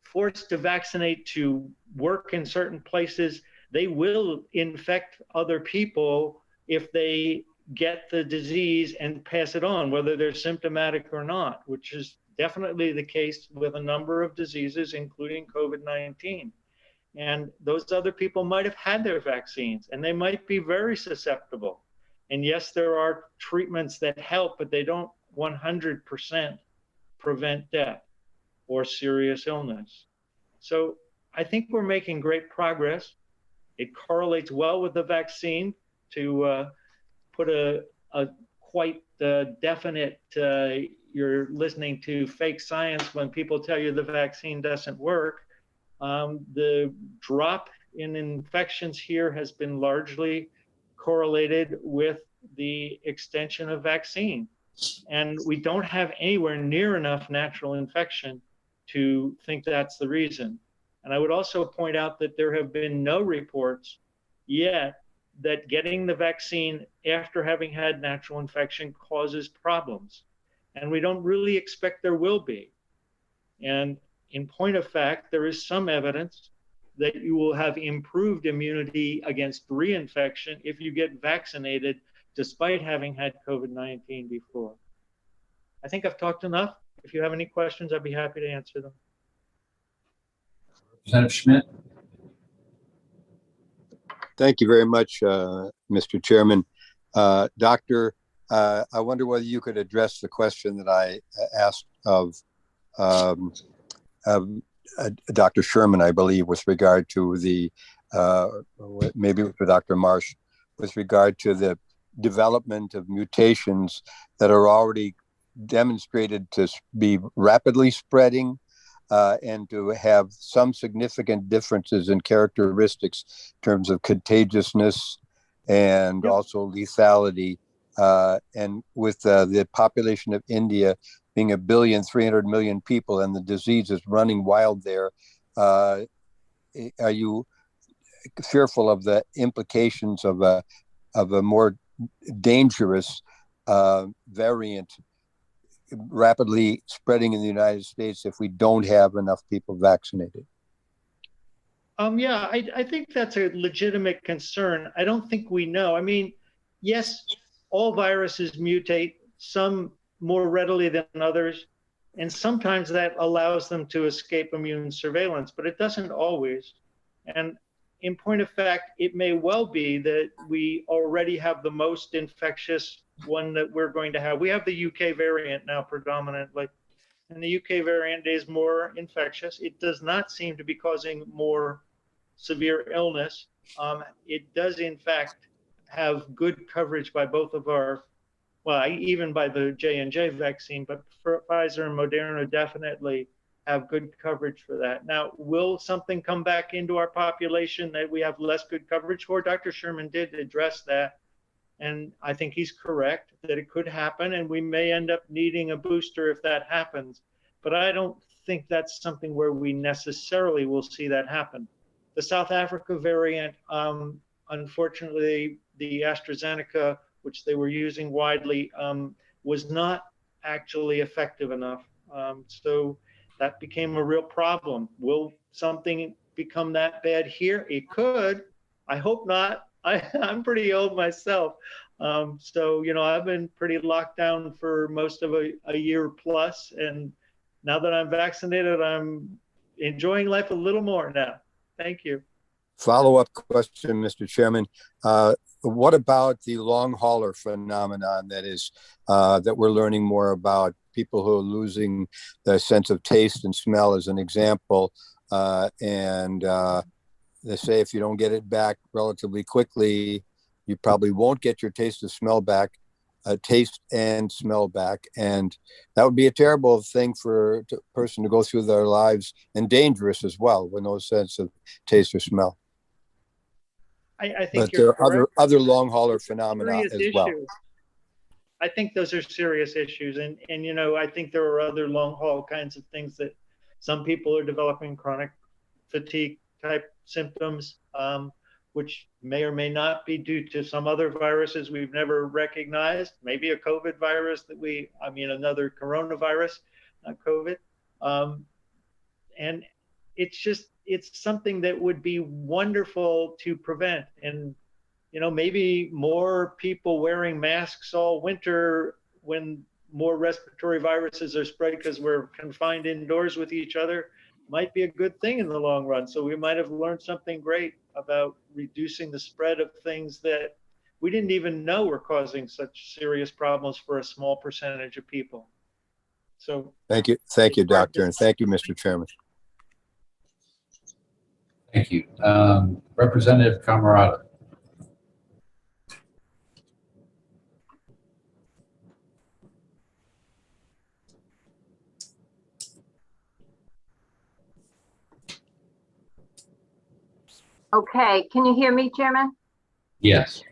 forced to vaccinate to work in certain places, they will infect other people if they get the disease and pass it on, whether they're symptomatic or not, which is definitely the case with a number of diseases, including COVID-19. And those other people might have had their vaccines, and they might be very susceptible. And yes, there are treatments that help, but they don't 100% prevent death or serious illness. So I think we're making great progress. It correlates well with the vaccine to put a quite definite, you're listening to fake science when people tell you the vaccine doesn't work. The drop in infections here has been largely correlated with the extension of vaccine. And we don't have anywhere near enough natural infection to think that's the reason. And I would also point out that there have been no reports yet that getting the vaccine after having had natural infection causes problems. And we don't really expect there will be. And in point of fact, there is some evidence that you will have improved immunity against reinfection if you get vaccinated despite having had COVID-19 before. I think I've talked enough. If you have any questions, I'd be happy to answer them. Representative Schmidt. Thank you very much, Mr. Chairman. Doctor, I wonder whether you could address the question that I asked of Dr. Sherman, I believe, with regard to the, maybe with Dr. Marsh, with regard to the development of mutations that are already demonstrated to be rapidly spreading and to have some significant differences in characteristics in terms of contagiousness and also lethality. And with the population of India being 1,300,000,000 people and the disease is running wild there, are you fearful of the implications of a more dangerous variant rapidly spreading in the United States if we don't have enough people vaccinated? Yeah, I think that's a legitimate concern. I don't think we know. I mean, yes, all viruses mutate, some more readily than others, and sometimes that allows them to escape immune surveillance, but it doesn't always. And in point of fact, it may well be that we already have the most infectious one that we're going to have. We have the UK variant now predominantly, and the UK variant is more infectious. It does not seem to be causing more severe illness. It does in fact have good coverage by both of our, well, even by the J&J vaccine, but for Pfizer and Moderna definitely have good coverage for that. Now, will something come back into our population that we have less good coverage for? Dr. Sherman did address that, and I think he's correct that it could happen, and we may end up needing a booster if that happens. But I don't think that's something where we necessarily will see that happen. The South Africa variant, unfortunately, the AstraZeneca, which they were using widely, was not actually effective enough. So that became a real problem. Will something become that bad here. It could. I hope not. I'm pretty old myself. So, you know, I've been pretty locked down for most of a year plus. And now that I'm vaccinated, I'm enjoying life a little more now. Thank you. Follow-up question, Mr. Chairman. What about the long hauler phenomenon that is that we're learning more about, people who are losing the sense of taste and smell as an example, and they say if you don't get it back relatively quickly, you probably won't get your taste and smell back, and that would be a terrible thing for a person to go through their lives, and dangerous as well, with no sense of taste or smell. I think but there are correct. other long hauler phenomena Serious as well. issues. I think those are serious issues, and you know, I think there are other long haul kinds of things that some people are developing, chronic fatigue type symptoms, which may or may not be due to some other viruses we've never recognized, maybe a COVID virus another coronavirus, not COVID. And it's something that would be wonderful to prevent. And, you know, maybe more people wearing masks all winter when more respiratory viruses are spread because we're confined indoors with each other might be a good thing in the long run. So we might have learned something great about reducing the spread of things that we didn't even know were causing such serious problems for a small percentage of people. So thank you, Doctor, and thank you, Mr. Chairman. Thank you. Representative Camerata. Okay, can you hear me, Chairman? Yes.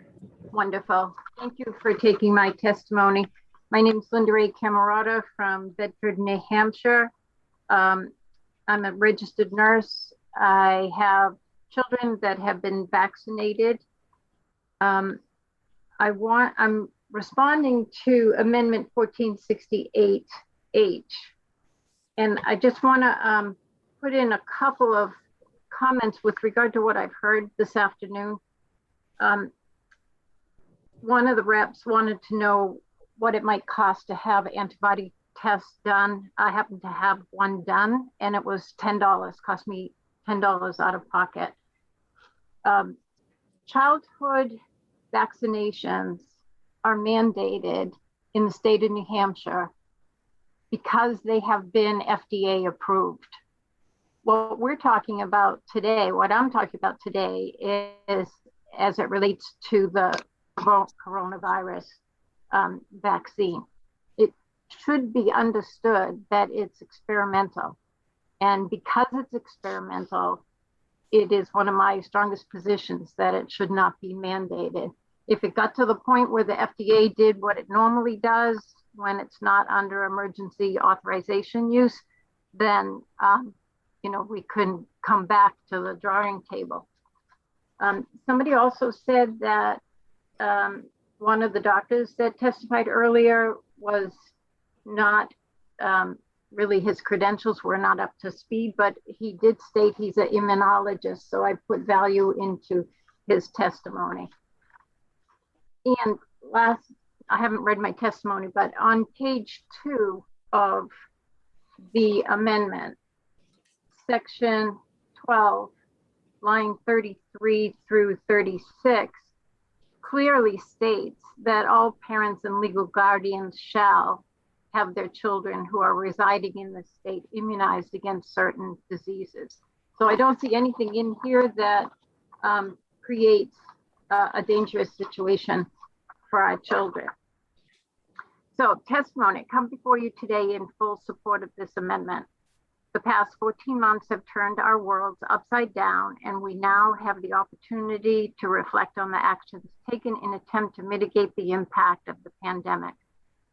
Wonderful. Thank you for taking my testimony. My name is Linda Ray Camerata from Bedford, New Hampshire. I'm a registered nurse. I have children that have been vaccinated. I'm responding to Amendment 1468H. And I just want to put in a couple of comments with regard to what I've heard this afternoon. One of the reps wanted to know what it might cost to have antibody tests done. I happen to have one done, and it was $10, cost me $10 out of pocket. Childhood vaccinations are mandated in the state of New Hampshire because they have been FDA approved. What we're talking about today, what I'm talking about today is as it relates to the coronavirus vaccine. It should be understood that it's experimental. And because it's experimental, it is one of my strongest positions that it should not be mandated. If it got to the point where the FDA did what it normally does when it's not under emergency authorization use, then you know, we couldn't come back to the drawing table. Somebody also said that one of the doctors that testified earlier was not really, his credentials were not up to speed, but he did state he's an immunologist, so I put value into his testimony. And last, I haven't read my testimony, but on page 2 of the amendment, section 12, line 33 through 36, clearly states that all parents and legal guardians shall have their children who are residing in the state immunized against certain diseases. So I don't see anything in here that creates a dangerous situation for our children. So testimony, come before you today in full support of this amendment. The past 14 months have turned our worlds upside down, and we now have the opportunity to reflect on the actions taken in attempt to mitigate the impact of the pandemic.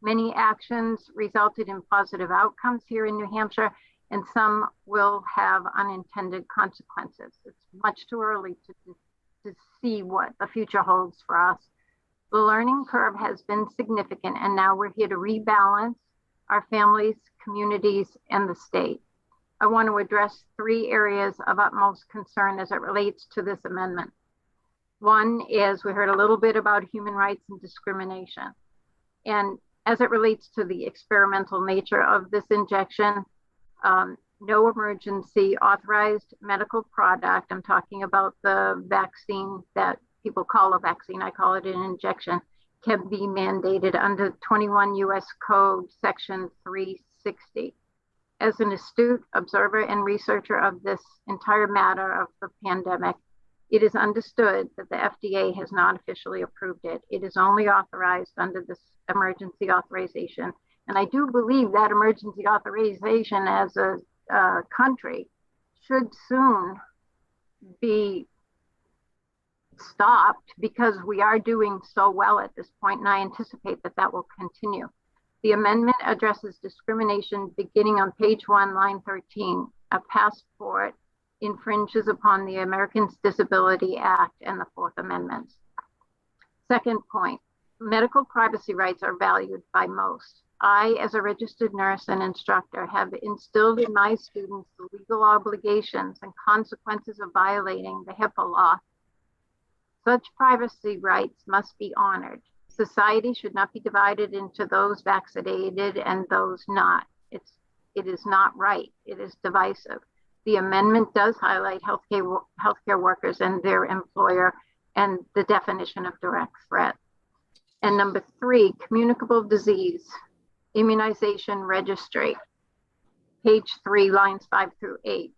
Many actions resulted in positive outcomes here in New Hampshire, and some will have unintended consequences. It's much too early to see what the future holds for us. The learning curve has been significant, and now we're here to rebalance our families, communities, and the state. I want to address 3 areas of utmost concern as it relates to this amendment. One is we heard a little bit about human rights and discrimination. And as it relates to the experimental nature of this injection, no emergency authorized medical product, I'm talking about the vaccine that people call a vaccine, I call it an injection, can be mandated under 21 U.S. Code Section 360. As an astute observer and researcher of this entire matter of the pandemic, it is understood that the FDA has not officially approved it. It is only authorized under this emergency authorization. And I do believe that emergency authorization as a country should soon be stopped because we are doing so well at this point, and I anticipate that that will continue. The amendment addresses discrimination beginning on page 1, line 13. A passport infringes upon the Americans with Disabilities Act and the 4th Amendment. Second point, medical privacy rights are valued by most. I, as a registered nurse and instructor, have instilled in my students the legal obligations and consequences of violating the HIPAA law. Such privacy rights must be honored. Society should not be divided into those vaccinated and those not. It is not right. It is divisive. The amendment does highlight healthcare workers and their employer and the definition of direct threat. And number 3, communicable disease immunization registry, page 3, lines 5 through 8.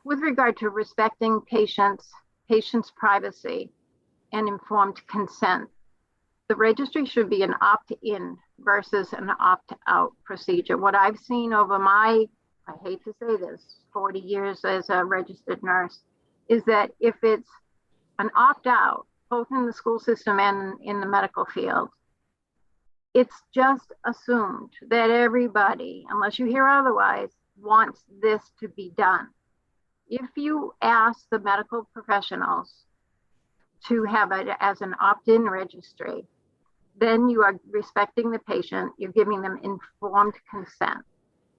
With regard to respecting patients' privacy and informed consent, the registry should be an opt-in versus an opt-out procedure. What I've seen over my, I hate to say this, 40 years as a registered nurse, is that if it's an opt-out, both in the school system and in the medical field, it's just assumed that everybody, unless you hear otherwise, wants this to be done. If you ask the medical professionals to have it as an opt-in registry, then you are respecting the patient, you're giving them informed consent.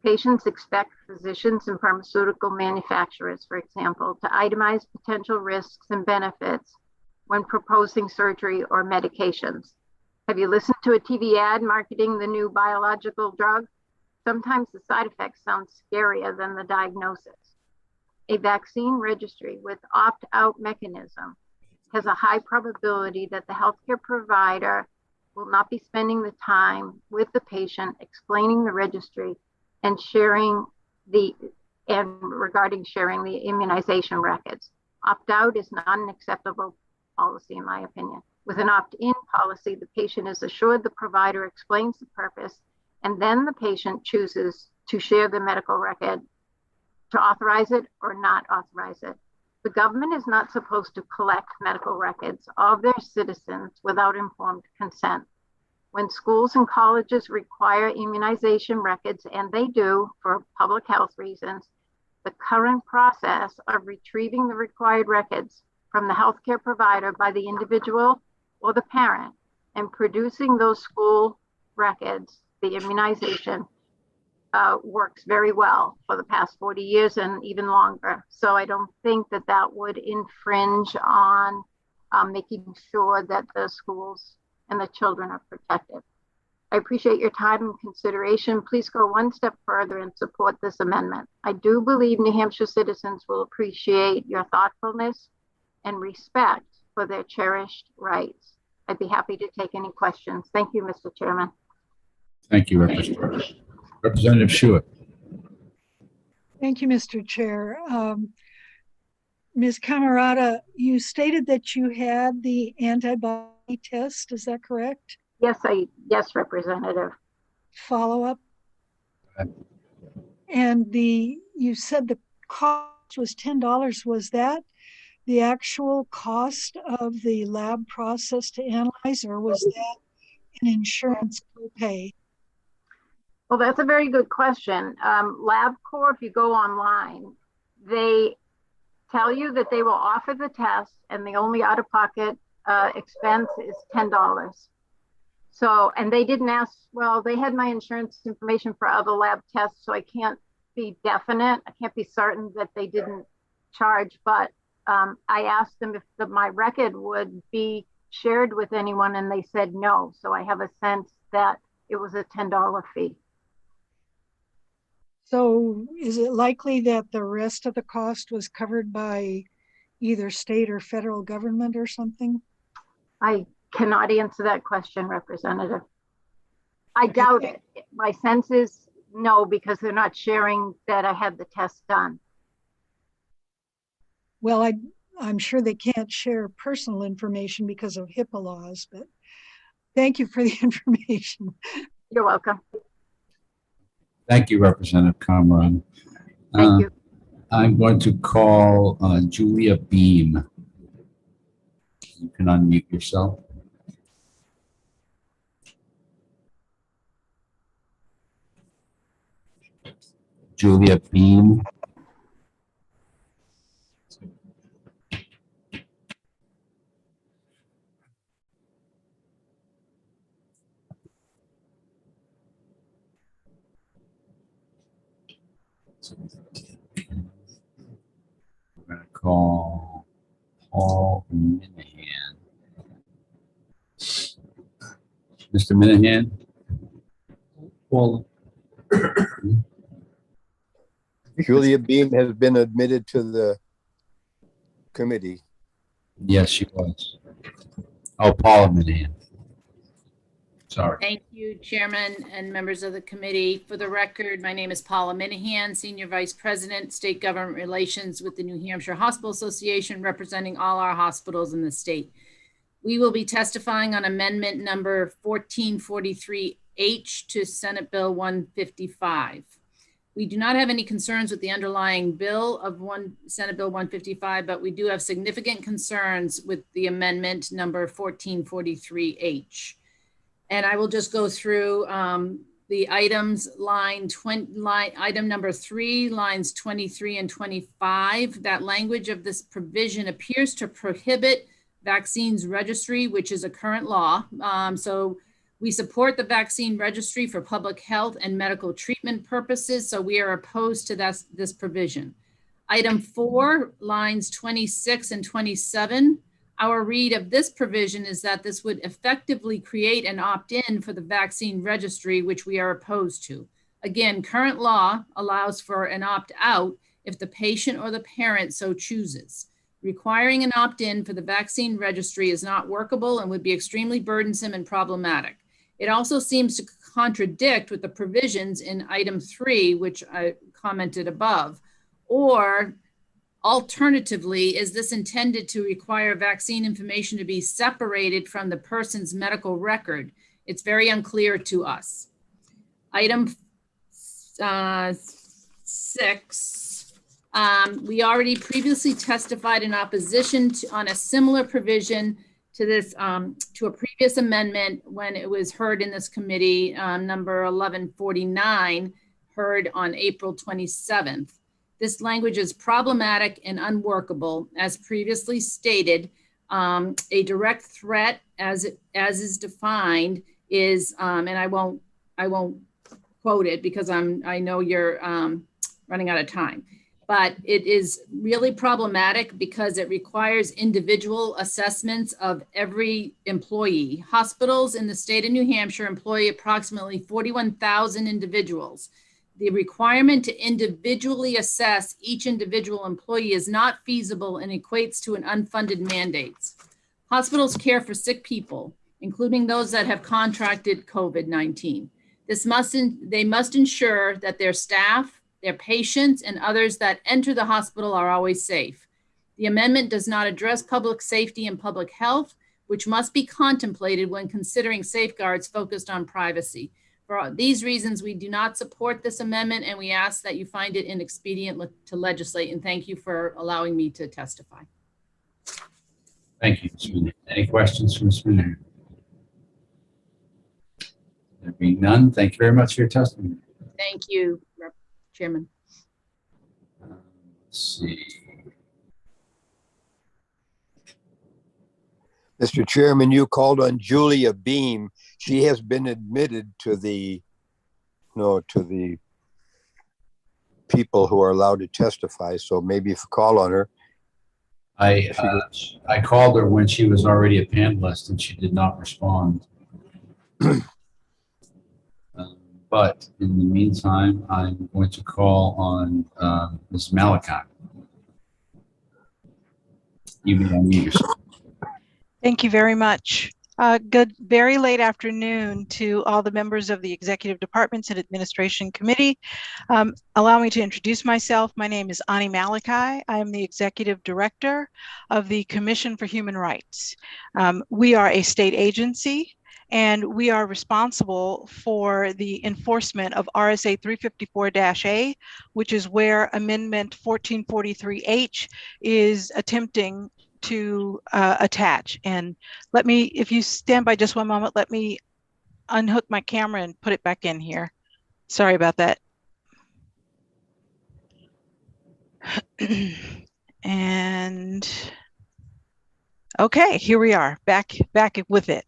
Patients expect physicians and pharmaceutical manufacturers, for example, to itemize potential risks and benefits when proposing surgery or medications. Have you listened to a TV ad marketing the new biological drug? Sometimes the side effects sound scarier than the diagnosis. A vaccine registry with opt-out mechanism has a high probability that the healthcare provider will not be spending the time with the patient explaining the registry and regarding sharing the immunization records. Opt-out is not an acceptable policy, in my opinion. With an opt-in policy, the patient is assured the provider explains the purpose, and then the patient chooses to share the medical record, to authorize it or not authorize it. The government is not supposed to collect medical records of their citizens without informed consent. When schools and colleges require immunization records, and they do for public health reasons, the current process of retrieving the required records from the healthcare provider by the individual or the parent and producing those school records, the immunization, works very well for the past 40 years and even longer. So I don't think that that would infringe on making sure that the schools and the children are protected. I appreciate your time and consideration. Please go one step further and support this amendment. I do believe New Hampshire citizens will appreciate your thoughtfulness and respect for their cherished rights. I'd be happy to take any questions. Thank you, Mr. Chairman. Thank you, Representative. Representative Schuett. Thank you, Mr. Chair. Ms. Camerata, you stated that you had the antibody test. Is that correct? Yes, Representative. Follow up. And you said the cost was $10. Was that the actual cost of the lab process to analyze, or was that an insurance copay? Well, that's a very good question. LabCorp, if you go online, they tell you that they will offer the test and the only out-of-pocket expense is $10. So, and they didn't ask, well, they had my insurance information for other lab tests, so I can't be definite. I can't be certain that they didn't charge, but I asked them if my record would be shared with anyone, and they said no. So I have a sense that it was a $10 fee. So is it likely that the rest of the cost was covered by either state or federal government or something? I cannot answer that question, Representative. I doubt it. My sense is no, because they're not sharing that I had the test done. Well, I'm sure they can't share personal information because of HIPAA laws, but thank you for the information. You're welcome. Thank you, Representative Kamran. Thank you. I'm going to call Julia Beam. You can unmute yourself. Julia Beam. We're going to call Paul Minahan. Mr. Minahan? Well, Julia Beam has been admitted to the committee. Yes, she was. Oh, Paula Minahan. Sorry. Thank you, Chairman and members of the committee. For the record, my name is Paula Minahan, Senior Vice President, State Government Relations with the New Hampshire Hospital Association, representing all our hospitals in the state. We will be testifying on amendment number 1443H to Senate Bill 155. We do not have any concerns with the underlying bill of Senate Bill 155, but we do have significant concerns with the amendment number 1443H. And I will just go through the items, item number 3, lines 23 and 25. That language of this provision appears to prohibit vaccines registry, which is a current law. So we support the vaccine registry for public health and medical treatment purposes. So we are opposed to this provision. Item 4, lines 26 and 27. Our read of this provision is that this would effectively create an opt-in for the vaccine registry, which we are opposed to. Again, current law allows for an opt-out if the patient or the parent so chooses. Requiring an opt-in for the vaccine registry is not workable and would be extremely burdensome and problematic. It also seems to contradict with the provisions in item 3, which I commented above, or alternatively, is this intended to require vaccine information to be separated from the person's medical record? It's very unclear to us. Item 6, we already previously testified in opposition on a similar provision to this, to a previous amendment when it was heard in this committee, number 1149, heard on April 27th. This language is problematic and unworkable. As previously stated, a direct threat as is defined is, and I won't quote it because I know you're running out of time, but it is really problematic because it requires individual assessments of every employee. Hospitals in the state of New Hampshire employ approximately 41,000 individuals. The requirement to individually assess each individual employee is not feasible and equates to an unfunded mandate. Hospitals care for sick people, including those that have contracted COVID-19. They must ensure that their staff, their patients, and others that enter the hospital are always safe. The amendment does not address public safety and public health, which must be contemplated when considering safeguards focused on privacy. For these reasons, we do not support this amendment, and we ask that you find it inexpedient to legislate. And thank you for allowing me to testify. Thank you, Ms. Minahan. Any questions from Ms. Minahan? There being none, thank you very much for your testimony. Thank you, Chairman. Let's see. Mr. Chairman, you called on Julia Beam. She has been admitted to the people who are allowed to testify. So maybe if you call on her. I called her when she was already a panelist and she did not respond. But in the meantime, I'm going to call on Ms. Malachi. You may unmute yourself. Thank you very much. Very late afternoon to all the members of the Executive Departments and Administration Committee. Allow me to introduce myself. My name is Ani Malachi. I am the Executive Director of the Commission for Human Rights. We are a state agency, and we are responsible for the enforcement of RSA 354-A, which is where Amendment 1443H is attempting to attach. And let me, if you stand by just one moment, let me unhook my camera and put it back in here. Sorry about that. And okay, here we are, back with it.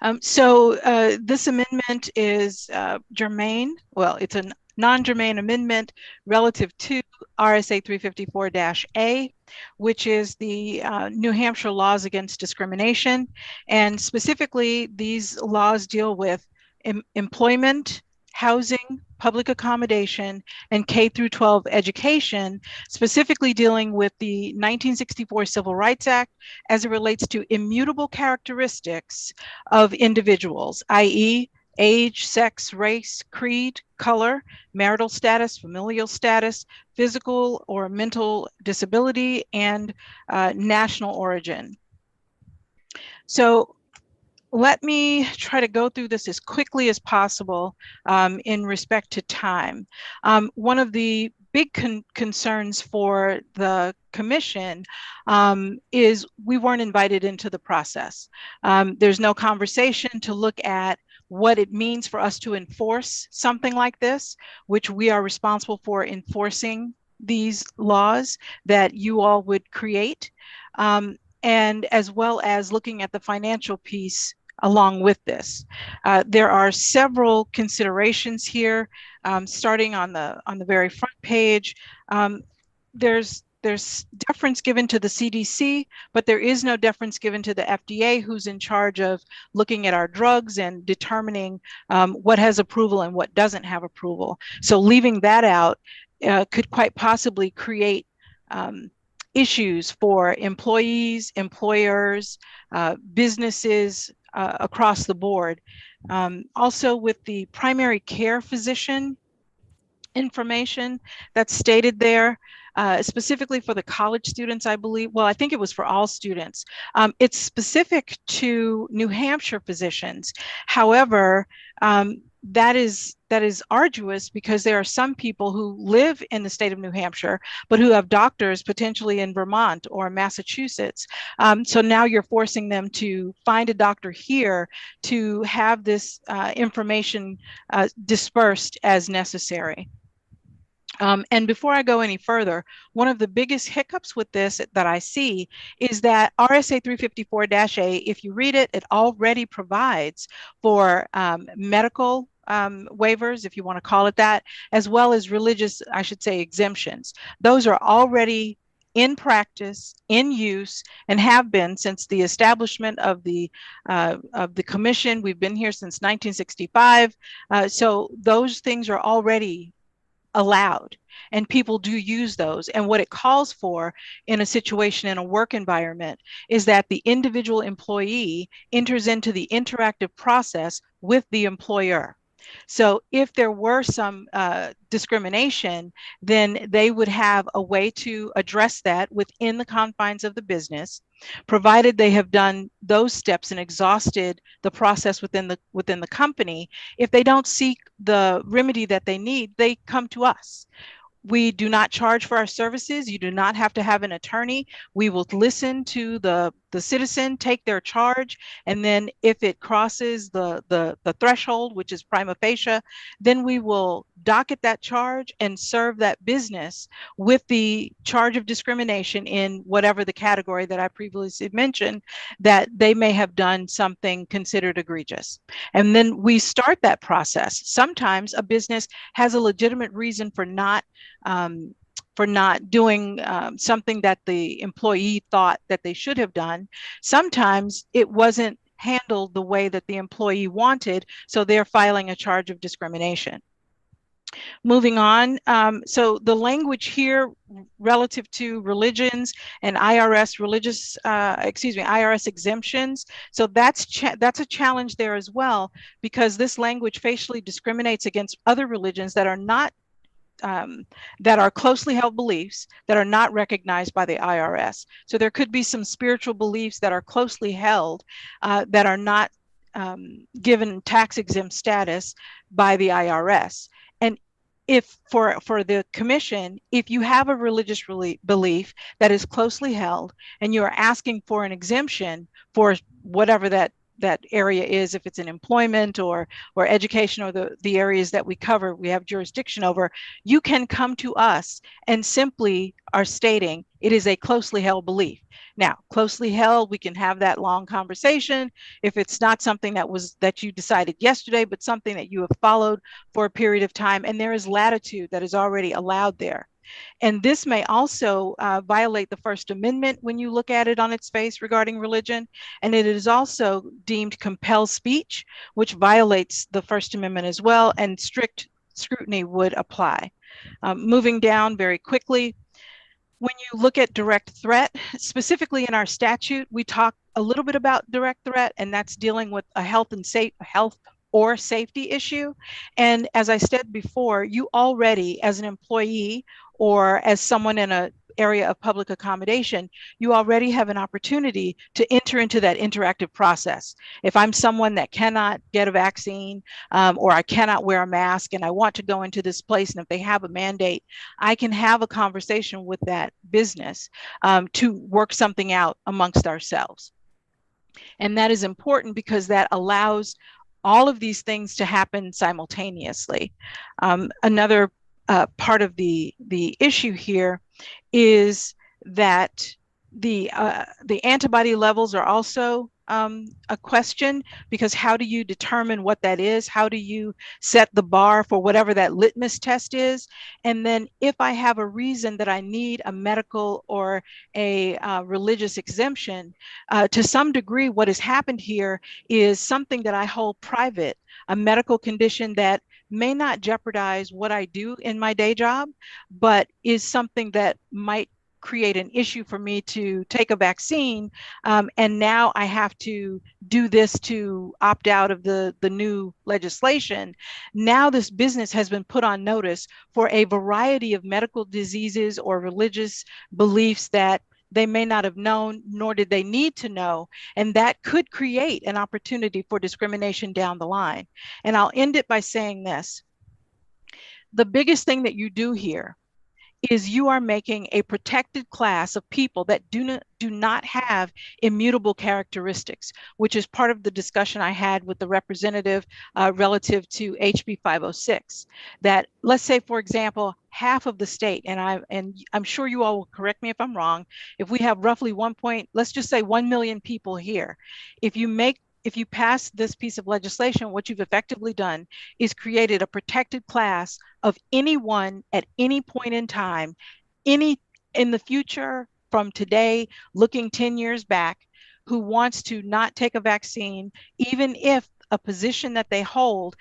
This amendment is germane. Well, it's a non-germane amendment relative to RSA 354-A, which is the New Hampshire laws against discrimination. And specifically, these laws deal with employment, housing, public accommodation, and K through 12 education, specifically dealing with the 1964 Civil Rights Act as it relates to immutable characteristics of individuals, i.e., age, sex, race, creed, color, marital status, familial status, physical or mental disability, and national origin. So let me try to go through this as quickly as possible in respect to time. One of the big concerns for the commission is we weren't invited into the process. There's no conversation to look at what it means for us to enforce something like this, which we are responsible for enforcing these laws that you all would create, and as well as looking at the financial piece along with this. There are several considerations here, starting on the very front page. There's deference given to the CDC, but there is no deference given to the FDA, who's in charge of looking at our drugs and determining what has approval and what doesn't have approval. So leaving that out could quite possibly create issues for employees, employers, businesses across the board. Also with the primary care physician information that's stated there, specifically for the college students, I believe. Well, I think it was for all students. It's specific to New Hampshire physicians. However, that is arduous because there are some people who live in the state of New Hampshire, but who have doctors potentially in Vermont or Massachusetts. So now you're forcing them to find a doctor here to have this information dispersed as necessary. And before I go any further, one of the biggest hiccups with this that I see is that RSA 354-A, if you read it, it already provides for medical waivers, if you want to call it that, as well as religious, I should say, exemptions. Those are already in practice, in use, and have been since the establishment of the commission. We've been here since 1965. So those things are already allowed, and people do use those. And what it calls for in a situation in a work environment is that the individual employee enters into the interactive process with the employer. So if there were some discrimination, then they would have a way to address that within the confines of the business, provided they have done those steps and exhausted the process within the company. If they don't seek the remedy that they need, they come to us. We do not charge for our services. You do not have to have an attorney. We will listen to the citizen, take their charge, and then if it crosses the threshold, which is prima facie, then we will docket that charge and serve that business with the charge of discrimination in whatever the category that I previously mentioned, that they may have done something considered egregious. And then we start that process. Sometimes a business has a legitimate reason for not doing something that the employee thought that they should have done. Sometimes it wasn't handled the way that the employee wanted, so they're filing a charge of discrimination. Moving on, so the language here relative to religions and IRS IRS exemptions. So that's a challenge there as well, because this language facially discriminates against other religions that are not that are closely held beliefs that are not recognized by the IRS. So there could be some spiritual beliefs that are closely held that are not given tax exempt status by the IRS. And if for the commission, if you have a religious belief that is closely held and you are asking for an exemption for whatever that area is, if it's in employment or education or the areas that we cover, we have jurisdiction over, you can come to us and simply are stating it is a closely held belief. Now, closely held, we can have that long conversation. If it's not something that you decided yesterday, but something that you have followed for a period of time, and there is latitude that is already allowed there. And this may also violate the First Amendment when you look at it on its face regarding religion. And it is also deemed compelled speech, which violates the First Amendment as well, and strict scrutiny would apply. Moving down very quickly, when you look at direct threat, specifically in our statute, we talk a little bit about direct threat, and that's dealing with a health or safety issue. And as I said before, you already, as an employee or as someone in an area of public accommodation, you already have an opportunity to enter into that interactive process. If I'm someone that cannot get a vaccine or I cannot wear a mask and I want to go into this place, and if they have a mandate, I can have a conversation with that business to work something out amongst ourselves. And that is important because that allows all of these things to happen simultaneously. Another part of the issue here is that the antibody levels are also a question, because how do you determine what that is? How do you set the bar for whatever that litmus test is? And then if I have a reason that I need a medical or a religious exemption, to some degree, what has happened here is something that I hold private, a medical condition that may not jeopardize what I do in my day job, but is something that might create an issue for me to take a vaccine. And now I have to do this to opt out of the new legislation. Now this business has been put on notice for a variety of medical diseases or religious beliefs that they may not have known, nor did they need to know. And that could create an opportunity for discrimination down the line. And I'll end it by saying this. The biggest thing that you do here is you are making a protected class of people that do not have immutable characteristics, which is part of the discussion I had with the representative relative to HB 506. That, let's say, for example, half of the state, and I'm sure you all will correct me if I'm wrong, if we have roughly let's just say 1 million people here, if you pass this piece of legislation, what you've effectively done is created a protected class of anyone at any point in time, in the future, from today, looking 10 years back, who wants to not take a vaccine, even if a position that they hold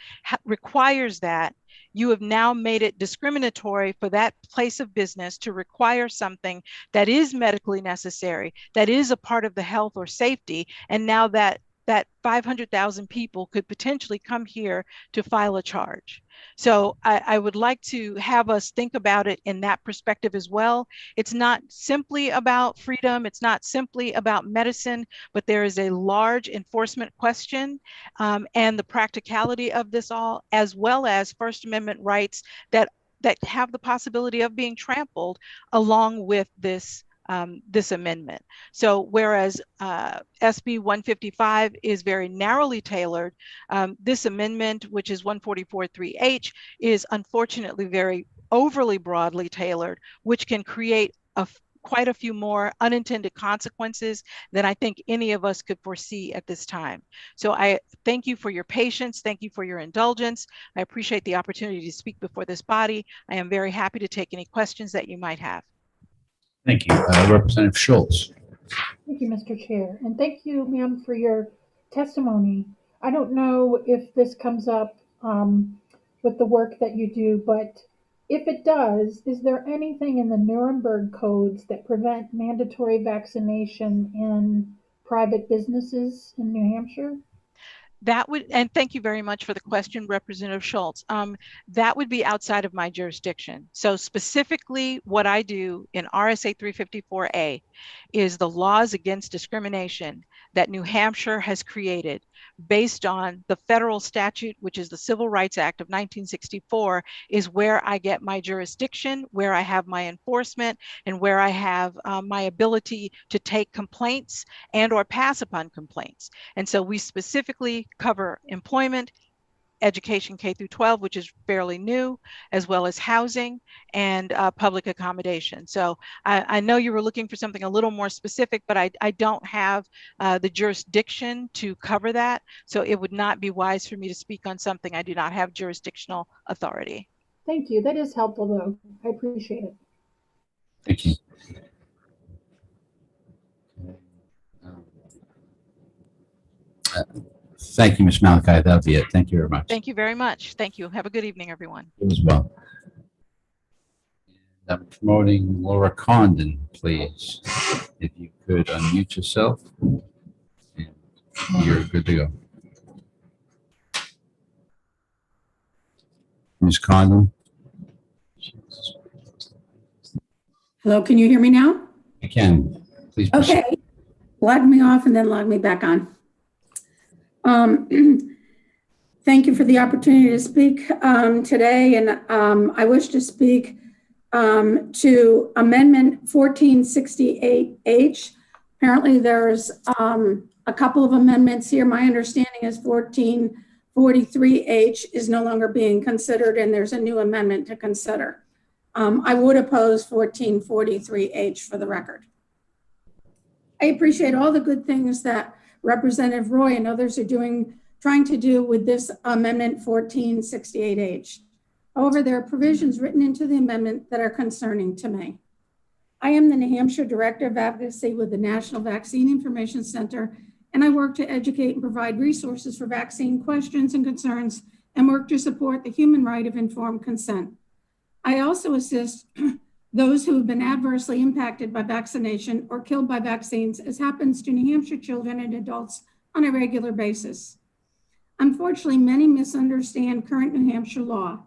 requires that. You have now made it discriminatory for that place of business to require something that is medically necessary, that is a part of the health or safety, and now that 500,000 people could potentially come here to file a charge. So I would like to have us think about it in that perspective as well. It's not simply about freedom. It's not simply about medicine, but there is a large enforcement question and the practicality of this all, as well as First Amendment rights that that have the possibility of being trampled along with this this amendment. So whereas SB 155 is very narrowly tailored, this amendment, which is 144.3H, is unfortunately very overly broadly tailored, which can create quite a few more unintended consequences than I think any of us could foresee at this time. So I thank you for your patience. Thank you for your indulgence. I appreciate the opportunity to speak before this body. I am very happy to take any questions that you might have. Thank you. Representative Schultz. Thank you, Mr. Chair. And thank you, ma'am, for your testimony. I don't know if this comes up with the work that you do, but if it does, is there anything in the Nuremberg codes that prevent mandatory vaccination in private businesses in New Hampshire? That would, and thank you very much for the question, Representative Schultz. That would be outside of my jurisdiction. So specifically what I do in RSA 354A is the laws against discrimination that New Hampshire has created based on the federal statute, which is the Civil Rights Act of 1964, is where I get my jurisdiction, where I have my enforcement, and where I have my ability to take complaints and or pass upon complaints. And so we specifically cover employment, education K through 12, which is fairly new, as well as housing and public accommodation. So I know you were looking for something a little more specific, but I don't have the jurisdiction to cover that. So it would not be wise for me to speak on something I do not have jurisdictional authority. Thank you. That is helpful, though. I appreciate it. Thank you. Thank you, Ms. Malachi. That'll be it. Thank you very much. Thank you very much. Thank you. Have a good evening, everyone. You as well. And I'm promoting Laura Condon, please. If you could unmute yourself, and you're good to go. Ms. Condon? Hello, can you hear me now? I can. Please proceed. Okay. Log me off and then log me back on. Thank you for the opportunity to speak today, and I wish to speak to Amendment 1468H. Apparently there's a couple of amendments here. My understanding is 1443H is no longer being considered, and there's a new amendment to consider. I would oppose 1443H for the record. I appreciate all the good things that Representative Roy and others are trying to do with this amendment 1468H. However, there are provisions written into the amendment that are concerning to me. I am the New Hampshire Director of Advocacy with the National Vaccine Information Center, and I work to educate and provide resources for vaccine questions and concerns and work to support the human right of informed consent. I also assist those who have been adversely impacted by vaccination or killed by vaccines, as happens to New Hampshire children and adults on a regular basis. Unfortunately, many misunderstand current New Hampshire law.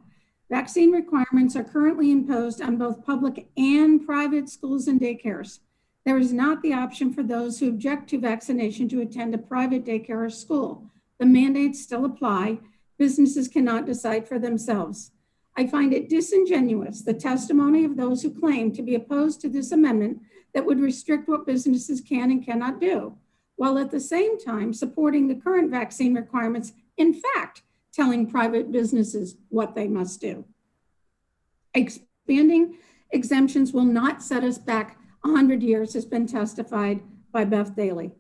Vaccine requirements are currently imposed on both public and private schools and daycares. There is not the option for those who object to vaccination to attend a private daycare or school. The mandates still apply. Businesses cannot decide for themselves. I find it disingenuous, the testimony of those who claim to be opposed to this amendment that would restrict what businesses can and cannot do, while at the same time supporting the current vaccine requirements, in fact, telling private businesses what they must do. Expanding exemptions will not set us back 100 years, has been testified by Beth Daly.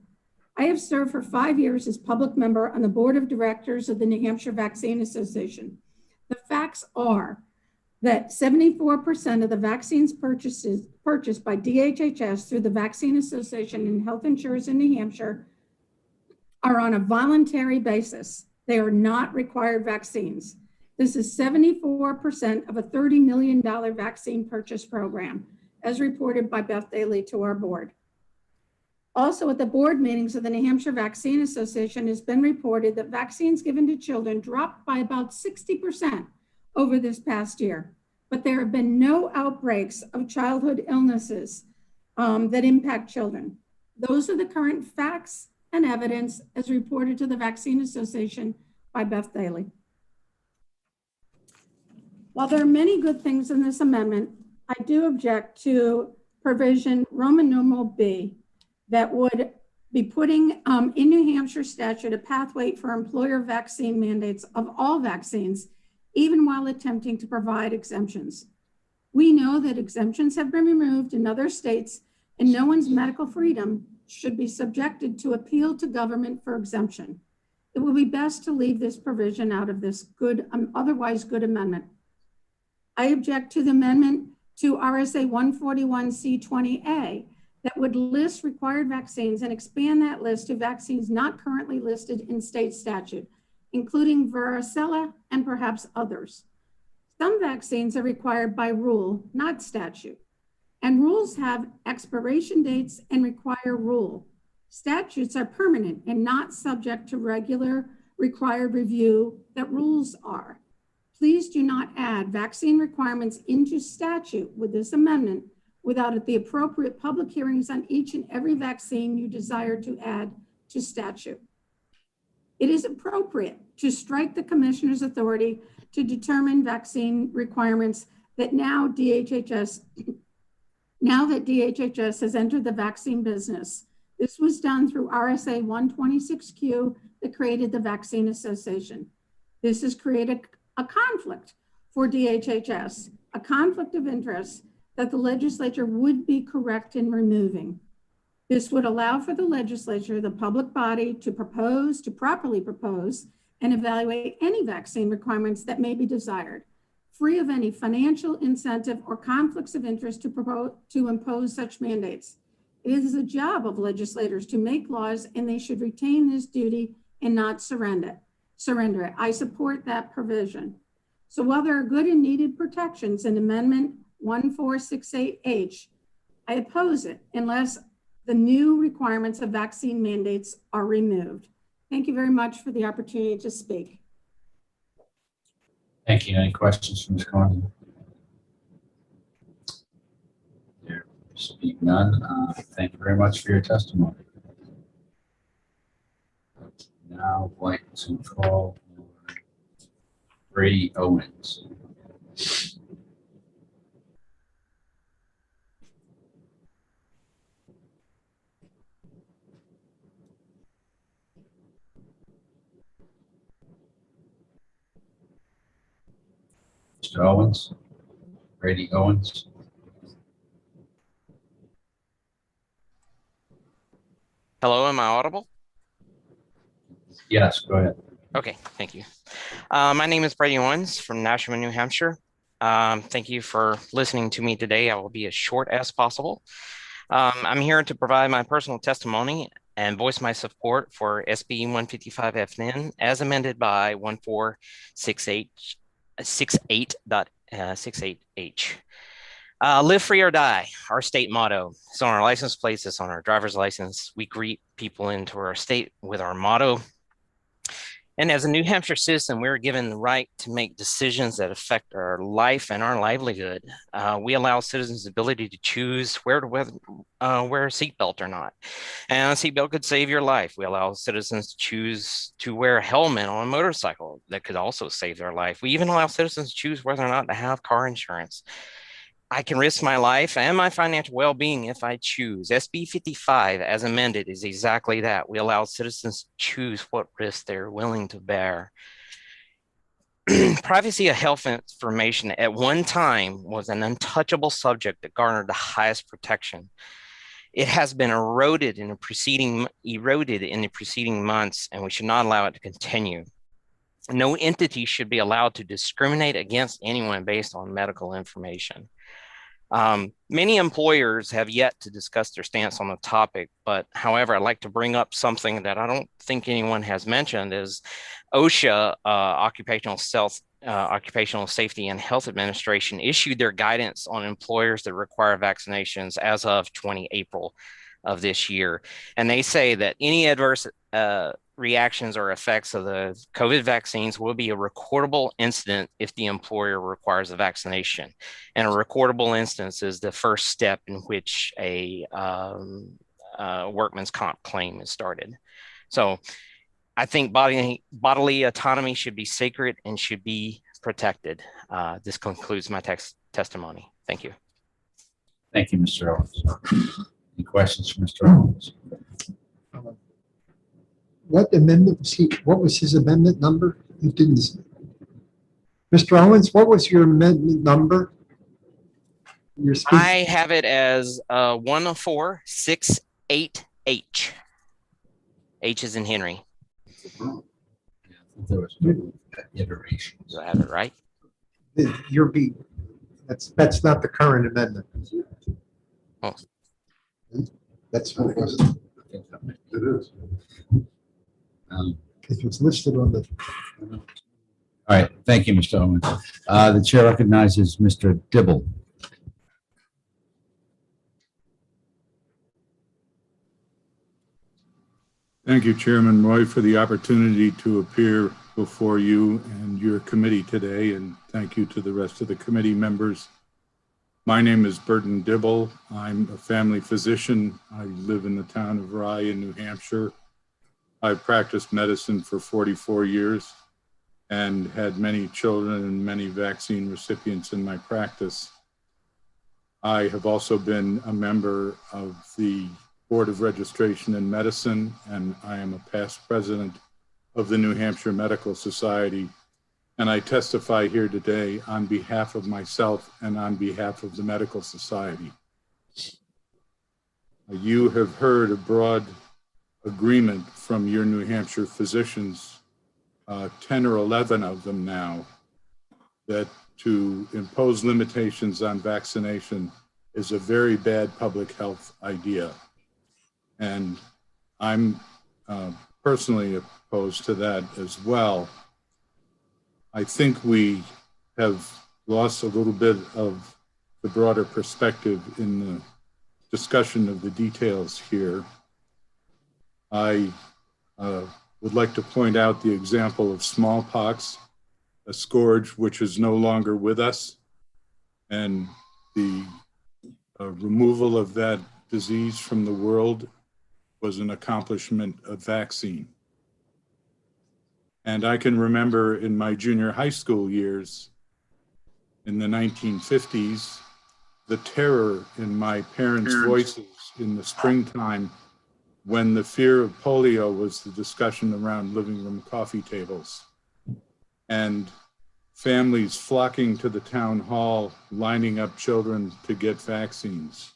I have served for 5 years as public member on the board of directors of the New Hampshire Vaccine Association. The facts are that 74% of the vaccines purchased by DHHS through the Vaccine Association and health insurers in New Hampshire are on a voluntary basis. They are not required vaccines. This is 74% of a $30 million vaccine purchase program, as reported by Beth Daly to our board. Also, at the board meetings of the New Hampshire Vaccine Association, has been reported that vaccines given to children dropped by about 60% over this past year, but there have been no outbreaks of childhood illnesses that impact children. Those are the current facts and evidence as reported to the Vaccine Association by Beth Daly. While there are many good things in this amendment, I do object to provision Roman numeral B that would be putting in New Hampshire statute a pathway for employer vaccine mandates of all vaccines, even while attempting to provide exemptions. We know that exemptions have been removed in other states, and no one's medical freedom should be subjected to appeal to government for exemption. It will be best to leave this provision out of this good, otherwise good amendment. I object to the amendment to RSA 141C20A that would list required vaccines and expand that list to vaccines not currently listed in state statute, including varicella and perhaps others. Some vaccines are required by rule, not statute, and rules have expiration dates and require rule. Statutes are permanent and not subject to regular required review that rules are. Please do not add vaccine requirements into statute with this amendment without the appropriate public hearings on each and every vaccine you desire to add to statute. It is appropriate to strike the commissioner's authority to determine vaccine requirements that now that DHHS has entered the vaccine business. This was done through RSA 126Q that created the Vaccine Association. This has created a conflict for DHHS, a conflict of interest that the legislature would be correct in removing. This would allow for the legislature, the public body, to properly propose and evaluate any vaccine requirements that may be desired, free of any financial incentive or conflicts of interest to impose such mandates. It is the job of legislators to make laws, and they should retain this duty and not surrender it. I support that provision. So while there are good and needed protections in Amendment 1468H, I oppose it unless the new requirements of vaccine mandates are removed. Thank you very much for the opportunity to speak. Thank you. Any questions from Ms. Carney? There speak none. Thank you very much for your testimony. Now I'd like to call Brady Owens. Mr. Owens, Brady Owens. Hello, am I audible? Yes, go ahead. Okay, thank you. My name is Brady Owens from Nashua, New Hampshire. Thank you for listening to me today. I will be as short as possible. I'm here to provide my personal testimony and voice my support for SB 155FN as amended by 1468.68H. Live free or die, our state motto. It's on our license plates, it's on our driver's license. We greet people into our state with our motto. And as a New Hampshire citizen, we're given the right to make decisions that affect our life and our livelihood. We allow citizens the ability to choose where to wear a seatbelt or not. And a seatbelt could save your life. We allow citizens to choose to wear a helmet on a motorcycle that could also save their life. We even allow citizens to choose whether or not to have car insurance. I can risk my life and my financial well-being if I choose. SB 55, as amended, is exactly that. We allow citizens to choose what risk they're willing to bear. Privacy of health information at one time was an untouchable subject that garnered the highest protection. It has been eroded in the preceding months, and we should not allow it to continue. No entity should be allowed to discriminate against anyone based on medical information. Many employers have yet to discuss their stance on the topic, but however, I'd like to bring up something that I don't think anyone has mentioned is OSHA, Occupational Safety and Health Administration, issued their guidance on employers that require vaccinations as of 20 April of this year. And they say that any adverse reactions or effects of the COVID vaccines will be a recordable incident if the employer requires a vaccination. And a recordable instance is the first step in which a workman's comp claim is started. So I think bodily autonomy should be sacred and should be protected. This concludes my testimony. Thank you. Thank you, Mr. Owens. Any questions for Mr. Owens? What amendment was he, what was his amendment number? You didn't, Mr. Owens, what was your amendment number? Your speech? I have it as 10468H. H is in Henry. There was no iteration. Do I have it right? Your beat. That's not the current amendment. Oh. That's what it was. It is. It was listed on the. All right, thank you, Mr. Owens. The chair recognizes Mr. Dibble. Thank you, Chairman Roy, for the opportunity to appear before you and your committee today, and thank you to the rest of the committee members. My name is Burton Dibble. I'm a family physician. I live in the town of Rye in New Hampshire. I've practiced medicine for 44 years and had many children and many vaccine recipients in my practice. I have also been a member of the Board of Registration in Medicine, and I am a past president of the New Hampshire Medical Society. And I testify here today on behalf of myself and on behalf of the Medical Society. You have heard a broad agreement from your New Hampshire physicians, 10 or 11 of them now, that to impose limitations on vaccination is a very bad public health idea. And I'm personally opposed to that as well. I think we have lost a little bit of the broader perspective in the discussion of the details here. I would like to point out the example of smallpox, a scourge which is no longer with us, and the removal of that disease from the world was an accomplishment of vaccine. And I can remember in my junior high school years in the 1950s, the terror in my parents' voices in the springtime when the fear of polio was the discussion around living room coffee tables, and families flocking to the town hall, lining up children to get vaccines.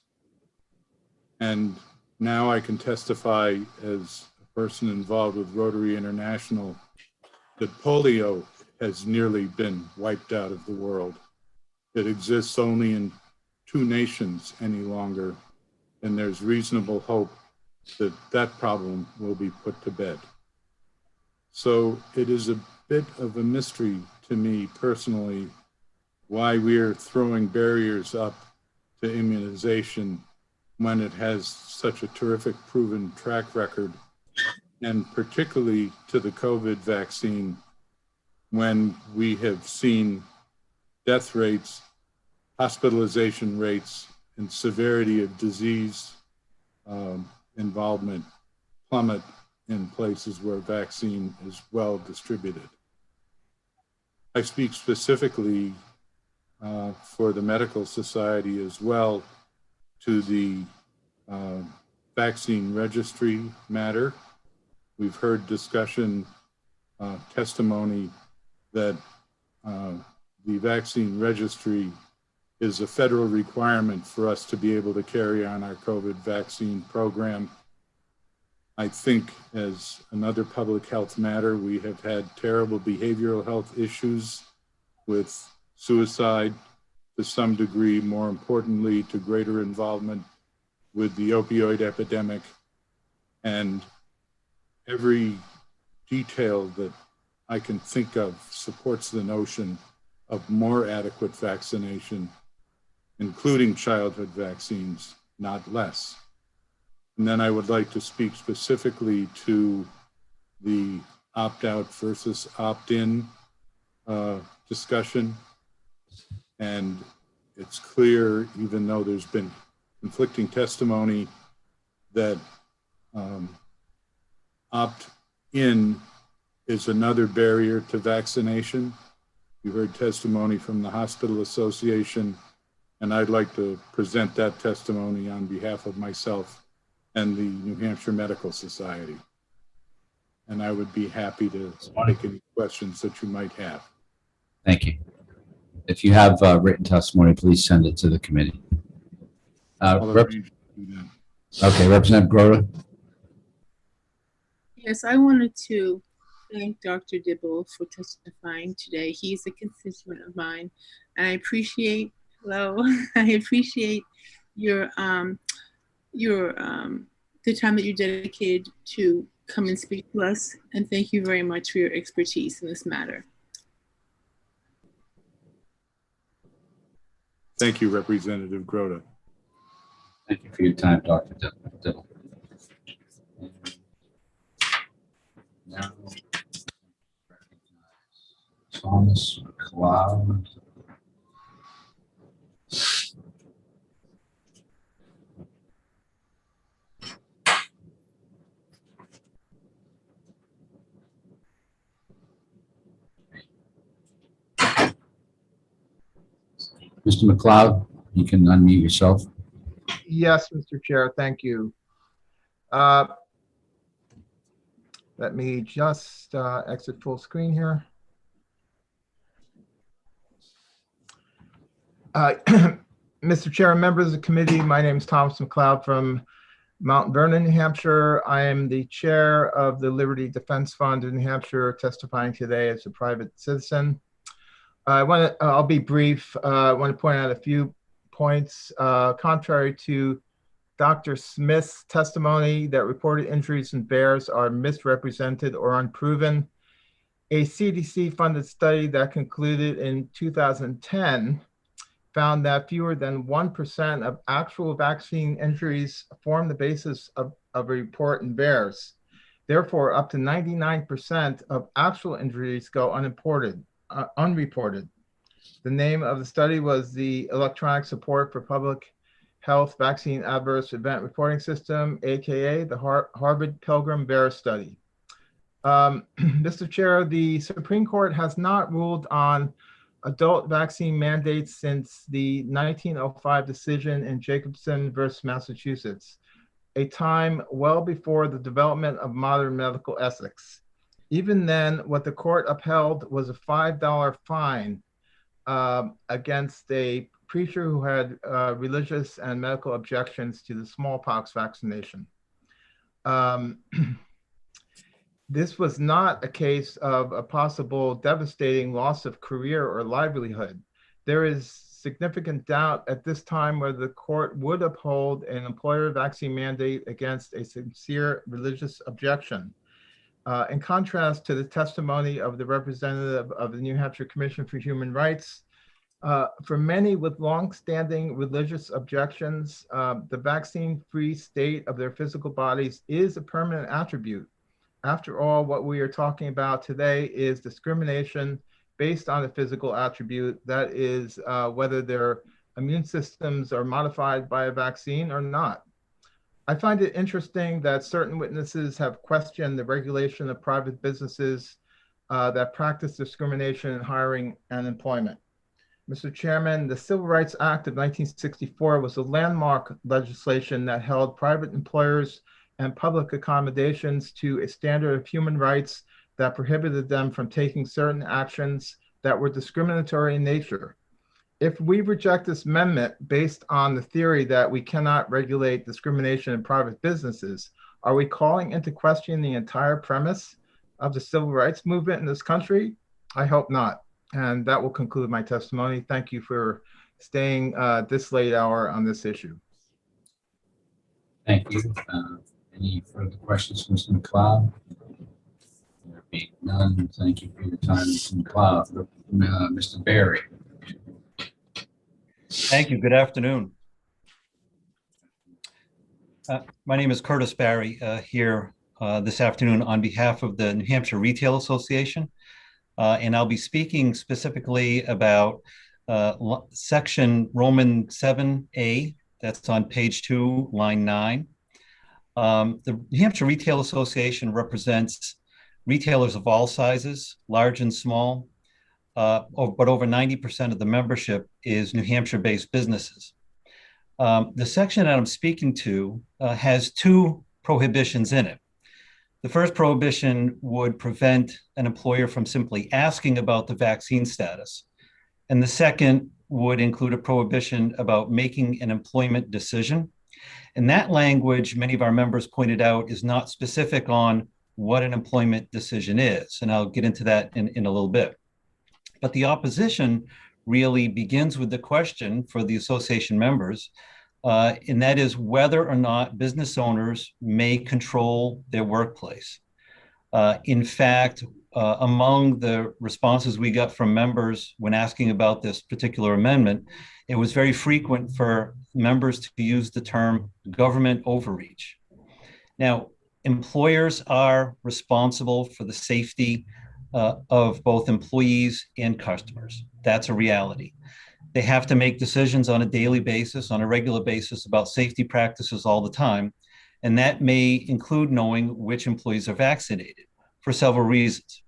And now I can testify as a person involved with Rotary International that polio has nearly been wiped out of the world. It exists only in 2 nations any longer, and there's reasonable hope that that problem will be put to bed. So it is a bit of a mystery to me personally why we're throwing barriers up to immunization when it has such a terrific proven track record, and particularly to the COVID vaccine, when we have seen death rates, hospitalization rates, and severity of disease involvement plummet in places where vaccine is well distributed. I speak specifically for the Medical Society as well to the vaccine registry matter. We've heard discussion, testimony that the vaccine registry is a federal requirement for us to be able to carry on our COVID vaccine program. I think as another public health matter, we have had terrible behavioral health issues with suicide, to some degree, more importantly, to greater involvement with the opioid epidemic. And every detail that I can think of supports the notion of more adequate vaccination, including childhood vaccines, not less. And then I would like to speak specifically to the opt-out versus opt-in discussion. And it's clear, even though there's been conflicting testimony, that opt-in is another barrier to vaccination. You heard testimony from the Hospital Association, and I'd like to present that testimony on behalf of myself and the New Hampshire Medical Society. And I would be happy to take any questions that you might have. Thank you. If you have written testimony, please send it to the committee. Okay, Representative Grota. Yes, I wanted to thank Dr. Dibble for testifying today. He's a constituent of mine, and I appreciate I appreciate your the time that you dedicated to come and speak to us, and thank you very much for your expertise in this matter. Thank you, Representative Grota. Thank you for your time, Dr. Dibble. Now, Thomas McLeod. Mr. McLeod, you can unmute yourself. Yes, Mr. Chair, thank you. Let me just exit full screen here. Mr. Chair and members of the committee, my name is Thomas McLeod from Mount Vernon, New Hampshire. I am the chair of the Liberty Defense Fund in New Hampshire, testifying today as a private citizen. I'll be brief. I want to point out a few points. Contrary to Dr. Smith's testimony that reported injuries in bears are misrepresented or unproven, a CDC-funded study that concluded in 2010 found that fewer than 1% of actual vaccine injuries form the basis of a report in bears. Therefore, up to 99% of actual injuries go unreported. The name of the study was the Electronic Support for Public Health Vaccine Adverse Event Reporting System, aka the Harvard Pilgrim Bear Study. Mr. Chair, the Supreme Court has not ruled on adult vaccine mandates since the 1905 decision in Jacobson versus Massachusetts, a time well before the development of modern medical ethics. Even then, what the court upheld was a $5 fine against a preacher who had religious and medical objections to the smallpox vaccination. This was not a case of a possible devastating loss of career or livelihood. There is significant doubt at this time whether the court would uphold an employer vaccine mandate against a sincere religious objection. In contrast to the testimony of the representative of the New Hampshire Commission for Human Rights, for many with long-standing religious objections, the vaccine-free state of their physical bodies is a permanent attribute. After all, what we are talking about today is discrimination based on a physical attribute, that is whether their immune systems are modified by a vaccine or not. I find it interesting that certain witnesses have questioned the regulation of private businesses that practice discrimination in hiring and employment. Mr. Chairman, the Civil Rights Act of 1964 was a landmark legislation that held private employers and public accommodations to a standard of human rights that prohibited them from taking certain actions that were discriminatory in nature. If we reject this amendment based on the theory that we cannot regulate discrimination in private businesses, are we calling into question the entire premise of the civil rights movement in this country? I hope not. And that will conclude my testimony. Thank you for staying this late hour on this issue. Thank you. Any further questions, Mr. McLeod? There being none, thank you for your time, Mr. McLeod. Mr. Barry. Thank you. Good afternoon. My name is Curtis Barry here this afternoon on behalf of the New Hampshire Retail Association. And I'll be speaking specifically about section Roman 7A, that's on page 2, line 9. The New Hampshire Retail Association represents retailers of all sizes, large and small, but over 90% of the membership is New Hampshire-based businesses. The section that I'm speaking to has two prohibitions in it. The first prohibition would prevent an employer from simply asking about the vaccine status. And the second would include a prohibition about making an employment decision. And that language, many of our members pointed out, is not specific on what an employment decision is. And I'll get into that in a little bit. But the opposition really begins with the question for the association members, and that is whether or not business owners may control their workplace. In fact, among the responses we got from members when asking about this particular amendment, it was very frequent for members to use the term government overreach. Now, employers are responsible for the safety of both employees and customers. That's a reality. They have to make decisions on a daily basis, on a regular basis about safety practices all the time. And that may include knowing which employees are vaccinated for several reasons.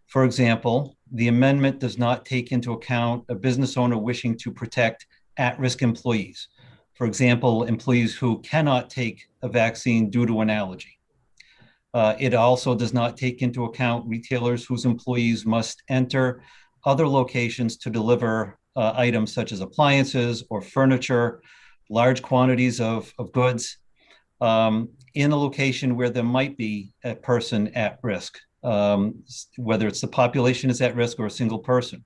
For example, the amendment does not take into account a business owner wishing to protect at-risk employees. For example, employees who cannot take a vaccine due to an allergy. It also does not take into account retailers whose employees must enter other locations to deliver items such as appliances or furniture, large quantities of goods in a location where there might be a person at risk, whether it's the population is at risk or a single person.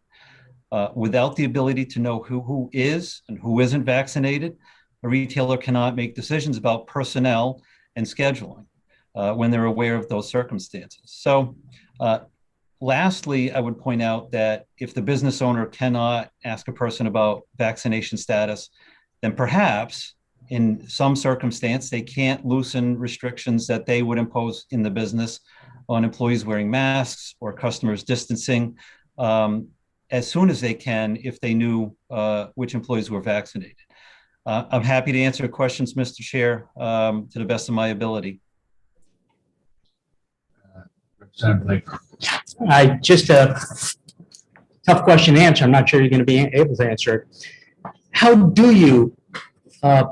Without the ability to know who is and who isn't vaccinated, a retailer cannot make decisions about personnel and scheduling when they're aware of those circumstances. So lastly, I would point out that if the business owner cannot ask a person about vaccination status, then perhaps in some circumstance, they can't loosen restrictions that they would impose in the business on employees wearing masks or customers distancing as soon as they can if they knew which employees were vaccinated. I'm happy to answer questions, Mr. Chair, to the best of my ability. Just a tough question to answer. I'm not sure you're going to be able to answer it. How do you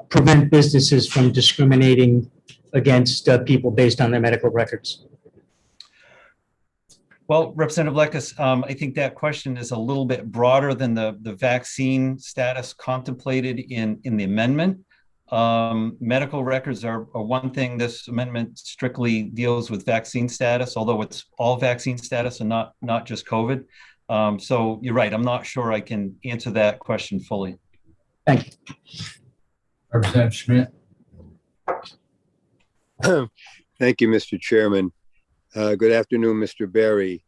prevent businesses from discriminating against people based on their medical records? Well, Representative Lekes, I think that question is a little bit broader than the vaccine status contemplated in the amendment. Medical records are one thing. This amendment strictly deals with vaccine status, although it's all vaccine status and not just COVID. So you're right. I'm not sure I can answer that question fully. Thank you. Representative Schmidt. Thank you, Mr. Chairman. Good afternoon, Mr. Barry.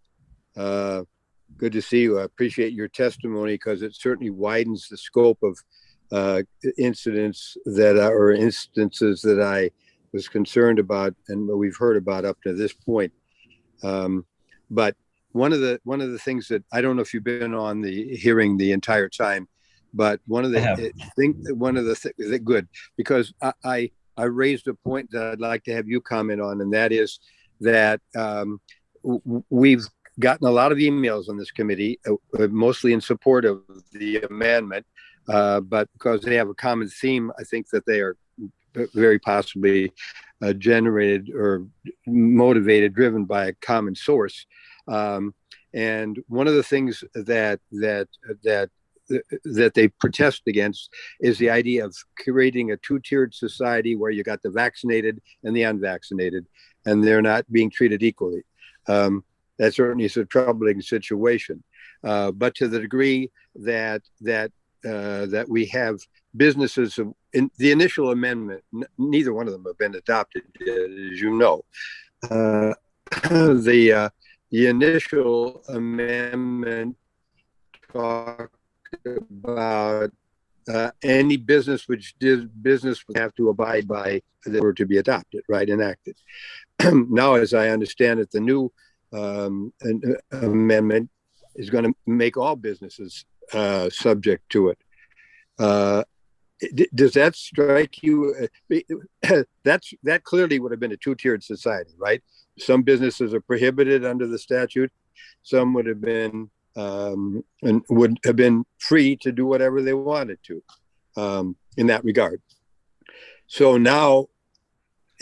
Good to see you. I appreciate your testimony because it certainly widens the scope of instances that I was concerned about and what we've heard about up to this point. But one of the things that I don't know if you've been on the hearing the entire time, but one of the things good, because I raised a point that I'd like to have you comment on, and that is that we've gotten a lot of emails on this committee, mostly in support of the amendment, but because they have a common theme, I think that they are very possibly generated or motivated, driven by a common source. And one of the things that they protest against is the idea of creating a two-tiered society where you got the vaccinated and the unvaccinated, and they're not being treated equally. That certainly is a troubling situation. But to the degree that we have businesses in the initial amendment, neither one of them have been adopted, as you know. The initial amendment talked about any business which did business would have to abide by that were to be adopted, right, enacted. Now, as I understand it, the new amendment is going to make all businesses subject to it. Does that strike you? That clearly would have been a two-tiered society, right? Some businesses are prohibited under the statute. Some would have been and would have been free to do whatever they wanted to in that regard. So now,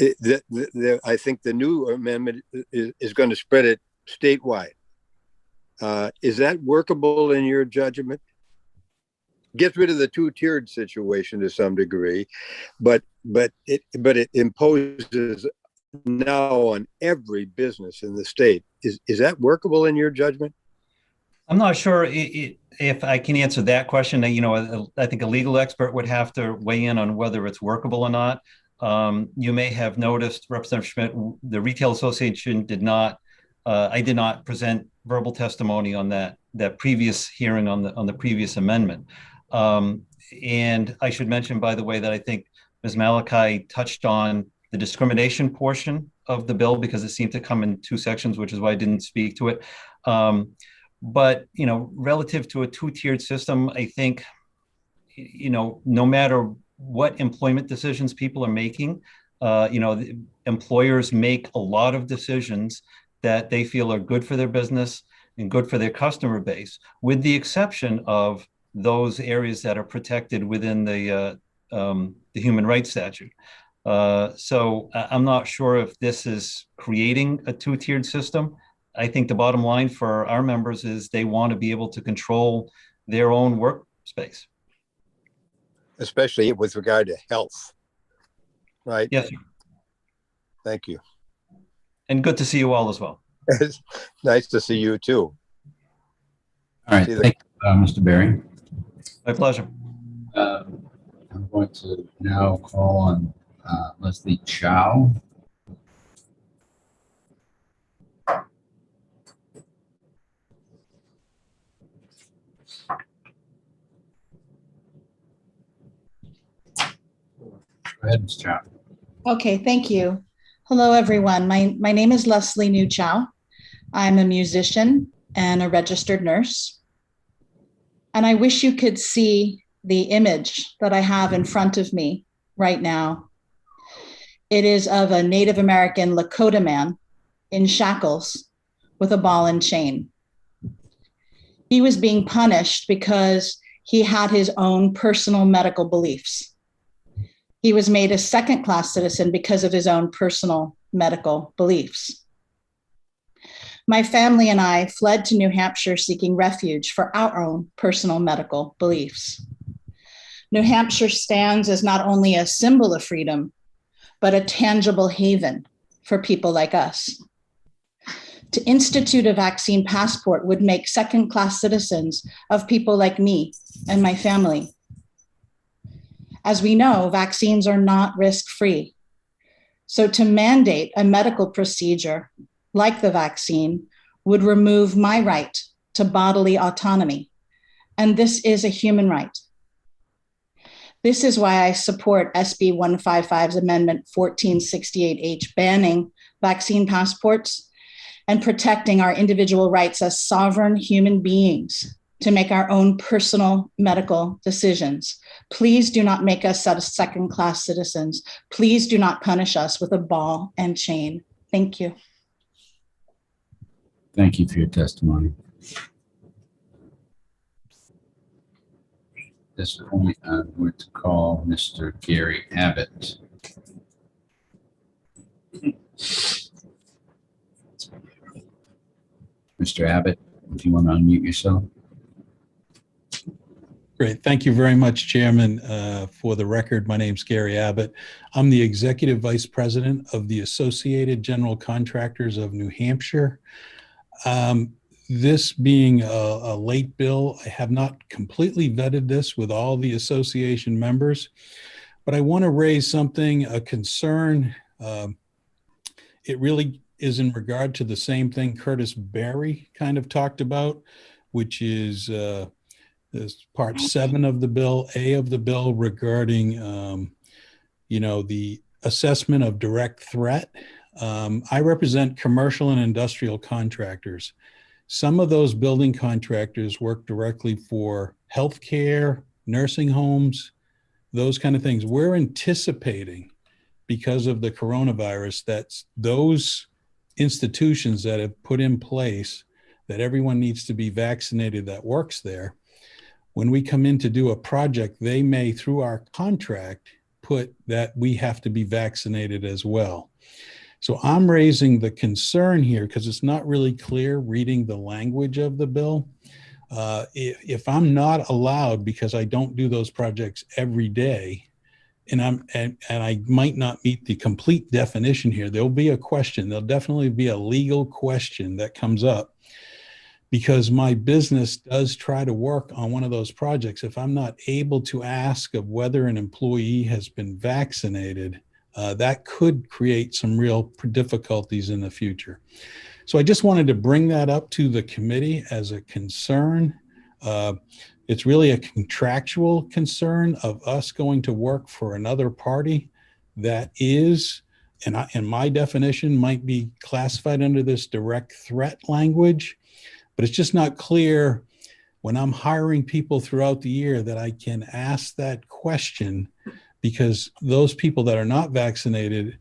I think the new amendment is going to spread it statewide. Is that workable in your judgment? Gets rid of the two-tiered situation to some degree, but it imposes now on every business in the state. Is that workable in your judgment? I'm not sure if I can answer that question. You know, I think a legal expert would have to weigh in on whether it's workable or not. You may have noticed, Representative Schmidt, the Retail Association did not. I did not present verbal testimony on that previous hearing on the previous amendment. And I should mention, by the way, that I think Ms. Malachi touched on the discrimination portion of the bill because it seemed to come in two sections, which is why I didn't speak to it. But, you know, relative to a two-tiered system, I think, you know, no matter what employment decisions people are making, you know, the employers make a lot of decisions that they feel are good for their business and good for their customer base, with the exception of those areas that are protected within the human rights statute. So I'm not sure if this is creating a two-tiered system. I think the bottom line for our members is they want to be able to control their own workspace. Especially with regard to health, right? Yes, sir. Thank you. And good to see you all as well. Nice to see you too. All right, thank you, Mr. Berry. My pleasure. I'm going to now call on Leslie Chow. Go ahead, Ms. Chow. Okay, thank you. Hello, everyone. My name is Leslie New Chow. I'm a musician and a registered nurse. And I wish you could see the image that I have in front of me right now. It is of a Native American Lakota man in shackles with a ball and chain. He was being punished because he had his own personal medical beliefs. He was made a second-class citizen because of his own personal medical beliefs. My family and I fled to New Hampshire seeking refuge for our own personal medical beliefs. New Hampshire stands as not only a symbol of freedom, but a tangible haven for people like us. To institute a vaccine passport would make second-class citizens of people like me and my family. As we know, vaccines are not risk-free. So to mandate a medical procedure like the vaccine would remove my right to bodily autonomy. And this is a human right. This is why I support SB 155's Amendment 1468H, banning vaccine passports and protecting our individual rights as sovereign human beings to make our own personal medical decisions. Please do not make us second-class citizens. Please do not punish us with a ball and chain. Thank you. Thank you for your testimony. This point, I'm going to call Mr. Gary Abbott. Mr. Abbott, if you want to unmute yourself. Great. Thank you very much, Chairman. For the record, my name's Gary Abbott. I'm the Executive Vice President of the Associated General Contractors of New Hampshire. This being a late bill, I have not completely vetted this with all the association members, but I want to raise something, a concern. It really is in regard to the same thing Curtis Berry kind of talked about, which is this part 7 of the bill, A of the bill, regarding, the assessment of direct threat. I represent commercial and industrial contractors. Some of those building contractors work directly for healthcare, nursing homes, those kind of things. We're anticipating, because of the coronavirus, that those institutions that have put in place that everyone needs to be vaccinated that works there. When we come in to do a project, they may, through our contract, put that we have to be vaccinated as well. So I'm raising the concern here because it's not really clear reading the language of the bill. If I'm not allowed, because I don't do those projects every day, and I might not meet the complete definition here, there'll be a question. There'll definitely be a legal question that comes up, because my business does try to work on one of those projects. If I'm not able to ask of whether an employee has been vaccinated, that could create some real difficulties in the future. So I just wanted to bring that up to the committee as a concern. It's really a contractual concern of us going to work for another party that is, and my definition might be classified under this direct threat language, but it's just not clear when I'm hiring people throughout the year that I can ask that question, because those people that are not vaccinated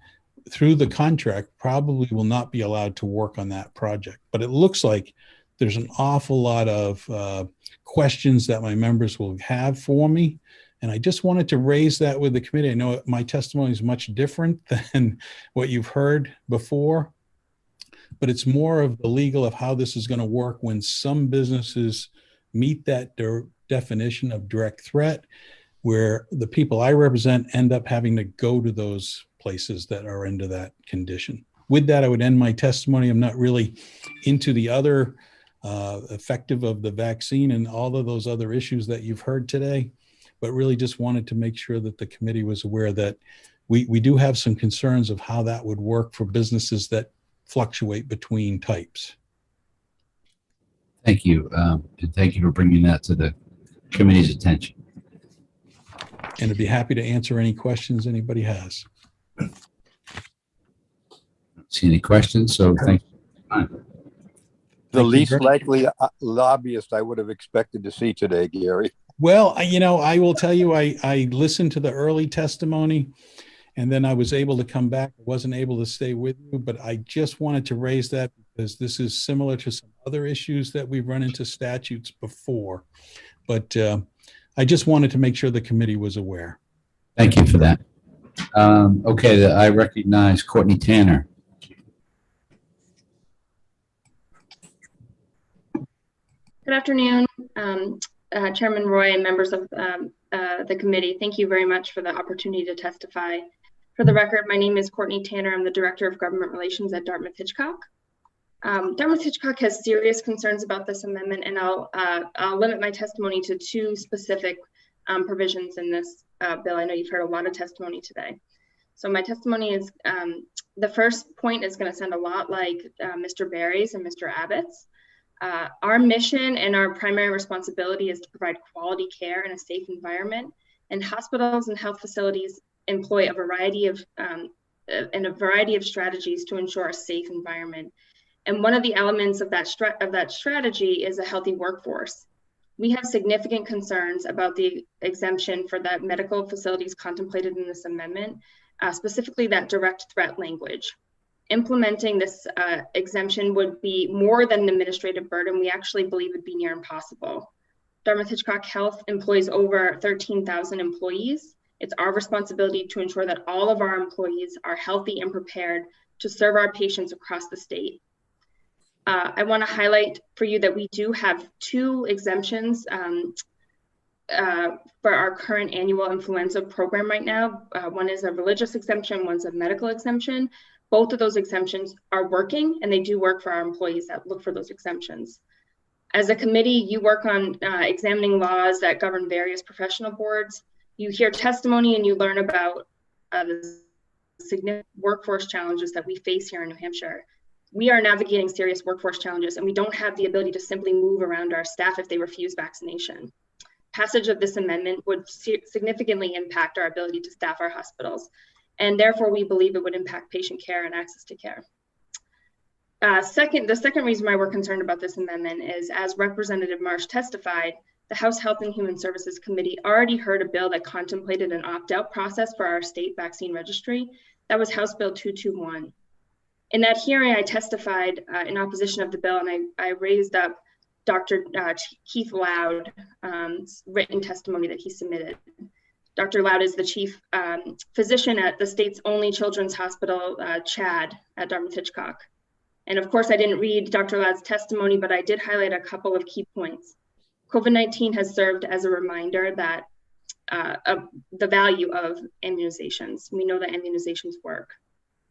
through the contract probably will not be allowed to work on that project. But it looks like there's an awful lot of questions that my members will have for me. And I just wanted to raise that with the committee. I know my testimony is much different than what you've heard before, but it's more of the legal of how this is going to work when some businesses meet that definition of direct threat, where the people I represent end up having to go to those places that are into that condition. With that, I would end my testimony. I'm not really into the other effective of the vaccine and all of those other issues that you've heard today, but really just wanted to make sure that the committee was aware that we do have some concerns of how that would work for businesses that fluctuate between types. Thank you. And thank you for bringing that to the committee's attention. And I'd be happy to answer any questions anybody has. See any questions? So thank you. The least likely lobbyist I would have expected to see today, Gary. Well, I will tell you, I listened to the early testimony, and then I was able to come back. I wasn't able to stay with you, but I just wanted to raise that because this is similar to some other issues that we've run into statutes before. But I just wanted to make sure the committee was aware. Thank you for that. Okay, I recognize Courtney Tanner. Good afternoon, Chairman Roy and members of the committee. Thank you very much for the opportunity to testify. For the record, my name is Courtney Tanner. I'm the Director of Government Relations at Dartmouth-Hitchcock. Dartmouth-Hitchcock has serious concerns about this amendment, and I'll limit my testimony to two specific provisions in this bill. I know you've heard a lot of testimony today. So my testimony is, the first point is going to sound a lot like Mr. Berry's and Mr. Abbott's. Our mission and our primary responsibility is to provide quality care in a safe environment, and hospitals and health facilities employ a variety of strategies to ensure a safe environment. And one of the elements of that strategy is a healthy workforce. We have significant concerns about the exemption for the medical facilities contemplated in this amendment, specifically that direct threat language. Implementing this exemption would be more than an administrative burden. We actually believe would be near impossible. Dartmouth-Hitchcock Health employs over 13,000 employees. It's our responsibility to ensure that all of our employees are healthy and prepared to serve our patients across the state. I want to highlight for you that we do have two exemptions for our current annual influenza program right now. One is a religious exemption, one's a medical exemption. Both of those exemptions are working, and they do work for our employees that look for those exemptions. As a committee, you work on examining laws that govern various professional boards. You hear testimony and you learn about the significant workforce challenges that we face here in New Hampshire. We are navigating serious workforce challenges, and we don't have the ability to simply move around our staff if they refuse vaccination. Passage of this amendment would significantly impact our ability to staff our hospitals, and therefore we believe it would impact patient care and access to care. The second reason why we're concerned about this amendment is, as Representative Marsh testified, the House Health and Human Services Committee already heard a bill that contemplated an opt-out process for our state vaccine registry. That was House Bill 221. In that hearing, I testified in opposition of the bill, and I raised up Dr. Keith Loud, written testimony that he submitted. Dr. Loud is the chief physician at the state's only children's hospital, CHAD, at Dartmouth-Hitchcock. And of course, I didn't read Dr. Loud's testimony, but I did highlight a couple of key points. COVID-19 has served as a reminder that of the value of immunizations. We know that immunizations work.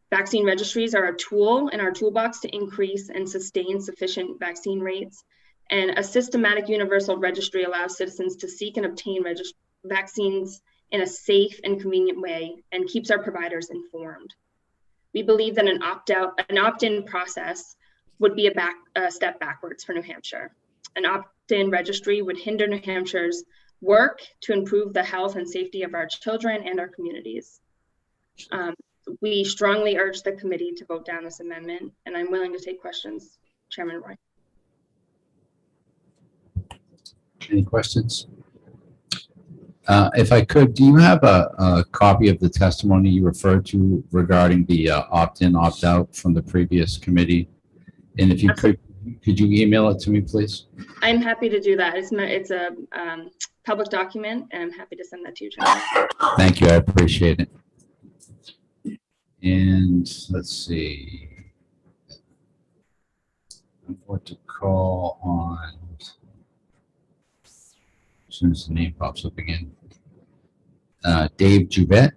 Vaccine registries are a tool in our toolbox to increase and sustain sufficient vaccine rates. And a systematic universal registry allows citizens to seek and obtain vaccines in a safe and convenient way and keeps our providers informed. We believe that an opt-in process would be a step backwards for New Hampshire. An opt-in registry would hinder New Hampshire's work to improve the health and safety of our children and our communities. We strongly urge the committee to vote down this amendment, and I'm willing to take questions, Chairman Roy. Any questions? If I could, do you have a copy of the testimony you referred to regarding the opt-in, opt-out from the previous committee? And if you could you email it to me, please? I'm happy to do that. It's a public document, and I'm happy to send that to you, Chairman. Thank you, I appreciate it. And let's see. I'm going to call on, as soon as the name pops up again, Dave Juvet.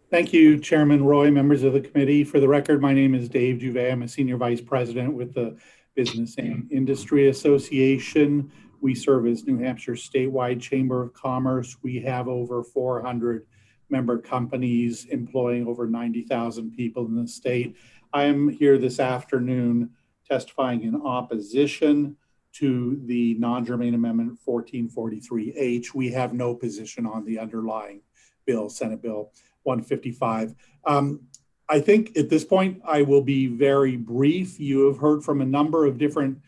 Thank you, Chairman Roy, members of the committee. For the record, my name is Dave Juvet. I'm a Senior Vice President with the Business and Industry Association. We serve as New Hampshire statewide Chamber of Commerce. We have over 400 member companies employing over 90,000 people in the state. I am here this afternoon testifying in opposition to the non-germane amendment 1443H. We have no position on the underlying bill, Senate Bill 155. I think at this point, I will be very brief. You have heard from a number of different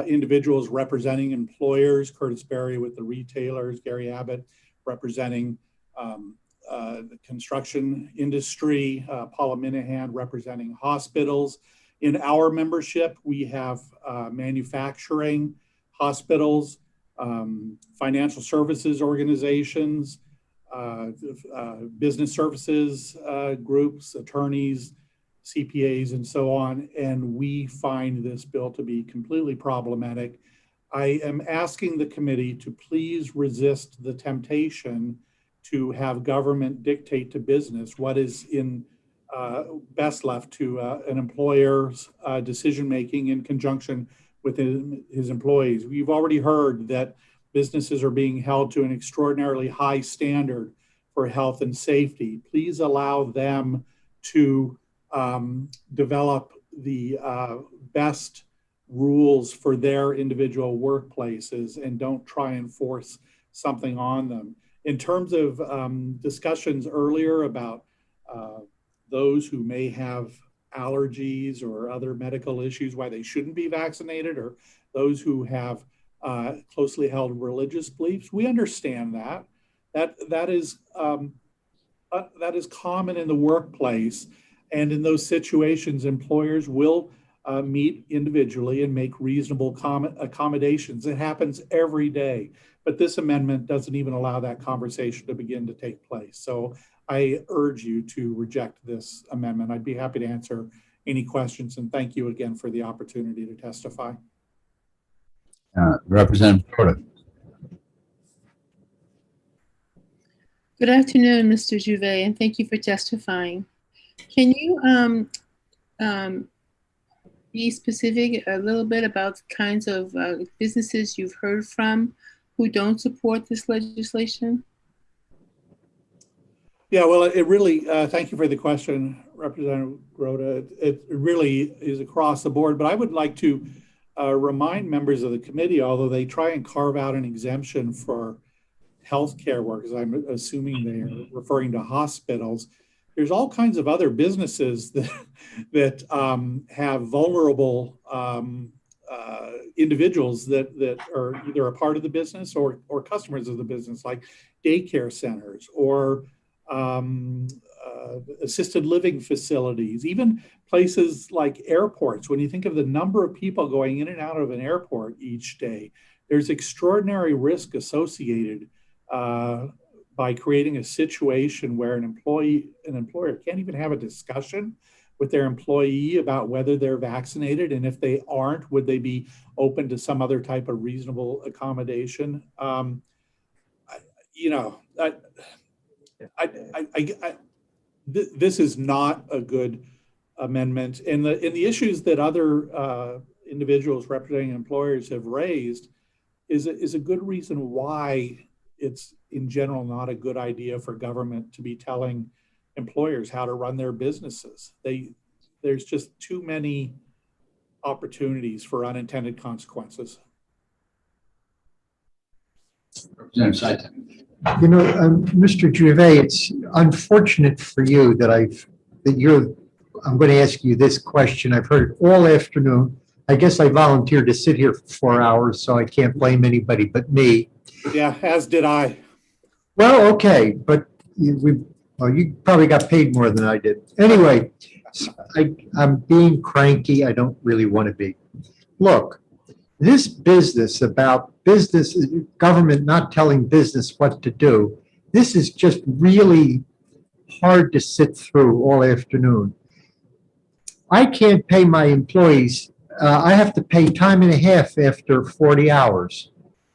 individuals representing employers, Curtis Berry with the retailers, Gary Abbott representing the construction industry, Paula Minahan representing hospitals. In our membership, we have manufacturing, hospitals, financial services organizations, business services groups, attorneys, CPAs, and so on. And we find this bill to be completely problematic. I am asking the committee to please resist the temptation to have government dictate to business what is in best left to an employer's decision-making in conjunction with his employees. We've already heard that businesses are being held to an extraordinarily high standard for health and safety. Please allow them to develop the best rules for their individual workplaces and don't try and force something on them. In terms of discussions earlier about those who may have allergies or other medical issues, why they shouldn't be vaccinated, or those who have closely held religious beliefs, we understand that. That is common in the workplace. And in those situations, employers will meet individually and make reasonable accommodations. It happens every day. But this amendment doesn't even allow that conversation to begin to take place. So I urge you to reject this amendment. I'd be happy to answer any questions, and thank you again for the opportunity to testify. Representative Porter. Good afternoon, Mr. Juvet, and thank you for testifying. Can you be specific a little bit about the kinds of businesses you've heard from who don't support this legislation? Yeah, well, it really, thank you for the question, Representative Grota. It really is across the board, but I would like to remind members of the committee, although they try and carve out an exemption for healthcare workers, I'm assuming they are referring to hospitals, there's all kinds of other businesses that have vulnerable individuals that are either a part of the business or customers of the business, like daycare centers or assisted living facilities, even places like airports. When you think of the number of people going in and out of an airport each day, there's extraordinary risk associated by creating a situation where an employer can't even have a discussion with their employee about whether they're vaccinated, and if they aren't, would they be open to some other type of reasonable accommodation? This is not a good amendment, and the issues that other individuals representing employers have raised is a good reason why it's in general not a good idea for government to be telling employers how to run their businesses. There's just too many opportunities for unintended consequences. Mr. Gervais, it's unfortunate for you that I'm going to ask you this question. I've heard it all afternoon. I guess I volunteered to sit here for 4 hours, so I can't blame anybody but me. Yeah, as did I. Well, okay, but you probably got paid more than I did. Anyway, I'm being cranky. I don't really want to be. Look, this business about government not telling business what to do, this is just really hard to sit through all afternoon. I can't pay my employees. I have to pay time and a half after 40 hours.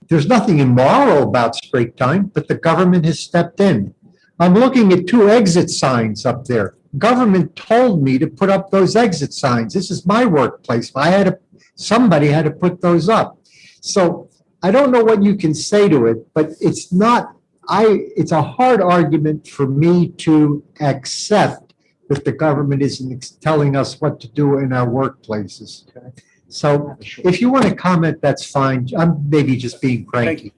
There's nothing immoral about straight time, but the government has stepped in. I'm looking at 2 exit signs up there. Government told me to put up those exit signs. This is my workplace. Somebody had to put those up. So I don't know what you can say to it, but it's a hard argument for me to accept that the government isn't telling us what to do in our workplaces. So if you want to comment, that's fine. I'm maybe just being cranky.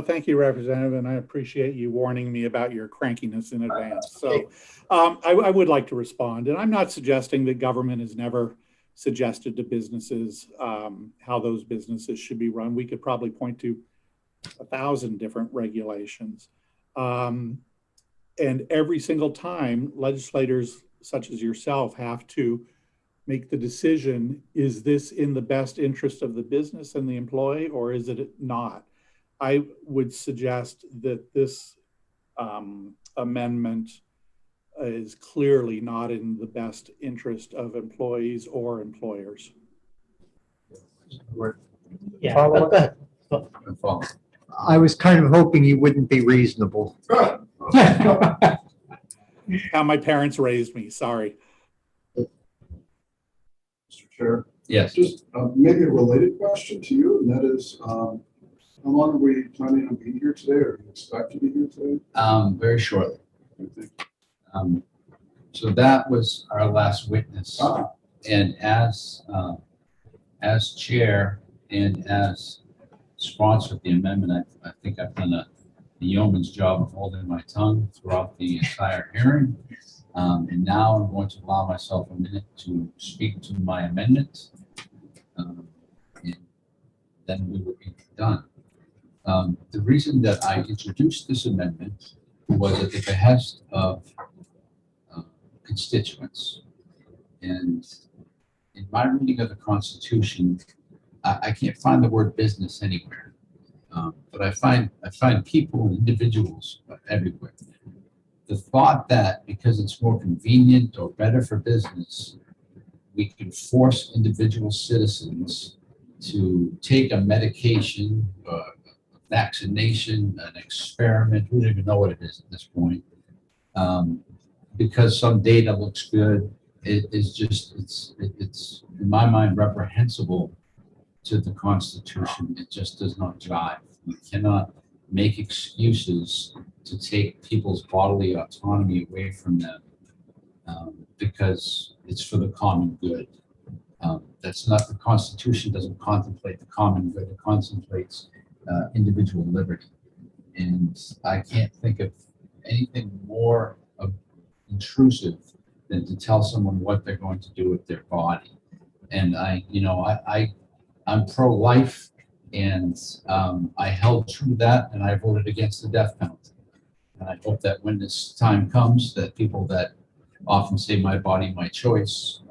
Thank you, Representative, and I appreciate you warning me about your crankiness in advance. So I would like to respond, and I'm not suggesting that government has never suggested to businesses how those businesses should be run. We could probably point to 1,000 different regulations. And every single time, legislators such as yourself have to make the decision, is this in the best interest of the business and the employee, or is it not? I would suggest that this amendment is clearly not in the best interest of employees or employers. Yeah, Follow go up? I was kind of hoping you wouldn't be reasonable. How my parents raised me, sorry. Mr. Chair? Yes. Just maybe a related question to you, and that is, how long are we planning on being here today, or do you expect to be here today? Very shortly. So that was our last witness. And as chair and as sponsor of the amendment, I think I've done the yeoman's job of holding my tongue throughout the entire hearing. And now I'm going to allow myself a minute to speak to my amendment. And then we will be done. The reason that I introduced this amendment was at the behest of constituents. And in my reading of the Constitution, I can't find the word business anywhere. But I find people, individuals everywhere. The thought that because it's more convenient or better for business, we can force individual citizens to take a medication, a vaccination, an experiment, we don't even know what it is at this point, because some data looks good, it's in my mind reprehensible to the Constitution. It just does not jive. We cannot make excuses to take people's bodily autonomy away from them because it's for the common good. That's not, the Constitution doesn't contemplate the common good, it contemplates individual liberty. And I can't think of anything more intrusive than to tell someone what they're going to do with their body. And I'm pro-life, and I held true to that, and I voted against the death penalty. And I hope that when this time comes, that people that often say my body, my choice,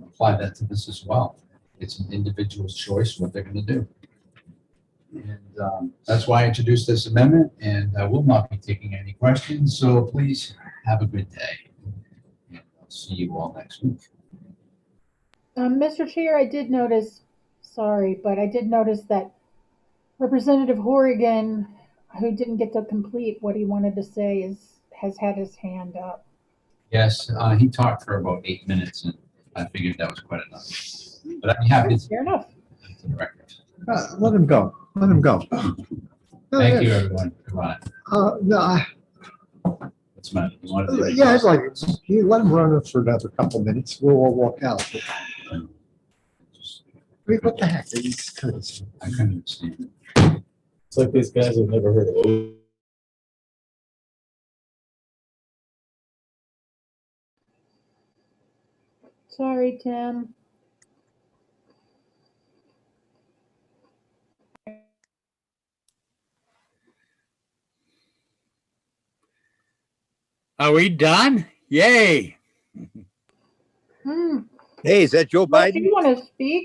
apply that to this as well. It's an individual's choice what they're going to do. And that's why I introduced this amendment, and I will not be taking any questions. So please have a good day. And I'll see you all next week. Mr. Chair, I did notice, sorry, but I did notice that Representative Horrigan, who didn't get to complete what he wanted to say, has had his hand up. Yes, he talked for about 8 minutes, and I figured that was quite enough. But I'm happy to. Fair enough. To the record. Let him go. Let him go. Thank you, everyone. Goodbye. No, What's my, you want to do? yeah, I'd like, you let him run it for another couple minutes. We'll all walk out. I mean, what the heck? I couldn't understand. It's like these guys have never heard of it. Sorry, Tim. Are we done? Yay. Hmm. Hey, is that Joe Well, if Biden? you want to speak,